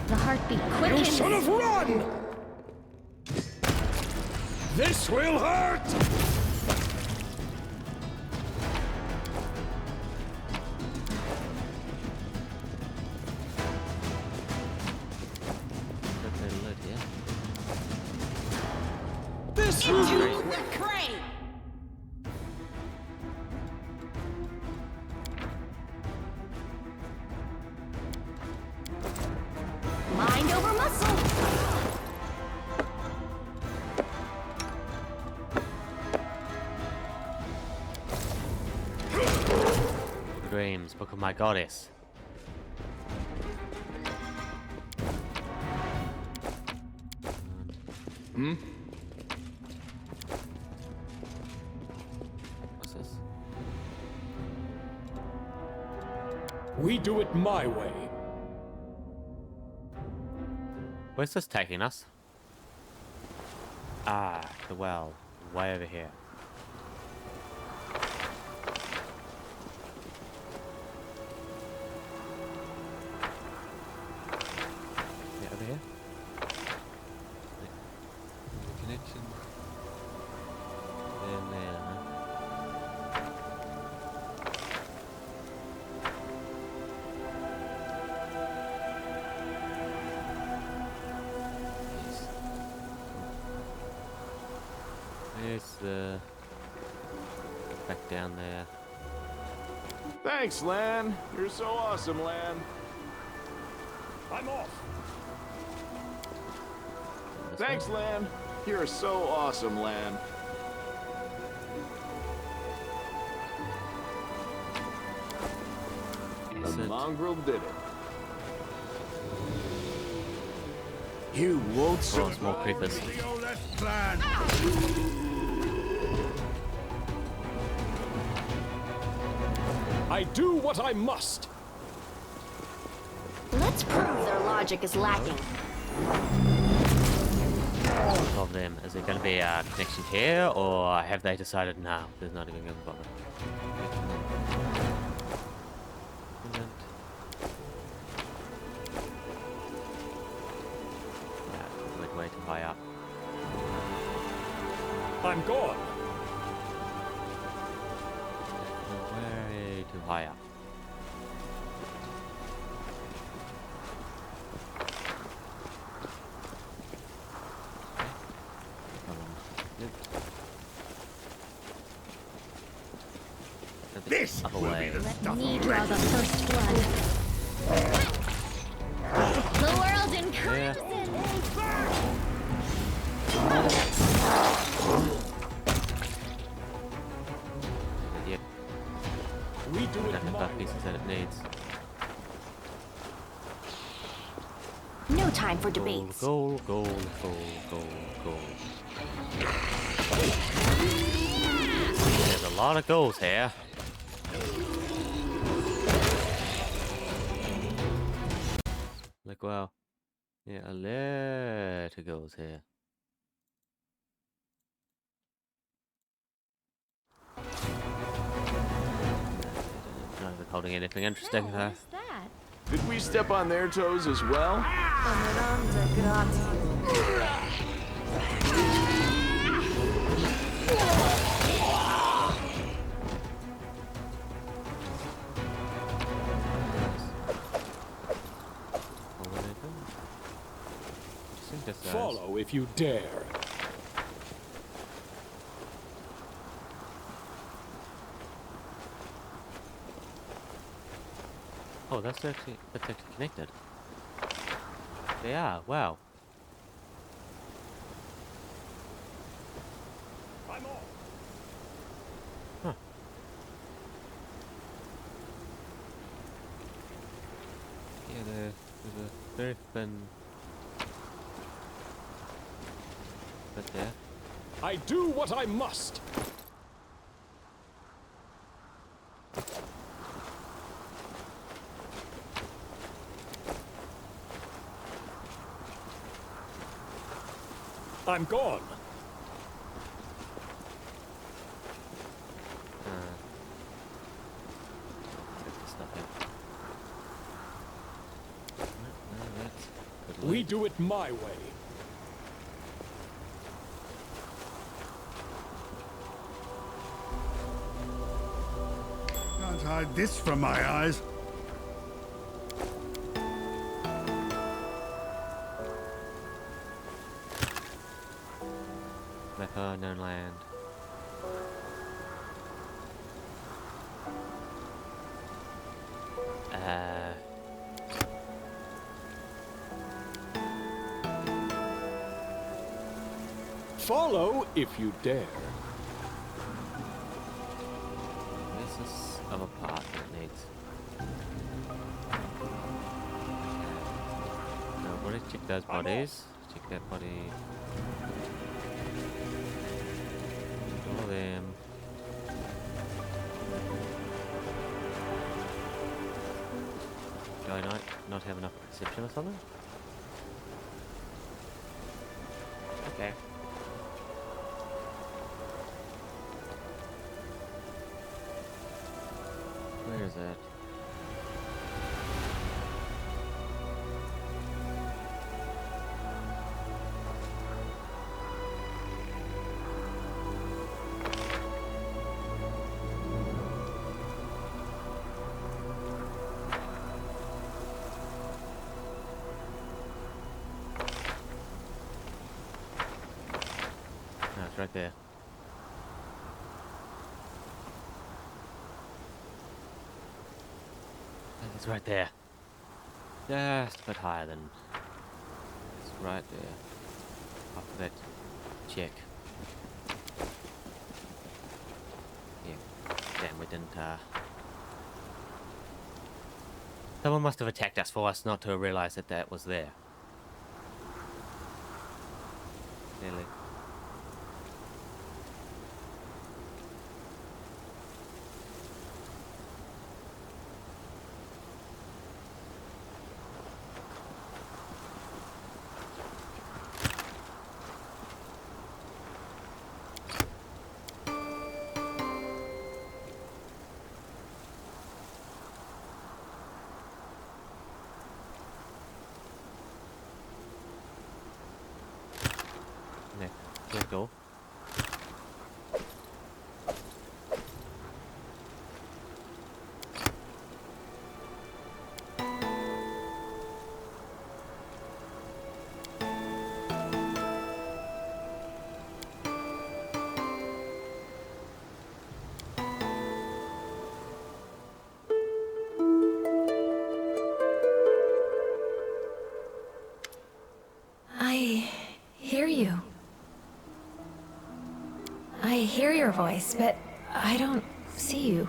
The heartbeat quickens. You should have run! This will hurt! This will Into the crate. Mind over muscle. Dreams, Book of my goddess. Hmm? What's this? We do it my way. Where's this taking us? Ah, the well. Way over here. Yeah, over here? The connection. Then there, huh? There's the... back down there. Thanks, Lan. You're so awesome, Lan. I'm off. Thanks, Lan. You're so awesome, Lan. The mongrel did it. You won't Oh, small creepers. I do what I must. Let's prove their logic is lacking. Of them. Is there going to be a connection here, or have they decided no, there's not even going to bother? high up. I'm gone. Way too high up. This will be the stuff Me of draw the first blood. The world encourages it. Idiot. We do it Doesn't have pieces that it needs. No time for debates. Gold, gold, gold, gold, gold. There's a lot of goals here. Like, wow. Yeah, a lot of goals here. Not holding anything interesting there. Did we step on their toes as well? Follow if you dare. Oh, that's actually connected. They are. Wow. I'm off. Huh. Yeah, there's a very thin. But there. I do what I must. I'm gone. There's nothing. No, that's good. We do it my way. Can't hide this from my eyes. Mecca, known land. Follow if you dare. Pieces of a part that needs. Nobody check those bodies. Check that body. All of them. Do I not have enough perception or something? Okay. Where is it? No, it's right there. It's right there. Just a bit higher than. It's right there. After that check. Yeah. Damn, we didn't. Someone must have attacked us for us not to realize that that was there. Clearly. cool. I hear you. I hear your voice, but I don't see you.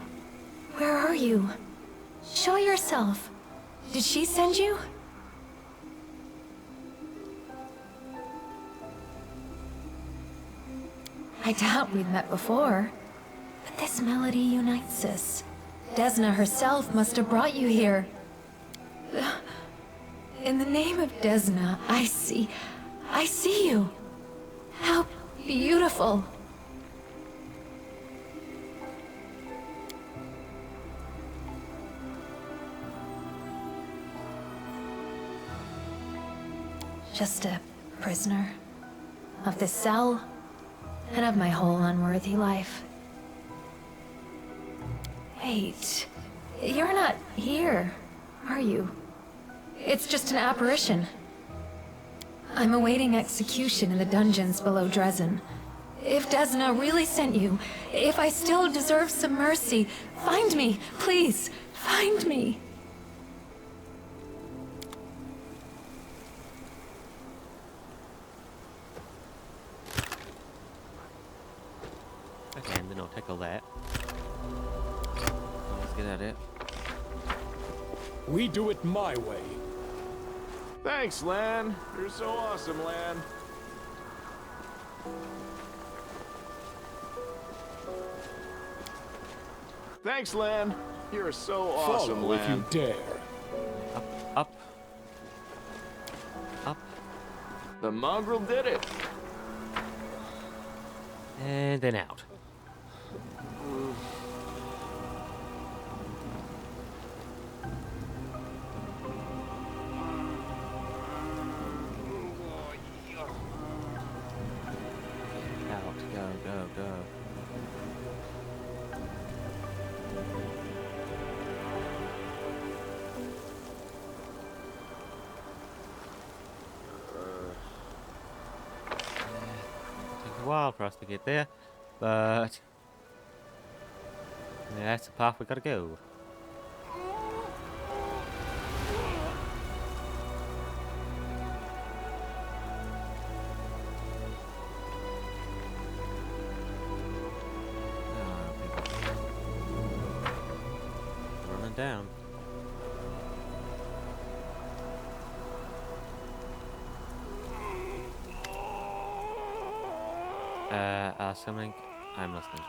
Where are you? Show yourself. Did she send you? I doubt we've met before, but this melody unites us. Desna herself must have brought you here. In the name of Desna, I see you. How beautiful. Just a prisoner of this cell and of my whole unworthy life. Wait, you're not here, are you? It's just an apparition. I'm awaiting execution in the dungeons below Drezen. If Desna really sent you, if I still deserve some mercy, find me, please, find me. Okay, and then I'll take all that. Let's get at it. We do it my way. Thanks, Lan. You're so awesome, Lan. Thanks, Lan. You're so awesome, Follow Lan. if you dare. Up. Up. The mongrel did it. And then out. Out, go. Takes a while for us to get there, but yeah, that's the path we gotta go. Running down. Something. I'm listening.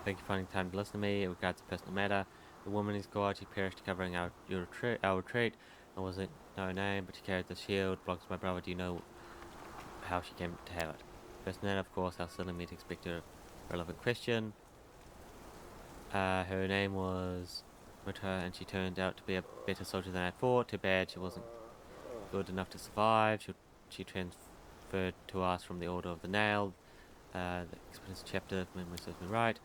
Thank you for finding time to listen to me. In regards to personal matter, the woman is God. She perished covering our retreat. I wasn't know her name, but she carried the shield. Belongs to my brother. Do you know how she came to have it? Personal matter, of course. Our silly meet expected a relevant question. Her name was Mita, and she turned out to be a better soldier than I thought. Too bad she wasn't good enough to survive. She transferred to us from the Order of the Nail. The experience chapter, if memory serves me right.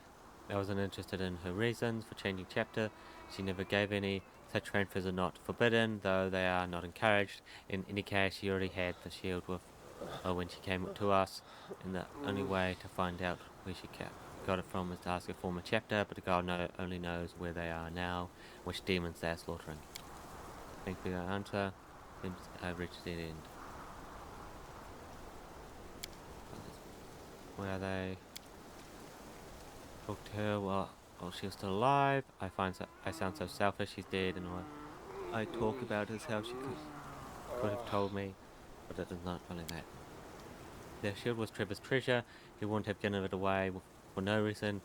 I wasn't interested in her reasons for changing chapter. She never gave any. Such transfers are not forbidden, though they are not encouraged. In any case, she already had the shield with her when she came to us, and the only way to find out where she got it from is to ask her former chapter, but the god only knows where they are now, which demons they are slaughtering. Thank you for your answer. I've reached the end. Where are they? Talk to her while she was still alive. I sound so selfish. She's dead, and all I talk about is how she could have told me, but it is not only that. The shield was Trevor's treasure. He wouldn't have given it away for no reason.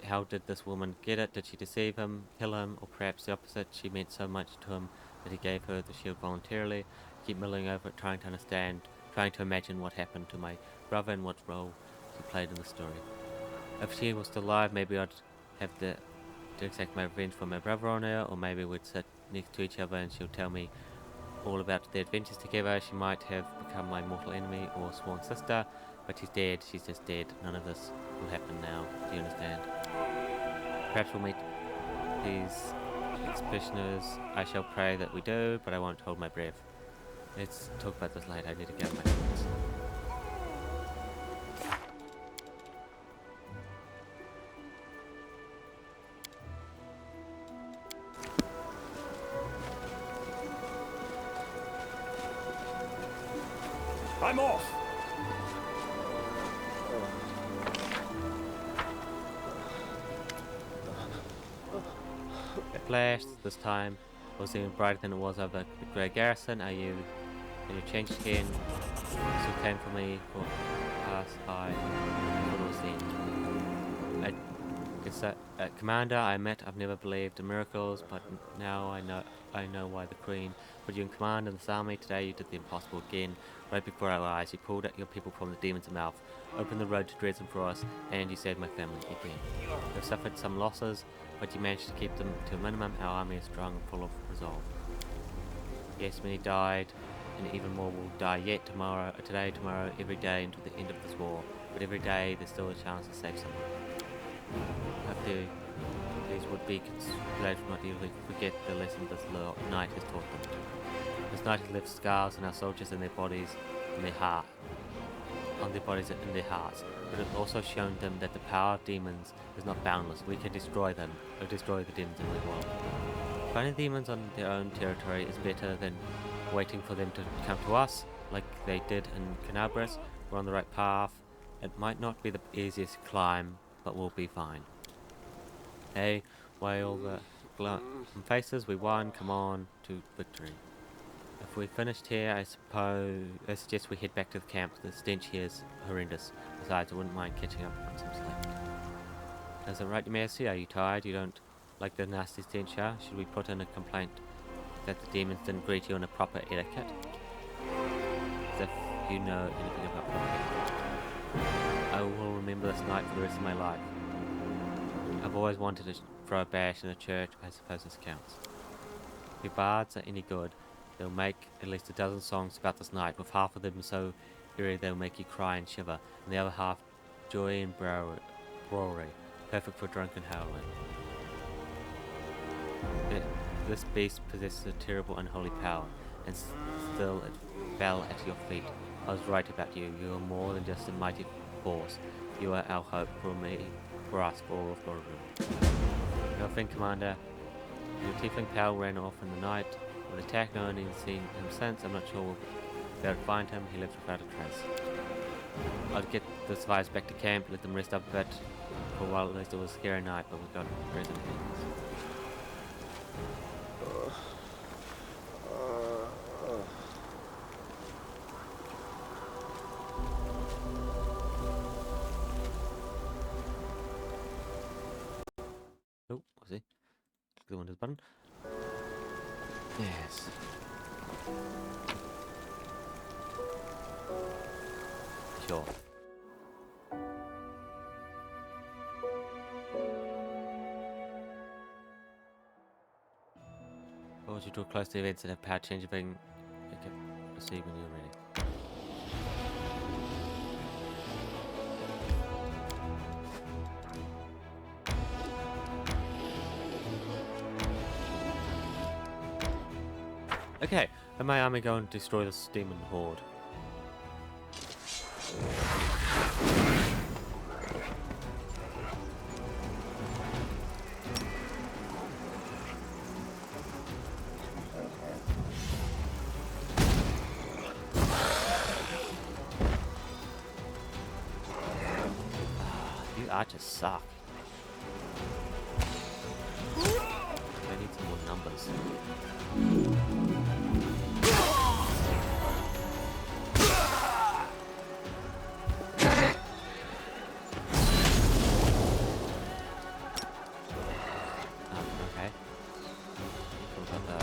How did this woman get it? Did she deceive him, kill him, or perhaps the opposite? She meant so much to him that he gave her the shield voluntarily. I keep mulling over it, trying to understand, trying to imagine what happened to my brother and what role he played in the story. If she was still alive, maybe I'd have to exact my revenge for my brother on her, or maybe we'd sit next to each other and she'll tell me all about their adventures together. She might have become my mortal enemy or sworn sister, But she's dead, she's just dead. None of this will happen now. Do you understand? Perhaps we'll meet these executioners. I shall pray that we do, but I won't hold my breath. Let's talk about this later. I need to get my thoughts. I'm off! At last, this time was even brighter than it was over the Grey Garrison. Are you changed again? Still came for me for pass by what was then. It's that Commander I met. I've never believed in miracles, but now I know why the Queen put you in command in this army. Today you did the impossible again. Right before our eyes, you pulled out your people from the demon's mouth, opened the road to Drezen for us, and you saved my family again. We've suffered some losses, but you managed to keep them to a minimum. Our army is strong and full of resolve. Yes, many died, and even more will die yet today, tomorrow, every day until the end of this war. But every day there's still a chance to save someone. Hope these would-be conspirators will not easily forget the lesson this night has taught them. This night has left scars on our soldiers and their bodies, in their heart, on their bodies and in their hearts. But it also shown them that the power of demons is not boundless. We can destroy them, or destroy the demons in the world. Finding demons on their own territory is better than waiting for them to come to us, like they did in Canabras. We're on the right path. It might not be the easiest climb, but we'll be fine. Hey, why all the faces? We won. Come on to victory. If we finished here, I suggest we head back to the camp. The stench here is horrendous. Besides, I wouldn't mind catching up on some sleep. Is it right, Your Majesty? Are you tired? You don't like the nasty stench, huh? Should we put in a complaint that the demons didn't greet you in a proper etiquette? As if you know anything about proper etiquette. I will remember this night for the rest of my life. I've always wanted to throw a bash in a church. I suppose this counts. If your bards are any good, they'll make at least a dozen songs about this night, with half of them so eerie they'll make you cry and shiver, and the other half joy and brawlery, perfect for drunken howling. This beast possesses a terrible unholy power, and still it fell at your feet. I was right about you. You are more than just a mighty force. You are our hope for me, for us, for all of Lordroom. Your thing, Commander. Your tiefling pal ran off in the night with attack. No one has seen him since. I'm not sure we'll be able to find him. He left without a trace. I'd get the survivors back to camp, let them rest up a bit. For a while at least it was a scary night, but we got present hands. Oh, was he? Click the Windows button. Yes. Sure. As you draw close to events that have power changing, okay, proceed when you're ready. Okay, let my army go and destroy this demon horde. You archers suck. I need some more numbers. Okay. What about that?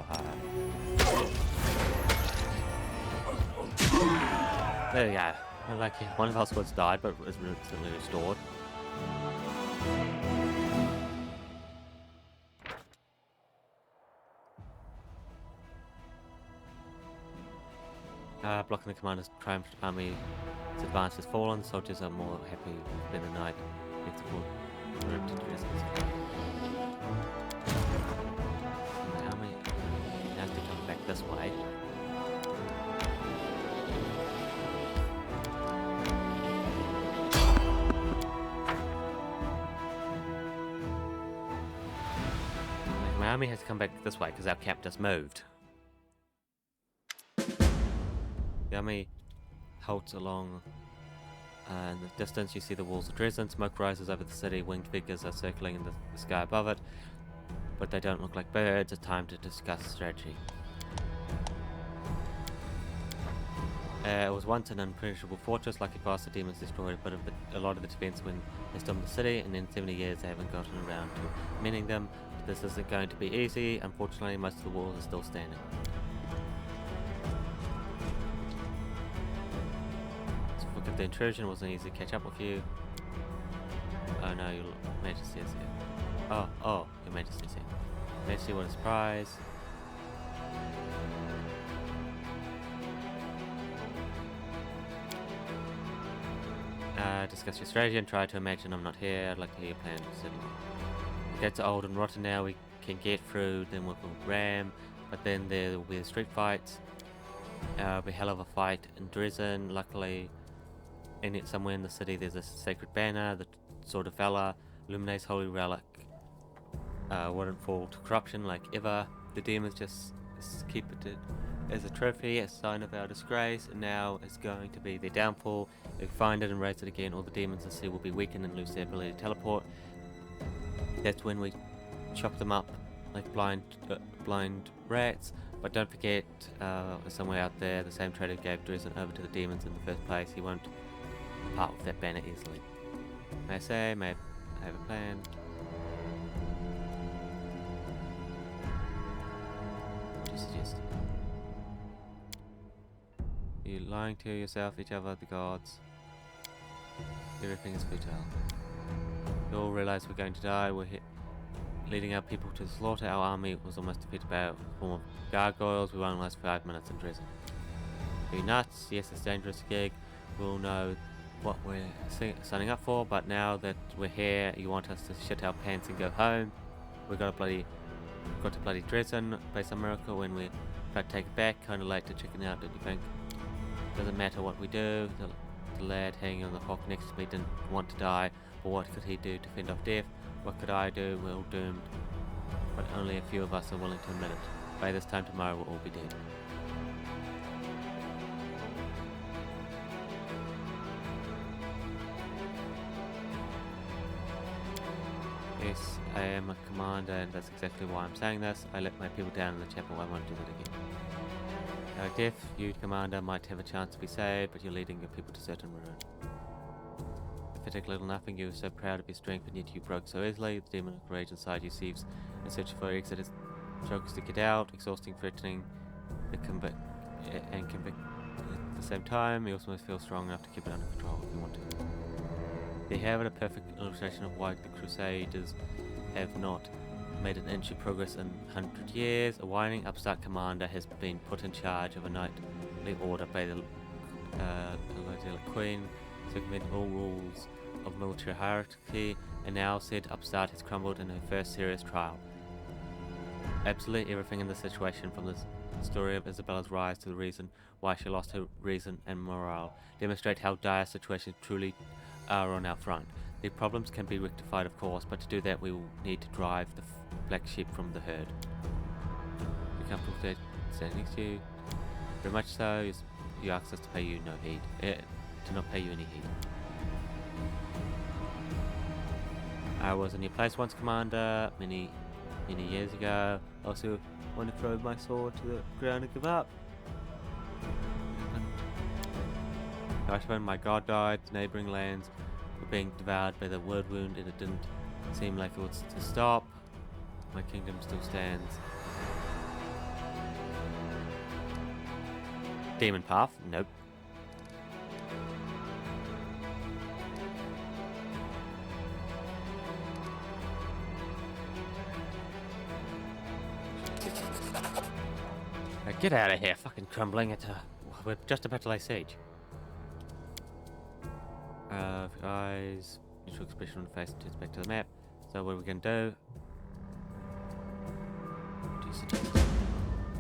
power higher. There we go. Like, one of our squads died, but was instantly restored. Blocking the commander's triumphant army's advance has fallen. Soldiers are more happy to spend the night if the war ripped into distance. The army has to come back this way. My army has to come back this way because our camp just moved. The army halts along. In the distance, you see the walls of Drezen. Smoke rises over the city. Winged figures are circling in the sky above it, but they don't look like birds. It's time to discuss strategy. It was once an impenetrable fortress, like a glass the demons destroyed, but a lot of the defense when they stormed the city, and in 70 years they haven't gotten around to mending them. But this isn't going to be easy. Unfortunately, most of the walls are still standing. If the intrusion wasn't easy to catch up with you. Oh no, your Majesty is here. Oh, your Majesty is here. Majesty, what a surprise. Discuss your strategy and try to imagine I'm not here. I'd like to hear your plan. The gates are old and rotten now. We can get through them with a ram, but then there will be the street fights. It'll be a hell of a fight in Drezen. Luckily, somewhere in the city there's a sacred banner, the Sword of Valor, illuminates holy relic. Wouldn't fall to corruption like ever. The demons just keep it as a trophy, a sign of our disgrace, and now it's going to be their downfall. If we find it and raise it again, all the demons in the city will be weakened and lose their ability to teleport. That's when we chop them up like blind rats. But don't forget, somewhere out there, the same trader gave Drezen over to the demons in the first place. He won't part with that banner easily. May I say, may I have a plan? Just suggest. You're lying to yourself, each other, the gods. Everything is futile. We all realize we're going to die. We're leading our people to the slaughter. Our army was almost defeated by a form of gargoyles. We won't last 5 minutes in Drezen. Are you nuts? Yes, it's a dangerous gig. We'll know what we're signing up for, but now that we're here, you want us to shit our pants and go home. We've got to bloody Drezen by some miracle when we try to take it back. Kind of late to chicken out, don't you think? Doesn't matter what we do. The lad hanging on the rock next to me didn't want to die, but what could he do to fend off death? What could I do? We're all doomed, but only a few of us are willing to admit it. By this time tomorrow, we'll all be dead. Yes, I am a commander, and that's exactly why I'm saying this. I let my people down in the chapel. I won't do that again. Death, you, commander, might have a chance to be saved, but you're leading your people to certain ruin. Pathetic little nothing. You were so proud of your strength, and yet you broke so easily. The demon of rage inside you seethes in search for exit. It struggles to get out, exhausting, threatening, and convict at the same time. You also must feel strong enough to keep it under control if you want to. They have it, a perfect illustration of why the Crusaders have not made an inch of progress in 100 years. A whining upstart commander has been put in charge of a knightly order by the Queen, circumvent all rules of military hierarchy, and now said upstart has crumbled in her first serious trial. Absolutely everything in the situation, from the story of Isabella's rise to the reason why she lost her reason and morale, demonstrate how dire situations truly are on our front. The problems can be rectified, of course, but to do that we will need to drive the black sheep from the herd. You comfortable with that? Stand next to you? Very much so. You asked us to pay you no heed. To not pay you any heed. I was in your place once, Commander, many years ago. Also want to throw my sword to the ground and give up. When my god died, neighbouring lands were being devoured by the word wound, and it didn't seem like it was to stop. My kingdom still stands. demon path. Nope. Get out of here, fucking crumbling. We're just about to lay siege. Eyes, neutral expression on the face turns back to the map. So what are we going to do?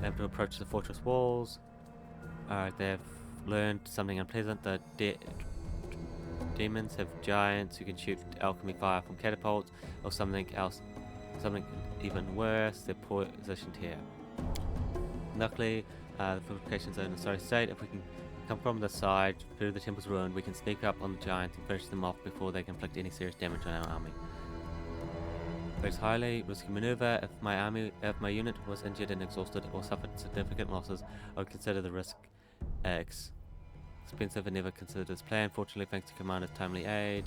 They have to approach the fortress walls. They've learned something unpleasant. The demons have giants who can shoot alchemy fire from catapults, or something else, something even worse. They're positioned here. Luckily, the fortifications are in a sorry state. If we can come from the side through the temple's ruin, we can sneak up on the giants and finish them off before they can inflict any serious damage on our army. It's highly risky maneuver. If my unit was injured and exhausted or suffered significant losses, I would consider the risk expensive and never considered this plan. Fortunately, thanks to Commander's timely aid,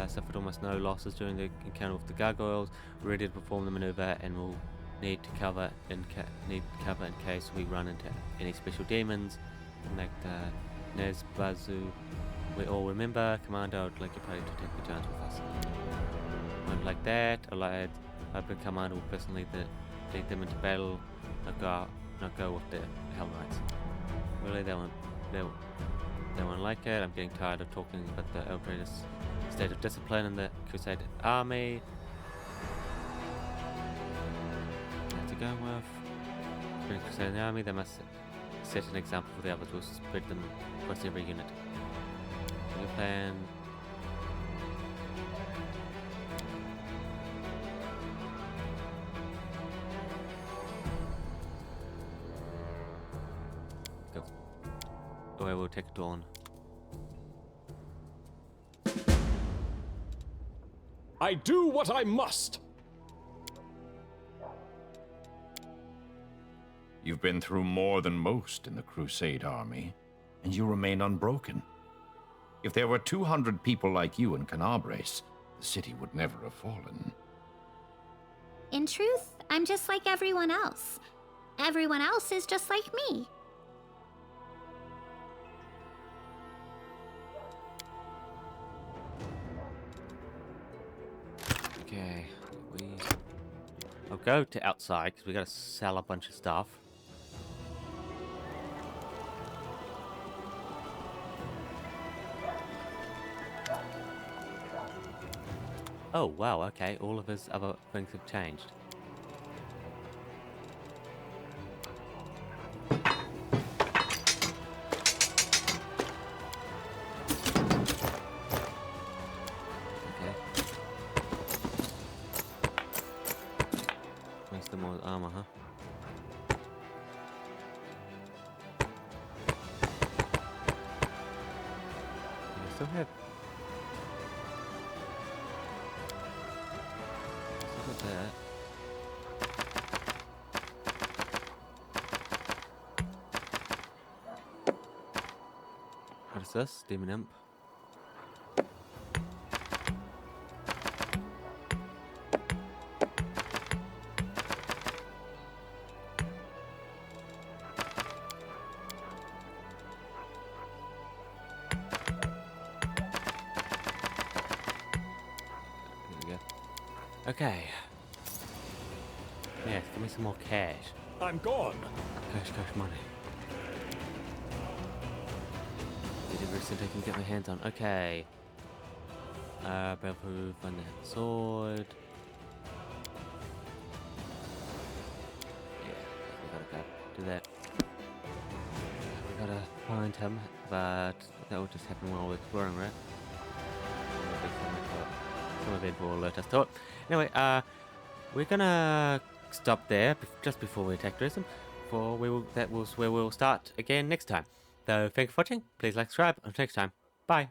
suffered almost no losses during the encounter with the gargoyles. We're ready to perform the maneuver and will need cover in case we run into any special demons like the Nezbazu. We all remember, Commander, I would like your party to take the giants with us. Not like that, allied, open Commander will personally lead them into battle, not go with the Hell Knights. Really, they won't like it. I'm getting tired of talking about the outrageous state of discipline in the Crusade army. To go with the Crusade in the army, they must set an example for the others. We'll spread them across every unit. New plan. Go. Oh, I will take a dawn. I do what I must! You've been through more than most in the Crusade army, and you remain unbroken. If there were 200 people like you in Canabres, the city would never have fallen. In truth, I'm just like everyone else. Everyone else is just like me. Okay, I'll go to outside because we gotta sell a bunch of stuff. Oh wow, okay, all of his other things have changed. More armor, huh? I still have. Still got that. What is this? Demon Imp. Okay. Yes, give me some more cash. I'm gone. Cash money. Need everything I can get my hands on. Okay. Battle-proof and the sword. Yeah, we gotta do that. We gotta find him, but that will just happen while we're exploring, right? Some event will alert us to it. Anyway, we're gonna stop there just before we attack Drezen. That was where we'll start again next time. So thank you for watching. Please like, subscribe. Until next time. Bye.